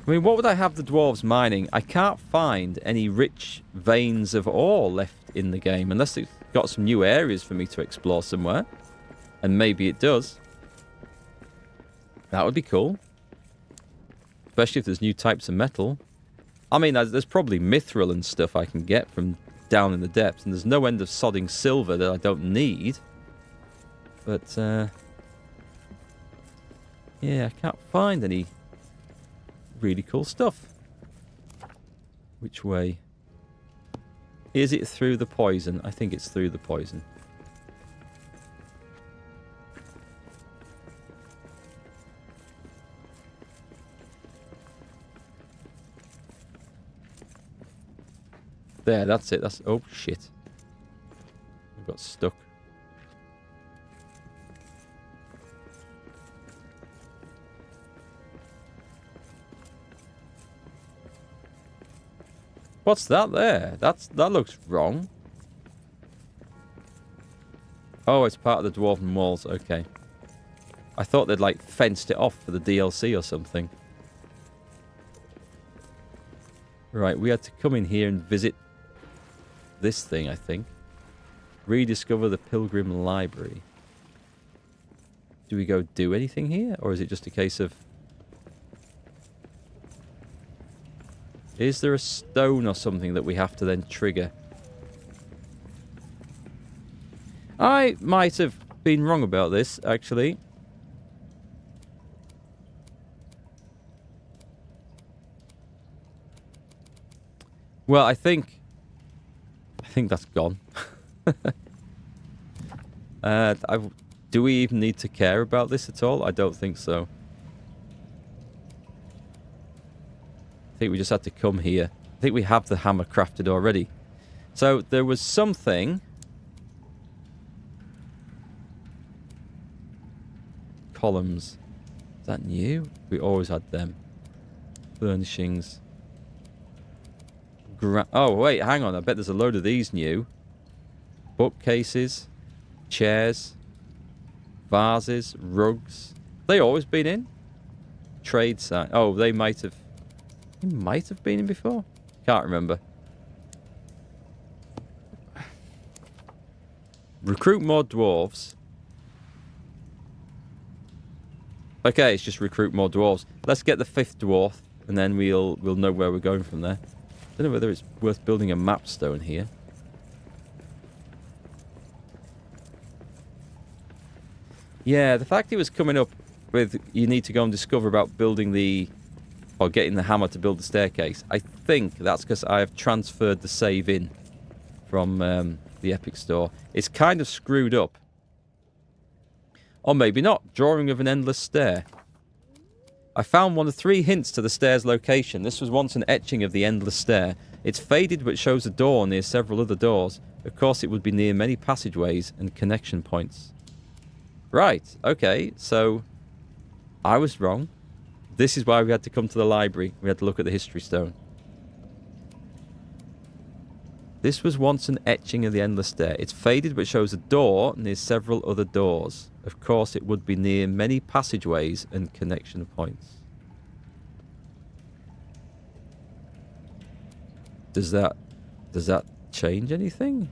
I mean, what would I have the dwarves mining? I can't find any rich veins of ore left in the game. Unless it's got some new areas for me to explore somewhere. And maybe it does. That would be cool. Especially if there's new types of metal. I mean, there's probably mithril and stuff I can get from down in the depths. And there's no end of sodding silver that I don't need. But, yeah, I can't find any really cool stuff. Which way? Is it through the poison? I think it's through the poison. There, that's it. That's... Oh, shit. I got stuck. What's that there? That looks wrong. Oh, it's part of the Dwarven walls. Okay. I thought they'd, like, fenced it off for the DLC or something. Right, we had to come in here and visit this thing, I think. Rediscover the Pilgrim Library. Do we go do anything here? Or is it just a case of... Is there a stone or something that we have to then trigger? I might have been wrong about this, actually. Well, I think that's gone. Do we even need to care about this at all? I don't think so. I think we just had to come here. I think we have the hammer crafted already. So there was something. Columns. Is that new? We always had them. Furnishings. Oh, wait, hang on. I bet there's a load of these new. Bookcases. Chairs. Vases. Rugs. They always been in? Trade sign. Oh, they might have... He might have been in before. Can't remember. Recruit more dwarves. Okay, it's just recruit more dwarves. Let's get the 5th dwarf, and then we'll know where we're going from there. Don't know whether it's worth building a map stone here. Yeah, the fact it was coming up with you need to go and discover about building the... or getting the hammer to build the staircase. I think that's because I have transferred the save in from the Epic Store. It's kind of screwed up. Or maybe not. Drawing of an endless stair. I found one of 3 hints to the stair's location. This was once an etching of the endless stair. It's faded but shows a door near several other doors. Of course it would be near many passageways and connection points. Right, okay, so I was wrong. This is why we had to come to the library. We had to look at the history stone. This was once an etching of the endless stair. It's faded but shows a door near several other doors. Of course, it would be near many passageways and connection points. Does that change anything?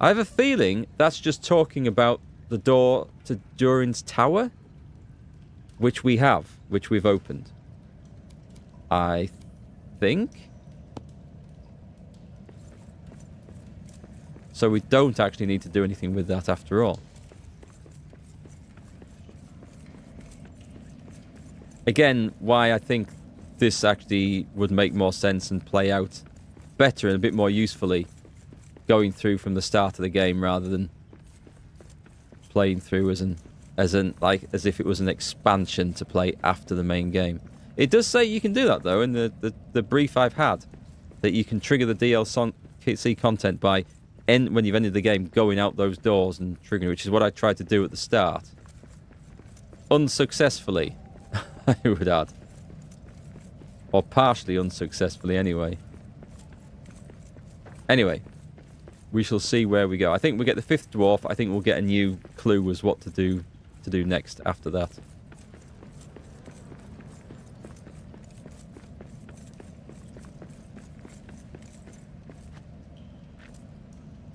I have a feeling that's just talking about the door to Durin's tower, which we've opened. I think. So we don't actually need to do anything with that after all. Again, why I think this actually would make more sense and play out better and a bit more usefully going through from the start of the game rather than playing through as if it was an expansion to play after the main game. It does say you can do that though in the brief I've had, that you can trigger the DLC content by when you've ended the game, going out those doors and triggering, which is what I tried to do at the start. Unsuccessfully, I would add. Or partially unsuccessfully, anyway. Anyway, we shall see where we go. I think we'll get the 5th dwarf. I think we'll get a new clue as what to do next after that.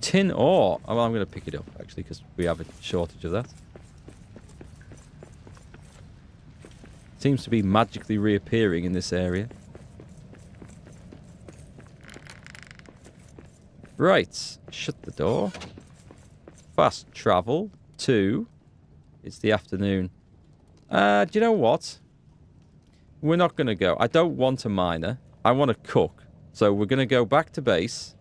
Tin ore. Oh, well, I'm going to pick it up, actually, because we have a shortage of that. Seems to be magically reappearing in this area. Right. Shut the door. Fast travel to... It's the afternoon. Do you know what? We're not going to go. I don't want a miner. I want to cook. So we're going to go back to base.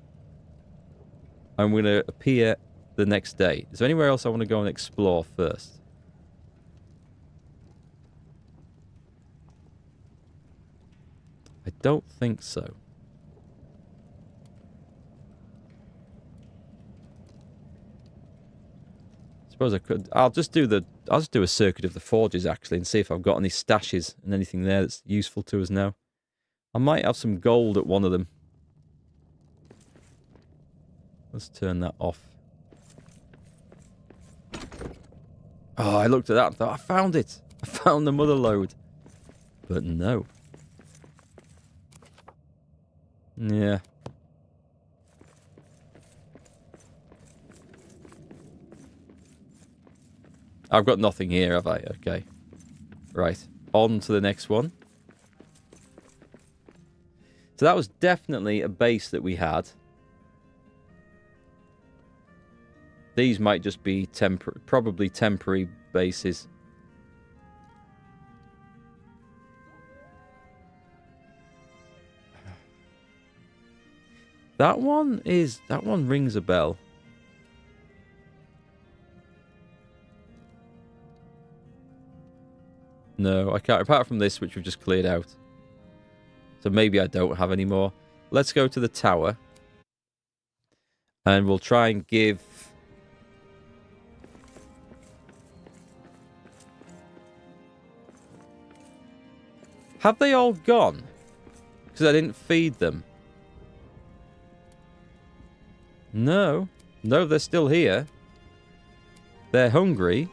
And we're going to appear the next day. Is there anywhere else I want to go and explore first? I don't think so. Suppose I could. I'll just do a circuit of the forges actually and see if I've got any stashes and anything there that's useful to us now. I might have some gold at one of them. Let's turn that off. Oh, I looked at that and thought, I found it. I found the mother lode. But no. Yeah. I've got nothing here, have I? Okay. Right. On to the next one. So that was definitely a base that we had. These might just be probably temporary bases. That one rings a bell. No, I can't, apart from this, which we've just cleared out. So maybe I don't have any more. Let's go to the tower. And we'll try and give... Have they all gone? Because I didn't feed them. No. No, they're still here. They're hungry.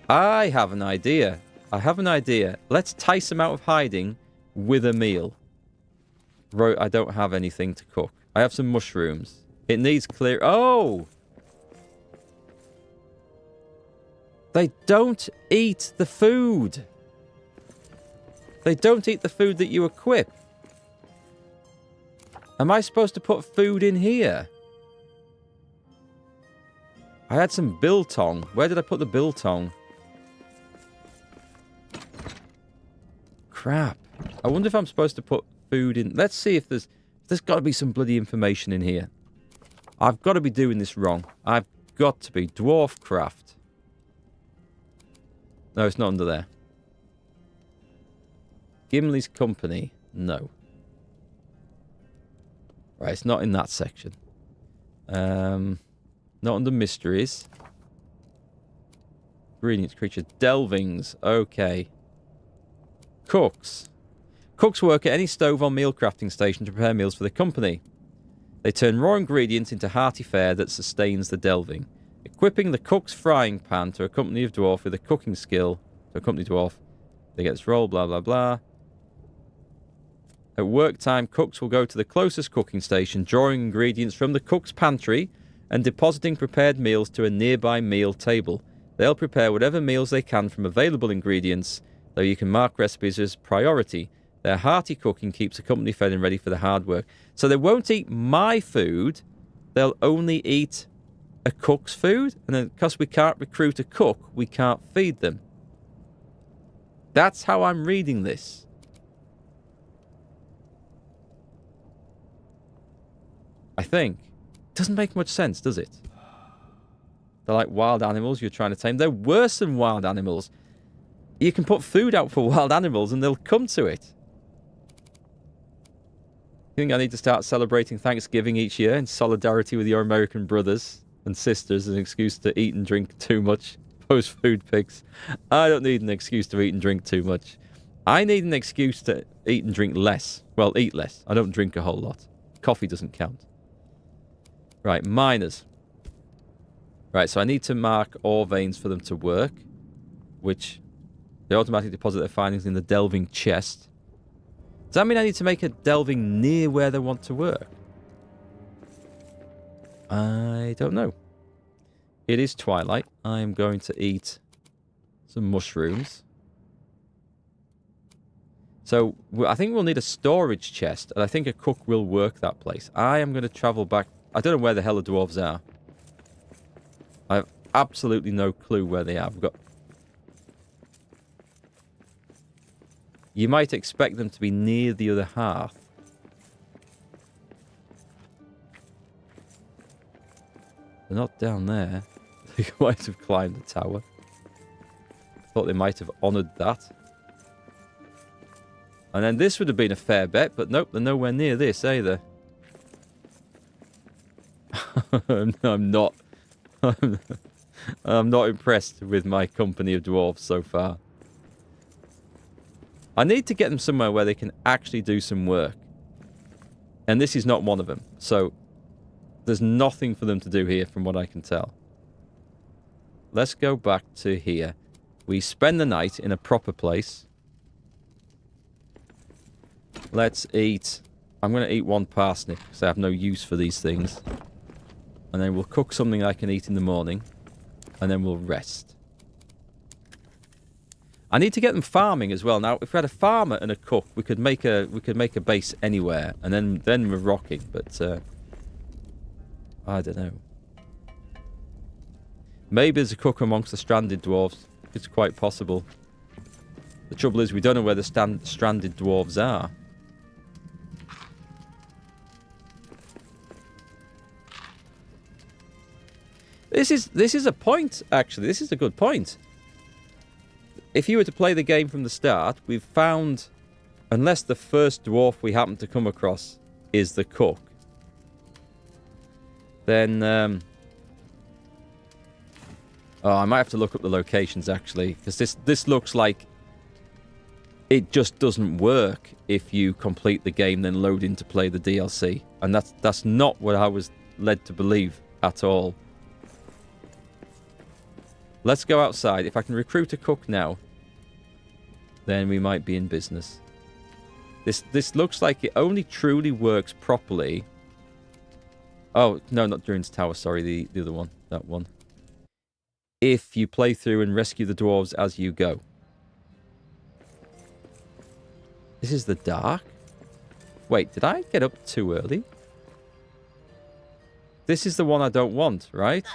I have an idea. Let's entice them out of hiding with a meal. I don't have anything to cook. I have some mushrooms. It needs clear... Oh! They don't eat the food. They don't eat the food that you equip. Am I supposed to put food in here? I had some biltong. Where did I put the biltong? Crap. I wonder if I'm supposed to put food in... Let's see if there's got to be some bloody information in here. I've got to be doing this wrong. I've got to be. Dwarf craft. No, it's not under there. Gimli's company. No. Right, it's not in that section. Not under mysteries. Ingredients, creatures. Delvings. Okay. Cooks. Cooks work at any stove or meal crafting station to prepare meals for the company. They turn raw ingredients into hearty fare that sustains the delving. Equipping the cook's frying pan to accompany a dwarf with a cooking skill. To accompany dwarf. They get this roll, blah, blah, blah. At work time, cooks will go to the closest cooking station, drawing ingredients from the cook's pantry and depositing prepared meals to a nearby meal table. They'll prepare whatever meals they can from available ingredients, though you can mark recipes as priority. Their hearty cooking keeps the company fed and ready for the hard work. So they won't eat my food, they'll only eat a cook's food, and then because we can't recruit a cook, we can't feed them. That's how I'm reading this. I think. Doesn't make much sense, does it? They're like wild animals you're trying to tame. They're worse than wild animals. You can put food out for wild animals and they'll come to it. You think I need to start celebrating Thanksgiving each year in solidarity with your American brothers and sisters as an excuse to eat and drink too much? Post food pics. I don't need an excuse to eat and drink too much. I need an excuse to eat and drink less. Well, eat less. I don't drink a whole lot. Coffee doesn't count. Right, miners. Right, so I need to mark ore veins for them to work, which they automatically deposit their findings in the delving chest. Does that mean I need to make a delving near where they want to work? I don't know. It is twilight. I am going to eat some mushrooms. So I think we'll need a storage chest, and I think a cook will work that place. I am going to travel back. I don't know where the hell the dwarves are. I have absolutely no clue where they are. We've got... You might expect them to be near the other hearth. They're not down there. They might have climbed the tower. Thought they might have honoured that. And then this would have been a fair bet, but nope, they're nowhere near this either. I'm not. I'm not impressed with my company of dwarves so far. I need to get them somewhere where they can actually do some work. And this is not one of them. So, there's nothing for them to do here from what I can tell. Let's go back to here. We spend the night in a proper place. Let's eat. I'm going to eat one parsnip because I have no use for these things. And then we'll cook something I can eat in the morning. And then we'll rest. I need to get them farming as well. Now, if we had a farmer and a cook, we could make a base anywhere, and then we're rocking. But I don't know. Maybe there's a cook amongst the stranded dwarves. It's quite possible. The trouble is, we don't know where the stranded dwarves are. This is a point, actually. This is a good point. If you were to play the game from the start, we've found, unless the first dwarf we happen to come across is the cook, then, oh, I might have to look up the locations, actually, because this looks like it just doesn't work if you complete the game, then load in to play the DLC. And that's not what I was led to believe at all. Let's go outside. If I can recruit a cook now, then we might be in business. This looks like it only truly works properly. Oh, no, not Durin's Tower. Sorry, the other one. That one. If you play through and rescue the dwarves as you go. This is the dark? Wait, did I get up too early? This is the one I don't want, right?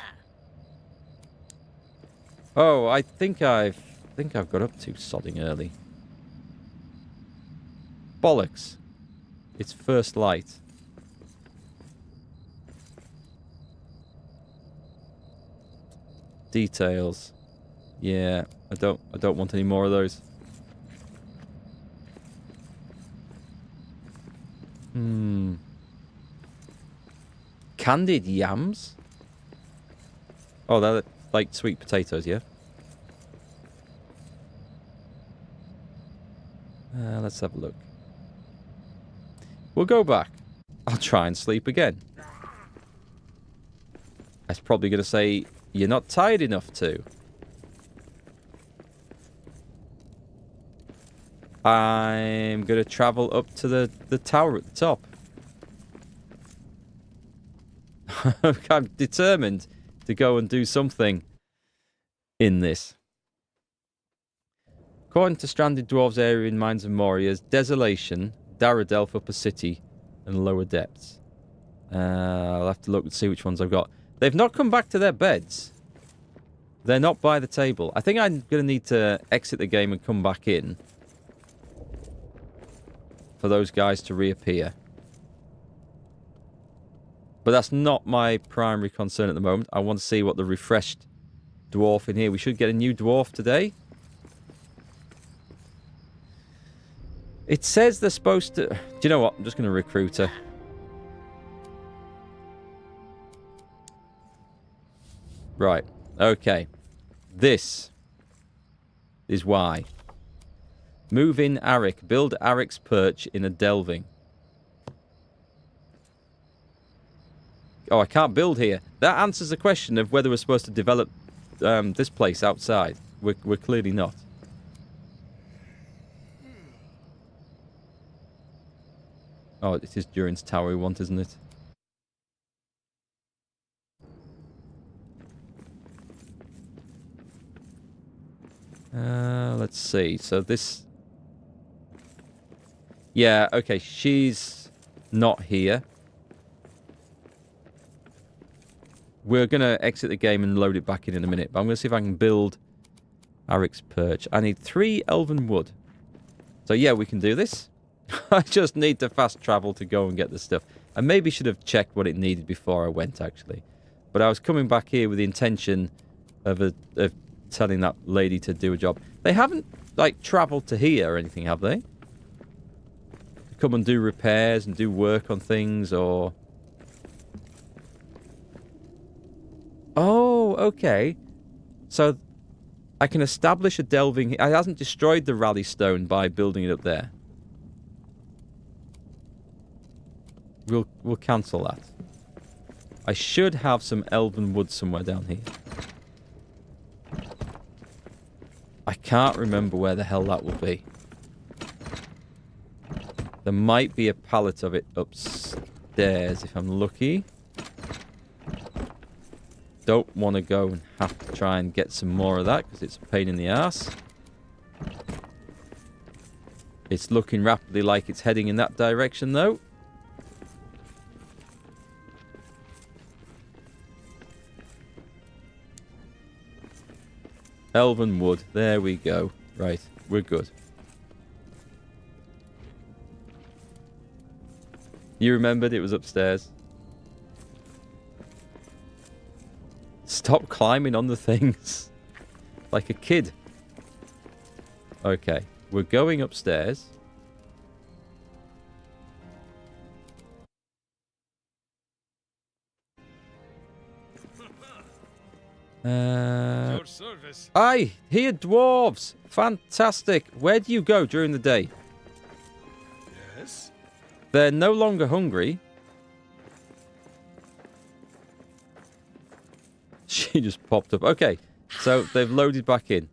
Oh, I think I've got up too sodding early. Bollocks. It's first light. Details. Yeah, I don't want any more of those. Candied yams? Oh, they're like sweet potatoes, yeah? Let's have a look. We'll go back. I'll try and sleep again. That's probably going to say, you're not tired enough to. I'm going to travel up to the tower at the top. I'm determined to go and do something in this. According to Stranded Dwarves area in Mines of Moria's Desolation, Daradelf Upper City, and Lower Depths. I'll have to look and see which ones I've got. They've not come back to their beds. They're not by the table. I think I'm going to need to exit the game and come back in for those guys to reappear. But that's not my primary concern at the moment. I want to see what the refreshed dwarf in here. We should get a new dwarf today. It says they're supposed to... Do you know what? I'm just going to recruit her. Right. Okay. This is why. Move in Arik. Build Arik's perch in a delving. Oh, I can't build here. That answers the question of whether we're supposed to develop this place outside. We're clearly not. Oh, it is Durin's Tower we want, isn't it? Let's see. So this... Yeah, okay. She's not here. We're going to exit the game and load it back in a minute. But I'm going to see if I can build Arik's perch. I need 3 elven wood. So yeah, we can do this. I just need to fast travel to go and get the stuff. I maybe should have checked what it needed before I went, actually. But But I was coming back here with the intention of telling that lady to do a job. They haven't, like, travelled to here or anything, have they? Come and do repairs and do work on things, or... Oh, okay. So I can establish a delving... It hasn't destroyed the rally stone by building it up there. We'll cancel that. I should have some elven wood somewhere down here. I can't remember where the hell that will be. There might be a pallet of it upstairs if I'm lucky. Don't want to go and have to try and get some more of that because it's a pain in the ass. It's looking rapidly like it's heading in that direction though. Elven wood. There we go. Right. We're good. You remembered it was upstairs. Stop climbing on the things. Like a kid. Okay. We're going upstairs. Your service. Aye, here dwarves. Fantastic. Where do you go during the day? Yes. They're no longer hungry. She just popped up. Okay, so they've loaded back in.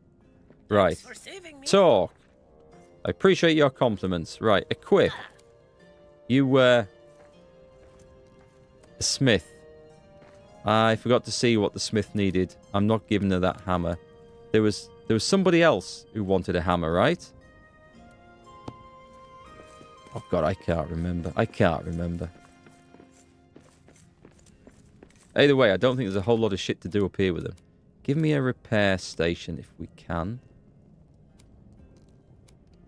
Right. For saving me. Talk. I appreciate your compliments. Right, equip. You were a smith. I forgot to see what the smith needed. I'm not giving her that hammer. There was somebody else who wanted a hammer, right? Oh god, I can't remember. I can't remember. Either way, I don't think there's a whole lot of shit to do up here with them. Give me a repair station if we can.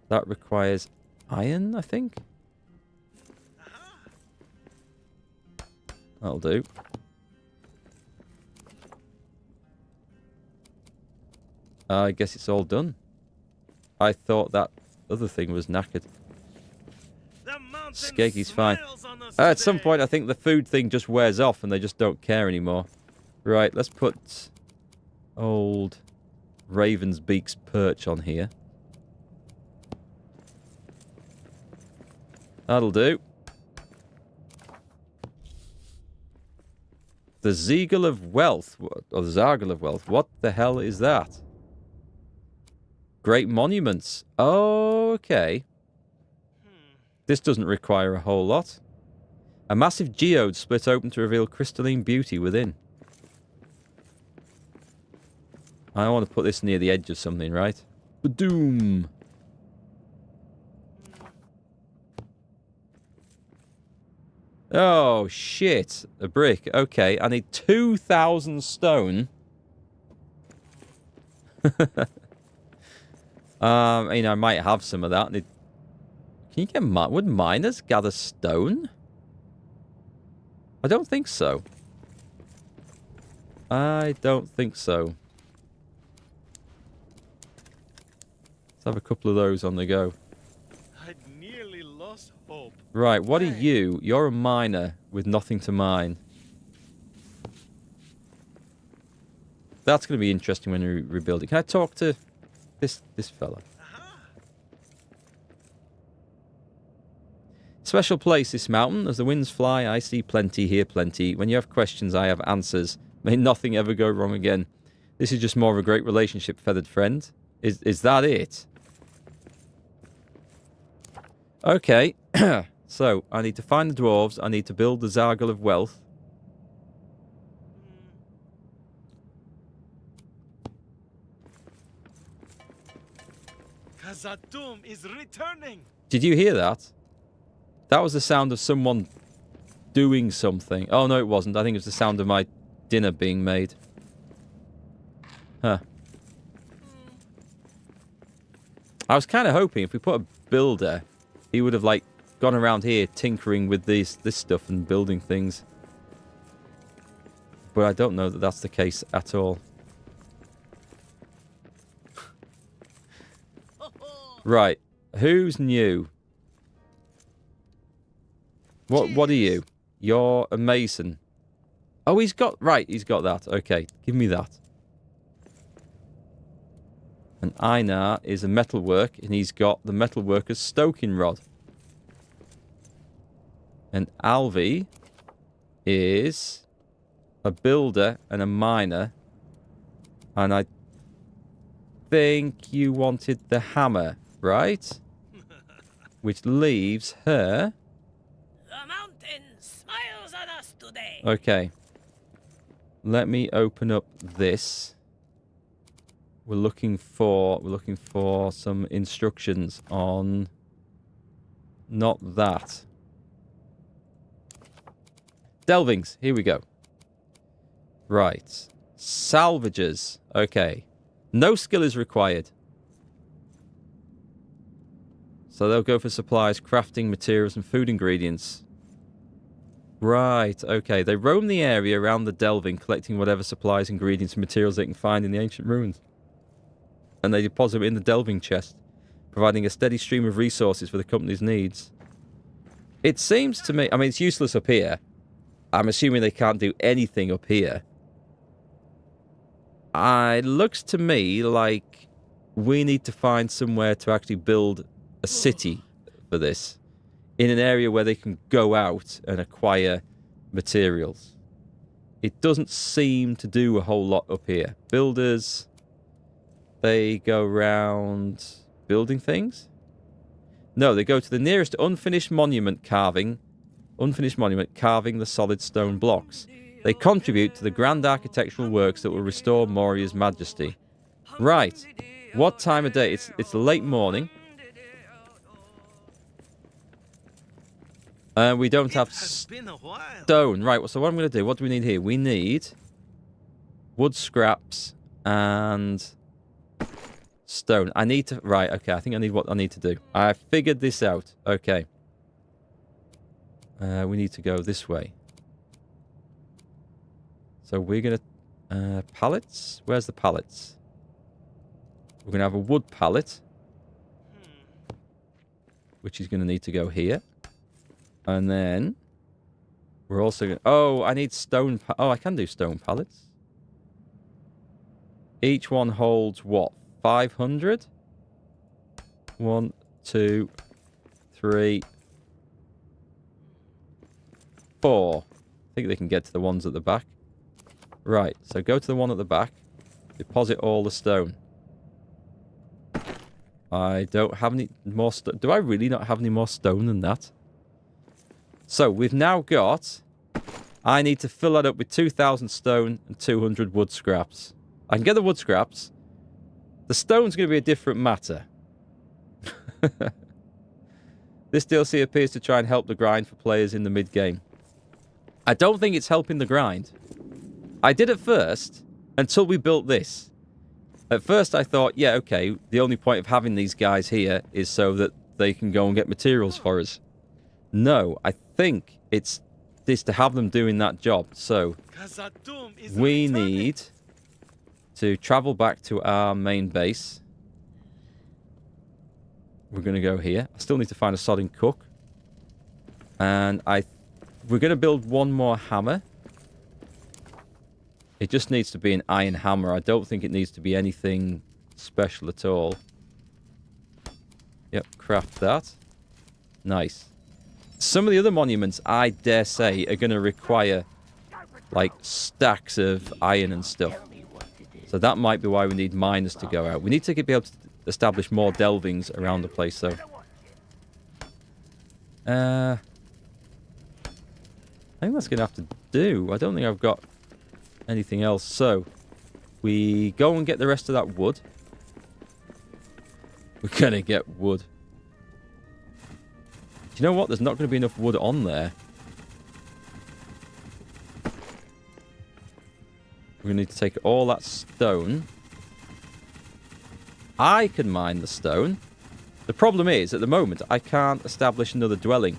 That requires iron, I think. That'll do. I guess it's all done. I thought that other thing was knackered. Skaky's fine. At some point, I think the food thing just wears off and they just don't care anymore. Right, let's put old Raven's Beak's perch on here. That'll do. The Zeagle of Wealth, or the Zargle of Wealth. What the hell is that? Great monuments. Oh, okay. This doesn't require a whole lot. A massive geode split open to reveal crystalline beauty within. I want to put this near the edge of something, right? Ba-doom. Oh, shit. A brick. Okay, I need 2,000 stone. I might have some of that. Can you get... Would miners gather stone? I don't think so. I don't think so. Let's have a couple of those on the go. I'd nearly lost hope. Right, what are you? You're a miner with nothing to mine. That's going to be interesting when we rebuild it. Can I talk to this fella? Special place, this mountain. As the winds fly, I see plenty, hear plenty. When you have questions, I have answers. May nothing ever go wrong again. This is just more of a great relationship, feathered friend. Is that it? Okay. So, I need to find the dwarves. I need to build the Zargle of Wealth. Khazad-dûm is returning. Did you hear that? That was the sound of someone doing something. Oh, no, it wasn't. I think it was the sound of my dinner being made. Huh. I was kind of hoping if we put a builder, he would have, like, gone around here tinkering with this stuff and building things. But I don't know that that's the case at all. Right. Who's new? What are you? You're a mason. Oh, he's got that. Okay, give me that. And Einar is a metalwork, and he's got the metalworker's stoking rod. And Alvi is a builder and a miner. And I think you wanted the hammer, right? Which leaves her... The mountain smiles on us today. Okay. Let me open up this. We're looking for some instructions on not that. Delvings, here we go. Right. Salvagers. Okay. No skill is required. So they'll go for supplies, crafting, materials, and food ingredients. Right, okay. They roam the area around the delving, collecting whatever supplies, ingredients, and materials they can find in the ancient ruins. And they deposit them in the delving chest, providing a steady stream of resources for the company's needs. It seems to me... I mean, it's useless up here. I'm assuming they can't do anything up here. It looks to me like we need to find somewhere to actually build a city for this. In an area where they can go out and acquire materials. It doesn't seem to do a whole lot up here. Builders, they go around building things? No, they go to the nearest unfinished monument carving the solid stone blocks. They contribute to the grand architectural works that will restore Moria's majesty. Right. What time of day? It's late morning. We don't have stone. Right, so what I'm going to do, what do we need here? We need wood scraps and stone. I need to... Right, okay, I think I need what I need to do. I figured this out. Okay. We need to go this way. So we're going to... pallets? Where's the pallets? We're going to have a wood pallet. Which is going to need to go here. And then we're also going to... Oh, I need stone... Oh, I can do stone pallets. Each one holds what? 500? 1, 2, 3, 4. I think they can get to the ones at the back. Right, so go to the one at the back. Deposit all the stone. I don't have any more stone. Do I really not have any more stone than that? So, we've now got... I need to fill that up with 2,000 stone and 200 wood scraps. I can get the wood scraps. The stone's going to be a different matter. This DLC appears to try and help the grind for players in the mid-game. I don't think it's helping the grind. I did at first, until we built this. At first I thought, yeah, okay, the only point of having these guys here is so that they can go and get materials for us. No, I think it's to have them doing that job. So, we need to travel back to our main base. We're going to go here. I still need to find a sodding cook. And we're going to build one more hammer. It just needs to be an iron hammer. I don't think it needs to be anything special at all. Yep, craft that. Nice. Some of the other monuments, I dare say, are going to require, like, stacks of iron and stuff. So that might be why we need miners to go out. We need to be able to establish more delvings around the place, though. I think that's going to have to do. I don't think I've got anything else. So, we go and get the rest of that wood. We're going to get wood. Do you know what? There's not going to be enough wood on there. We're going to need to take all that stone. I can mine the stone. The problem is, at the moment, I can't establish another dwelling.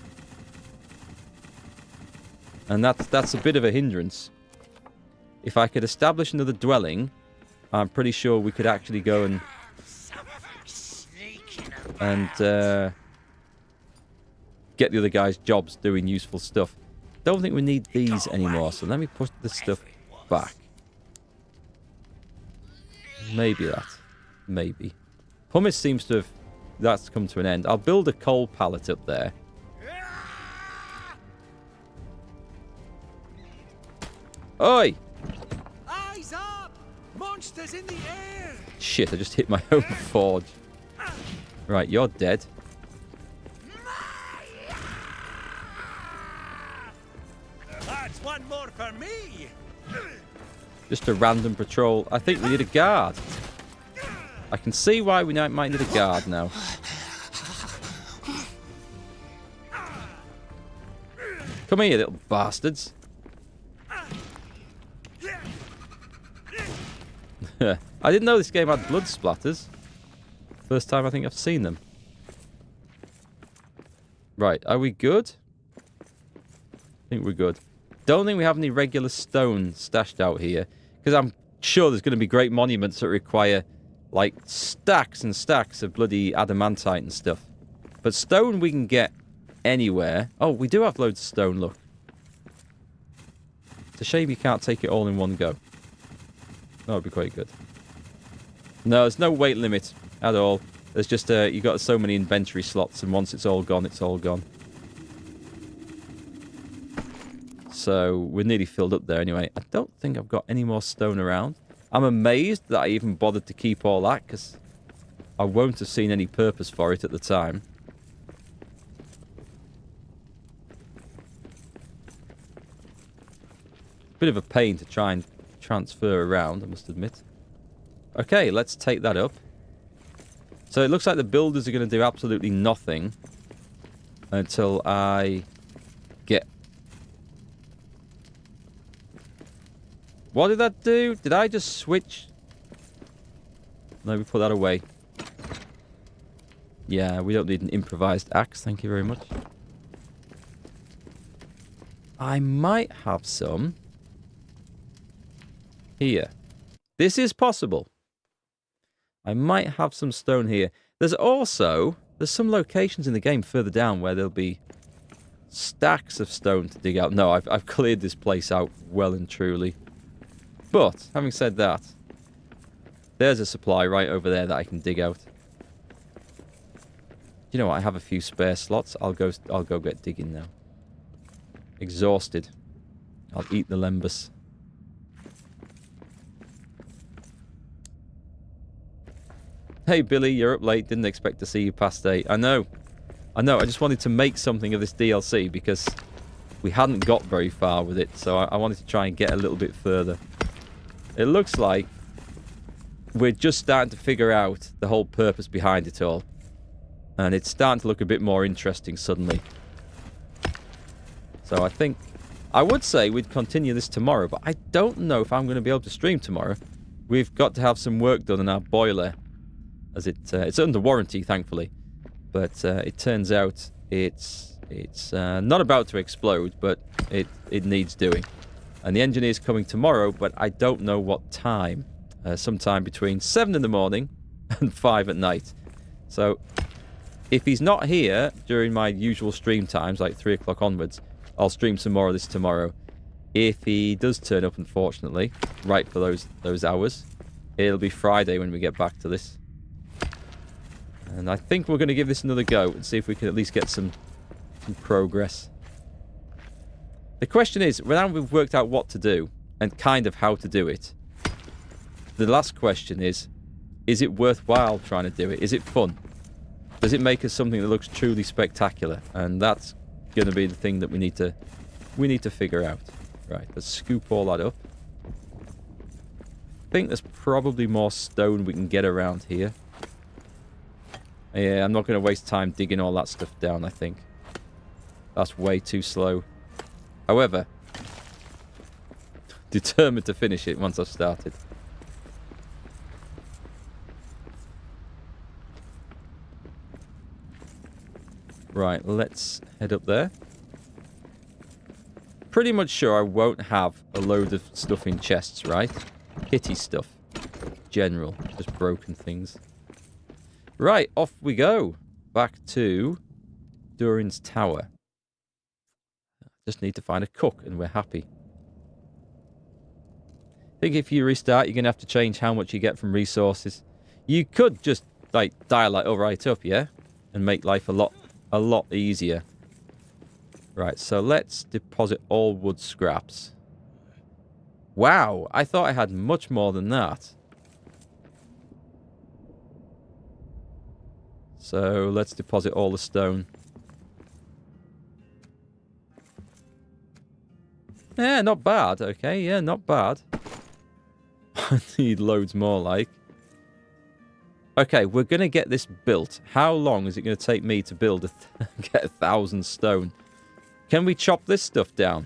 And that's a bit of a hindrance. if I could establish another dwelling, I'm pretty sure we could actually go and get the other guys jobs doing useful stuff. Don't think we need these anymore, so let me push this stuff back. Maybe that. Maybe. Pumice seems to have... That's come to an end. I'll build a coal pallet up there. Oi! Eyes up! Monsters in the air! Shit, I just hit my own forge. Right, you're dead. That's one more for me! Just a random patrol. I think we need a guard. I can see why we might need a guard now. Come here, little bastards. I didn't know this game had blood splatters. First time I think I've seen them. Right, are we good? I think we're good. Don't think we have any regular stone stashed out here. Because I'm sure there's going to be great monuments that require, like, stacks and stacks of bloody adamantite and stuff. But stone we can get anywhere. Oh, we do have loads of stone, look. It's a shame you can't take it all in one go. That would be quite good. No, there's no weight limit at all. There's just, you got so many inventory slots, and once it's all gone, it's all gone. So, we're nearly filled up there anyway. I don't think I've got any more stone around. I'm amazed that I even bothered to keep all that, because I won't have seen any purpose for it at the time. Bit of a pain to try and transfer around, I must admit. Okay, let's take that up. So it looks like the builders are going to do absolutely nothing until I get... What did that do? Did I just switch? No, we put that away. Yeah, we don't need an improvised axe, thank you very much. I might have some here. This is possible. I might have some stone here. There's some locations in the game further down where there'll be stacks of stone to dig out. No, I've cleared this place out well and truly. But, having said that, there's a supply right over there that I can dig out. You know what? I have a few spare slots. I'll go get digging now. Exhausted. I'll eat the lembas. Hey Billy, you're up late. Didn't expect to see you past 8. I know. I just wanted to make something of this DLC because we hadn't got very far with it. So I wanted to try and get a little bit further. It looks like we're just starting to figure out the whole purpose behind it all. And it's starting to look a bit more interesting suddenly. So I think... I would say we'd continue this tomorrow, but I don't know if I'm going to be able to stream tomorrow. We've got to have some work done on our boiler. As it's under warranty, thankfully. But it turns out it's not about to explode, but it needs doing. And the engineer's coming tomorrow, but I don't know what time. Sometime between 7 in the morning and 5 at night. So if he's not here during my usual stream times, like 3 o'clock onwards, I'll stream some more of this tomorrow. If he does turn up, unfortunately, right for those hours, it'll be Friday when we get back to this. And I think we're going to give this another go and see if we can at least get some progress. The question is, now we've worked out what to do and kind of how to do it, the last question is it worthwhile trying to do it? Is it fun? Does it make us something that looks truly spectacular? And that's going to be the thing that we need to figure out. Right, let's scoop all that up. I think there's probably more stone we can get around here. Yeah, I'm not going to waste time digging all that stuff down, I think. That's way too slow. However, determined to finish it once I've started. Right, let's head up there. pretty much sure I won't have a load of stuff in chests, right? Kitty stuff. General. Just broken things. Right, off we go. Back to Durin's tower. Just need to find a cook and we're happy. I think if you restart, you're going to have to change how much you get from resources. You could just, like, dial that right up, yeah? And make life a lot easier. Right, so let's deposit all wood scraps. Wow, I thought I had much more than that. So let's deposit all the stone. Yeah, not bad. Okay, yeah, not bad. I need loads more, like. Okay, we're going to get this built. How long is it going to take me to build get 1,000 stone? Can we chop this stuff down?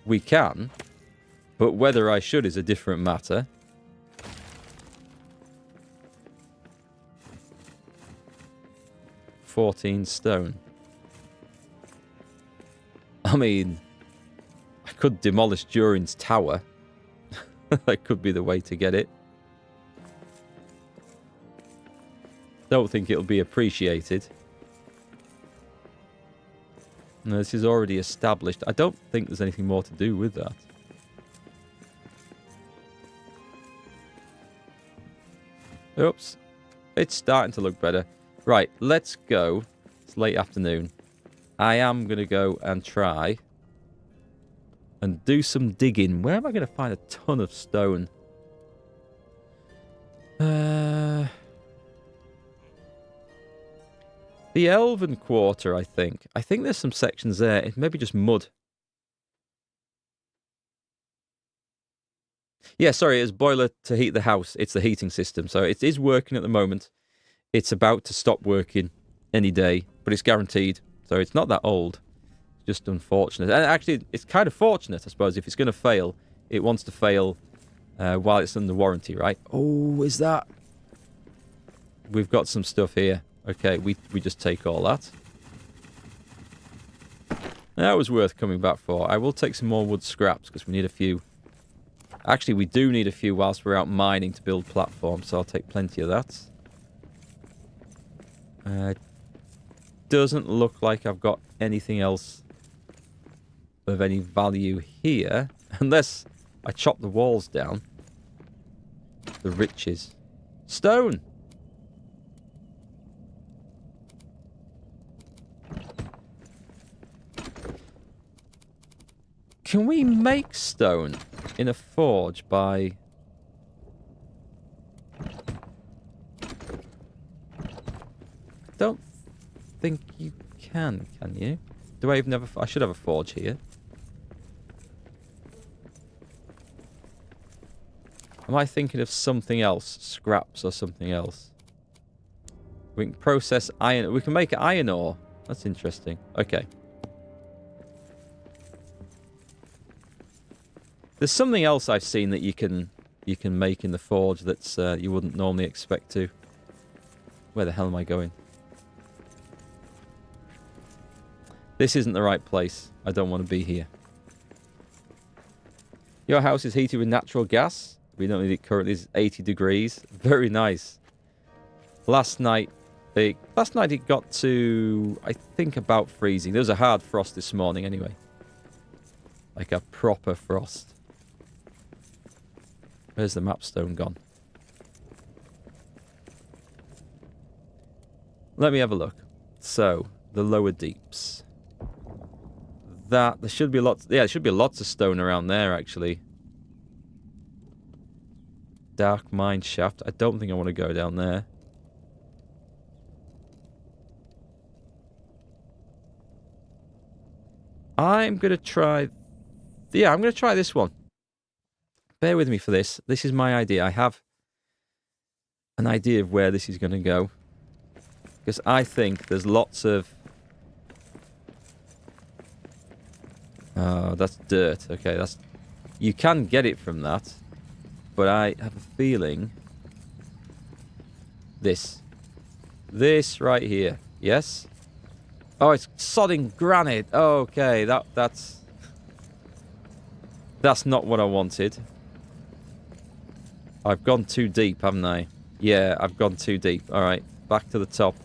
We can. But whether I should is a different matter. $14 stone. I mean, I could demolish Durin's tower. That could be the way to get it. Don't think it'll be appreciated. No, this is already established. I don't think there's anything more to do with that. Oops. It's starting to look better. Right, let's go. It's late afternoon. I am going to go and try and do some digging. Where am I going to find a ton of stone? The Elven Quarter, I think. I think there's some sections there. It may be just mud. Yeah, sorry, it's boiler to heat the house. It's the heating system. So it is working at the moment. It's about to stop working any day, but it's guaranteed. So it's not that old. It's just unfortunate. And actually, it's kind of fortunate, I suppose. If it's going to fail, it wants to fail while it's under warranty, right? Oh, is that... We've got some stuff here. Okay, we just take all that. That was worth coming back for. I will take some more wood scraps because we need a few. Actually, we do need a few whilst we're out mining to build platforms, so I'll take plenty of that. Doesn't look like I've got anything else of any value here, unless I chop the walls down. The riches. Stone! Can we make stone in a forge by... I don't think you can you? Do I even have a... I should have a forge here. Am I thinking of something else? Scraps or something else? We can process iron... We can make iron ore. That's interesting. Okay. There's something else I've seen that you can make in the forge that's you wouldn't normally expect to. Where the hell am I going? This isn't the right place. I don't want to be here. Your house is heated with natural gas. We don't need it currently. It's 80 degrees. Very nice. Last night it got to, I think, about freezing. There was a hard frost this morning anyway. Like a proper frost. Where's the map stone gone? Let me have a look. So, the lower deeps. There should be lots... Yeah, there should be lots of stone around there, actually. Dark mine shaft. I don't think I want to go down there. I'm going to try... Yeah, I'm going to try this one. Bear with me for this. This is my idea. I have an idea of where this is going to go. Because I think there's lots of... Oh, that's dirt. Okay, that's... You can get it from that. But I have a feeling... This right here. Yes? Oh, it's sodding granite. Okay, that's not what I wanted. I've gone too deep, haven't I? Yeah, I've gone too deep. All right, back to the top.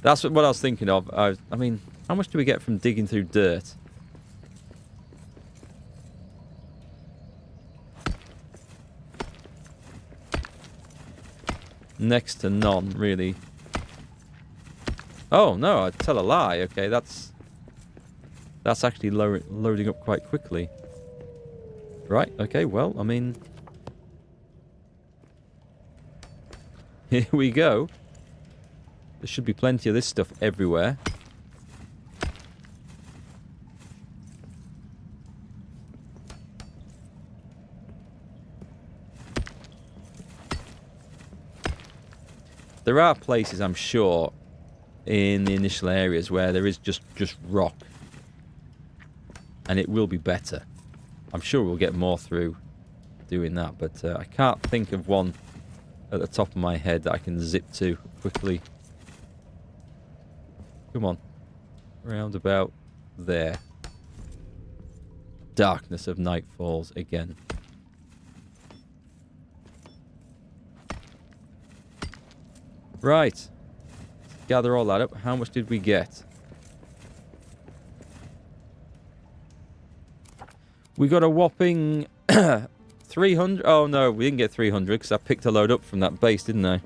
That's what I was thinking of. I mean, how much do we get from digging through dirt? Next to none, really. Oh, no, I tell a lie. Okay, that's actually loading up quite quickly. Right, okay, well, I mean... Here we go. There should be plenty of this stuff everywhere. There are places, I'm sure, in the initial areas where there is just rock. And it will be better. I'm sure we'll get more through doing that, but I can't think of one at the top of my head that I can zip to quickly. Come on. Round about there. Darkness of night falls again. Right. Let's gather all that up. How much did we get? We got a whopping 300. Oh no, we didn't get 300 because I picked a load up from that base, didn't I?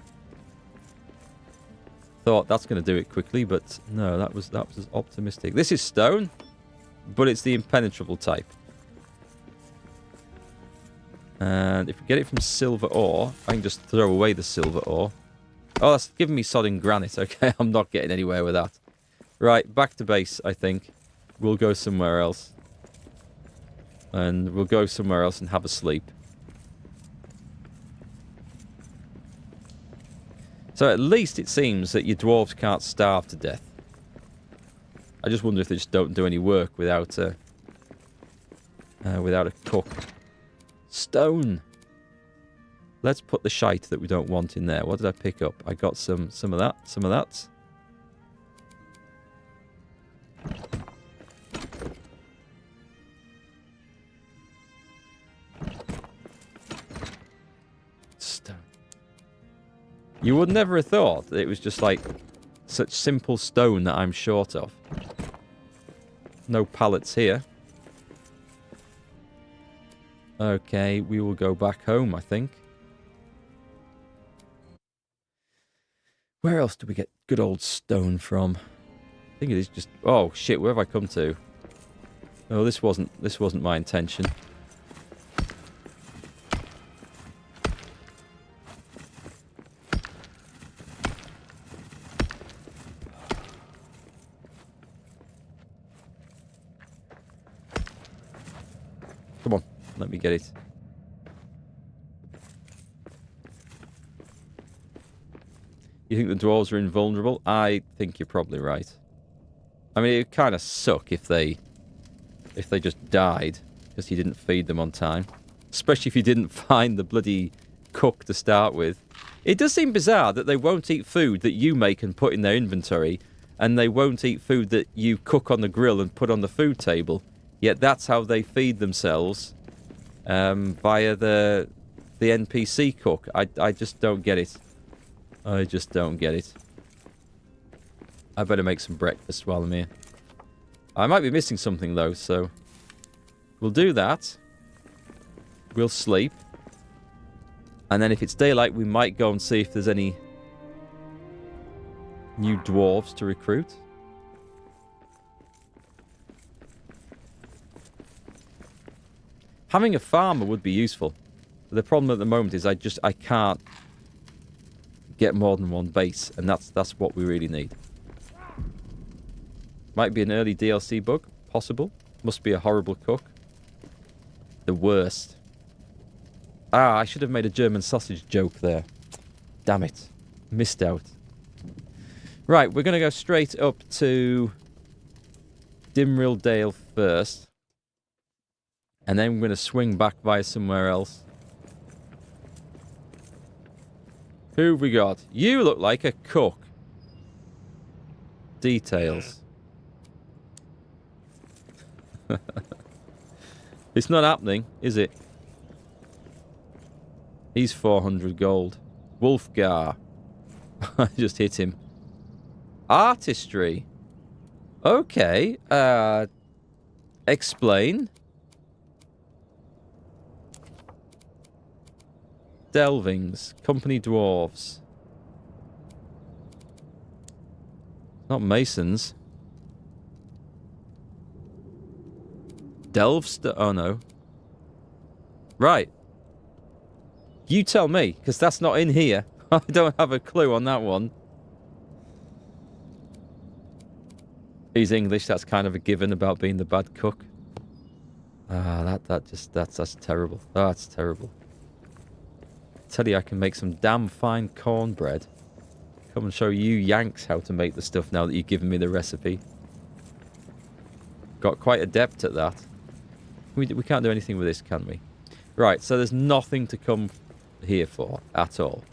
Thought that's going to do it quickly, but no, that was optimistic. This is stone, but it's the impenetrable type. And if we get it from silver ore, I can just throw away the silver ore. Oh, that's giving me sodding granite. Okay, I'm not getting anywhere with that. Right, back to base, I think. We'll go somewhere else. And we'll go somewhere else and have a sleep. So at least it seems that your dwarves can't starve to death. I just wonder if they just don't do any work without a cook. Stone. Let's put the shite that we don't want in there. What did I pick up? I got some of that. Some of that. Stone. You would never have thought that it was just like such simple stone that I'm short of. No pallets here. Okay, we will go back home, I think. Where else do we get good old stone from? I think it is just... Oh, shit, where have I come to? Oh, this wasn't my intention. Come on, let me get it. You think the dwarves are invulnerable? I think you're probably right. I mean, it would kind of suck if they just died because you didn't feed them on time. Especially if you didn't find the bloody cook to start with. It does seem bizarre that they won't eat food that you make and put in their inventory, and they won't eat food that you cook on the grill and put on the food table. Yet that's how they feed themselves via the NPC cook. I just don't get it. I just don't get it. I better make some breakfast while I'm here. I might be missing something though, so we'll do that. We'll sleep. And then if it's daylight, we might go and see if there's any new dwarves to recruit. Having a farmer would be useful. The problem at the moment is I can't get more than one base, and that's what we really need. Might be an early DLC bug, possible. Must be a horrible cook. The worst. Ah, I should have made a German sausage joke there. Damn it. Missed out. Right, we're going to go straight up to Dimrill Dale first. And then we're going to swing back via somewhere else. Who have we got? You look like a cook. Details. It's not happening, is it? He's 400 gold. Wolfgar. I just hit him. Artistry. Okay. Explain. Delvings. Company dwarves. Not masons. Oh no. Right. You tell me, because that's not in here. I don't have a clue on that one. He's English, that's kind of a given about being the bad cook. Ah, that's terrible. Oh, that's terrible. I tell you, I can make some damn fine cornbread. Come and show you Yanks how to make the stuff now that you've given me the recipe. Got quite adept at that. We can't do anything with this, can we? Right, so there's nothing to come here for at all.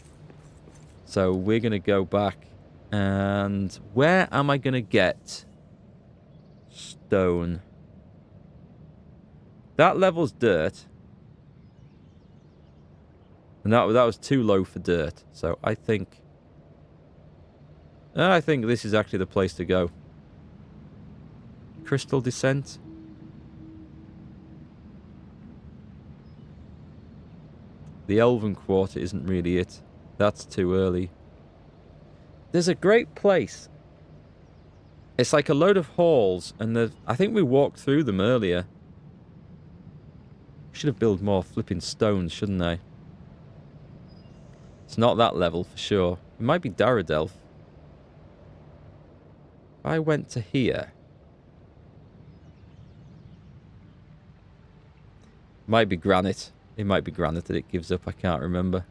So we're going to go back. And where am I going to get stone? That level's dirt. And that was too low for dirt. So I think this is actually the place to go. Crystal Descent. The Elven Quarter isn't really it. That's too early. There's a great place. It's like a load of halls, and I think we walked through them earlier. Should have built more flipping stones, shouldn't I? It's not that level for sure. It might be Daradelf. If I went to here. Might be granite. It might be granite that it gives up. I can't remember.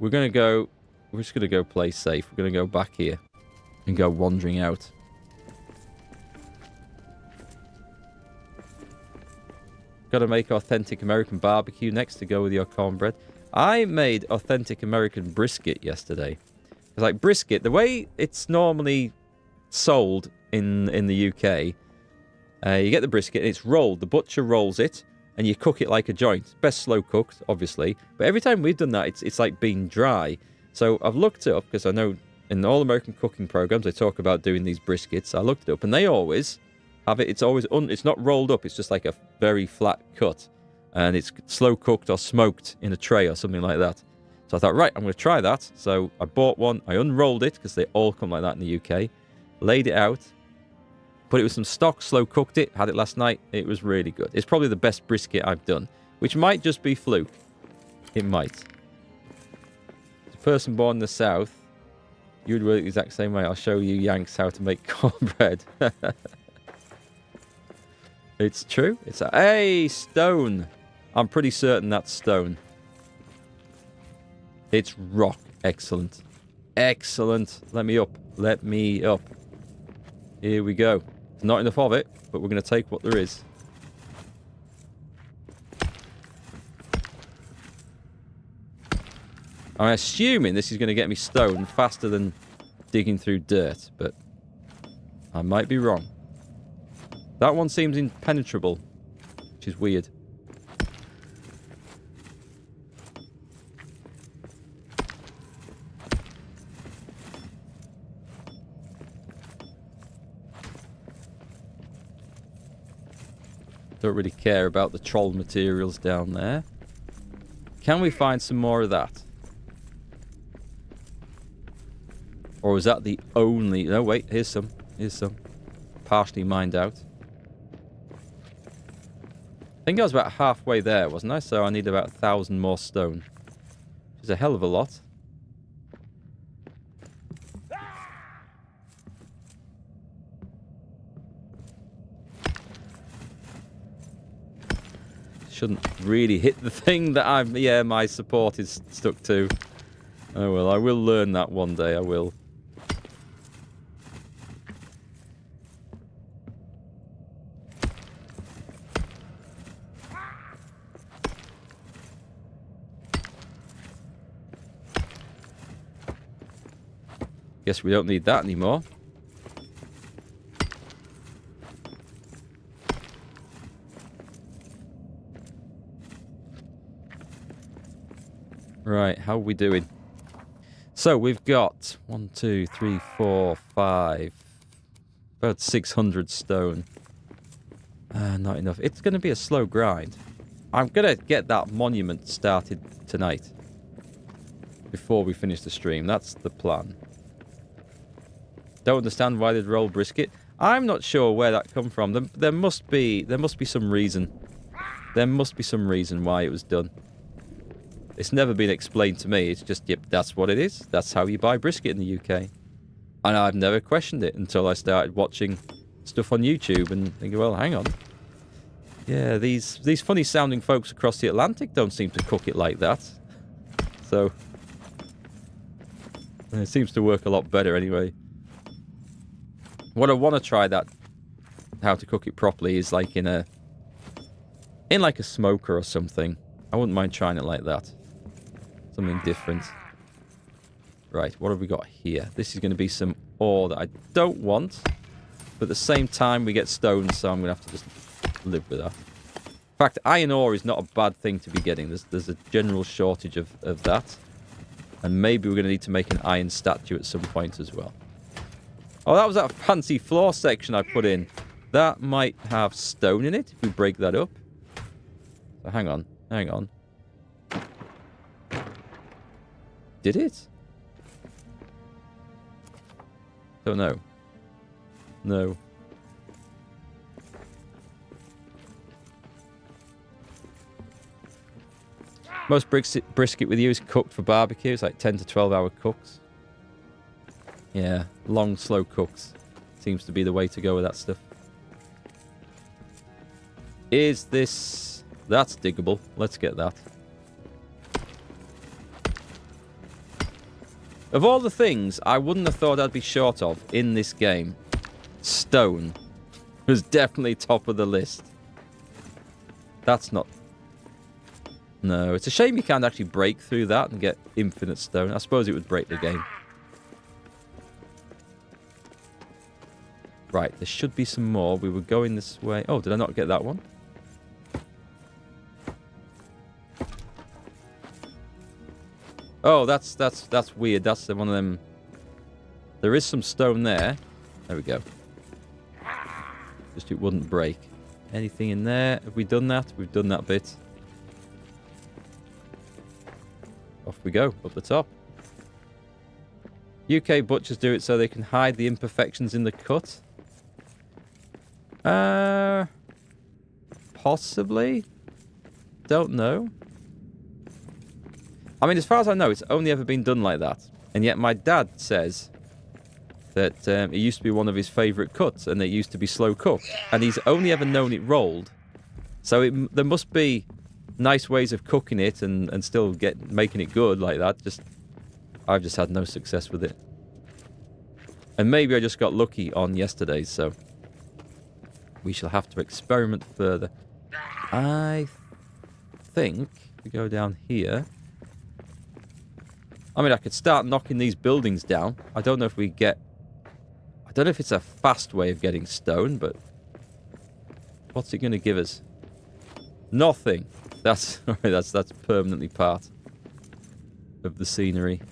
We're just going to go play safe. We're going to go back here and go wandering out. Got to make authentic American barbecue next to go with your cornbread. I made authentic American brisket yesterday. It's like brisket, the way it's normally sold in the UK. You get the brisket and it's rolled. The butcher rolls it and you cook it like a joint. Best slow cooked, obviously. But every time we've done that, it's like being dry. So I've looked it up because I know in all American cooking programs they talk about doing these briskets. I looked it up and they always have it. It's always it's not rolled up. It's just like a very flat cut, and it's slow cooked or smoked in a tray or something like that. So I thought, right, I'm going to try that. So I bought one. I unrolled it because they all come like that in the UK. Laid it out. Put it with some stock, slow cooked it, had it last night. It was really good. It's probably the best brisket I've done, which might just be fluke. It might. The person born in the south, you would work the exact same way. I'll show you Yanks how to make cornbread. It's true. It's hey, stone. I'm pretty certain that's stone. It's rock. Excellent. Excellent. Let me up. Let me up. Here we go. There's not enough of it, but we're going to take what there is. I'm assuming this is going to get me stone faster than digging through dirt, but I might be wrong. That one seems impenetrable, which is weird. Don't really care about the troll materials down there. Can we find some more of that? Or is that the only... No, wait, here's some. Here's some. Partially mined out. I think I was about halfway there, wasn't I? So I need about 1,000 more stone. Which is a hell of a lot. Shouldn't really hit the thing that my support is stuck to. Oh well, I will learn that one day, I will. Guess we don't need that anymore. Right, how are we doing? So we've got 1, 2, 3, 4, 5, about 600 stone. Not enough. It's going to be a slow grind. I'm going to get that monument started tonight. Before we finish the stream. That's the plan. Don't understand why they'd roll brisket. I'm not sure where that come from. There must be some reason. There must be some reason why it was done. It's never been explained to me. It's just, yep, that's what it is. That's how you buy brisket in the UK. And I've never questioned it until I started watching stuff on YouTube and thinking, well, hang on. Yeah, these funny sounding folks across the Atlantic don't seem to cook it like that. So it seems to work a lot better anyway. What I want to try that how to cook it properly is like in like a smoker or something. I wouldn't mind trying it like that. Something different. Right, what have we got here? This is going to be some ore that I don't want. But at the same time, we get stone, so I'm going to have to just live with that. In fact, iron ore is not a bad thing to be getting. There's a general shortage of that. And maybe we're going to need to make an iron statue at some point as well. Oh, that was that fancy floor section I put in. That might have stone in it if we break that up. So hang on. Hang on. Did it? Don't know. No. Most brisket with you is cooked for barbecue. It's like 10 to 12 hour cooks. Yeah, long, slow cooks. Seems to be the way to go with that stuff. Is this... That's diggable. Let's get that. Of all the things I wouldn't have thought I'd be short of in this game, stone was definitely top of the list. That's not... No, it's a shame you can't actually break through that and get infinite stone. I suppose it would break the game. Right, there should be some more. We were going this way. Oh, did I not get that one? Oh, that's weird. That's one of them. There is some stone there. There we go. Just it wouldn't break. Anything in there? Have we done that? We've done that bit. Off we go, up the top. UK butchers do it so they can hide the imperfections in the cut. Possibly. Don't know. I mean, as far as I know, it's only ever been done like that. And yet my dad says that it used to be one of his favourite cuts, and it used to be slow cooked. And he's only ever known it rolled. So there must be nice ways of cooking it and still making it good like that. I've just had no success with it. And maybe I just got lucky on yesterday's, so we shall have to experiment further. I think we go down here. I mean, I could start knocking these buildings down. I don't know if we get... I don't know if it's a fast way of getting stone, but... What's it going to give us? Nothing. That's permanently part of the scenery.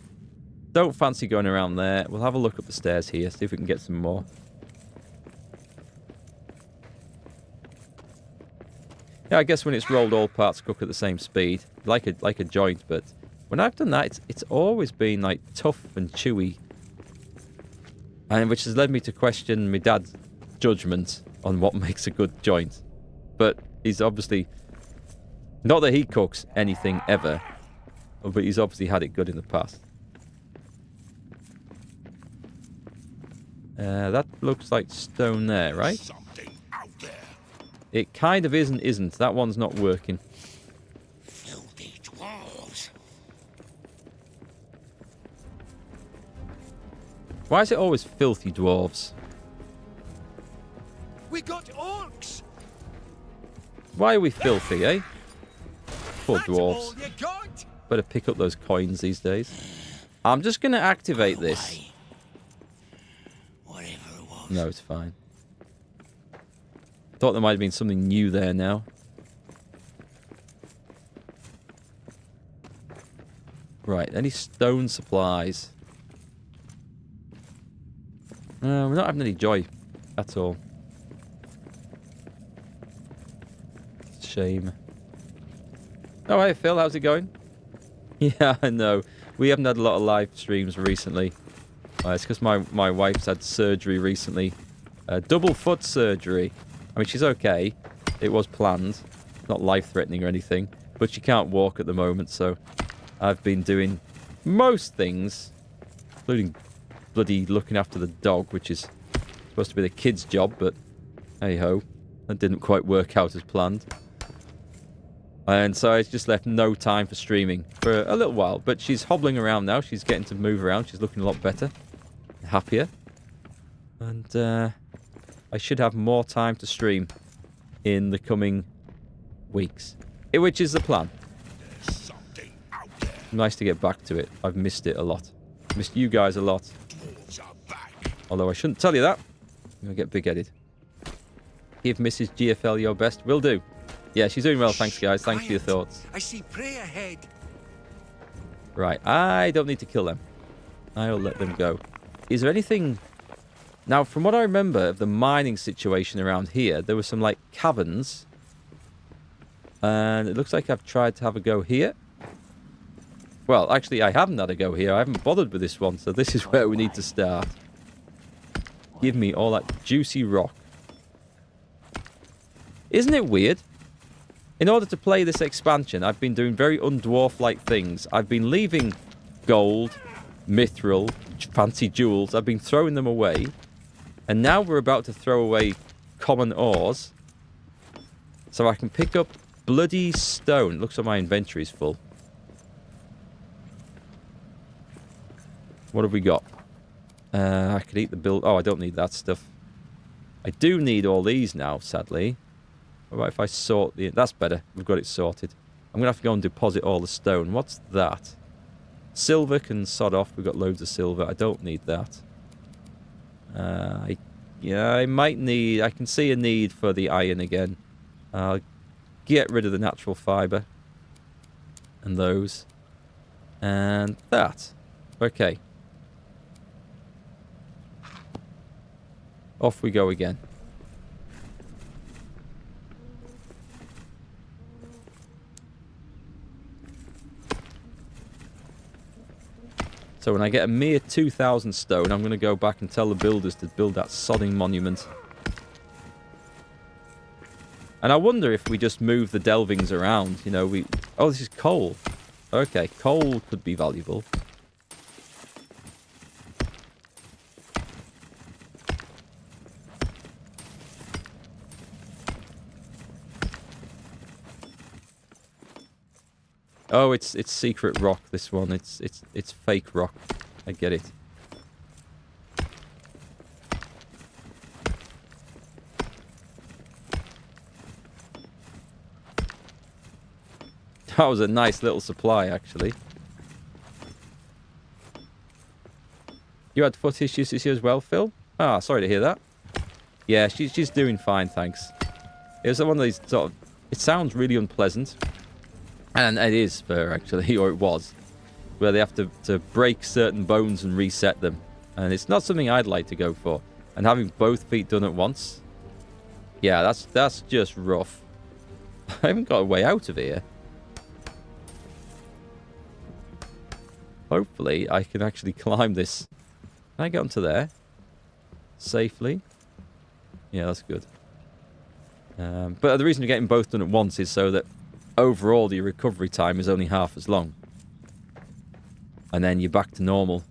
Don't fancy going around there. We'll have a look up the stairs here, see if we can get some more. Yeah, I guess when it's rolled, all parts cook at the same speed, like a joint. But when I've done that, it's always been like tough and chewy, and which has led me to question my dad's judgment on what makes a good joint. But he's obviously not that he cooks anything ever, but he's obviously had it good in the past. That looks like stone there, right? It kind of is and isn't. That one's not working. Filthy dwarves. Why is it always filthy dwarves? We got orcs. Why are we filthy, eh? Poor That's dwarves. all you got. Better pick up those coins these days. I'm just going to activate this. No, it's fine. Thought there might have been something new there now. Right, any stone supplies? We're not having any joy at all. Shame. Oh, hey, Phil, how's it going? Yeah, I know. We haven't had a lot of live streams recently. It's because my wife's had surgery recently. Double foot surgery. I mean, she's okay. It was planned. Not life-threatening or anything. But she can't walk at the moment, so I've been doing most things, including bloody looking after the dog, which is supposed to be the kid's job, but hey-ho. That didn't quite work out as planned. And so it's just left no time for streaming for a little while. But she's hobbling around now. She's getting to move around. She's looking a lot better. Happier. And I should have more time to stream in the coming weeks. Which is the plan. Nice to get back to it. I've missed it a lot. Missed you guys a lot. Although I shouldn't tell you that. I'm going to get big-headed. Give Mrs. GFL your best. Will do. Yeah, she's doing well, thanks, guys. Thanks for your thoughts. I see prey ahead. Right, I don't need to kill them. I'll let them go. Is there anything... Now, from what I remember of the mining situation around here, there were some, like, caverns. And it looks like I've tried to have a go here. Well, actually, I haven't had a go here. I haven't bothered with this one, so this is where we need to start. Give me all that juicy rock. Isn't it weird? In order to play this expansion, I've been doing very undwarf-like things. I've been leaving gold, mithril, fancy jewels. I've been throwing them away. And now we're about to throw away common ores. So I can pick up bloody stone. Looks like my inventory's full. What have we got? I could eat the build... Oh, I don't need that stuff. I do need all these now, sadly. What about if I sort the... That's better. We've got it sorted. I'm going to have to go and deposit all the stone. What's that? Silver can sod off. We've got loads of silver. I don't need that. Yeah, I might need... I can see a need for the iron again. I'll get rid of the natural fibre. And those. And that. Okay. Off we go again. So when I get a mere 2,000 stone, I'm going to go back and tell the builders to build that sodding monument. And I wonder if we just move the delvings around. You know, we... Oh, this is coal. Okay, coal could be valuable. Oh, it's secret rock, this one. It's fake rock. I get it. That was a nice little supply, actually. You had foot issues this year as well, Phil? Ah, sorry to hear that. Yeah, she's doing fine, thanks. It was one of these sort of... It sounds really unpleasant. And it is for her, actually, or it was. Where they have to break certain bones and reset them. And it's not something I'd like to go for. And having both feet done at once... Yeah, that's just rough. I haven't got a way out of here. Hopefully, I can actually climb this. Can I get onto there? Safely? Yeah, that's good. But the reason you're getting both done at once is so that overall the recovery time is only half as long. And then you're back to normal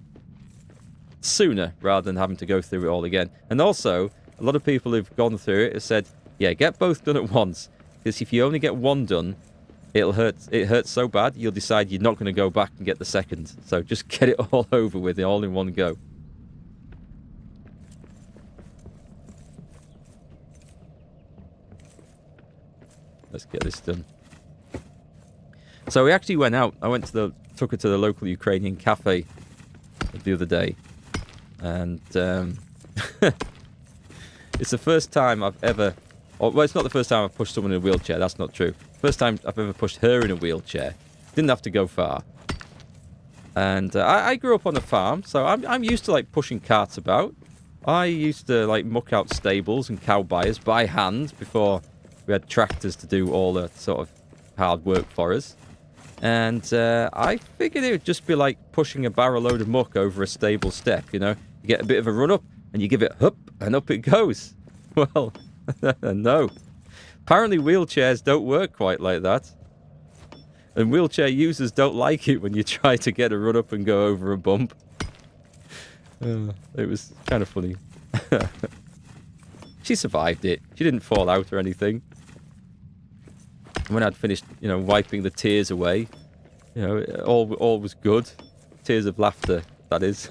sooner rather than having to go through it all again. And also, a lot of people who've gone through it have said, yeah, get both done at once. Because if you only get one done, it'll hurt. It hurts so bad, you'll decide you're not going to go back and get the second. So just get it all over with, all in one go. Let's get this done. So we actually went out. I took her to the local Ukrainian cafe the other day. And It's the first time I've ever... well, it's not the first time I've pushed someone in a wheelchair. That's not true. First time I've ever pushed her in a wheelchair. Didn't have to go far. And I grew up on a farm, so I'm used to, like, pushing carts about. I used to, like, muck out stables and cow buyers by hand before we had tractors to do all the sort of hard work for us. And I figured it would just be like pushing a barrel load of muck over a stable step, you know? You get a bit of a run up, and you give it up, and up it goes. Well, no. Apparently wheelchairs don't work quite like that. And wheelchair users don't like it when you try to get a run up and go over a bump. It was kind of funny. She survived it. She didn't fall out or anything. And when I'd finished, you know, wiping the tears away, you know, all was good. Tears of laughter, that is.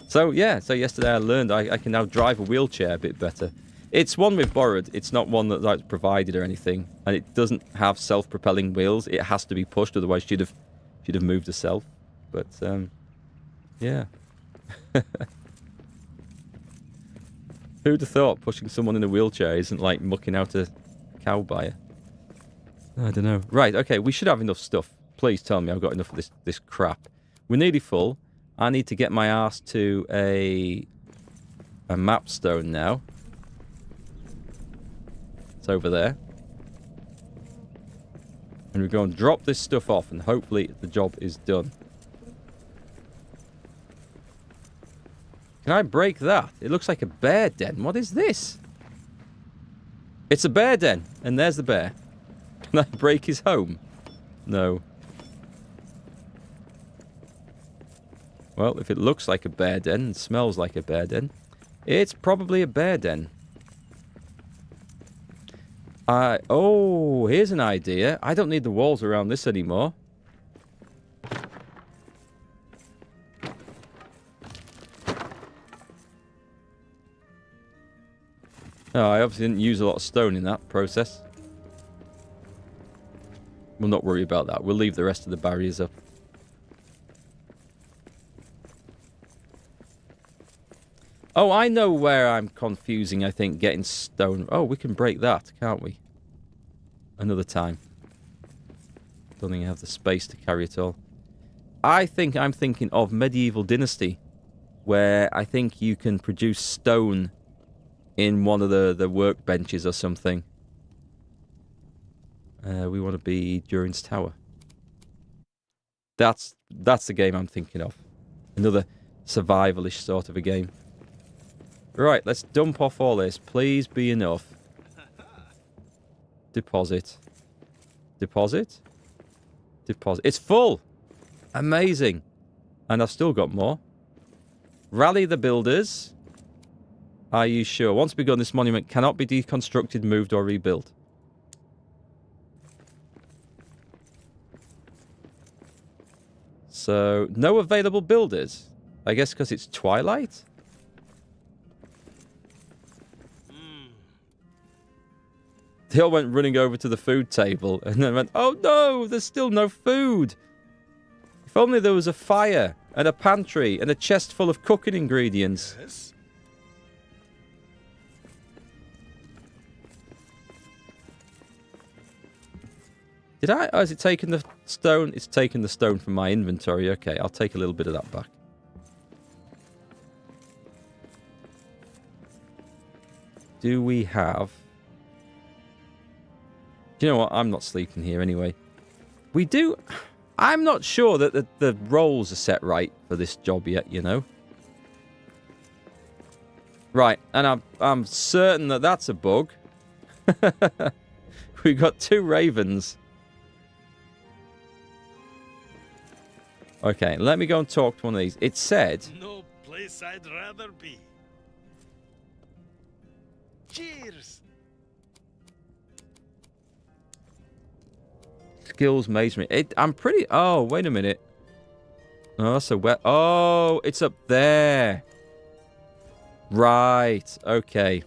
So, yeah. So yesterday I learned I can now drive a wheelchair a bit better. It's one we've borrowed. It's not one that's provided or anything. And it doesn't have self-propelling wheels. It has to be pushed, otherwise she'd have moved herself. But, yeah. Who'd have thought pushing someone in a wheelchair isn't like mucking out a cow buyer? I don't know. Right, okay, we should have enough stuff. Please tell me I've got enough of this crap. We're nearly full. I need to get my ass to a map stone now. It's over there. And we're going to drop this stuff off and hopefully the job is done. Can I break that? It looks like a bear den. What is this? It's a bear den. And there's the bear. Can I break his home? No. Well, if it looks like a bear den and smells like a bear den, it's probably a bear den. Oh, here's an idea. I don't need the walls around this anymore. Oh, I obviously didn't use a lot of stone in that process. We'll not worry about that. We'll leave the rest of the barriers up. Oh, I know where I'm confusing, I think, getting stone. Oh, we can break that, can't we? Another time. Don't think I have the space to carry it all. I think I'm thinking of Medieval Dynasty, where I think you can produce stone in one of the workbenches or something. We want to be Durin's Tower. That's the game I'm thinking of. Another survivalish sort of a game. Right, let's dump off all this. Please be enough. Deposit. Deposit. Deposit. It's full! Amazing. And I've still got more. Rally the builders. Are you sure? Once begun, this monument cannot be deconstructed, moved, or rebuilt. So, no available builders. I guess because it's twilight? They all went running over to the food table and then went, oh no, there's still no food. If only there was a fire and a pantry and a chest full of cooking ingredients. Yes. Did I? Oh, has it taken the stone? It's taken the stone from my inventory. Okay, I'll take a little bit of that back. Do we have... Do you know what? I'm not sleeping here anyway. We do... I'm not sure that the roles are set right for this job yet, you know. Right, and I'm certain that that's a bug. We've got 2 ravens. Okay, let me go and talk to one of these. It said... No place I'd rather be. Cheers. Skills masonry. I'm pretty... Oh, wait a minute. Oh, so where... Oh, it's up there. Right. Okay.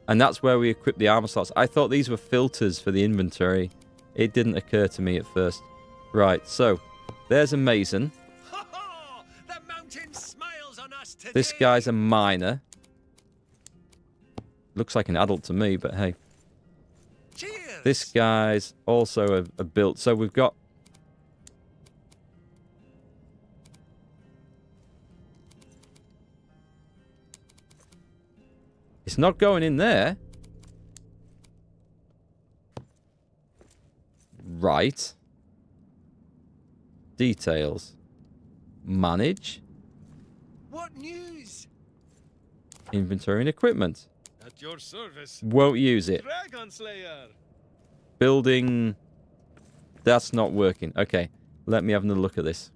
And that's where we equip the armor slots. I thought these were filters for the inventory. It didn't occur to me at first. Right, so... There's a mason. The mountain smiles on us today. This guy's a miner. Looks like an adult to me, but hey. Cheers! This guy's also a built. So we've got... It's not going in there. Right. Details. Manage. What news? Inventory and equipment. At your service. Won't use it. Dragon Slayer. Building. That's not working. Okay. Let me have another look at this.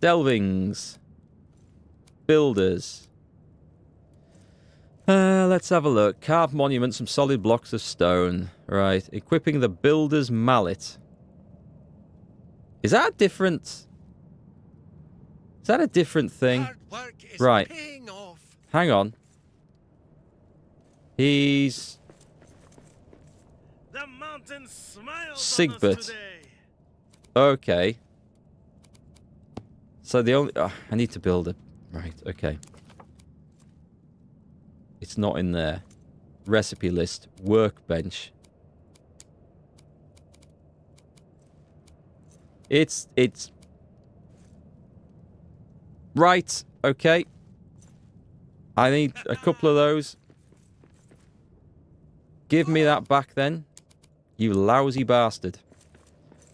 Delvings. Builders. Let's have a look. Carved monument, some solid blocks of stone. Right. Equipping the builder's mallet. Is that different? Is that a different thing? Hard work is Right. paying off. Hang on. He's... The mountain smiles Sigbert. on us today. Okay. So the only... Oh, I need to build a... Right, okay. It's not in there. Recipe list. Workbench. It's... Right, okay. I need a couple of those. Give me that back then. You lousy bastard.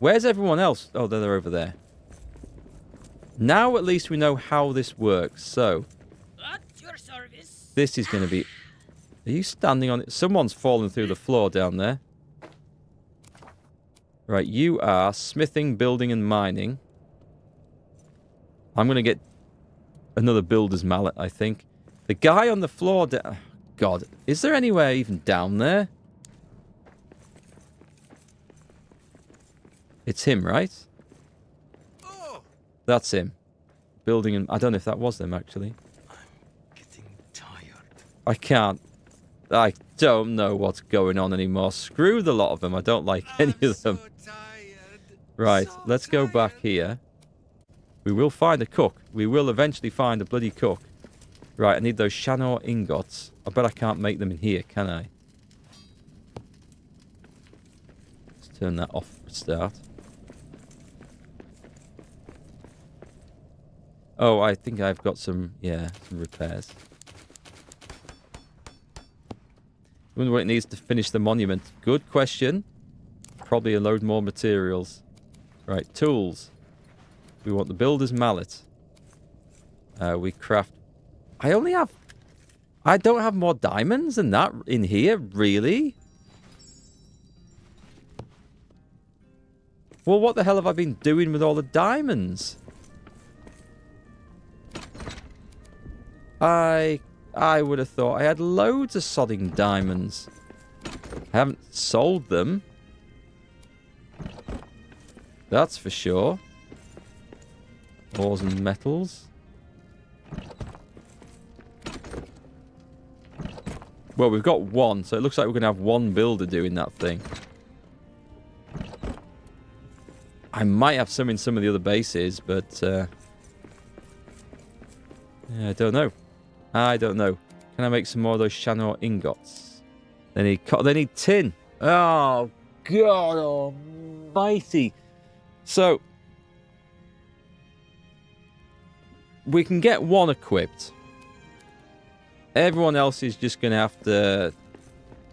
Where's everyone else? Oh, they're over there. Now at least we know how this works. So... At your service. This is going to be... Are you standing on it? Someone's fallen through the floor down there. Right, you are smithing, building, and mining. I'm going to get another builder's mallet, I think. The guy on the floor... God, is there anywhere even down there? It's him, right? Oh, That's him. Building and... I don't know if that was them, actually. getting tired. I can't... I don't know what's going on anymore. Screw the lot of them. I don't like any of them. So tired. Right, So let's go back tired. here. We will find a cook. We will eventually find a bloody cook. Right, I need those Shanor ingots. I bet I can't make them in here, can I? Let's turn that off for a start. Oh, I think I've got some, yeah, some repairs. Wonder what it needs to finish the monument. Good question. Probably a load more materials. Right, tools. We want the builder's mallet. We craft... I don't have more diamonds than that in here, really? Well, what the hell have I been doing with all the diamonds? I would have thought I had loads of sodding diamonds. I haven't sold them. That's for sure. Ores and metals. Well, we've got one, so it looks like we're going to have one builder doing that thing. I might have some in some of the other bases, but... yeah, I don't know. I don't know. Can I make some more of those Shanor ingots? They need tin. Oh, God almighty. So... we can get one equipped. Everyone else is just going to have to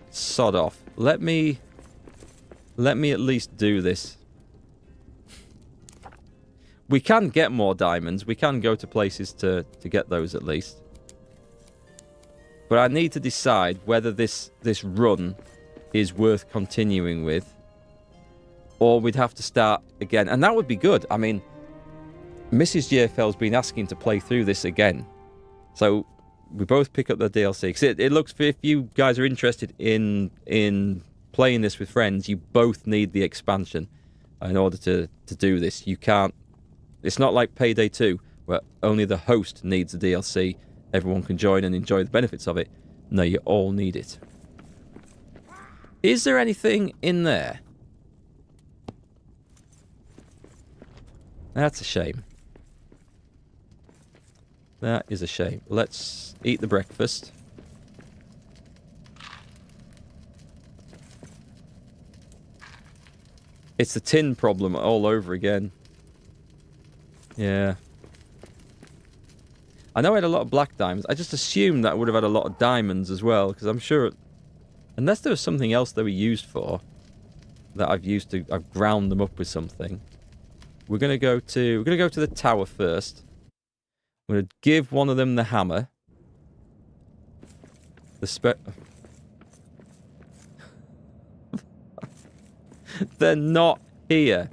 sod off. Let me at least do this. We can get more diamonds. We can go to places to get those at least. But I need to decide whether this run is worth continuing with. Or we'd have to start again. And that would be good. I mean, Mrs. GFL's been asking to play through this again. So... we both pick up the DLC. Because it looks, if you guys are interested in playing this with friends, you both need the expansion in order to do this. You can't... It's not like Payday 2, where only the host needs the DLC. Everyone can join and enjoy the benefits of it. No, you all need it. Is there anything in there? That's a shame. That is a shame. Let's eat the breakfast. It's the tin problem all over again. Yeah. I know I had a lot of black diamonds. I just assumed that I would have had a lot of diamonds as well, because I'm sure... Unless there was something else they were used for, that I've ground them up with something. We're gonna go to the tower first. I'm gonna give one of them the hammer. They're not here.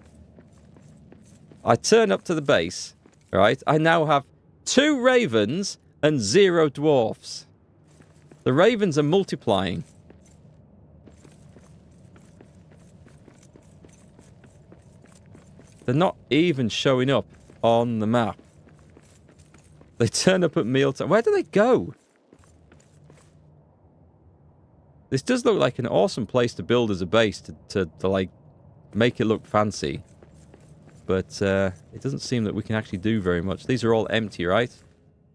I turn up to the base, right? I now have 2 ravens and 0 dwarfs. The ravens are multiplying. They're not even showing up on the map. They turn up at mealtime. Where do they go? This does look like an awesome place to build as a base to like make it look fancy. But it doesn't seem that we can actually do very much. These are all empty, right?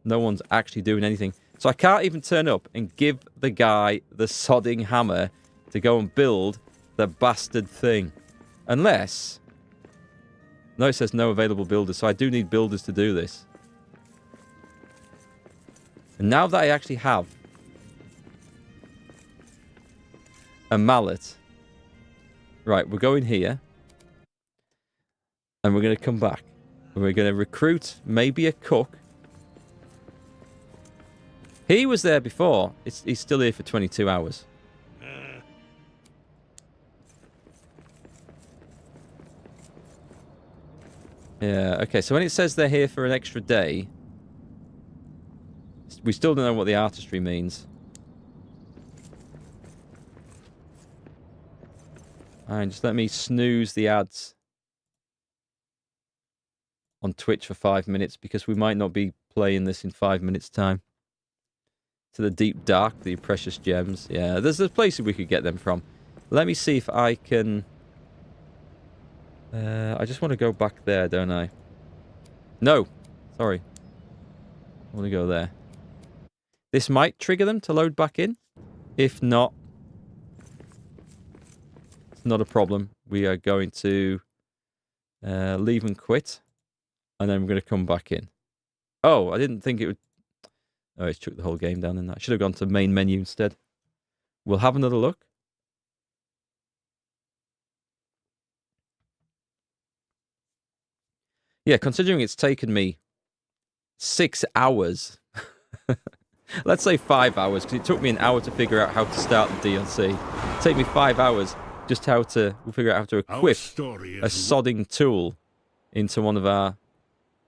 No one's actually doing anything. So I can't even turn up and give the guy the sodding hammer to go and build the bastard thing. Unless... No, it says no available builders, so I do need builders to do this. And now that I actually have a mallet... Right, we're going here. And we're going to come back. And we're going to recruit maybe a cook. He was there before. He's still here for 22 hours. Yeah, okay, so when it says they're here for an extra day, we still don't know what the artistry means. Alright, just let me snooze the ads on Twitch for 5 minutes, because we might not be playing this in 5 minutes' time. To the deep dark, the precious gems. Yeah, there's places we could get them from. Let me see if I can... I just want to go back there, don't I? No! Sorry. I want to go there. This might trigger them to load back in. If not, it's not a problem. We are going to leave and quit. And then we're going to come back in. Oh, I didn't think it would... Oh, it's chucked the whole game down in that. I should have gone to main menu instead. We'll have another look. Yeah, considering it's taken me 6 hours. Let's say 5 hours, because it took me an hour to figure out how to start the DLC. It'll take me 5 hours just we'll figure out how to equip a sodding tool into one of our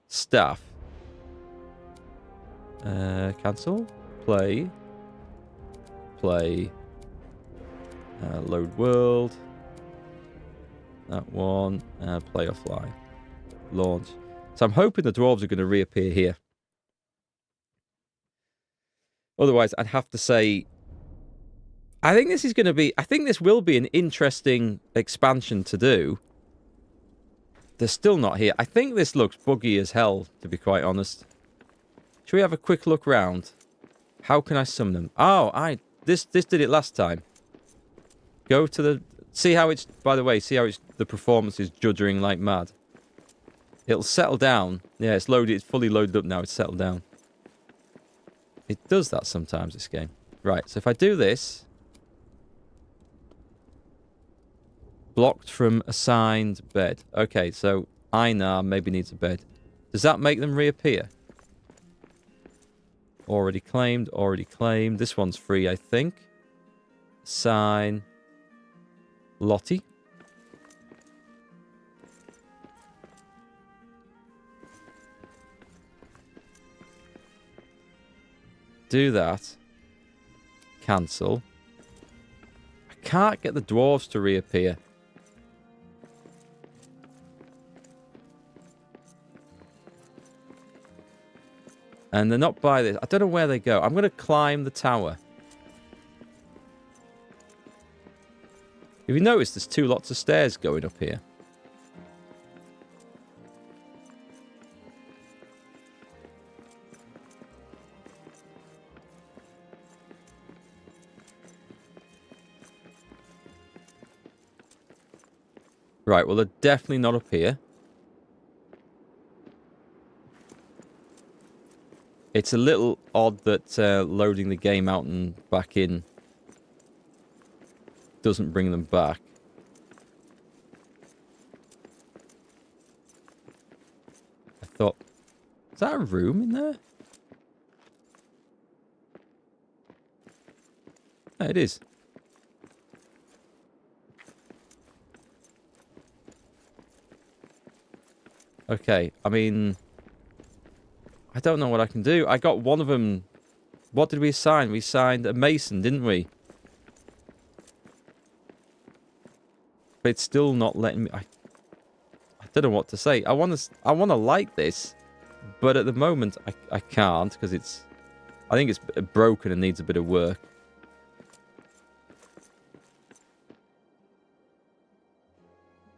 staff. Cancel. Play. Load world. That one. Play offline. Launch. So I'm hoping the dwarves are going to reappear here. Otherwise, I'd have to say... I think this will be an interesting expansion to do. They're still not here. I think this looks buggy as hell, to be quite honest. Should we have a quick look round? How can I summon them? Oh, this did it last time. Go to the... See how it's... By the way, see how the performance is juddering like mad. It'll settle down. Yeah, it's loaded. It's fully loaded up now. It's settled down. It does that sometimes, this game. Right, so if I do this... Blocked from assigned bed. Okay, so Einar maybe needs a bed. Does that make them reappear? Already claimed, already claimed. This one's free, I think. Assign... Lottie. Do that. Cancel. I can't get the dwarves to reappear. And they're not by this. I don't know where they go. I'm going to climb the tower. If you notice, there's 2 lots of stairs going up here. Right, well, they're definitely not up here. It's a little odd that loading the game out and back in doesn't bring them back. I thought, is that a room in there? Yeah, it is. Okay, I mean, I don't know what I can do. I got one of them. What did we assign? We signed a mason, didn't we? But it's still not letting me. I don't know what to say. I want to like this, but at the moment I can't because I think it's broken and needs a bit of work.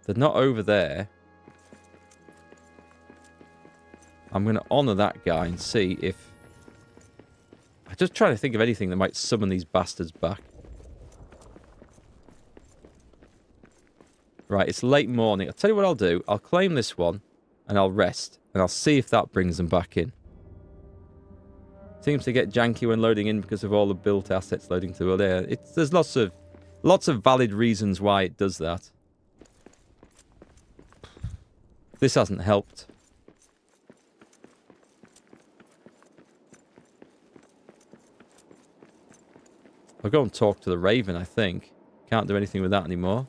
They're not over there. I'm going to honour that guy and see if... I'm just trying to think of anything that might summon these bastards back. Right, it's late morning. I'll tell you what I'll do. I'll claim this one and I'll rest. And I'll see if that brings them back in. Seems to get janky when loading in because of all the built assets loading to there. There's lots of valid reasons why it does that. This hasn't helped. I'll go and talk to the Raven, I think. Can't do anything with that anymore.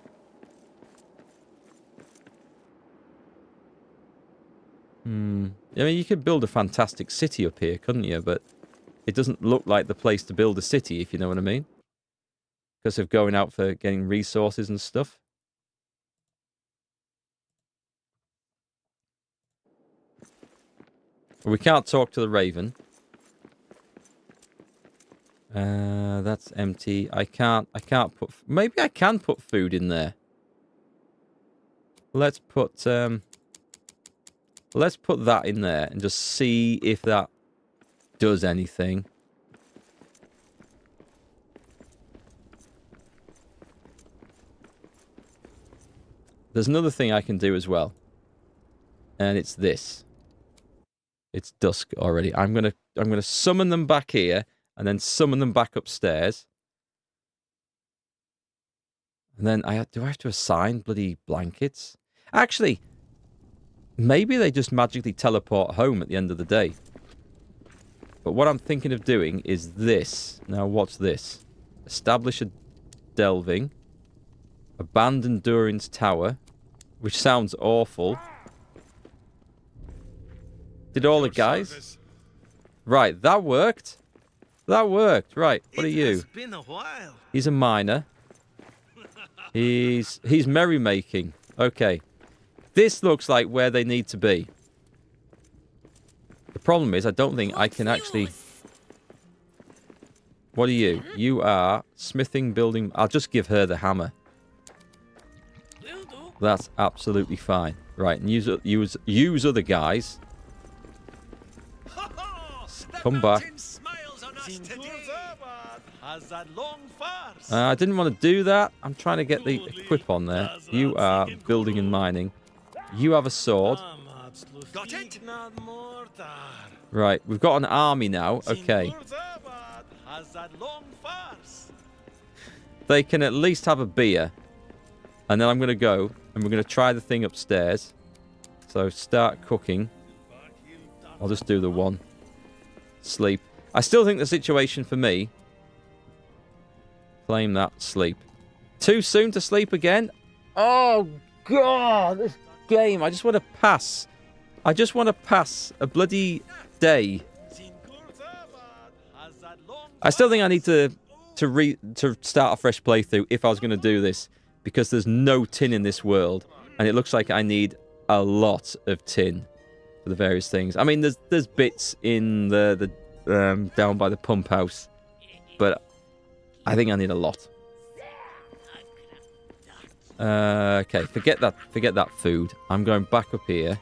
I mean, you could build a fantastic city up here, couldn't you? But it doesn't look like the place to build a city, if you know what I mean. Because of going out for getting resources and stuff. Well, we can't talk to the Raven. That's empty. I can't put... Maybe I can put food in there. Let's put that in there and just see if that does anything. There's another thing I can do as well. And it's this. It's dusk already. I'm gonna summon them back here and then summon them back upstairs. And then do I have to assign bloody blankets? Actually, maybe they just magically teleport home at the end of the day. But what I'm thinking of doing is this. Now, what's this? Establish a delving. Abandon Durin's tower, which sounds awful. Did all the guys? Right, that worked. That worked. Right, what are you? Been a while. He's a miner. He's merrymaking. Okay. This looks like where they need to be. The problem is I don't think I can actually... What are you? You are smithing, building... I'll just give her the hammer. That's absolutely fine. Right, and use other guys. Come back. I didn't want to do that. I'm trying to get the equip on there. You are building and mining. You have a sword. Got it? Right, we've got an army now. Okay. They can at least have a beer. And then I'm going to go and we're going to try the thing upstairs. So start cooking. I'll just do the one. Sleep. I still think the situation for me... Claim that. Sleep. Too soon to sleep again? Oh, God. This game. I just want to pass. I just want to pass a bloody day. I still think I need to start a fresh playthrough if I was going to do this. Because there's no tin in this world. And it looks like I need a lot of tin for the various things. I mean, there's bits in the down by the pump house. But I think I need a lot. Okay, forget that food. I'm going back up here.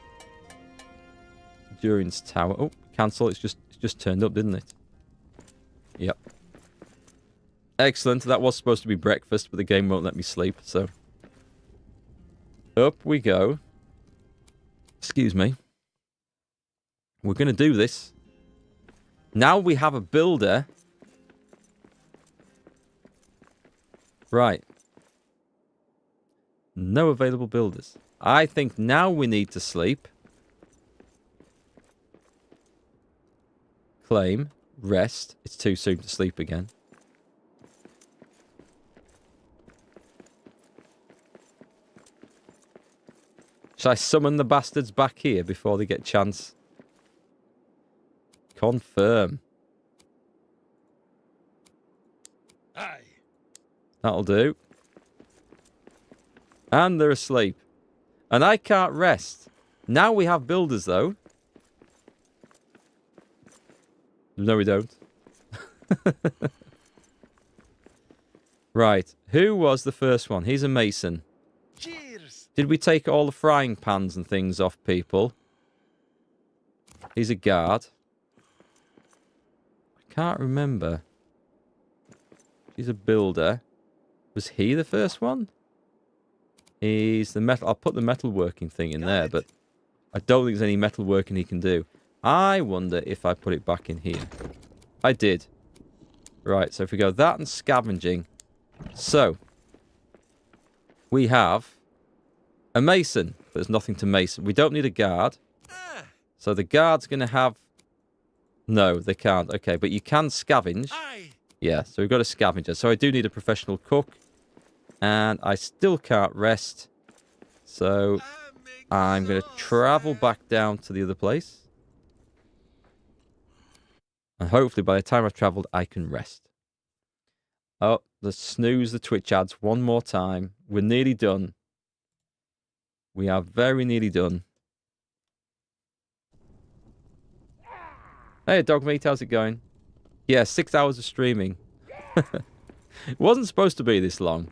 Durin's tower. Oh, cancel. It's just turned up, didn't it? Yep. Excellent. That was supposed to be breakfast, but the game won't let me sleep, so... Up we go. Excuse me. We're going to do this. Now we have a builder. Right. No available builders. I think now we need to sleep. Claim. Rest. It's too soon to sleep again. Shall I summon the bastards back here before they get a chance? Confirm. Aye. That'll do. And they're asleep. And I can't rest. Now we have builders, though. No, we don't. Right. Who was the first one? He's a mason. Cheers. Did we take all the frying pans and things off people? He's a guard. I can't remember. He's a builder. Was he the first one? He's the metal. I'll put the metalworking thing in there, but I don't think there's any metalworking he can do. I wonder if I put it back in here. I did. Right, so if we go that and scavenging. So, we have a mason, but there's nothing to mason. We don't need a guard. So the guard's going to have... No, they can't. Okay, but you can scavenge. Aye. Yeah, so we've got a scavenger. So I do need a professional cook. And I still can't rest. So I'm going to travel back down to the other place. And hopefully by the time I've travelled, I can rest. Oh, let's snooze the Twitch ads one more time. We're nearly done. We are very nearly done. Hey, dog meat, how's it going? Yeah, 6 hours of streaming. It wasn't supposed to be this long.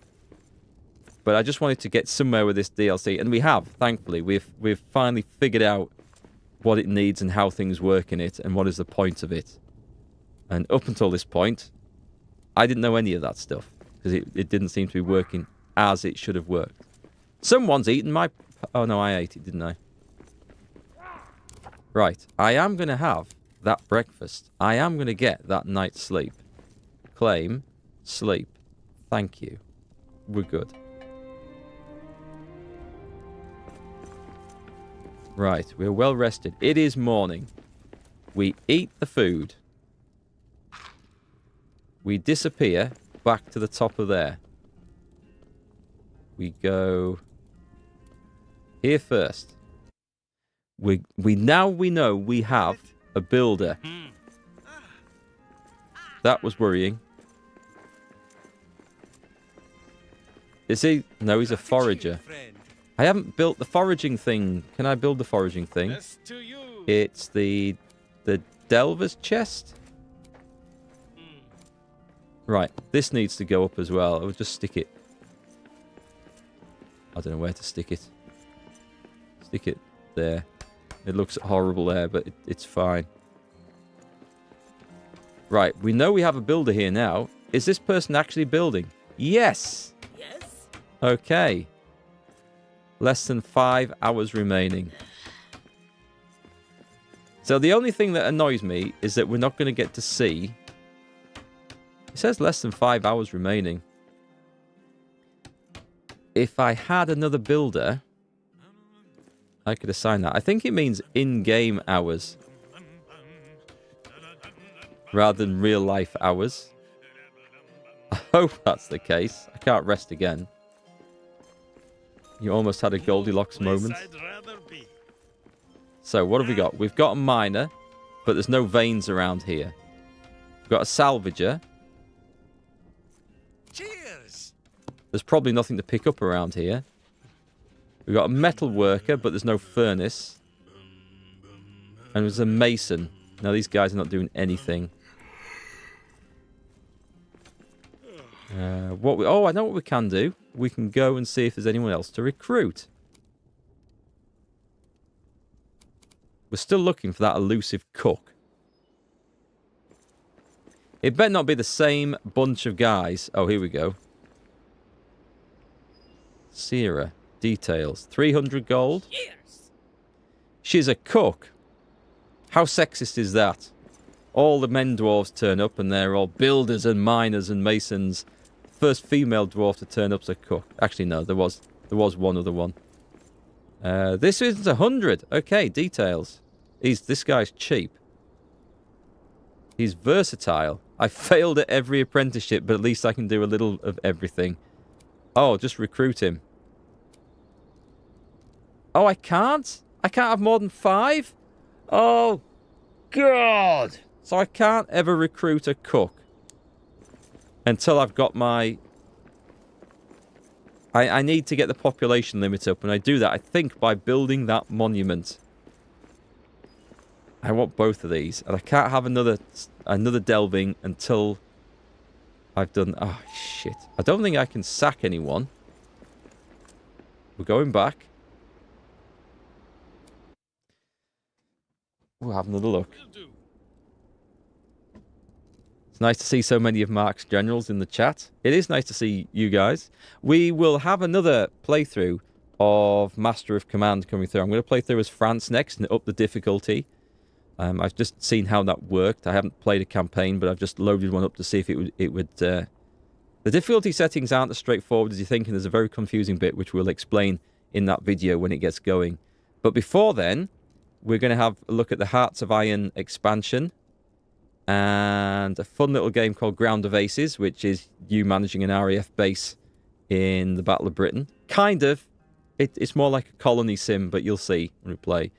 But I just wanted to get somewhere with this DLC. And we have, thankfully. We've finally figured out what it needs and how things work in it. And what is the point of it. And up until this point, I didn't know any of that stuff. Because it didn't seem to be working as it should have worked. Someone's eaten my... Oh, no, I ate it, didn't I? Right. I am going to have that breakfast. I am going to get that night's sleep. Claim. Sleep. Thank you. We're good. Right. We're well rested. It is morning. We eat the food. We disappear back to the top of there. We go here first. We know we have a builder. That was worrying. Is he? No, he's a forager. I haven't built the foraging thing. Can I build the foraging thing? It's the Delver's chest. Right, this needs to go up as well. I'll just stick it. I don't know where to stick it. Stick it there. It looks horrible there, but it's fine. Right, we know we have a builder here now. Is this person actually building? Yes! Yes? Okay. Less than 5 hours remaining. So the only thing that annoys me is that we're not going to get to see... It says less than 5 hours remaining. If I had another builder, I could assign that. I think it means in-game hours. Rather than real-life hours. I hope that's the case. I can't rest again. You almost had a Goldilocks moment. So, what have we got? We've got a miner, but there's no veins around here. We've got a salvager. Cheers. There's probably nothing to pick up around here. We've got a metal worker, but there's no furnace. And there's a mason. Now, these guys are not doing anything. Oh, I know what we can do. We can go and see if there's anyone else to recruit. We're still looking for that elusive cook. It better not be the same bunch of guys. Oh, here we go. Sierra. Details. 300 gold. Cheers. She's a cook. How sexist is that? All the men dwarves turn up and they're all builders and miners and masons. First female dwarf to turn up is a cook. Actually, no, there was one other one. This is 100. Okay, details. This guy's cheap. He's versatile. I failed at every apprenticeship, but at least I can do a little of everything. Oh, just recruit him. Oh, I can't? I can't have more than 5? Oh, God. So I can't ever recruit a cook until I've got my... I need to get the population limit up, and I do that, I think, by building that monument. I want both of these, and I can't have another delving until I've done... Oh, shit. I don't think I can sack anyone. We're going back. We'll have another look. It's nice to see so many of Mark's generals in the chat. It is nice to see you guys. We will have another playthrough of Master of Command coming through. I'm going to play through as France next and up the difficulty. I've just seen how that worked. I haven't played a campaign, but I've just loaded one up to see if it would... The difficulty settings aren't as straightforward as you think, and there's a very confusing bit which we'll explain in that video when it gets going. But before then, we're going to have a look at the Hearts of Iron expansion and a fun little game called Ground of Aces, which is you managing an RAF base in the Battle of Britain. Kind of. It's more like a colony sim, but you'll see when we play.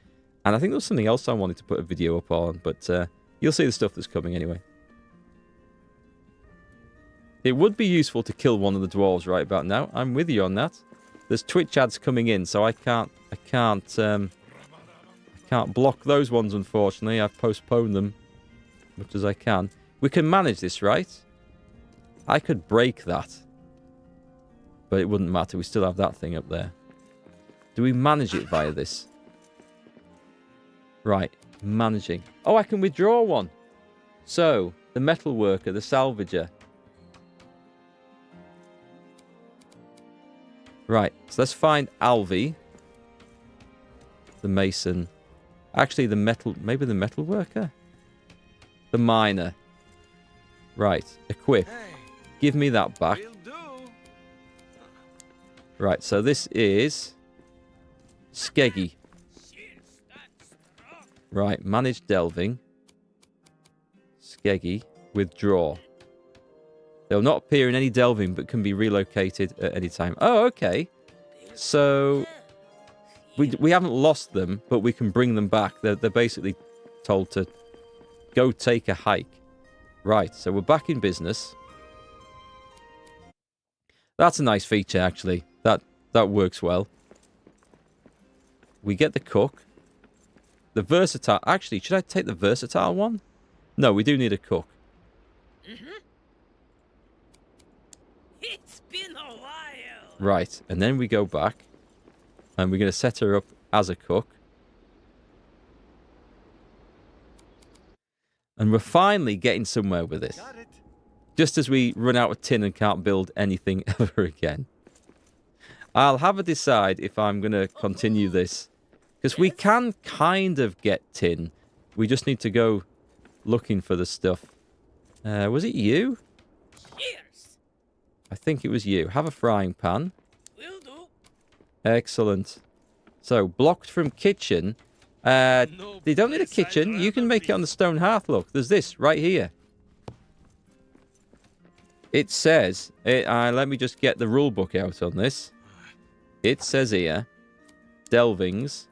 And I think there was something else I wanted to put a video up on, but you'll see the stuff that's coming anyway. It would be useful to kill one of the dwarves right about now. I'm with you on that. There's Twitch ads coming in, so I can't block those ones, unfortunately. I've postponed them as much as I can. We can manage this, right? I could break that, but it wouldn't matter. We still have that thing up there. Do we manage it via this? Right, managing. Oh, I can withdraw one. So, the metal worker, the salvager. Right, so let's find Alvi. The mason. Actually, the metal... Maybe the metal worker? The miner. Right, equip. Give me that back. Right, so this is... Skeggy. Right, manage delving. Skeggy. Withdraw. They'll not appear in any delving, but can be relocated at any time. Oh, okay. So... We haven't lost them, but we can bring them back. They're basically told to go take a hike. Right, so we're back in business. That's a nice feature, actually. That works well. We get the cook. The versatile... Actually, should I take the versatile one? No, we do need a cook. It's been a while. Right, and then we go back. And we're going to set her up as a cook. And we're finally getting somewhere with this. Just as we run out of tin and can't build anything ever again. I'll have a decide if I'm going to continue this. Because we can kind of get tin. We just need to go looking for the stuff. Was it you? Cheers. I think it was you. Have a frying pan. Will do. Excellent. So, blocked from kitchen. They don't need a kitchen. You can make it on the stone hearth. Look, there's this right here. It says... let me just get the rule book out on this. It says here... Delvings.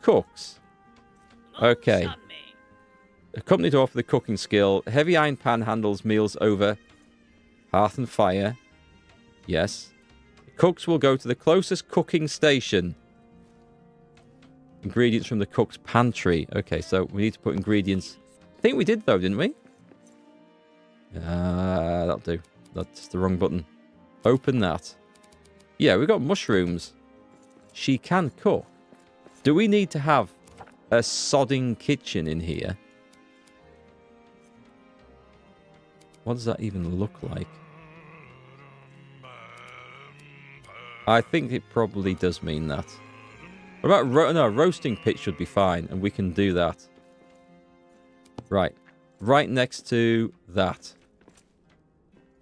Cooks. Okay. A company to offer the cooking skill. Heavy iron pan handles meals over hearth and fire. Yes. Cooks will go to the closest cooking station. Ingredients from the cook's pantry. Okay, so we need to put ingredients. I think we did, though, didn't we? That'll do. That's the wrong button. Open that. Yeah, we've got mushrooms. She can cook. Do we need to have a sodding kitchen in here? What does that even look like? I think it probably does mean that. What about... no, roasting pit should be fine, and we can do that. Right. Right next to that.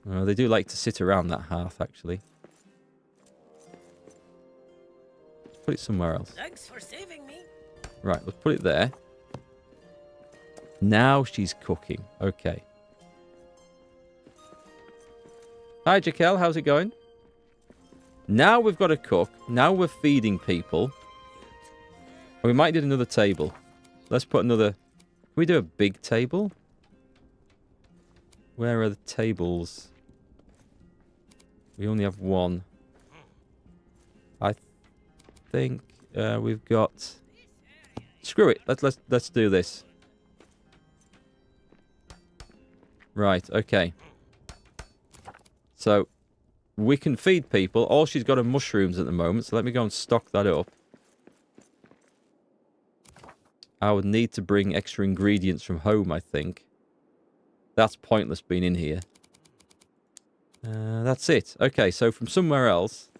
They do like to sit around that hearth, actually. Let's put it somewhere else. Thanks for saving me. Right, let's put it there. Now she's cooking. Okay. Hi, Jaquel. How's it going? Now we've got a cook. Now we're feeding people. We might need another table. Let's put another... Can we do a big table? Where are the tables? We only have one. I think we've got... Screw it. Let's do this. Right, okay. So, we can feed people. All she's got are mushrooms at the moment, so let me go and stock that up. I would need to bring extra ingredients from home, I think. That's pointless being in here. That's it. Okay, so from somewhere else,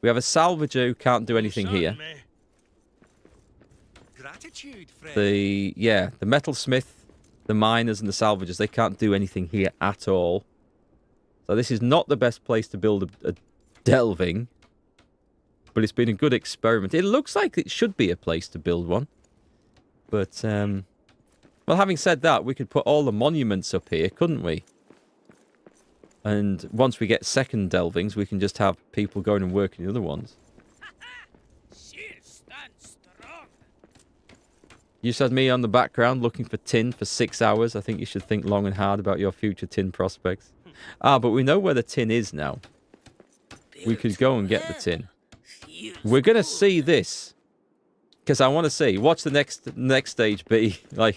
we have a salvager who can't do anything here. Gratitude, friend. The metalsmith, the miners, and the salvagers, they can't do anything here at all. So this is not the best place to build a delving. But it's been a good experiment. It looks like it should be a place to build one. But, well, having said that, we could put all the monuments up here, couldn't we? And once we get second delvings, we can just have people going and working the other ones. You just had me on the background looking for tin for 6 hours. I think you should think long and hard about your future tin prospects. But we know where the tin is now. We could go and get the tin. We're going to see this. Because I want to see. Watch the next stage be like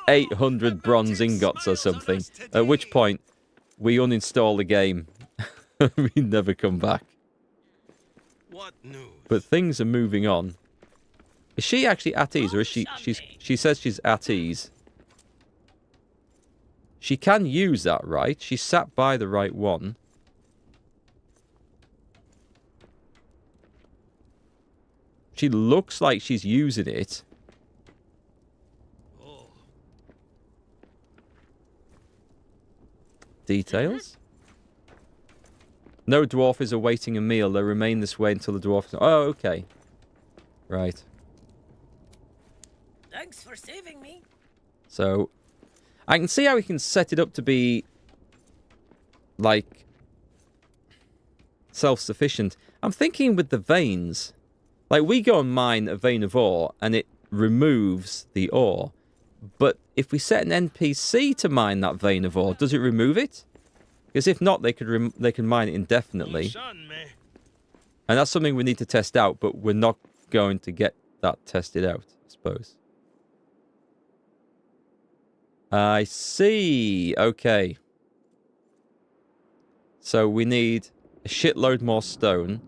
800 bronze ingots or something. At which point, we uninstall the game. We never come back. What news? But things are moving on. Is she actually at ease, or is she says she's at ease? She can use that, right? She sat by the right one. She looks like she's using it. Details? No dwarf is awaiting a meal. They remain this way until the dwarf is... Oh, okay. Right. Thanks for saving me. So, I can see how we can set it up to be, like, self-sufficient. I'm thinking with the veins. Like, we go and mine a vein of ore, and it removes the ore. But if we set an NPC to mine that vein of ore, does it remove it? Because if not, they can mine it indefinitely. And that's something we need to test out, but we're not going to get that tested out, I suppose. I see. Okay. So we need a shitload more stone,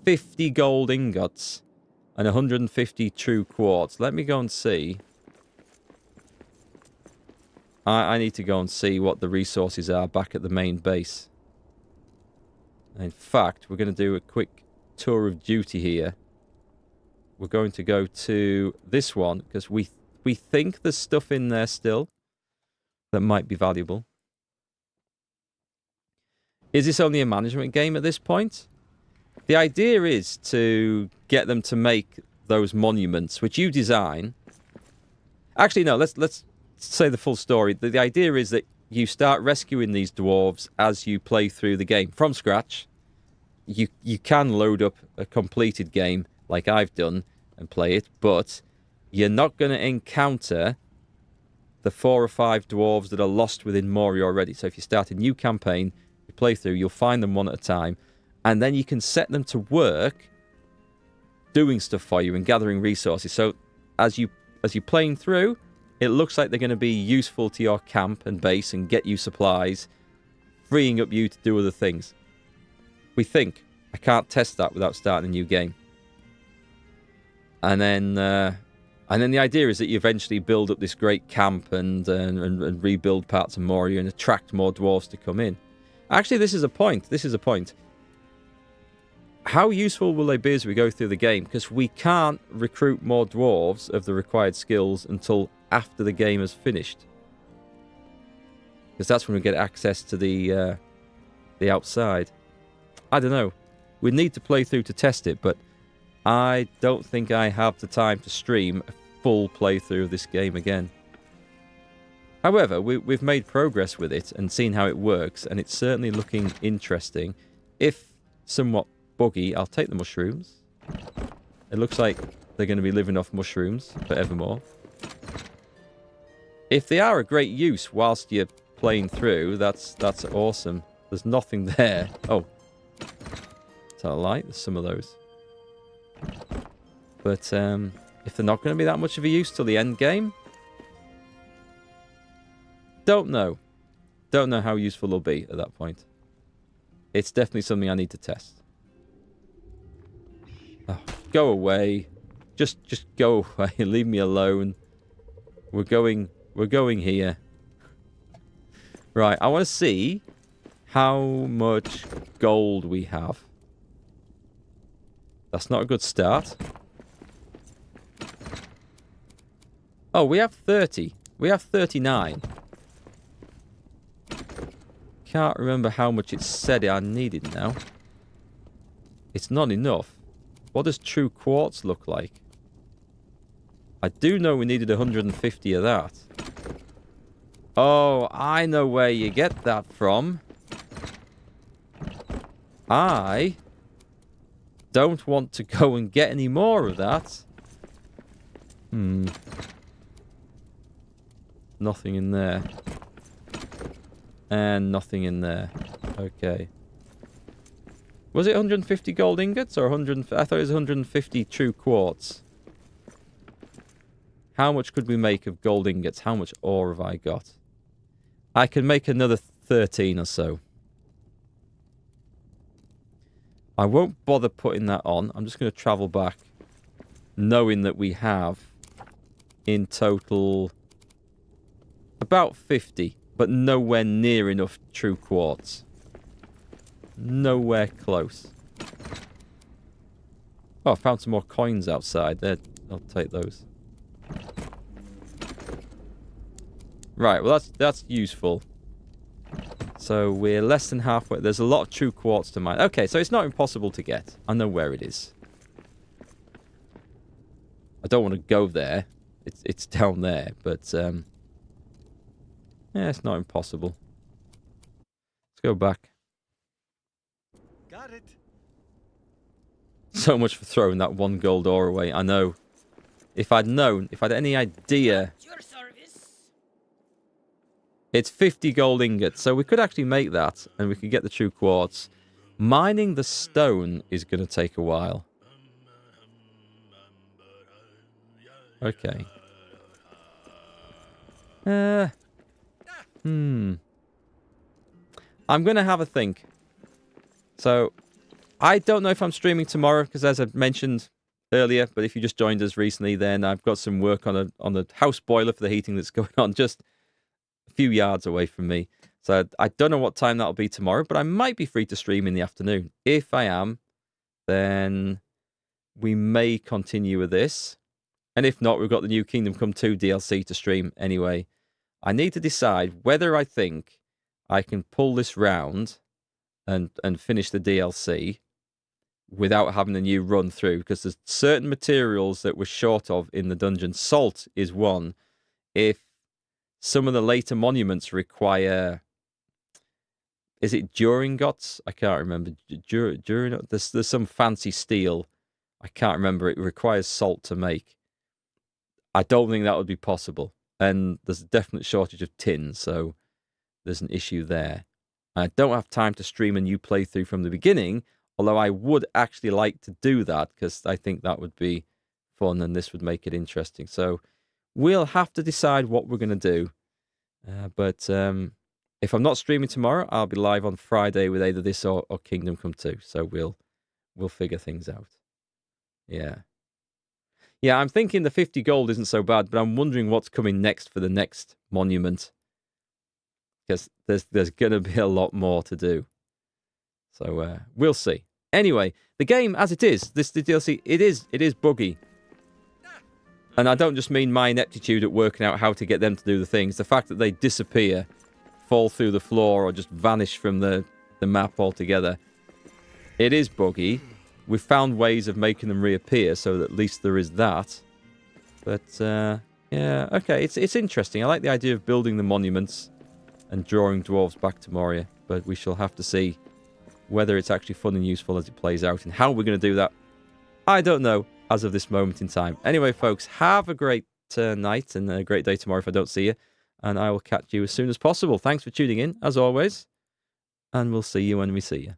50 gold ingots, and 150 true quartz. Let me go and see. I need to go and see what the resources are back at the main base. In fact, we're going to do a quick tour of duty here. We're going to go to this one, because we think there's stuff in there still that might be valuable. Is this only a management game at this point? The idea is to get them to make those monuments, which you design. Actually, no, let's say the full story. The idea is that you start rescuing these dwarves as you play through the game from scratch. You can load up a completed game like I've done and play it, but you're not going to encounter the 4 or 5 dwarves that are lost within Moria already. So if you start a new campaign, you play through, you'll find them one at a time, and then you can set them to work doing stuff for you and gathering resources. So as you're playing through, it looks like they're going to be useful to your camp and base and get you supplies, freeing up you to do other things. We think. I can't test that without starting a new game. And then the idea is that you eventually build up this great camp and rebuild parts of Moria and attract more dwarves to come in. Actually, this is a point. how useful will they be as we go through the game? Because we can't recruit more dwarves of the required skills until after the game is finished. Because that's when we get access to the outside. I don't know. We need to play through to test it, but I don't think I have the time to stream a full playthrough of this game again. However, we've made progress with it and seen how it works, and it's certainly looking interesting. If somewhat buggy, I'll take the mushrooms. It looks like they're going to be living off mushrooms forevermore. If they are a great use whilst you're playing through, that's awesome. There's nothing there. Oh. Is that a light? There's some of those. But if they're not going to be that much of a use till the end game, don't know. Don't know how useful they'll be at that point. It's definitely something I need to test. Oh, go away. Just go away. Leave me alone. We're going here. Right, I want to see how much gold we have. That's not a good start. Oh, we have 30. We have 39. Can't remember how much it said I needed now. It's not enough. What does true quartz look like? I do know we needed 150 of that. Oh, I know where you get that from. I don't want to go and get any more of that. Nothing in there. And nothing in there. Okay. Was it 150 gold ingots or 100? I thought it was 150 true quartz. How much could we make of gold ingots? How much ore have I got? I can make another 13 or so. I won't bother putting that on. I'm just going to travel back, knowing that we have, in total, about 50, but nowhere near enough true quartz. Nowhere close. Oh, I found some more coins outside. There, I'll take those. Right, well that's useful. So we're less than halfway. There's a lot of true quartz to mine. Okay, so it's not impossible to get. I know where it is. I don't want to go there. It's down there, but yeah, it's not impossible. Let's go back. Got it. So much for throwing that one gold ore away. I know. If I'd known, if I'd any idea. Your service. It's 50 gold ingots, so we could actually make that, and we could get the true quartz. Mining the stone is going to take a while. Okay. I'm going to have a think. So, I don't know if I'm streaming tomorrow, because as I mentioned earlier, but if you just joined us recently, then I've got some work on the house boiler for the heating that's going on just a few yards away from me. So I don't know what time that'll be tomorrow, but I might be free to stream in the afternoon. If I am, then we may continue with this. And if not, we've got the new Kingdom Come 2 DLC to stream anyway. I need to decide whether I think I can pull this round and finish the DLC without having a new run through, because there's certain materials that we're short of in the dungeon. Salt is one. If some of the later monuments require... Is it Duringots? I can't remember. Durin. There's some fancy steel. I can't remember. It requires salt to make. I don't think that would be possible. And there's a definite shortage of tin, so there's an issue there. I don't have time to stream a new playthrough from the beginning, although I would actually like to do that, because I think that would be fun and this would make it interesting. So we'll have to decide what we're going to do. But if I'm not streaming tomorrow, I'll be live on Friday with either this or Kingdom Come 2. So we'll figure things out. Yeah. Yeah, I'm thinking the 50 gold isn't so bad, but I'm wondering what's coming next for the next monument. Because there's going to be a lot more to do. So we'll see. Anyway, the game as it is, the DLC, it is buggy. And I don't just mean my ineptitude at working out how to get them to do the things. The fact that they disappear, fall through the floor, or just vanish from the map altogether. It is buggy. We've found ways of making them reappear, so that at least there is that. But, yeah, okay, it's interesting. I like the idea of building the monuments and drawing dwarves back to Moria. But we shall have to see whether it's actually fun and useful as it plays out. And how we're going to do that, I don't know as of this moment in time. Anyway, folks, have a great night and a great day tomorrow if I don't see you. And I will catch you as soon as possible. Thanks for tuning in, as always. And we'll see you when we see you.